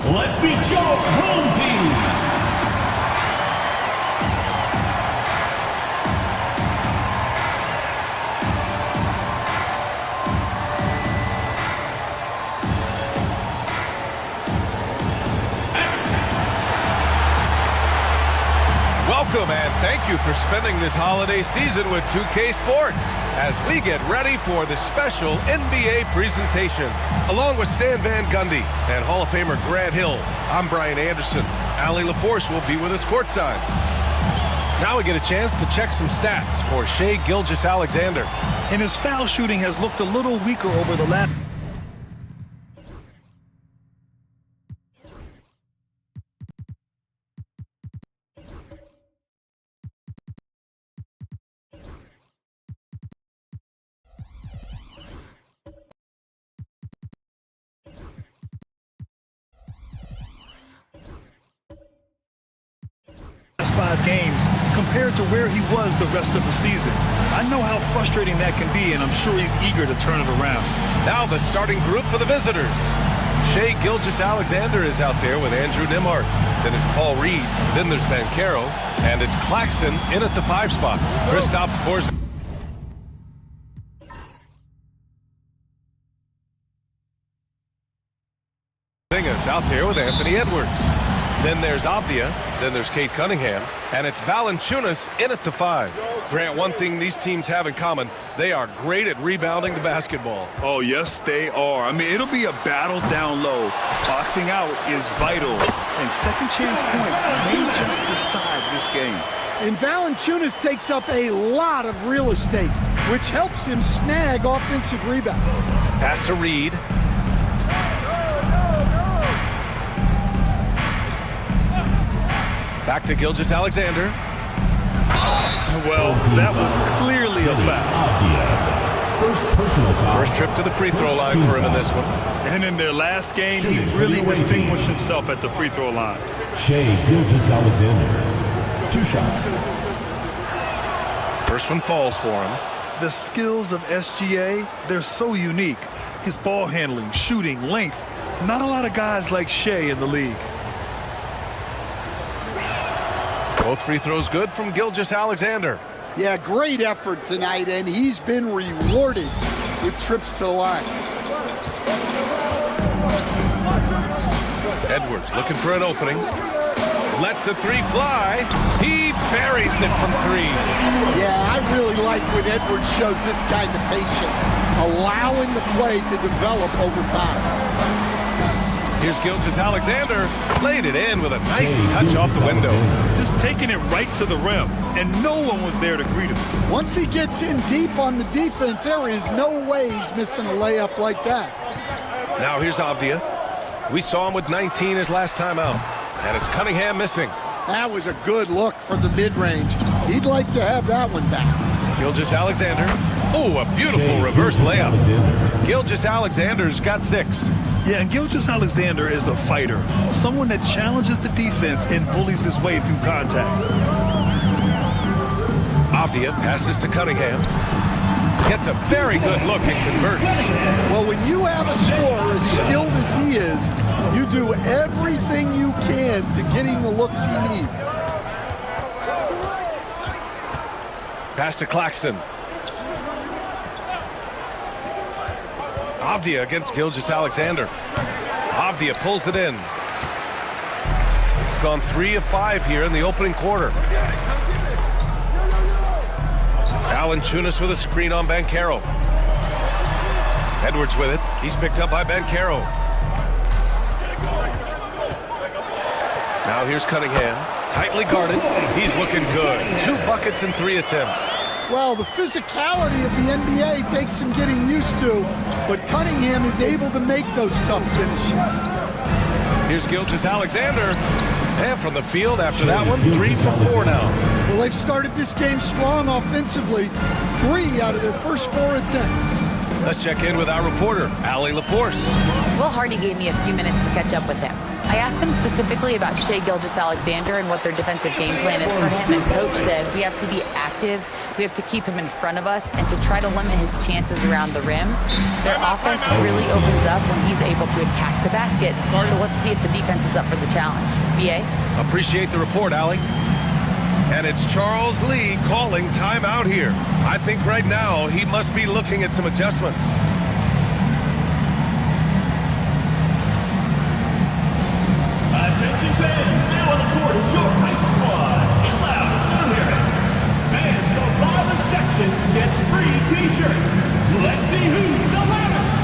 Let's meet your home team. Welcome and thank you for spending this holiday season with 2K Sports as we get ready for the special NBA presentation. Along with Stan Van Gundy and Hall of Famer Grant Hill, I'm Brian Anderson. Allie LaForce will be with us courtside. Now we get a chance to check some stats for Shai Gilgeous-Alexander. And his foul shooting has looked a little weaker over the last... games compared to where he was the rest of the season. I know how frustrating that can be, and I'm sure he's eager to turn it around. Now the starting group for the visitors. Shai Gilgeous-Alexander is out there with Andrew Nembhard. Then it's Paul Reed. Then there's Banchero. And it's Claxton in at the 5 spot. Kristaps Porzingis out there with Anthony Edwards. Then there's Avdia, then there's Kate Cunningham, and it's Valanciunas in at the 5. Grant, one thing these teams have in common, they are great at rebounding the basketball. Oh, yes, they are. I mean, it'll be a battle down low. Boxing out is vital, and second chance points may just decide this game. And Valanciunas takes up a lot of real estate, which helps him snag offensive rebounds. Pass to Reed. Back to Gilgeous-Alexander. Well, that was clearly a foul. First personal foul. First trip to the free throw line for him in this one. And in their last game, he really distinguished himself at the free throw line. Shai Gilgeous-Alexander. 2 shots. First one falls for him. The skills of SGA, they're so unique. His ball handling, shooting, length. Not a lot of guys like Shai in the league. Both free throws good from Gilgeous-Alexander. Yeah, great effort tonight, and he's been rewarded with trips to the line. Edwards looking for an opening. Lets the 3 fly. He buries it from 3. Yeah, I really like when Edwards shows this kind of patience, allowing the play to develop over time. Here's Gilgeous-Alexander. Laid it in with a nice touch off the window. Just taking it right to the rim, and no one was there to greet him. Once he gets in deep on the defense, there is no way he's missing a layup like that. Now here's Avdia. We saw him with 19 his last time out, and it's Cunningham missing. That was a good look from the mid-range. He'd like to have that one back. Gilgeous-Alexander. Oh, a beautiful reverse layup. Gilgeous-Alexander's got 6. Yeah, and Gilgeous-Alexander is a fighter, someone that challenges the defense and bullies his way through contact. Avdia passes to Cunningham. Gets a very good look and converts. Well, when you have a scorer as skilled as he is, you do everything you can to get him the looks he needs. Pass to Claxton. Avdia against Gilgeous-Alexander. Avdia pulls it in. Gone 3 of 5 here in the opening quarter. Valanciunas with a screen on Banchero. Edwards with it. He's picked up by Banchero. Now here's Cunningham. Tightly guarded. He's looking good. 2 buckets in 3 attempts. Well, the physicality of the NBA takes some getting used to, but Cunningham is able to make those tough finishes. Here's Gilgeous-Alexander. And from the field after that one, 3 for 4 now. Well, they've started this game strong offensively. 3 out of their first 4 attempts. Let's check in with our reporter, Allie LaForce. Will Hardy gave me a few minutes to catch up with him. I asked him specifically about Shai Gilgeous-Alexander and what their defensive game plan is for him, and Coach said we have to be active, we have to keep him in front of us, and to try to limit his chances around the rim. Their offense really opens up when he's able to attack the basket, so let's see if the defense is up for the challenge. BA? Appreciate the report, Allie. And it's Charles Lee calling timeout here. I think right now he must be looking at some adjustments. Attention fans, now on the court is your hype squad. Get loud and hear it. Fans, the loudest section gets free t-shirts. Let's see who's the loudest.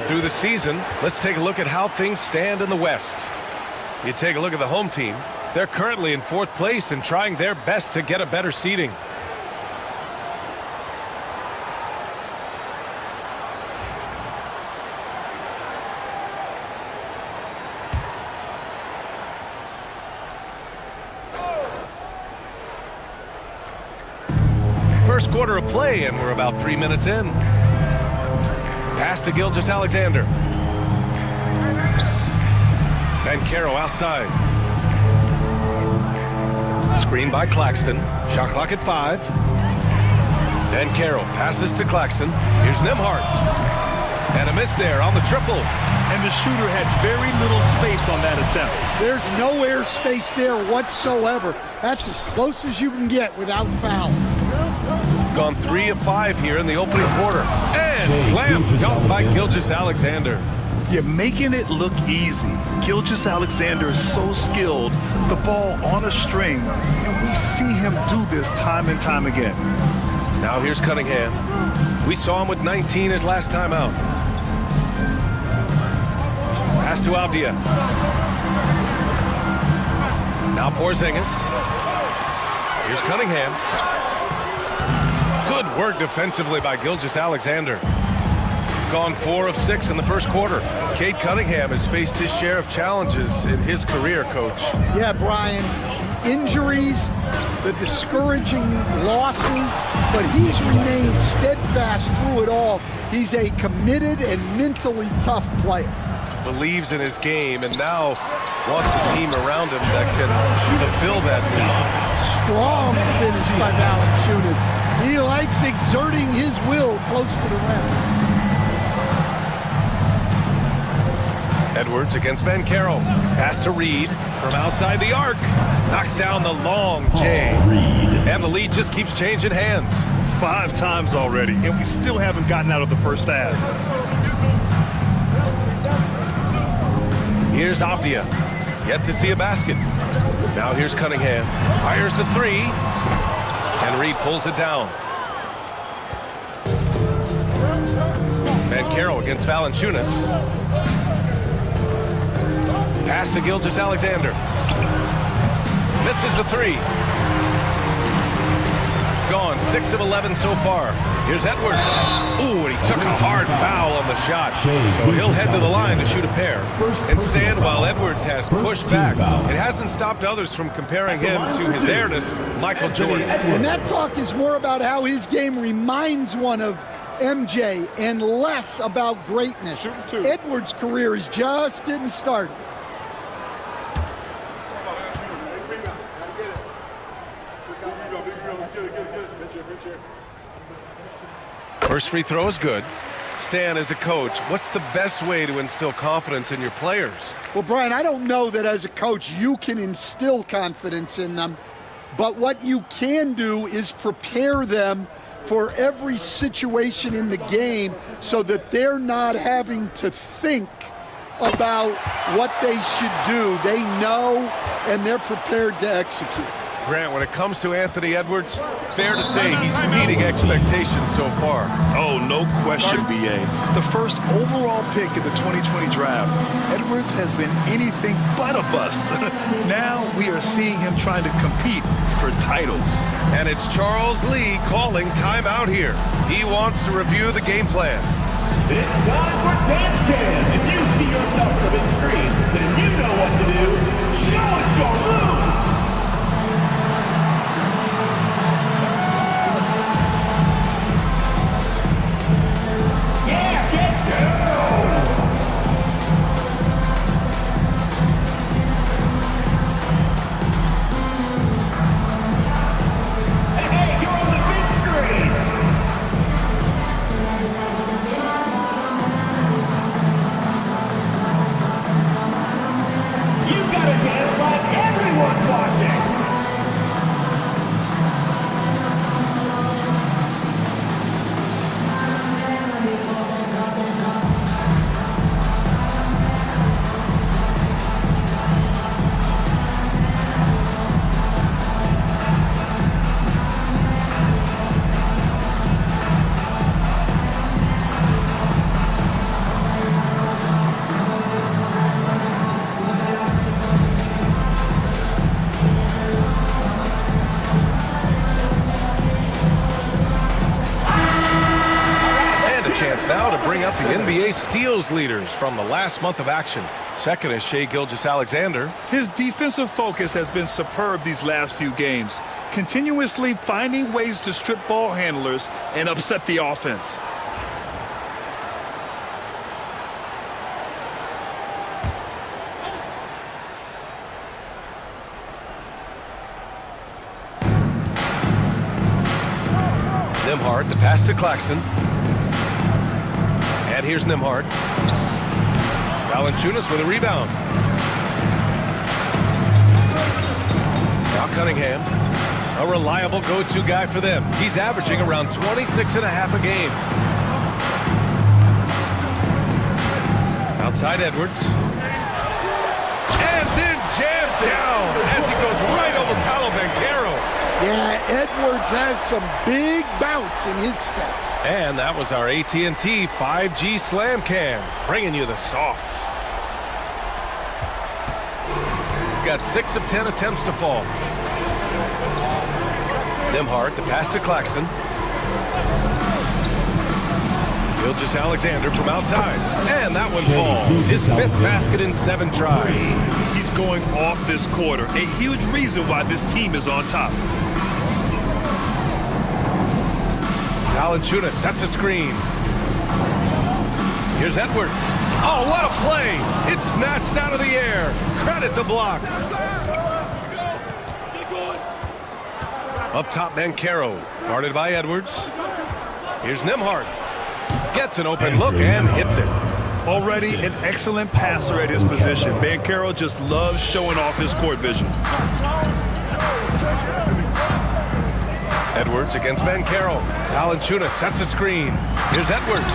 Through the season, let's take a look at how things stand in the West. You take a look at the home team. They're currently in 4th place and trying their best to get a better seeding. First quarter of play, and we're about 3 minutes in. Pass to Gilgeous-Alexander. Banchero outside. Screen by Claxton. Shot clock at 5. Banchero passes to Claxton. Here's Nembhard. And a miss there on the triple. And the shooter had very little space on that attempt. There's no air space there whatsoever. That's as close as you can get without foul. Gone 3 of 5 here in the opening quarter. And slam dunk by Gilgeous-Alexander. You're making it look easy. Gilgeous-Alexander is so skilled. The ball on a string. And we see him do this time and time again. Now here's Cunningham. We saw him with 19 his last time out. Pass to Avdia. Now Porzingis. Here's Cunningham. Good work defensively by Gilgeous-Alexander. Gone 4 of 6 in the first quarter. Cade Cunningham has faced his share of challenges in his career, Coach. Yeah, Brian. Injuries, the discouraging losses, but he's remained steadfast through it all. He's a committed and mentally tough player. Believes in his game and now wants a team around him that can fulfill that need. Strong finish by Valanciunas. He likes exerting his will close to the rim. Edwards against Banchero. Pass to Reed from outside the arc. Knocks down the long J. And the lead just keeps changing hands. 5 times already, and we still haven't gotten out of the first half. Here's Abdia. Yet to see a basket. Now here's Cunningham. Fires the 3. Henry pulls it down. Banchero against Valanciunas. Pass to Gilgeous-Alexander. Misses the 3. Gone, 6 of 11 so far. Here's Edwards. Ooh, and he took a hard foul on the shot. So he'll head to the line to shoot a pair. And stand while Edwards has pushed back. It hasn't stopped others from comparing him to his heiress, Michael Jordan. And that talk is more about how his game reminds one of MJ and less about greatness. Edwards' career is just getting started. First free throw is good. Stan, as a coach, what's the best way to instill confidence in your players? Well, Brian, I don't know that as a coach you can instill confidence in them, but what you can do is prepare them for every situation in the game so that they're not having to think about what they should do. They know, and they're prepared to execute. Grant, when it comes to Anthony Edwards, fair to say he's meeting expectations so far. Oh, no question, B.A. The first overall pick in the 2020 draft, Edwards has been anything but a bust. Now we are seeing him trying to compete for titles. And it's Charles Lee calling timeout here. He wants to review the game plan. It's time for Dance Cam. If you see yourself on the big screen, then you know what to do. Show us your moves. Now to bring up the NBA steals leaders from the last month of action. Second is Shai Gilgeous-Alexander. His defensive focus has been superb these last few games, continuously finding ways to strip ball handlers and upset the offense. Nembhard, the pass to Claxton. And here's Nembhard. Valanciunas with a rebound. Now Cunningham, a reliable go-to guy for them. He's averaging around 26.5 a game. Outside Edwards. And then jammed down as he goes right over Paolo Banchero. Yeah, Edwards has some big bounce in his step. And that was our AT&T 5G Slam Cam, bringing you the sauce. Got 6 of 10 attempts to fall. Nembhard, the pass to Claxton. Gilgeous-Alexander from outside. And that one falls. His 5th basket in 7 tries. He's going off this quarter. A huge reason why this team is on top. Valanciunas sets a screen. Here's Edwards. Oh, what a play! It's snatched out of the air. Credit the block. Up top, Banchero, guarded by Edwards. Here's Nembhard. Gets an open look and hits it. Already an excellent passer at his position. Banchero just loves showing off his court vision. Edwards against Banchero. Valanciunas sets a screen. Here's Edwards.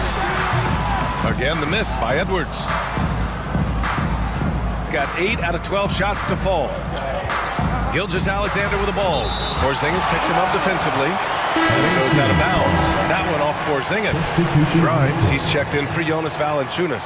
Again, the miss by Edwards. Got 8 out of 12 shots to fall. Gilgeous-Alexander with the ball. Porzingis picks him up defensively. And it goes out of bounds. That one off Porzingis. Grimes, he's checked in for Jonas Valanciunas.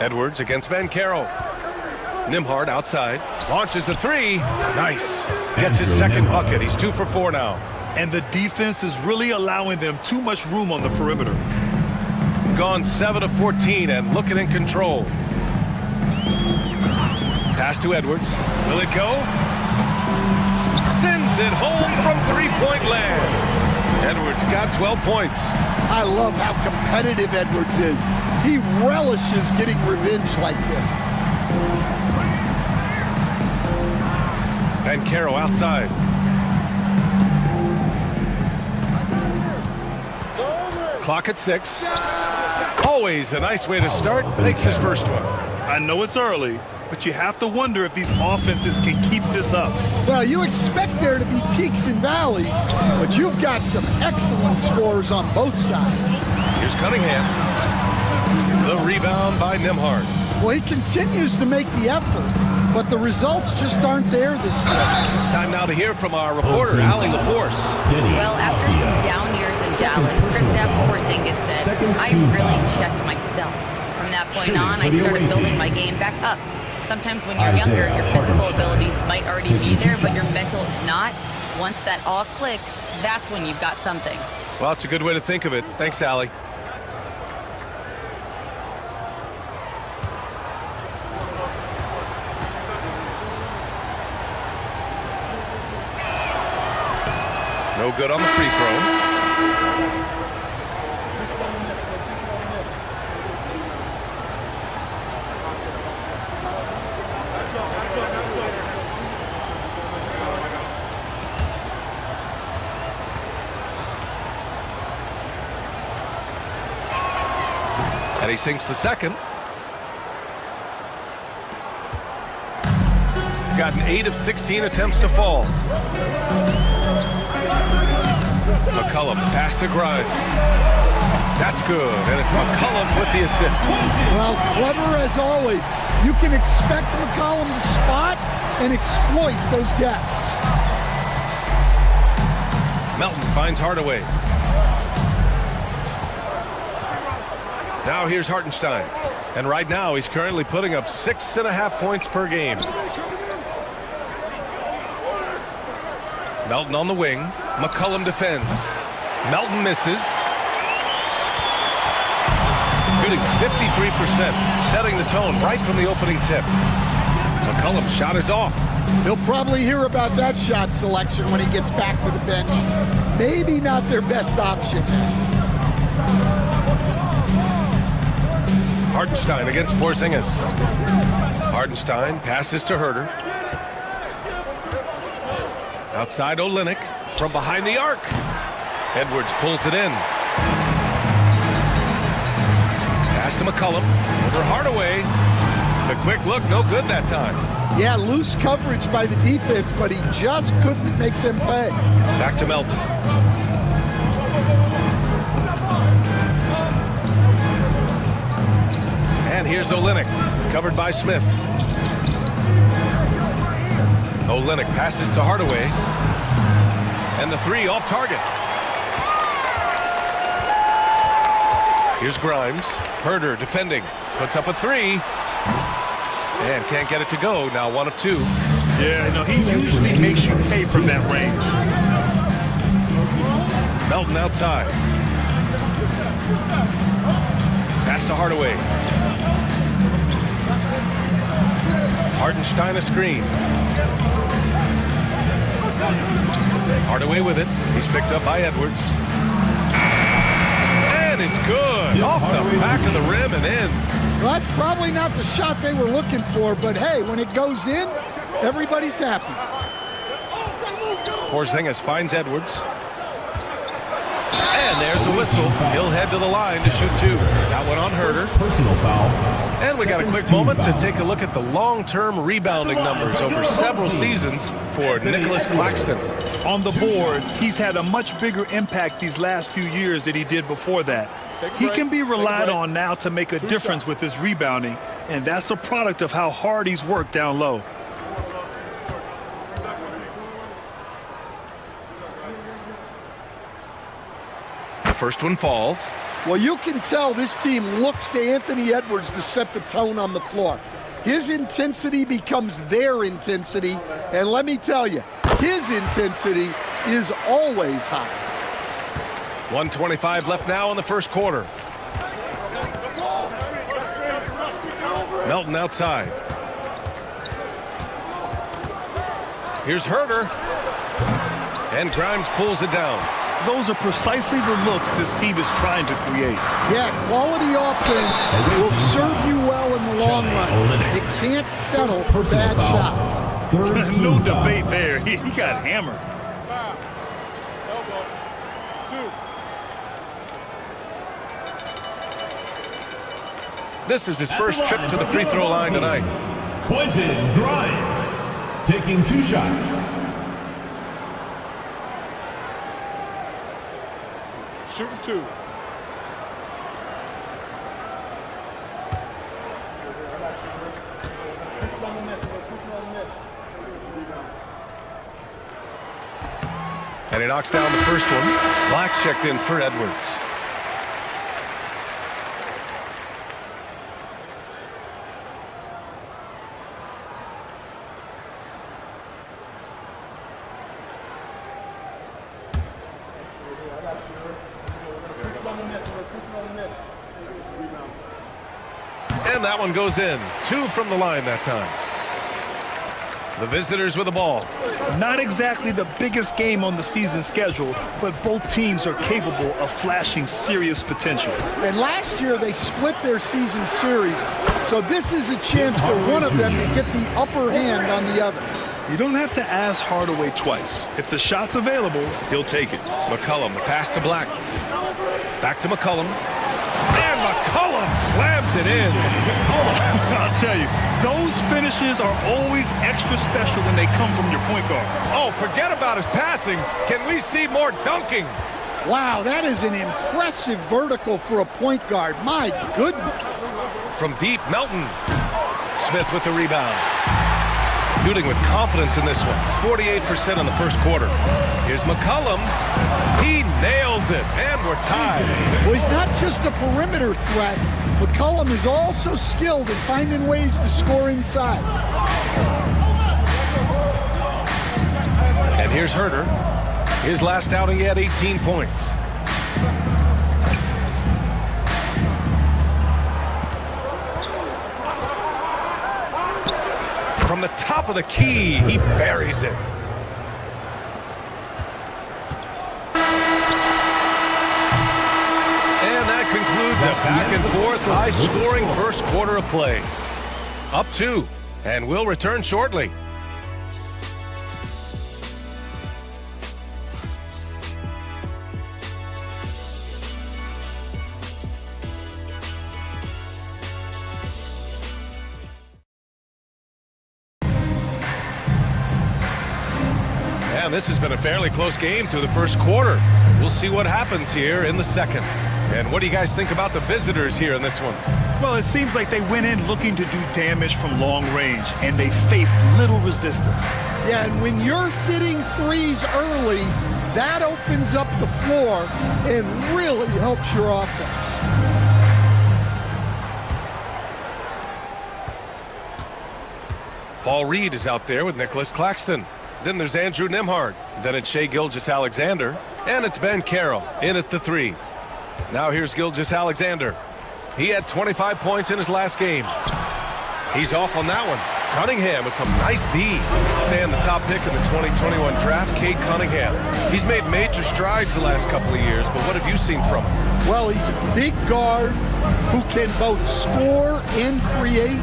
Edwards against Banchero. Nembhard outside. Launches a three. Nice. Gets his second bucket. He's 2 for 4 now. And the defense is really allowing them too much room on the perimeter. Gone 7 of 14 and looking in control. Pass to Edwards. Will it go? Sends it home from three-point land. Edwards got 12 points. I love how competitive Edwards is. He relishes getting revenge like this. Banchero outside. Clock at 6. Always a nice way to start. Makes his first one. I know it's early, but you have to wonder if these offenses can keep this up. Well, you expect there to be peaks and valleys, but you've got some excellent scores on both sides. Here's Cunningham. The rebound by Nembhard. Well, he continues to make the effort, but the results just aren't there this time. Time now to hear from our reporter, Allie LaForce. Well, after some down years in Dallas, Kristaps Porzingis said, I really checked myself. From that point on, I started building my game back up. Sometimes when you're younger, your physical abilities might already be there, but your mental is not. Once that all clicks, that's when you've got something. Well, it's a good way to think of it. Thanks, Allie. No good on the free throw. And he sinks the second. Got an 8 of 16 attempts to fall. McCollum, pass to Grimes. That's good, and it's McCollum with the assist. Well, clever as always. You can expect McCollum to spot and exploit those gaps. Melton finds Hardaway. Now here's Hartenstein. And right now he's currently putting up 6.5 points per game. Melton on the wing. McCollum defends. Melton misses. Shooting 53%, setting the tone right from the opening tip. McCollum's shot is off. He'll probably hear about that shot selection when he gets back to the bench. Maybe not their best option. Hartenstein against Porzingis. Hartenstein passes to Herter. Outside Olynyk from behind the arc. Edwards pulls it in. Pass to McCollum. Over Hardaway. The quick look, no good that time. Yeah, loose coverage by the defense, but he just couldn't make them pay. Back to Melton. And here's Olynyk, covered by Smith. Olynyk passes to Hardaway. And the three off target. Here's Grimes. Herter defending. Puts up a three. And can't get it to go. Now 1 of 2. Yeah, no, he usually makes you pay from that range. Melton outside. Pass to Hardaway. Hartenstein a screen. Hardaway with it. He's picked up by Edwards. And it's good. Off the back of the rim and in. Well, that's probably not the shot they were looking for, but hey, when it goes in, everybody's happy. Porzingis finds Edwards. And there's a whistle. He'll head to the line to shoot two. That one on Herter. Personal foul. And we got a quick moment to take a look at the long-term rebounding numbers over several seasons for Nicholas Claxton. On the boards, he's had a much bigger impact these last few years than he did before that. He can be relied on now to make a difference with his rebounding, and that's a product of how hard he's worked down low. The first one falls. Well, you can tell this team looks to Anthony Edwards to set the tone on the floor. His intensity becomes their intensity, and let me tell you, his intensity is always high. 1:25 left now in the first quarter. Melton outside. Here's Herter. And Grimes pulls it down. Those are precisely the looks this team is trying to create. Yeah, quality offense will serve you well in the long run. It can't settle for bad shots. No debate there. He got hammered. This is his first trip to the free throw line tonight. Quentin Grimes taking 2 shots. Shooting 2. And he knocks down the first one. Black's checked in for Edwards. And that one goes in. 2 from the line that time. The visitors with the ball. Not exactly the biggest game on the season schedule, but both teams are capable of flashing serious potential. And last year they split their season series, so this is a chance for one of them to get the upper hand on the other. You don't have to ask Hardaway twice. If the shot's available, he'll take it. McCollum, the pass to Black. Back to McCollum. And McCollum slams it in. I'll tell you, those finishes are always extra special when they come from your point guard. Oh, forget about his passing. Can we see more dunking? Wow, that is an impressive vertical for a point guard. My goodness. From deep, Melton. Smith with the rebound. Shooting with confidence in this one. 48% in the first quarter. Here's McCollum. He nails it, and we're tied. Well, he's not just a perimeter threat. McCollum is also skilled in finding ways to score inside. And here's Herter. His last outing, he had 18 points. From the top of the key, he buries it. And that concludes a back-and-forth, high-scoring first quarter of play. Up 2, and we'll return shortly. And this has been a fairly close game through the first quarter. We'll see what happens here in the second. And what do you guys think about the visitors here in this one? Well, it seems like they went in looking to do damage from long range, and they faced little resistance. Yeah, and when you're hitting threes early, that opens up the floor and really helps your offense. Paul Reed is out there with Nicholas Claxton. Then there's Andrew Nembhard. Then it's Shai Gilgeous-Alexander. And it's Ben Carroll in at the 3. Now here's Gilgeous-Alexander. He had 25 points in his last game. He's off on that one. Cunningham with some nice D. Staying the top pick in the 2021 draft, Cade Cunningham. He's made major strides the last couple of years, but what have you seen from him? Well, he's a big guard who can both score and create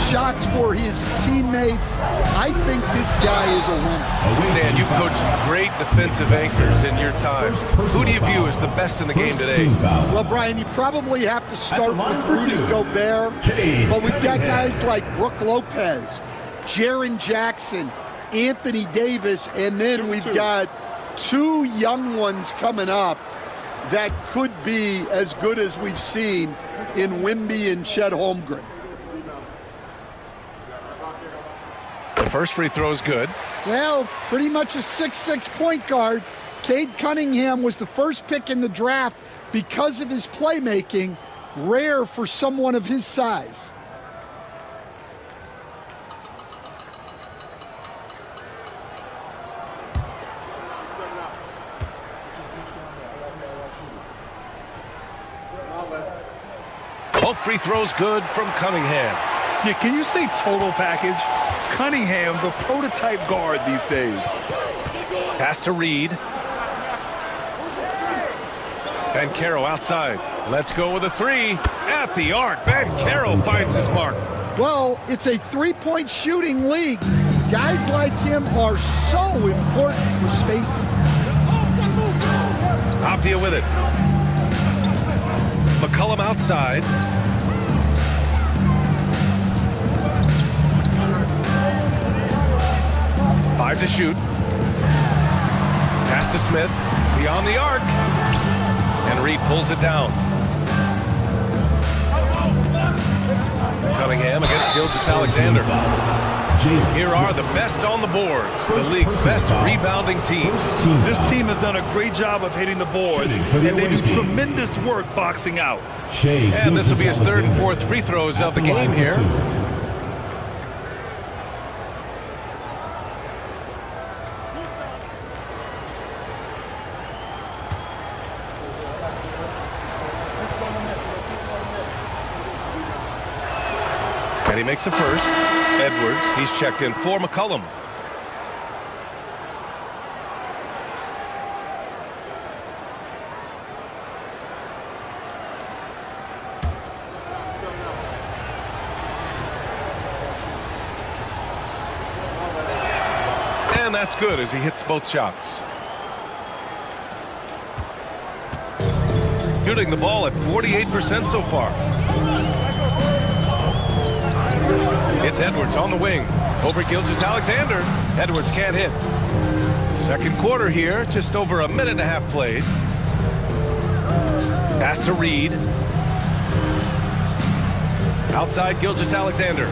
shots for his teammates. I think this guy is a winner. Stan, you've coached some great defensive anchors in your time. Who do you view as the best in the game today? Well, Brian, you probably have to start with Rudy Gobert, but we've got guys like Brook Lopez, Jaren Jackson, Anthony Davis, and then we've got two young ones coming up that could be as good as we've seen in Wemby and Chet Holmgren. The first free throw is good. Well, pretty much a 6'6" point guard. Cade Cunningham was the first pick in the draft because of his playmaking, rare for someone of his size. Both free throws good from Cunningham. Yeah, can you say total package? Cunningham, the prototype guard these days. Pass to Reed. Banchero outside. Let's go with a three. At the arc, Banchero finds his mark. Well, it's a three-point shooting league. Guys like him are so important for spacing. Optia with it. McCollum outside. Five to shoot. Pass to Smith. Beyond the arc. And Reed pulls it down. Cunningham against Gilgeous-Alexander. Here are the best on the boards, the league's best rebounding teams. This team has done a great job of hitting the boards, and they do tremendous work boxing out. And this will be his third and fourth free throws of the game here. And he makes the first. Edwards, he's checked in for McCollum. And that's good as he hits both shots. Shooting the ball at 48% so far. It's Edwards on the wing. Over Gilgeous-Alexander. Edwards can't hit. Second quarter here, just over a minute and a half played. Pass to Reed. Outside Gilgeous-Alexander.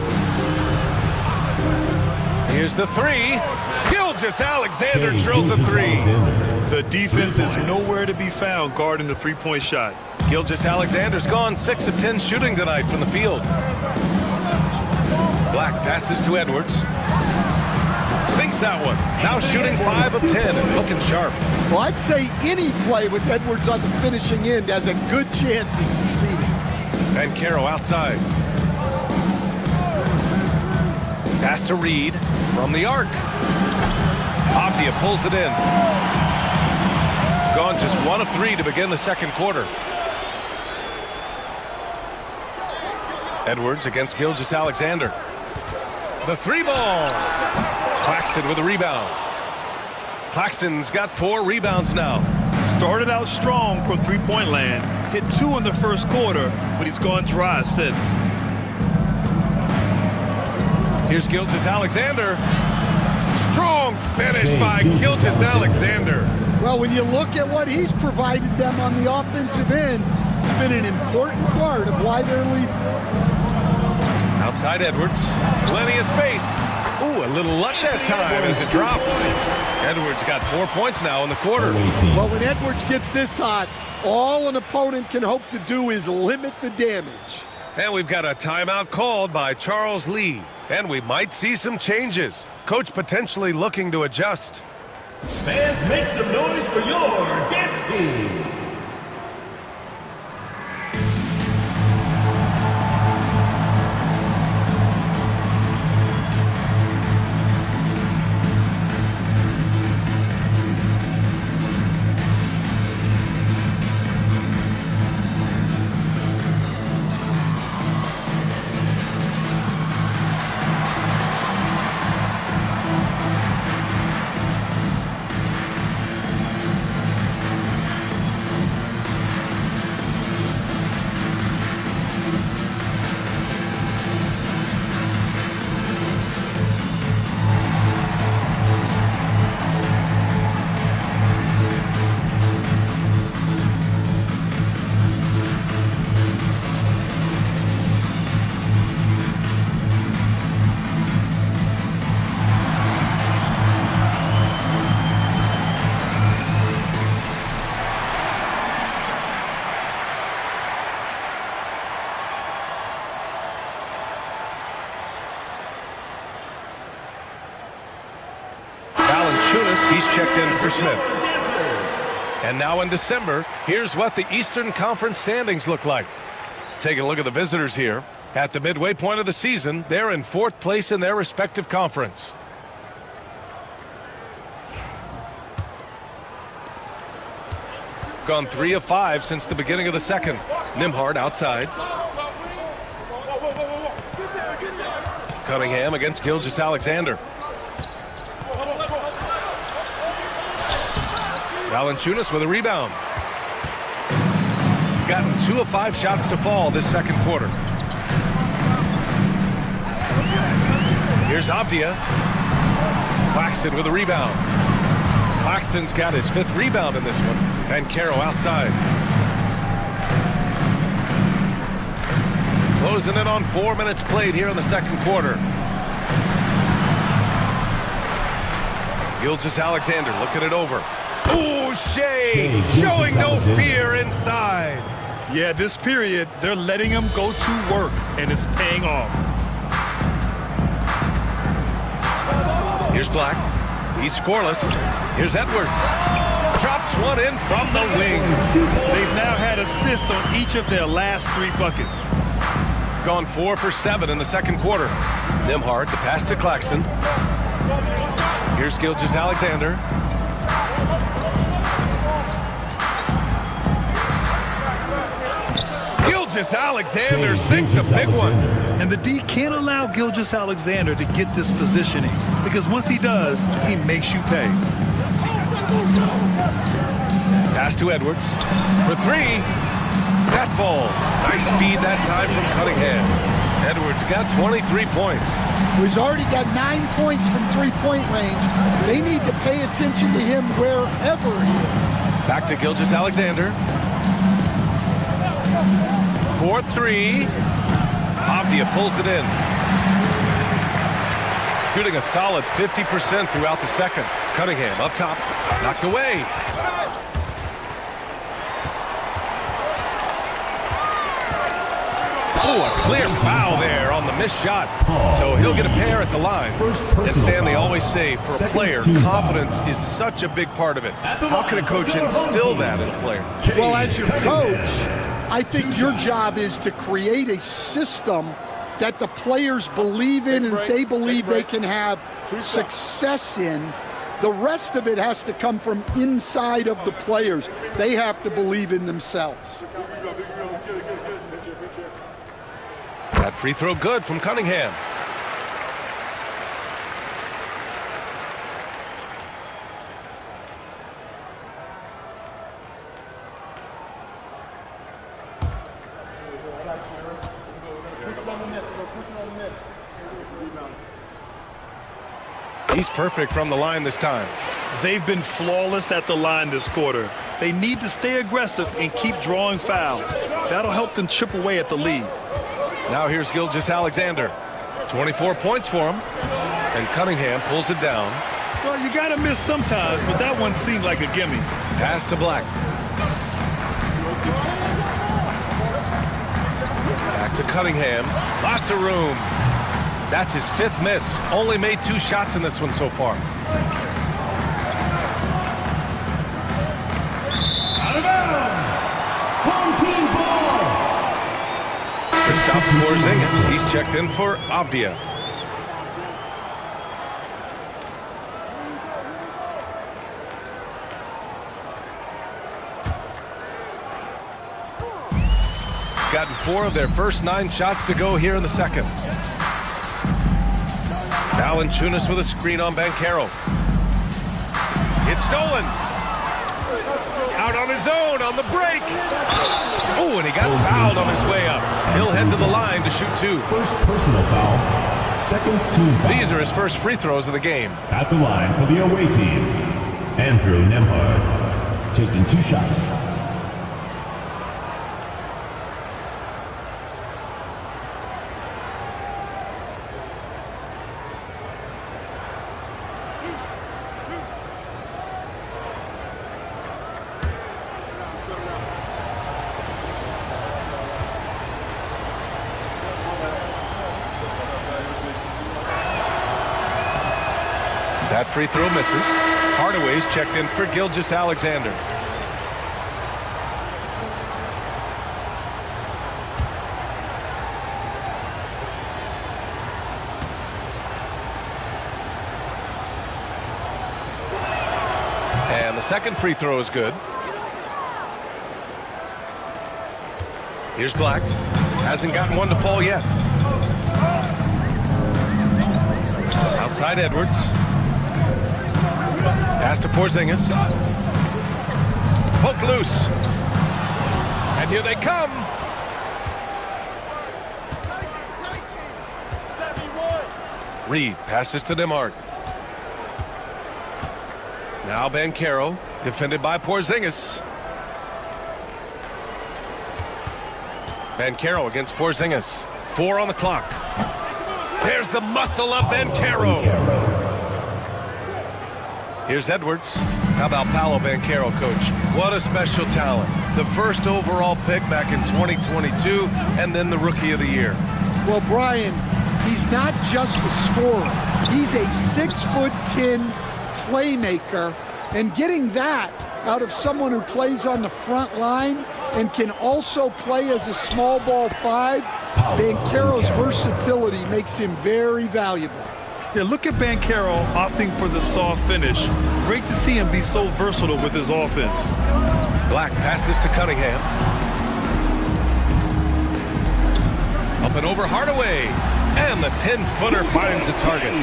Here's the three. Gilgeous-Alexander drills a three. The defense is nowhere to be found guarding the three-point shot. Gilgeous-Alexander's gone 6 of 10 shooting tonight from the field. Black passes to Edwards. Sinks that one. Now shooting 5 of 10 and looking sharp. Well, I'd say any play with Edwards on the finishing end has a good chance of succeeding. Banchero outside. Pass to Reed from the arc. Optia pulls it in. Gone just 1 of 3 to begin the second quarter. Edwards against Gilgeous-Alexander. The three ball. Claxton with a rebound. Claxton's got 4 rebounds now. Started out strong from three-point land. Hit 2 in the first quarter, but he's gone dry since. Here's Gilgeous-Alexander. Strong finish by Gilgeous-Alexander. Well, when you look at what he's provided them on the offensive end, it's been an important part of why they're leading. Outside Edwards. Plenty of space. Ooh, a little luck that time as it drops. Edwards got 4 points now in the quarter. Well, when Edwards gets this hot, all an opponent can hope to do is limit the damage. And we've got a timeout called by Charles Lee. And we might see some changes. Coach potentially looking to adjust. Fans, make some noise for your dance team. He's checked in for Smith. And now in December, here's what the Eastern Conference standings look like. Taking a look at the visitors here. At the midway point of the season, they're in 4th place in their respective conference. Gone 3 of 5 since the beginning of the second. Nembhard outside. Cunningham against Gilgeous-Alexander. Valanciunas with a rebound. Gotten 2 of 5 shots to fall this second quarter. Here's Avdia. Claxton with a rebound. Claxton's got his 5th rebound in this one. And Caro outside. Closing in on 4 minutes played here in the second quarter. Gilgeous-Alexander looking it over. Ooh, Shea showing no fear inside. Yeah, this period, they're letting him go to work, and it's paying off. Here's Black. He's scoreless. Here's Edwards. Drops one in from the wing. They've now had assists on each of their last 3 buckets. Gone 4 for 7 in the second quarter. Nembhard, the pass to Claxton. Here's Gilgeous-Alexander. Gilgeous-Alexander sinks a big one. And the D can't allow Gilgeous-Alexander to get this positioning, because once he does, he makes you pay. Pass to Edwards for 3. That falls. Nice feed that time from Cunningham. Edwards got 23 points. He's already got 9 points from 3-point range. They need to pay attention to him wherever he is. Back to Gilgeous-Alexander. 4-3. Avdia pulls it in. Shooting a solid 50% throughout the second. Cunningham up top. Knocked away. Oh, a clear foul there on the missed shot. So he'll get a pair at the line. And Stan, they always say, for a player, confidence is such a big part of it. How can a coach instill that in a player? Well, as your coach, I think your job is to create a system that the players believe in and they believe they can have success in. The rest of it has to come from inside of the players. They have to believe in themselves. That free throw good from Cunningham. He's perfect from the line this time. They've been flawless at the line this quarter. They need to stay aggressive and keep drawing fouls. That'll help them chip away at the lead. Now here's Gilgeous-Alexander. 24 points for him. And Cunningham pulls it down. Well, you got to miss sometimes, but that one seemed like a gimme. Pass to Black. Back to Cunningham. Lots of room. That's his 5th miss. Only made 2 shots in this one so far. Out of bounds. Home team ball. Kristaps Porzingis. He's checked in for Avdia. Gotten 4 of their first 9 shots to go here in the second. Valanciunas with a screen on Banchero. It's stolen. Out on his own on the break. Oh, and he got fouled on his way up. He'll head to the line to shoot 2. First personal foul. Second team foul. These are his first free throws of the game. At the line for the away team, Andrew Nembhard, taking 2 shots. That free throw misses. Hardaway's checked in for Gilgeous Alexander. And the second free throw is good. Here's Black. Hasn't gotten one to fall yet. Outside Edwards. Pass to Porzingis. Poke loose. And here they come. Reed passes to Nembhard. Now Banchero, defended by Porzingis. Banchero against Porzingis. 4 on the clock. There's the muscle of Banchero. Here's Edwards. How about Paolo Banchero, coach? What a special talent. The first overall pick back in 2022, and then the Rookie of the Year. Well, Brian, he's not just a scorer. He's a 6'10" playmaker, and getting that out of someone who plays on the front line and can also play as a small ball 5, Banchero's versatility makes him very valuable. Yeah, look at Banchero opting for the soft finish. Great to see him be so versatile with his offense. Black passes to Cunningham. Up and over Hardaway. And the 10-footer finds the target.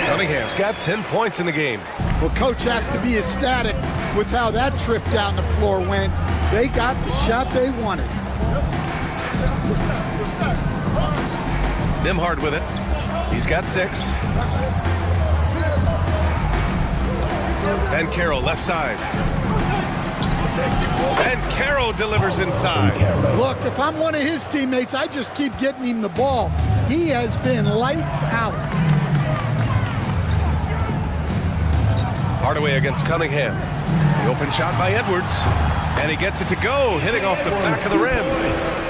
Cunningham's got 10 points in the game. Well, coach has to be ecstatic with how that trip down the floor went. They got the shot they wanted. Nembhard with it. He's got 6. Banchero left side. Banchero delivers inside. Look, if I'm one of his teammates, I just keep getting him the ball. He has been lights out. Hardaway against Cunningham. The open shot by Edwards. And he gets it to go, hitting off the back of the rim.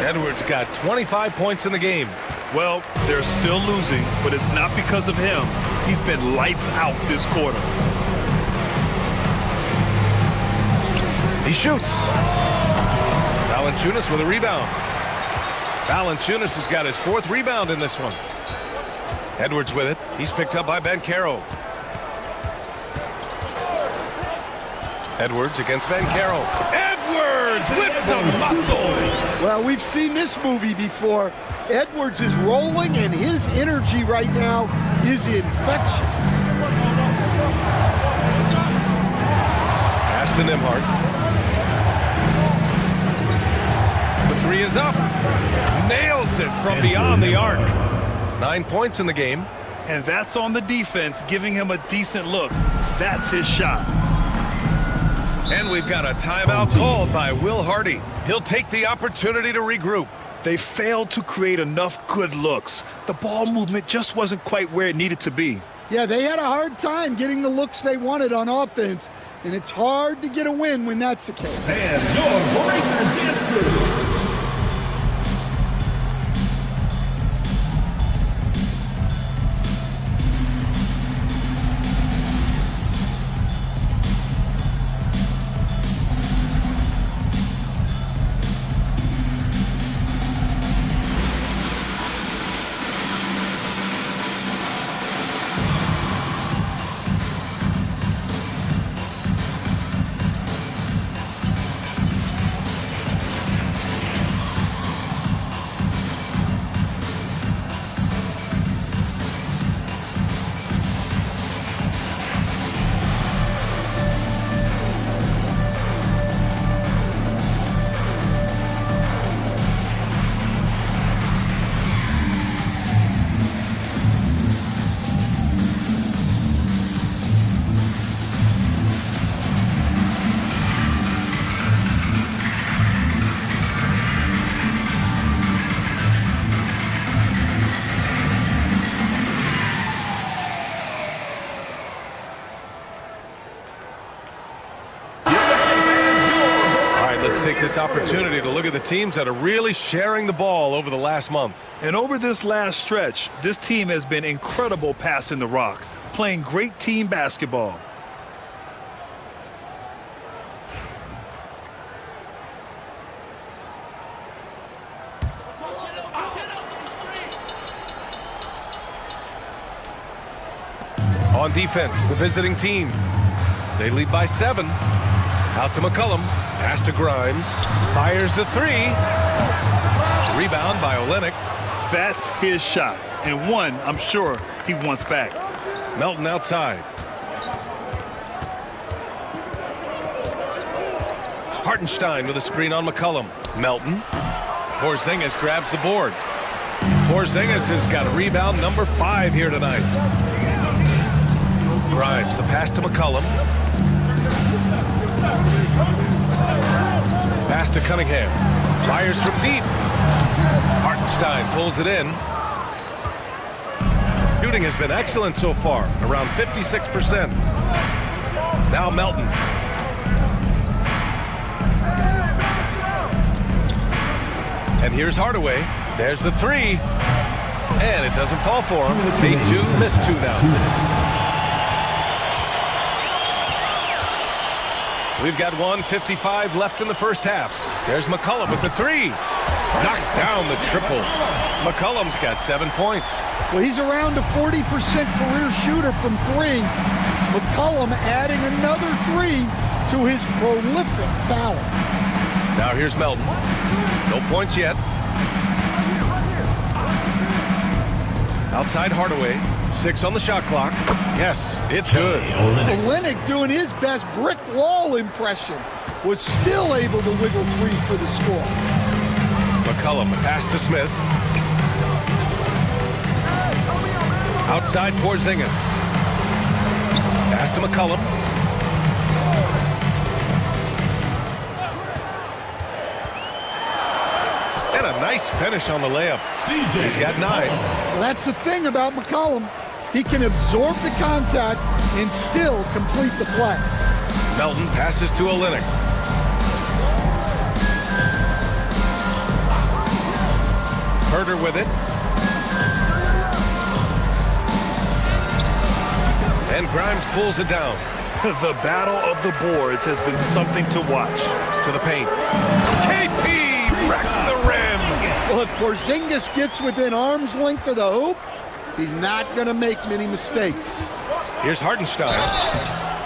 Edwards got 25 points in the game. Well, they're still losing, but it's not because of him. He's been lights out this quarter. He shoots. Valanciunas with a rebound. Valanciunas has got his 4th rebound in this one. Edwards with it. He's picked up by Banchero. Edwards against Banchero. Edwards with some muscle. Well, we've seen this movie before. Edwards is rolling, and his energy right now is infectious. Pass to Nembhard. The 3 is up. Nails it from beyond the arc. 9 points in the game. And that's on the defense, giving him a decent look. That's his shot. And we've got a timeout called by Will Hardy. He'll take the opportunity to regroup. They failed to create enough good looks. The ball movement just wasn't quite where it needed to be. Yeah, they had a hard time getting the looks they wanted on offense, and it's hard to get a win when that's the case. And your Breakers dance crew. Take this opportunity to look at the teams that are really sharing the ball over the last month. And over this last stretch, this team has been incredible passing the rock, playing great team basketball. On defense, the visiting team. They lead by 7. Out to McCollum. Pass to Grimes. Fires the 3. Rebound by Olynyk. That's his shot, and one I'm sure he wants back. Melton outside. Hartenstein with a screen on McCollum. Melton. Porzingis grabs the board. Porzingis has got rebound number 5 here tonight. Grimes, the pass to McCollum. Pass to Cunningham. Fires from deep. Hartenstein pulls it in. Shooting has been excellent so far, around 56%. Now Melton. And here's Hardaway. There's the 3. And it doesn't fall for him. Made 2, missed 2 now. We've got 1:55 left in the first half. There's McCollum with the 3. Knocks down the triple. McCollum's got 7 points. Well, he's around a 40% career shooter from 3. McCollum adding another 3 to his prolific talent. Now here's Melton. No points yet. Outside Hardaway. 6 on the shot clock. Yes, it's good. Olynyk doing his best brick wall impression. Was still able to wiggle free for the score. McCollum, a pass to Smith. Outside Porzingis. Pass to McCollum. And a nice finish on the layup. He's got 9. Well, that's the thing about McCollum. He can absorb the contact and still complete the play. Melton passes to Olynyk. Herter with it. And Grimes pulls it down. The battle of the boards has been something to watch. To the paint. KP wrecks the rim. Well, if Porzingis gets within arm's length of the hoop, he's not going to make many mistakes. Here's Hartenstein.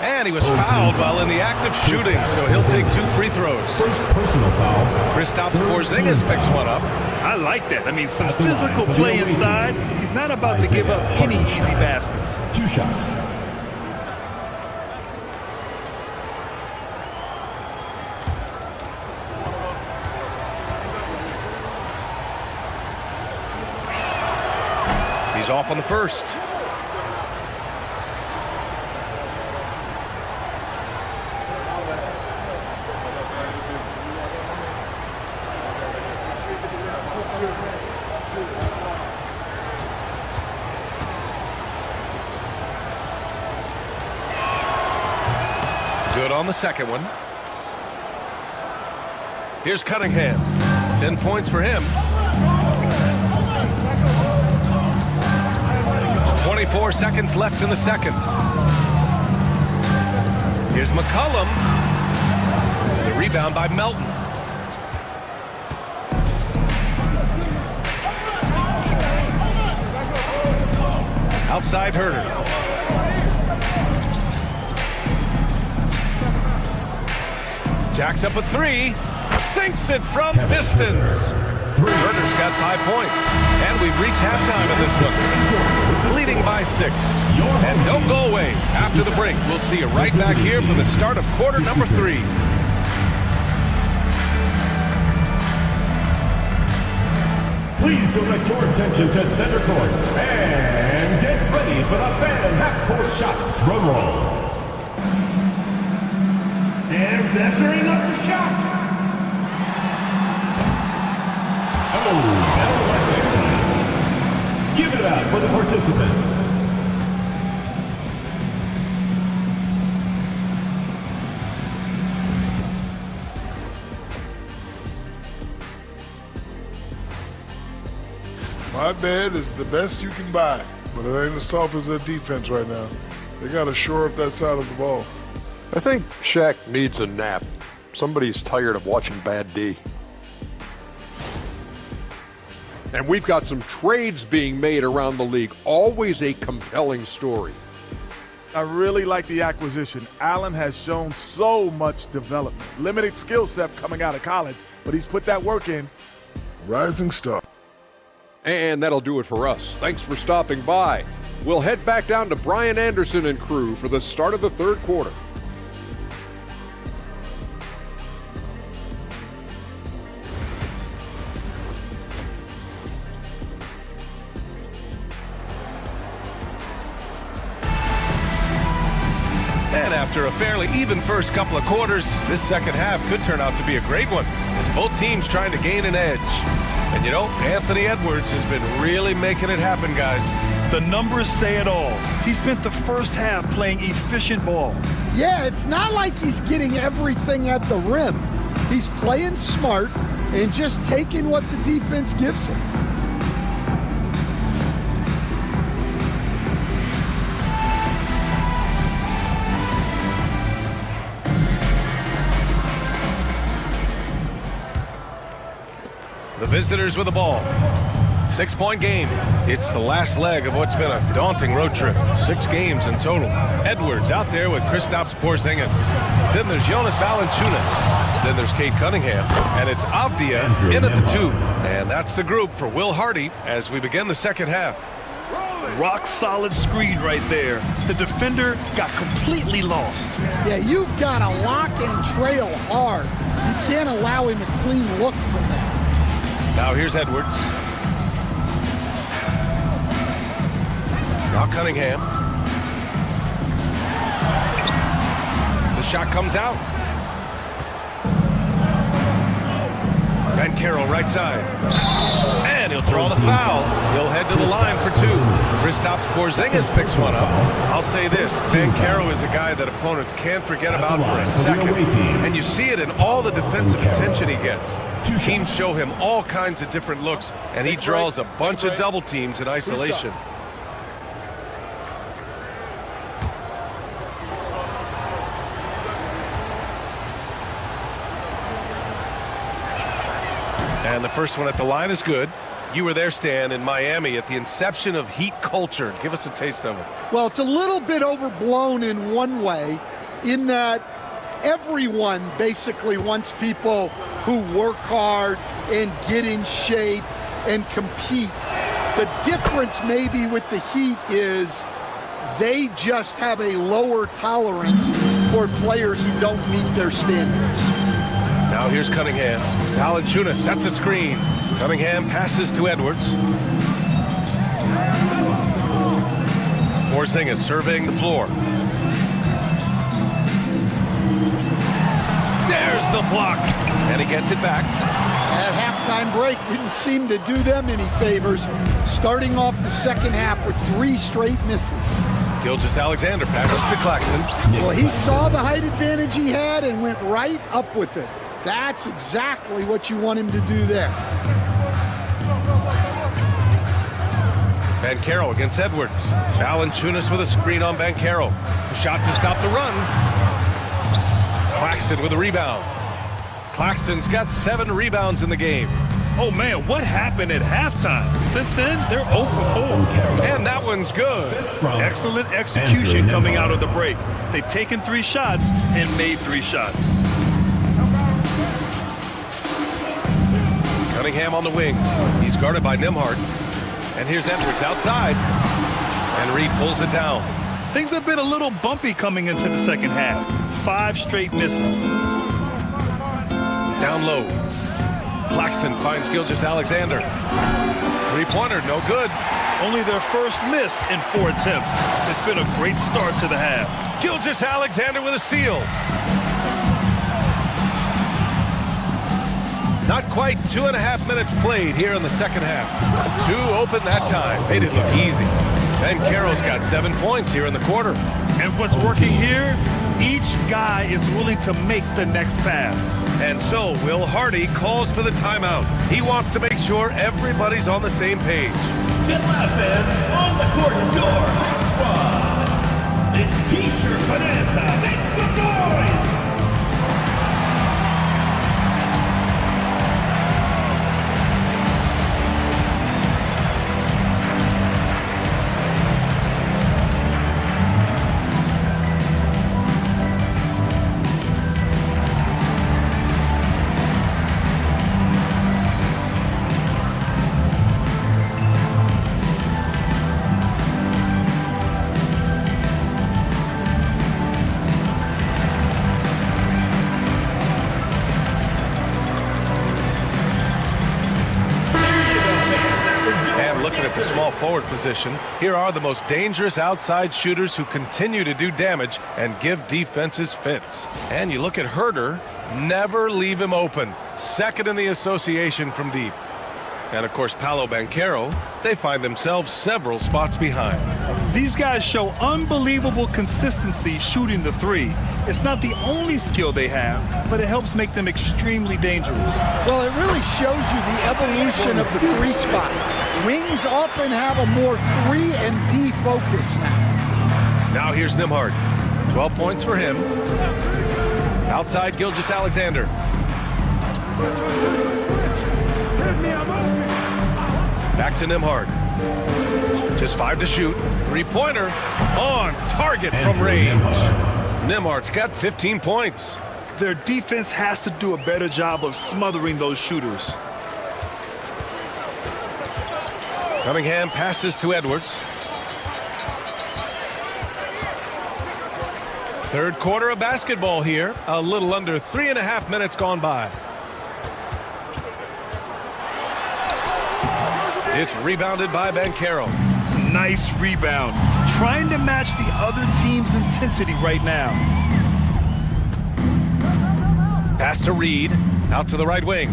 And he was fouled while in the act of shooting, so he'll take 2 free throws. First personal foul. Kristaps Porzingis picks one up. I like that. I mean, some physical play inside. He's not about to give up any easy baskets. 2 shots. He's off on the first. Good on the second one. Here's Cunningham. 10 points for him. 24 seconds left in the second. Here's McCollum. The rebound by Melton. Outside Herter. Jacks up a 3. Sinks it from distance. Herter's got 5 points. And we've reached halftime in this one. Leading by 6. And don't go away. After the break, we'll see you right back here for the start of quarter number 3. Please direct your attention to center court and get ready for the fan half-court shot drum roll. And measuring up the shot. Oh, that'll work next time. Give it up for the participants. My bed is the best you can buy, but it ain't as soft as their defense right now. They got to shore up that side of the ball. I think Shaq needs a nap. Somebody's tired of watching bad D. And we've got some trades being made around the league. Always a compelling story. I really like the acquisition. Allen has shown so much development. Limited skill set coming out of college, but he's put that work in. Rising star. And that'll do it for us. Thanks for stopping by. We'll head back down to Brian Anderson and crew for the start of the third quarter. And after a fairly even first couple of quarters, this second half could turn out to be a great one, as both teams trying to gain an edge. And you know, Anthony Edwards has been really making it happen, guys. The numbers say it all. He spent the first half playing efficient ball. Yeah, it's not like he's getting everything at the rim. He's playing smart and just taking what the defense gives him. The visitors with the ball. 6-point game. It's the last leg of what's been a daunting road trip. 6 games in total. Edwards out there with Kristaps Porzingis. Then there's Jonas Valanciunas. Then there's Cade Cunningham. And it's Avdia in at the 2. And that's the group for Will Hardy as we begin the second half. Rock solid screen right there. The defender got completely lost. Yeah, you've got to lock and trail hard. You can't allow him a clean look from that. Now here's Edwards. Now Cunningham. The shot comes out. Banchero right side. And he'll draw the foul. He'll head to the line for 2. Kristaps Porzingis picks one up. I'll say this, Banchero is a guy that opponents can't forget about for a second. And you see it in all the defensive attention he gets. Teams show him all kinds of different looks, and he draws a bunch of double teams in isolation. And the first one at the line is good. You were there, Stan, in Miami at the inception of Heat culture. Give us a taste of it. Well, it's a little bit overblown in one way, in that everyone basically wants people who work hard and get in shape and compete. The difference maybe with the Heat is they just have a lower tolerance for players who don't meet their standards. Now here's Cunningham. Valanciunas sets a screen. Cunningham passes to Edwards. Porzingis surveying the floor. There's the block, and he gets it back. That halftime break didn't seem to do them any favors, starting off the second half with 3 straight misses. Gilgeous-Alexander passes to Claxton. Well, he saw the height advantage he had and went right up with it. That's exactly what you want him to do there. Banchero against Edwards. Valanciunas with a screen on Banchero. A shot to stop the run. Claxton with a rebound. Claxton's got 7 rebounds in the game. Oh, man, what happened at halftime? Since then, they're 0 for 4. And that one's good. Excellent execution coming out of the break. They've taken 3 shots and made 3 shots. Cunningham on the wing. He's guarded by Nembhard. And here's Edwards outside. And Reed pulls it down. Things have been a little bumpy coming into the second half. 5 straight misses. Down low. Claxton finds Gilgeous-Alexander. 3-pointer, no good. Only their first miss in 4 attempts. It's been a great start to the half. Gilgeous-Alexander with a steal. Not quite 2.5 minutes played here in the second half. 2 open that time. Made it look easy. Banchero's got 7 points here in the quarter. And what's working here? Each guy is willing to make the next pass. And so Will Hardy calls for the timeout. He wants to make sure everybody's on the same page. Get loud, fans. On the court is your Hype Squad. It's T-shirt bonanza. Make some noise. looking at the small forward position, here are the most dangerous outside shooters who continue to do damage and give defenses fits. And you look at Herder, never leave him open. Second in the association from deep. And of course, Paolo Banchero, they find themselves several spots behind. These guys show unbelievable consistency shooting the three. It's not the only skill they have, but it helps make them extremely dangerous. Well, it really shows you the evolution of the three spot. Wings often have a more 3 and D focus now. Now here's Nembhard. 12 points for him. Outside Gilgeous-Alexander. Back to Nembhard. Just 5 to shoot. Three-pointer on target from range. Nembhard's got 15 points. Their defense has to do a better job of smothering those shooters. Cunningham passes to Edwards. Third quarter of basketball here. A little under 3.5 minutes gone by. It's rebounded by Banchero. Nice rebound. Trying to match the other team's intensity right now. Pass to Reed. Out to the right wing.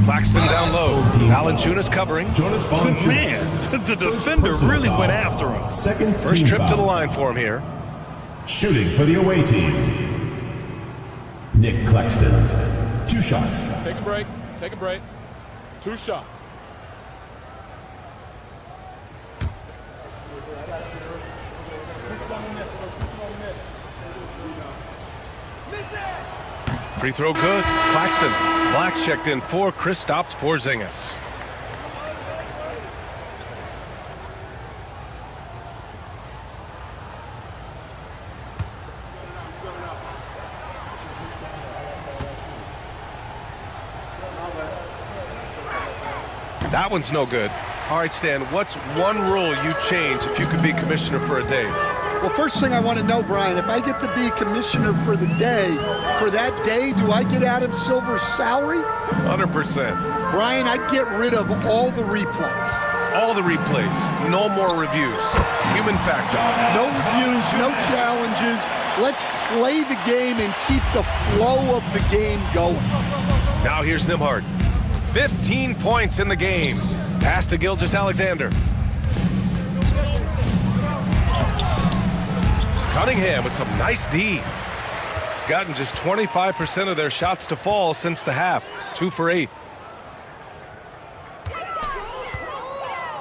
Claxton down low. Valanciunas covering. Man, the defender really went after him. First trip to the line for him here. Shooting for the away team, Nick Claxton. 2 shots. Take a break. Take a break. 2 shots. Free throw good. Claxton. Black's checked in for Kristaps Porzingis. That one's no good. All right, Stan, what's one rule you change if you could be commissioner for a day? Well, first thing I want to know, Brian, if I get to be commissioner for the day, for that day, do I get Adam Silver's salary? 100%. Brian, I'd get rid of all the replays. All the replays. No more reviews. Human factor. No reviews, no challenges. Let's play the game and keep the flow of the game going. Now here's Nembhard. 15 points in the game. Pass to Gilgeous-Alexander. Cunningham with some nice D. Gotten just 25% of their shots to fall since the half. 2 for 8.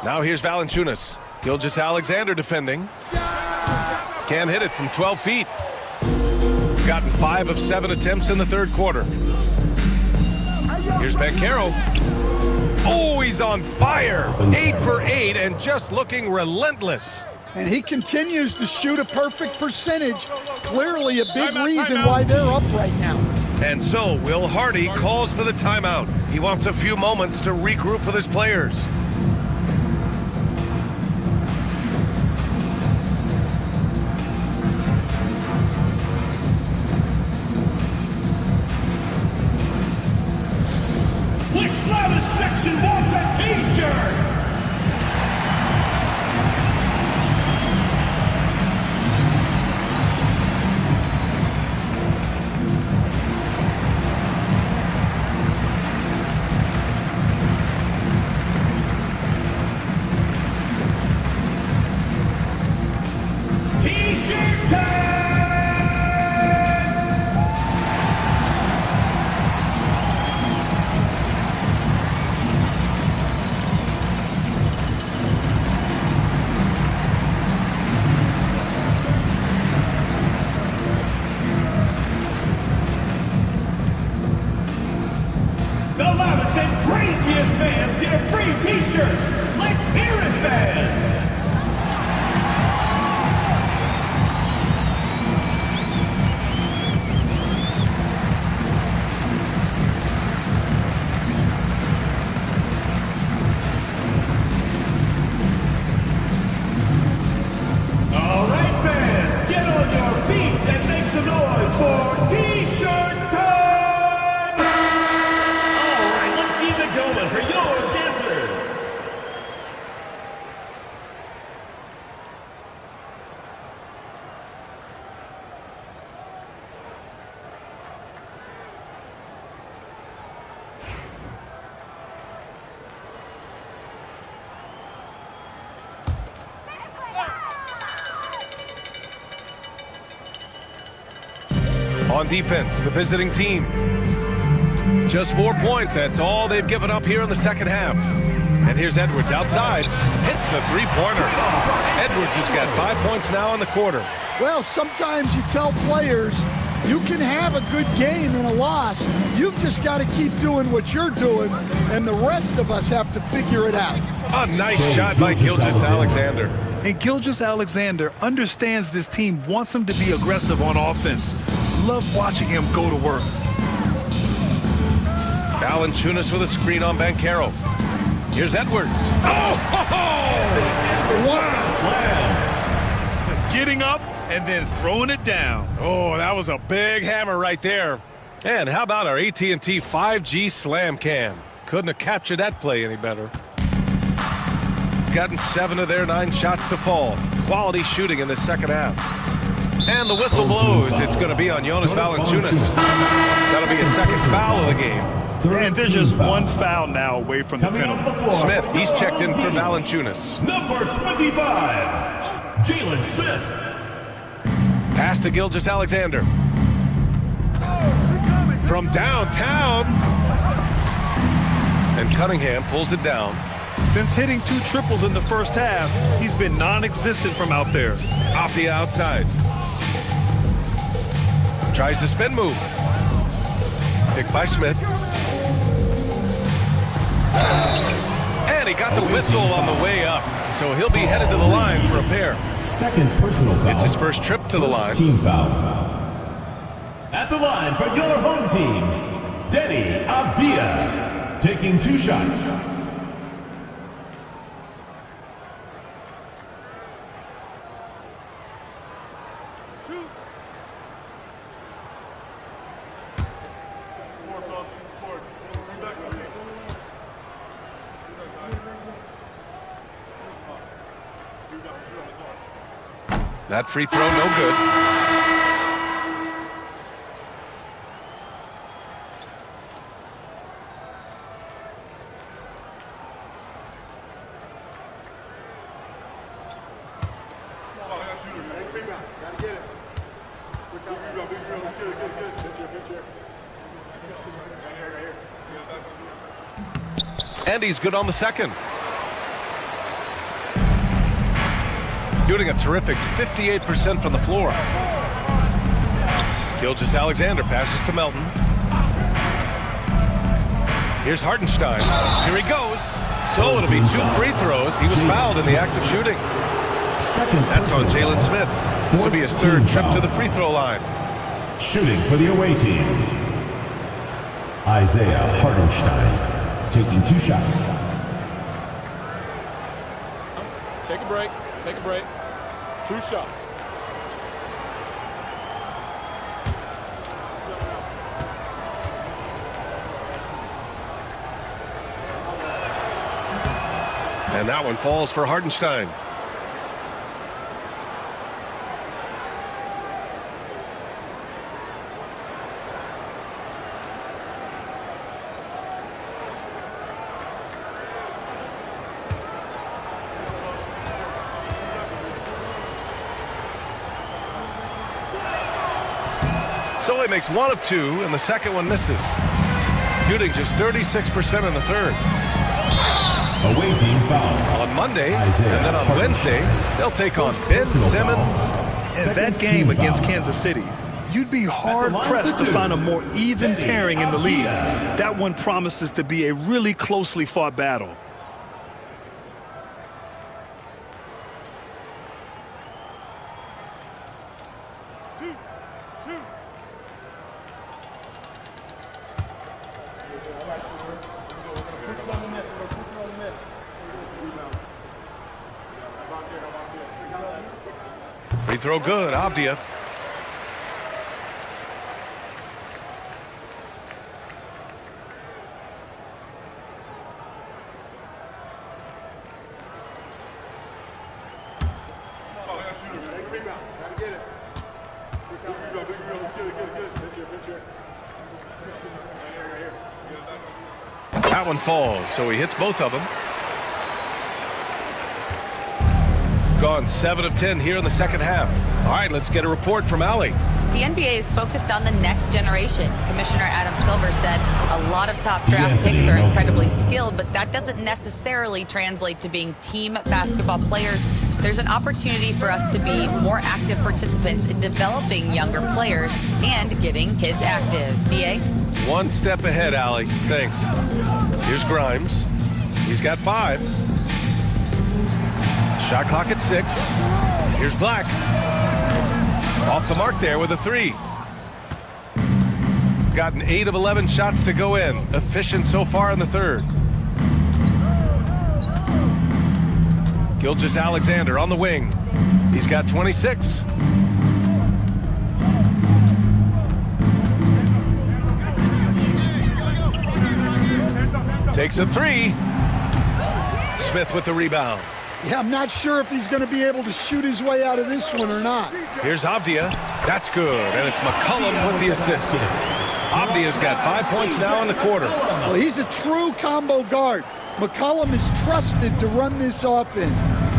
Now here's Valanciunas. Gilgeous-Alexander defending. Can't hit it from 12 feet. Gotten 5 of 7 attempts in the third quarter. Here's Banchero. Oh, he's on fire. 8 for 8 and just looking relentless. And he continues to shoot a perfect percentage. Clearly a big reason why they're up right now. And so Will Hardy calls for the timeout. He wants a few moments to regroup with his players. Which loudest section wants a t-shirt? T-shirt time! The loudest and craziest fans get a free t-shirt. Let's hear it, fans! All right, fans, get on your feet and make some noise for t-shirt time! All right, let's keep it going. on defense, the visiting team. Just 4 points. That's all they've given up here in the second half. And here's Edwards outside. Hits the three-pointer. Edwards has got 5 points now in the quarter. Well, sometimes you tell players you can have a good game in a loss. You've just got to keep doing what you're doing, and the rest of us have to figure it out. A nice shot by Gilgeous-Alexander. And Gilgeous-Alexander understands this team wants him to be aggressive on offense. Love watching him go to work. Valanciunas with a screen on Banchero. Here's Edwards. Oh! Wow! Getting up and then throwing it down. Oh, that was a big hammer right there. And how about our AT&T 5G Slam Cam? Couldn't have captured that play any better. Gotten 7 of their 9 shots to fall. Quality shooting in the second half. And the whistle blows. It's going to be on Jonas Valanciunas. That'll be his second foul of the game. And there's just one foul now away from the penalty. Smith, he's checked in for Valanciunas. Number 25, Jalen Smith. Pass to Gilgeous-Alexander. From downtown. And Cunningham pulls it down. Since hitting 2 triples in the first half, he's been non-existent from out there. Off the outside. Tries the spin move. Picked by Smith. And he got the whistle on the way up. So he'll be headed to the line for a pair. Second personal foul. It's his first trip to the line. Team foul. At the line for your home team, Denny Avdia, taking 2 shots. That free throw, no good. And he's good on the second. Shooting a terrific 58% from the floor. Gilgeous-Alexander passes to Melton. Here's Hartenstein. Here he goes. So it'll be 2 free throws. He was fouled in the act of shooting. That's on Jalen Smith. This will be his 3rd trip to the free throw line. Shooting for the away team, Isaiah Hartenstein, taking 2 shots. Take a break. Take a break. 2 shots. And that one falls for Hartenstein. So he makes 1 of 2, and the second one misses. Shooting just 36% in the 3rd. Away team foul. On Monday, and then on Wednesday, they'll take on Ben Simmons. And that game against Kansas City, you'd be hard-pressed to find a more even pairing in the league. That one promises to be a really closely fought battle. Free throw good, Avdia. That one falls, so he hits both of them. Gone 7 of 10 here in the second half. All right, let's get a report from Allie. The NBA is focused on the next generation. Commissioner Adam Silver said a lot of top draft picks are incredibly skilled, but that doesn't necessarily translate to being team basketball players. There's an opportunity for us to be more active participants in developing younger players and getting kids active. BA? One step ahead, Allie. Thanks. Here's Grimes. He's got 5. Shot clock at 6. Here's Black. Off the mark there with a 3. Gotten 8 of 11 shots to go in. Efficient so far in the third. Gilgeous-Alexander on the wing. He's got 26. Takes a 3. Smith with the rebound. Yeah, I'm not sure if he's going to be able to shoot his way out of this one or not. Here's Avdia. That's good. And it's McCollum with the assist. Avdia's got 5 points now in the quarter. Well, he's a true combo guard. McCollum is trusted to run this offense.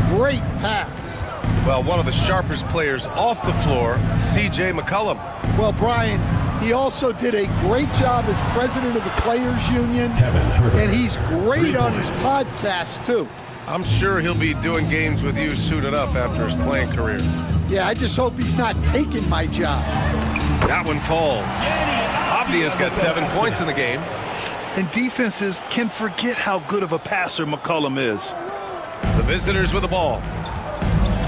Great pass. Well, one of the sharpest players off the floor, C.J. McCollum. Well, Brian, he also did a great job as president of the Players Union, and he's great on his podcast, too. I'm sure he'll be doing games with you soon enough after his playing career. Yeah, I just hope he's not taking my job. That one falls. Avdia's got 7 points in the game. And defenses can forget how good of a passer McCollum is. The visitors with the ball.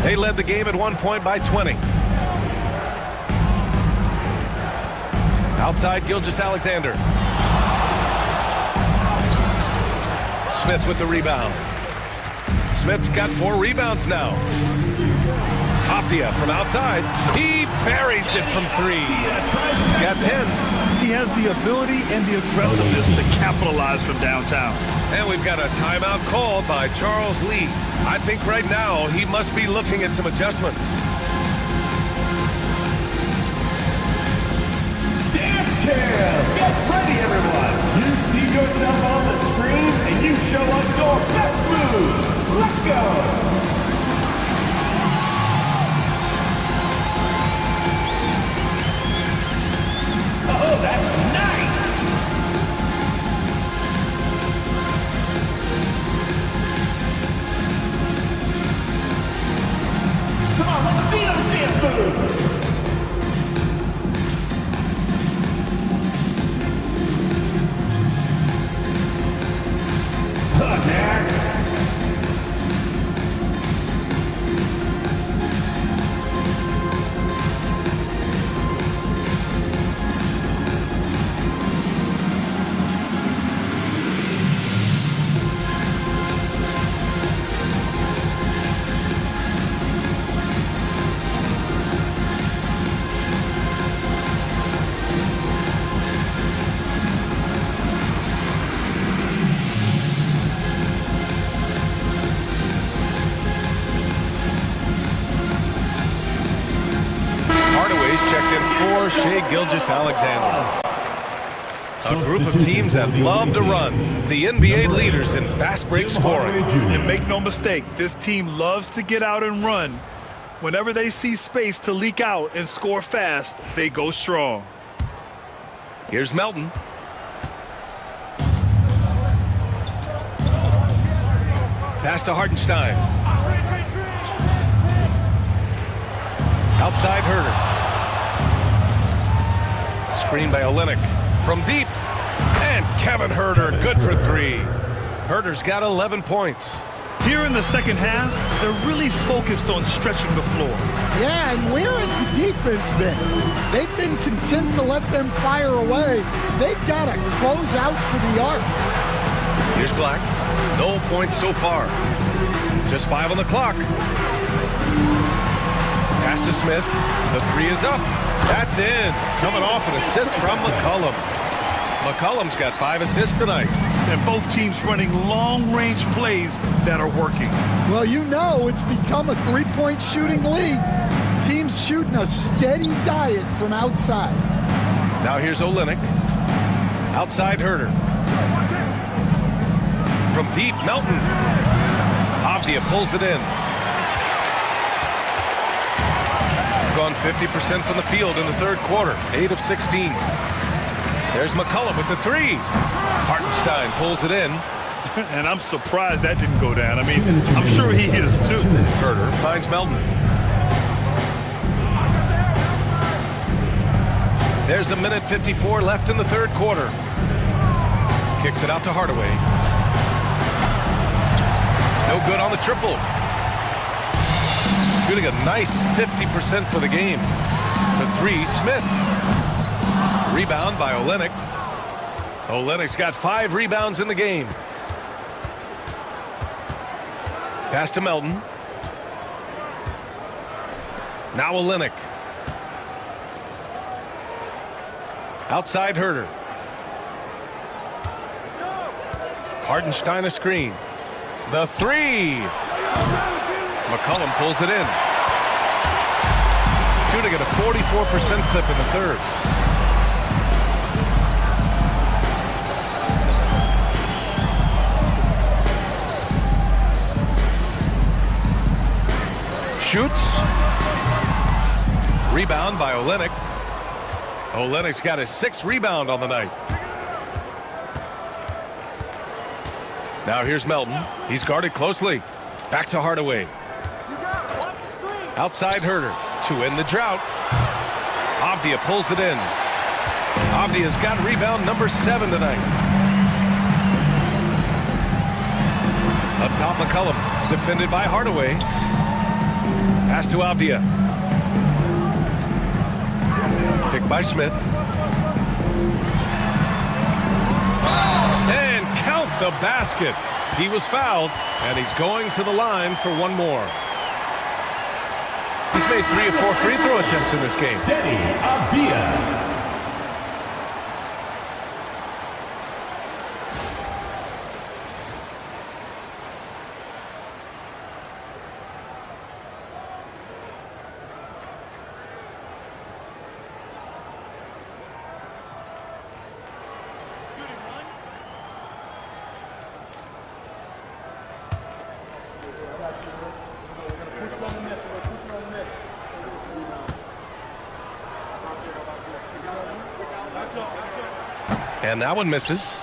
They led the game at 1 point by 20. Outside, Gilgeous-Alexander. Smith with the rebound. Smith's got 4 rebounds now. Avdia from outside. He buries it from 3. He's got 10. He has the ability and the aggressiveness to capitalize from downtown. And we've got a timeout called by Charles Lee. I think right now he must be looking at some adjustments. Dance Cam! Get ready, everyone! You see yourself on the screen and you show us your best moves. Let's go! Oh, that's nice! Come on, let's see those dance moves! Next! Shai Gilgeous-Alexander. A group of teams that love to run. The NBA leaders in fast break scoring. And make no mistake, this team loves to get out and run. Whenever they see space to leak out and score fast, they go strong. Here's Melton. Pass to Hartenstein. Outside Herter. Screen by Olynyk from deep, and Kevin Herter good for 3. Herter's got 11 points. Here in the second half, they're really focused on stretching the floor. Yeah, and where has the defense been? They've been content to let them fire away. They've got to close out to the arc. Here's Black. No points so far. Just 5 on the clock. Pass to Smith. The 3 is up. That's in. Coming off an assist from McCollum. McCollum's got 5 assists tonight. And both teams running long-range plays that are working. Well, you know it's become a three-point shooting league. Teams shooting a steady diet from outside. Now here's Olynyk. Outside Herter. From deep, Melton. Avdia pulls it in. gone 50% from the field in the third quarter, 8 of 16. There's McCullum with the three. Hartenstein pulls it in. And I'm surprised that didn't go down. I mean, I'm sure he is too. Herter finds Melton. There's 1:54 left in the third quarter. Kicks it out to Hardaway. No good on the triple. Shooting a nice 50% for the game. The three, Smith. Rebound by Olynyk. Olynyk's got 5 rebounds in the game. Pass to Melton. Now Olynyk. Outside Herter. Hartenstein a screen. The three. McCullum pulls it in. Shooting at a 44% clip in the third. Shoots. Rebound by Olynyk. Olynyk's got his 6th rebound on the night. Now here's Melton. He's guarded closely. Back to Hardaway. Outside Herter to end the drought. Avdia pulls it in. Avdia's got rebound number 7 tonight. Up top McCullum. Defended by Hardaway. Pass to Avdia. Picked by Smith. And count the basket. He was fouled, and he's going to the line for one more. He's made 3 of 4 free throw attempts in this game. Denny Avdia. And that one misses.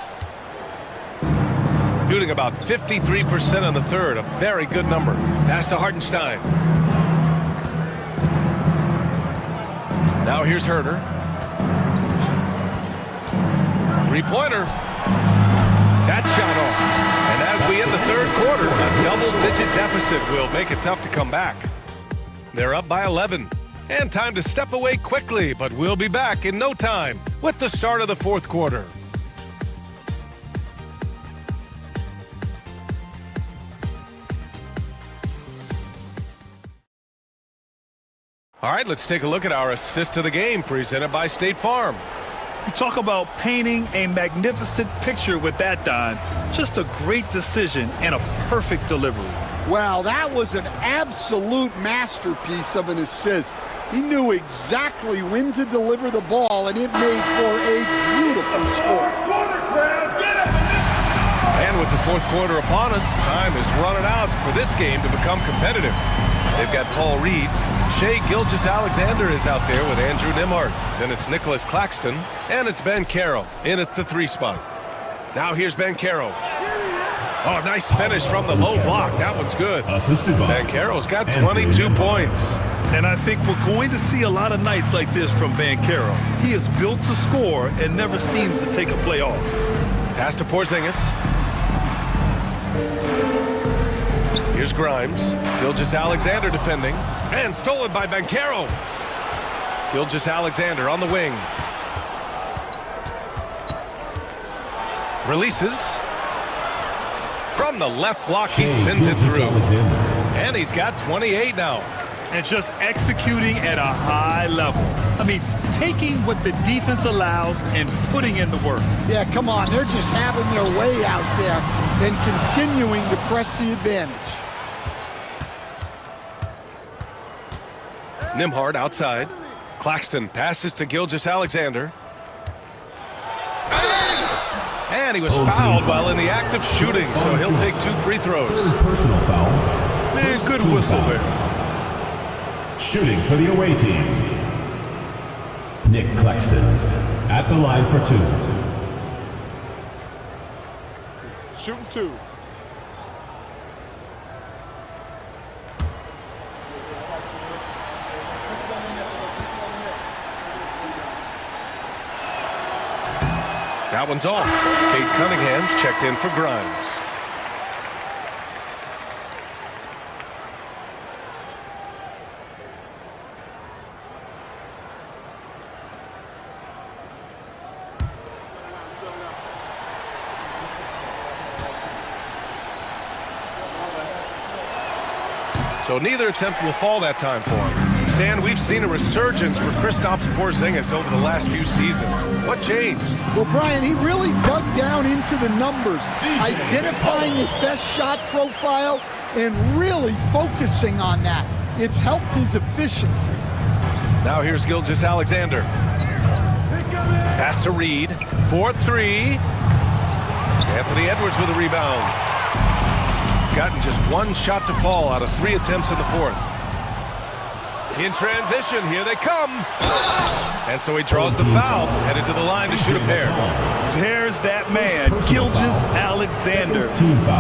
Shooting about 53% on the third. A very good number. Pass to Hartenstein. Now here's Herter. Three-pointer. That shot off. And as we end the third quarter, a double-digit deficit will make it tough to come back. They're up by 11. And time to step away quickly, but we'll be back in no time with the start of the fourth quarter. All right, let's take a look at our assist of the game presented by State Farm. You talk about painting a magnificent picture with that, Don. Just a great decision and a perfect delivery. Well, that was an absolute masterpiece of an assist. He knew exactly when to deliver the ball, and it made for a beautiful score. And with the fourth quarter upon us, time is running out for this game to become competitive. They've got Paul Reed. Shai Gilgeous-Alexander is out there with Andrew Nembhard. Then it's Nicholas Claxton, and it's Ben Carroll in at the 3 spot. Now here's Ben Carroll. Oh, nice finish from the low block. That one's good. Ben Carroll's got 22 points. And I think we're going to see a lot of nights like this from Van Carroll. He is built to score and never seems to take a play off. Pass to Porzingis. Here's Grimes. Gilgeous-Alexander defending. And stolen by Ben Carroll. Gilgeous-Alexander on the wing. Releases. From the left block, he sends it through. And he's got 28 now. And just executing at a high level. I mean, taking what the defense allows and putting in the work. Yeah, come on. They're just having their way out there and continuing to press the advantage. Nembhard outside. Claxton passes to Gilgeous-Alexander. And he was fouled while in the act of shooting, so he'll take 2 free throws. Personal foul. Man, good whistle there. Shooting for the away team, Nick Claxton at the line for 2. Shooting 2. That one's off. Kate Cunningham's checked in for Grimes. So neither attempt will fall that time for him. Stan, we've seen a resurgence for Kristaps Porzingis over the last few seasons. What changed? Well, Brian, he really dug down into the numbers, identifying his best shot profile and really focusing on that. It's helped his efficiency. Now here's Gilgeous-Alexander. Pass to Reed. 4-3. Anthony Edwards with a rebound. Gotten just one shot to fall out of 3 attempts in the fourth. In transition, here they come. And so he draws the foul, headed to the line to shoot a pair. There's that man, Gilgeous-Alexander.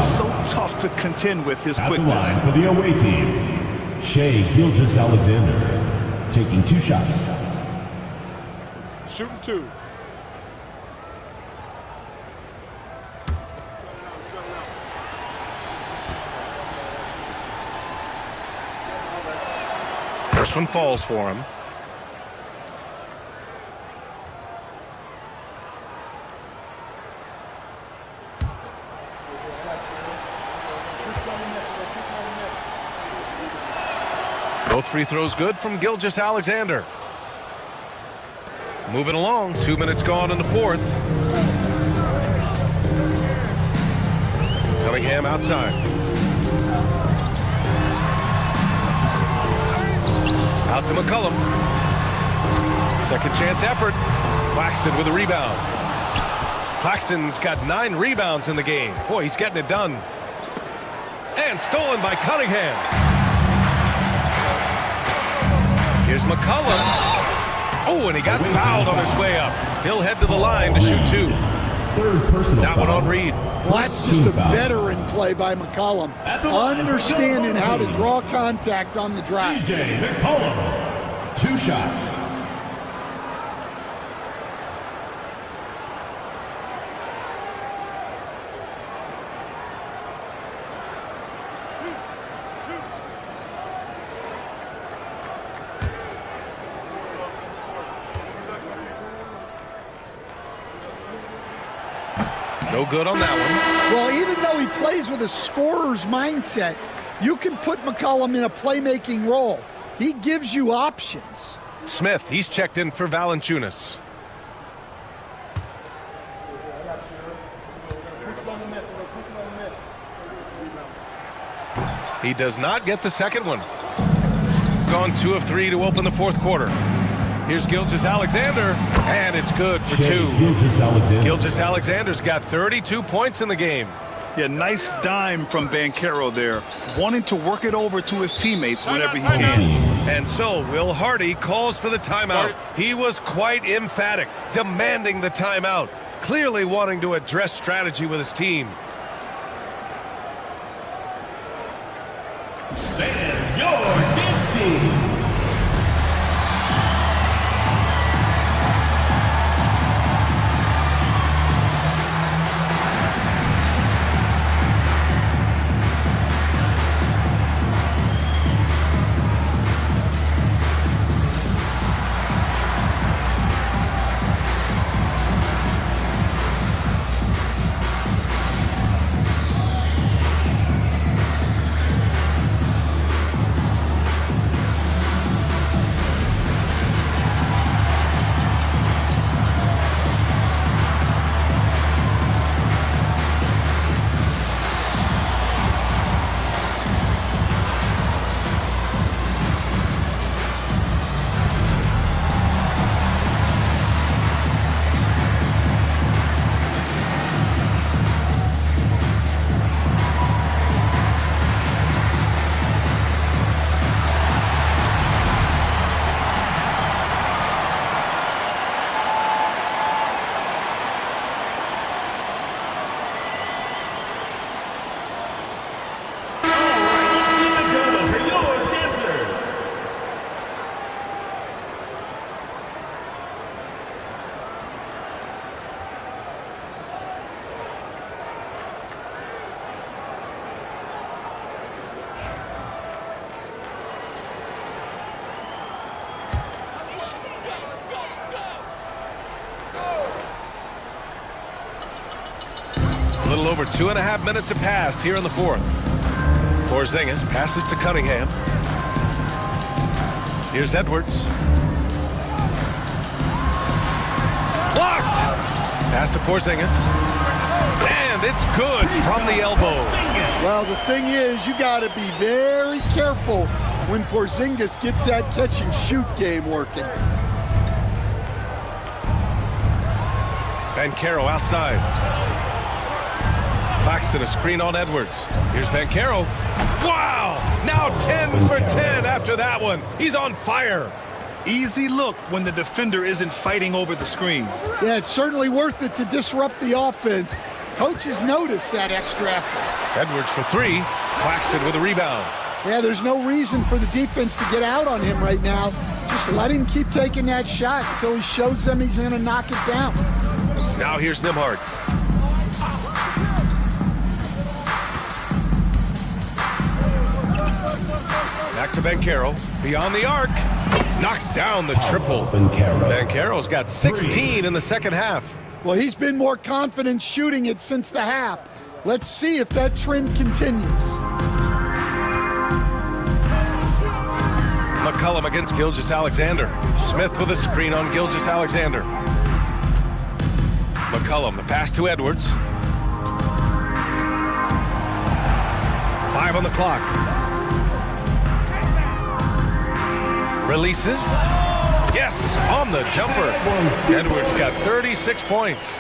So tough to contend with his quickness. At the line for the away team, Shai Gilgeous-Alexander taking 2 shots. Shooting 2. First one falls for him. Both free throws good from Gilgeous-Alexander. Moving along, 2 minutes gone in the fourth. Cunningham outside. Out to McCollum. Second chance effort. Claxton with a rebound. Claxton's got 9 rebounds in the game. Boy, he's getting it done. And stolen by Cunningham. Here's McCollum. Oh, and he got fouled on his way up. He'll head to the line to shoot 2. Third personal That one foul. on Reed. Well, that's just a veteran play by McCollum, understanding how to draw contact on the drive. CJ McCollum, 2 shots. No good on that one. Well, even though he plays with a scorer's mindset, you can put McCollum in a playmaking role. He gives you options. Smith, he's checked in for Valanciunas. He does not get the second one. Gone 2 of 3 to open the fourth quarter. Here's Gilgeous-Alexander, and it's good for 2. Gilgeous-Alexander's got 32 points in the game. Yeah, nice dime from Banchero there, wanting to work it over to his teammates whenever he can. And so Will Hardy calls for the timeout. He was quite emphatic, demanding the timeout, clearly wanting to address strategy with his team. There's your dance team. A little over 2.5 minutes have passed here in the fourth. Porzingis passes to Cunningham. Here's Edwards. Blocked! Pass to Porzingis. And it's good from the elbow. Well, the thing is, you got to be very careful when Porzingis gets that catch-and-shoot game working. Banchero outside. Claxton a screen on Edwards. Here's Banchero. Wow! Now 10 for 10 after that one. He's on fire. Easy look when the defender isn't fighting over the screen. Yeah, it's certainly worth it to disrupt the offense. Coaches notice that extra effort. Edwards for three. Claxton with a rebound. Yeah, there's no reason for the defense to get out on him right now. Just let him keep taking that shot until he shows them he's going to knock it down. Now here's Nembhard. Back to Banchero. Beyond the arc. Knocks down the triple. Banchero's got 16 in the second half. Well, he's been more confident shooting it since the half. Let's see if that trend continues. McCollum against Gilgeous-Alexander. Smith with a screen on Gilgeous-Alexander. McCollum, the pass to Edwards. 5 on the clock. Releases. Yes, on the jumper. Edwards got 36 points.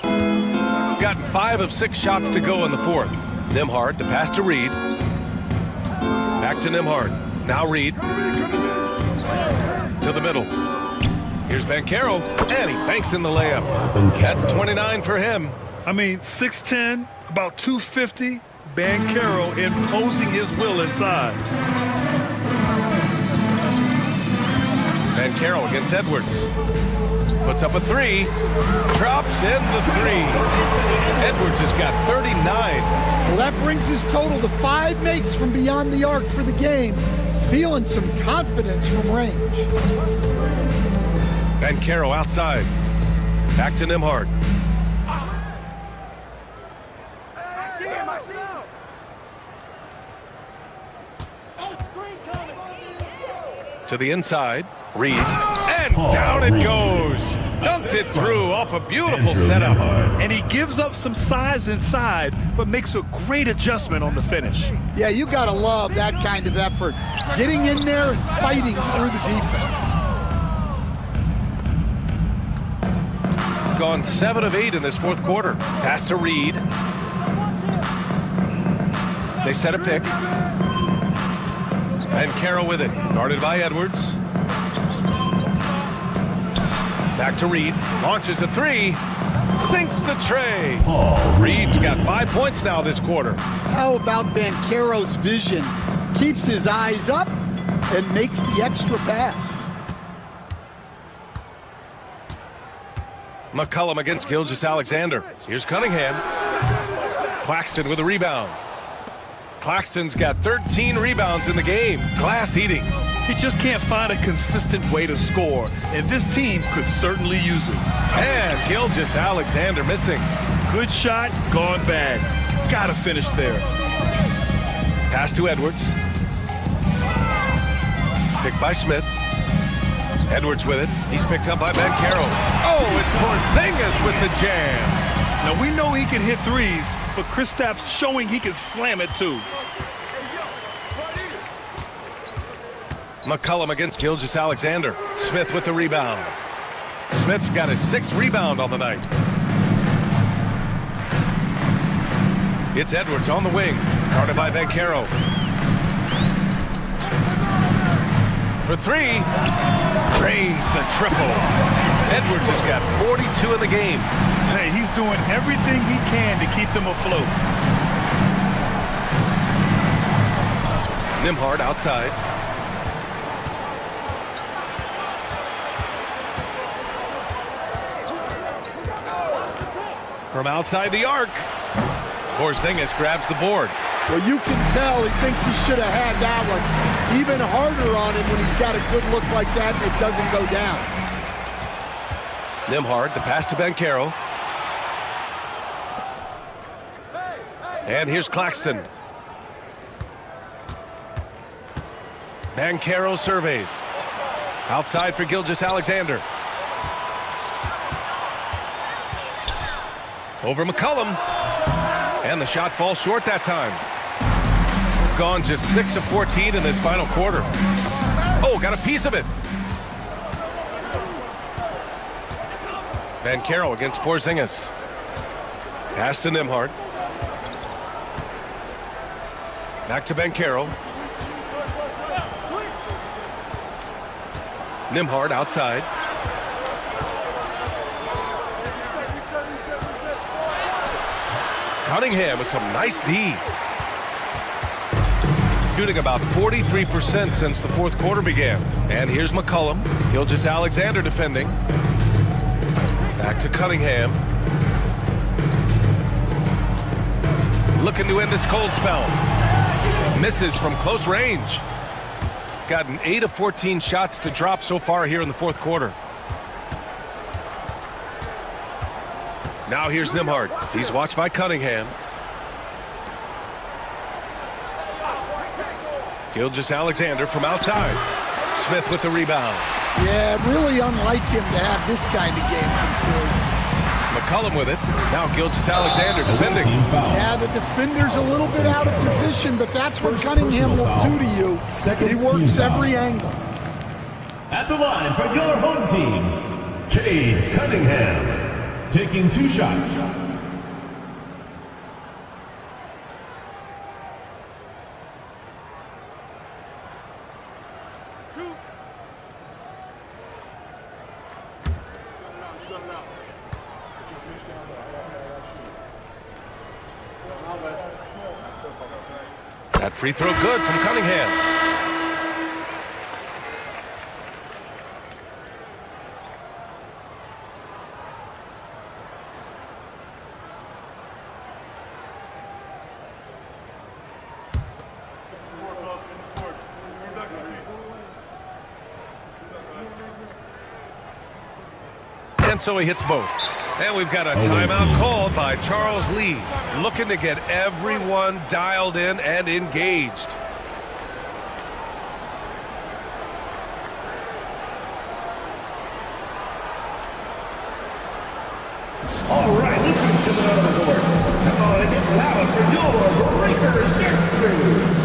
Gotten 5 of 6 shots to go in the fourth. Nembhard, the pass to Reed. Back to Nembhard. Now Reed. To the middle. Here's Banchero, and he banks in the layup. That's 29 for him. I mean, 6'10", about 250. Banchero imposing his will inside. Banchero against Edwards. Puts up a three. Drops in the three. Edwards has got 39. Well, that brings his total to 5 makes from beyond the arc for the game. Feeling some confidence from range. Banchero outside. Back to Nembhard. To the inside. Reed. And down it goes. Dunked it through off a beautiful setup. And he gives up some size inside, but makes a great adjustment on the finish. Yeah, you got to love that kind of effort. Getting in there and fighting through the defense. Gone 7 of 8 in this fourth quarter. Pass to Reed. They set a pick. Banchero with it. Guarded by Edwards. Back to Reed. Launches a three. Sinks the tray. Reed's got 5 points now this quarter. How about Banchero's vision? Keeps his eyes up and makes the extra pass. McCollum against Gilgeous-Alexander. Here's Cunningham. Claxton with a rebound. Claxton's got 13 rebounds in the game. Glass eating. He just can't find a consistent way to score, and this team could certainly use it. And Gilgeous-Alexander missing. Good shot, gone bad. Gotta finish there. Pass to Edwards. Picked by Smith. Edwards with it. He's picked up by Banchero. Oh, it's Porzingis with the jam. Now, we know he can hit threes, but Kristaps showing he can slam it too. McCollum against Gilgeous-Alexander. Smith with the rebound. Smith's got his 6th rebound on the night. It's Edwards on the wing. Guarded by Banchero. For three. Drains the triple. Edwards has got 42 in the game. Hey, he's doing everything he can to keep them afloat. Nembhard outside. From outside the arc. Porzingis grabs the board. Well, you can tell he thinks he should have had that one. Even harder on him when he's got a good look like that and it doesn't go down. Nembhard, the pass to Banchero. And here's Claxton. Banchero surveys. Outside for Gilgeous-Alexander. Over McCollum. And the shot falls short that time. Gone just 6 of 14 in this final quarter. Oh, got a piece of it. Banchero against Porzingis. Pass to Nembhard. Back to Banchero. Nembhard outside. Cunningham with some nice D. Shooting about 43% since the fourth quarter began. And here's McCollum. Gilgeous-Alexander defending. Back to Cunningham. Looking to end this cold spell. Misses from close range. Gotten 8 of 14 shots to drop so far here in the fourth quarter. Now here's Nembhard. He's watched by Cunningham. Gilgeous-Alexander from outside. Smith with the rebound. Yeah, really unlike him to have this kind of game from Ford. McCollum with it. Now Gilgeous-Alexander defending. Yeah, the defender's a little bit out of position, but that's what Cunningham will do to you. He works every angle. At the line for your home team, Cade Cunningham, taking 2 shots. That free throw good from Cunningham. And so he hits both. And we've got a timeout called by Charles Lee, looking to get everyone dialed in and engaged. All right, Lucas coming out of the court. Come on and get loud for your Breakers next crew.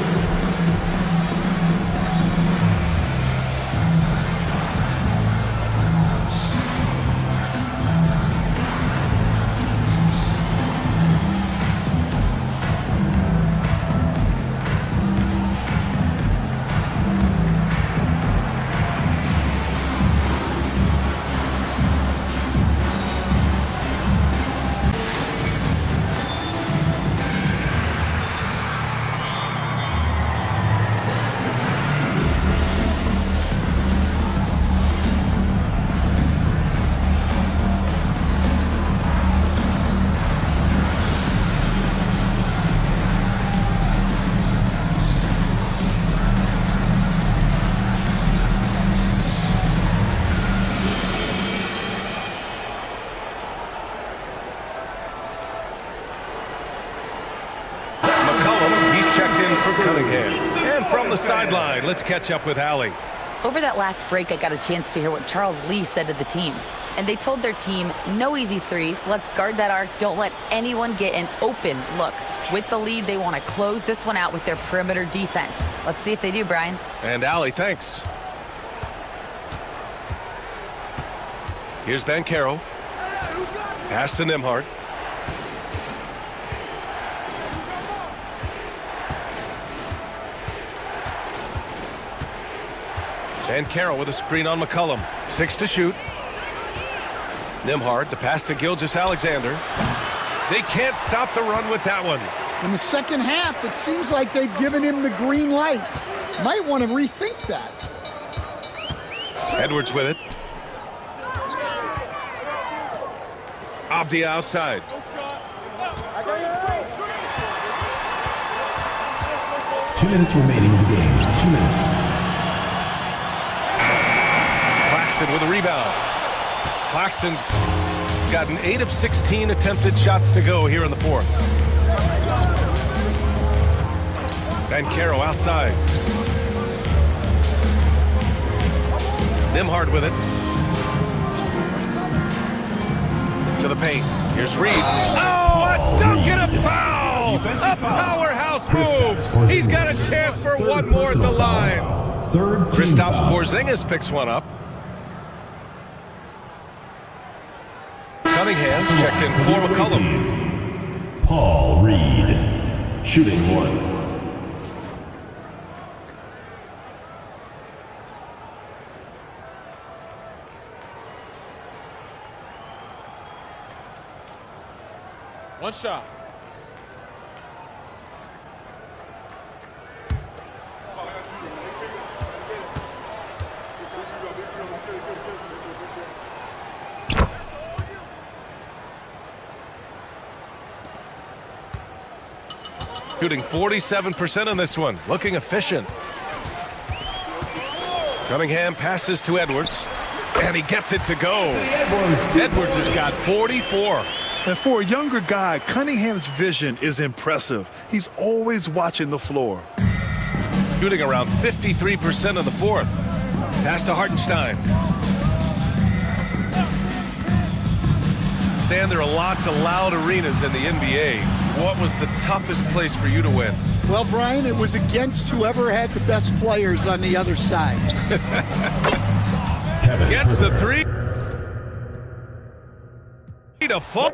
Cunningham. And from the sideline, let's catch up with Allie. Over that last break, I got a chance to hear what Charles Lee said to the team. And they told their team, no easy threes. Let's guard that arc. Don't let anyone get an open look. With the lead, they want to close this one out with their perimeter defense. Let's see if they do, Brian. And Allie, thanks. Here's Banchero. Pass to Nembhard. Banchero with a screen on McCollum. 6 to shoot. Nembhard, the pass to Gilgeous-Alexander. They can't stop the run with that one. In the second half, it seems like they've given him the green light. Might want to rethink that. Edwards with it. Avdia outside. Two minutes remaining in the game. 2 minutes. Claxton with a rebound. Claxton's gotten 8 of 16 attempted shots to go here in the fourth. Caro outside. Nimhard with it. To the paint. Here's Reed. Oh, a dunk and a foul! A powerhouse move! He's got a chance for one more at the line. Kristaps Porzingis picks one up. Cunningham checked in for McCollum. Paul Reed, shooting one. One shot. Shooting 47% on this one. Looking efficient. Cunningham passes to Edwards. And he gets it to go. Edwards has got 44. And for a younger guy, Cunningham's vision is impressive. He's always watching the floor. Shooting around 53% in the fourth. Pass to Hartenstein. Stan, there are lots of loud arenas in the NBA. What was the toughest place for you to win? Well, Brian, it was against whoever had the best players on the other side. Gets the three. To fall.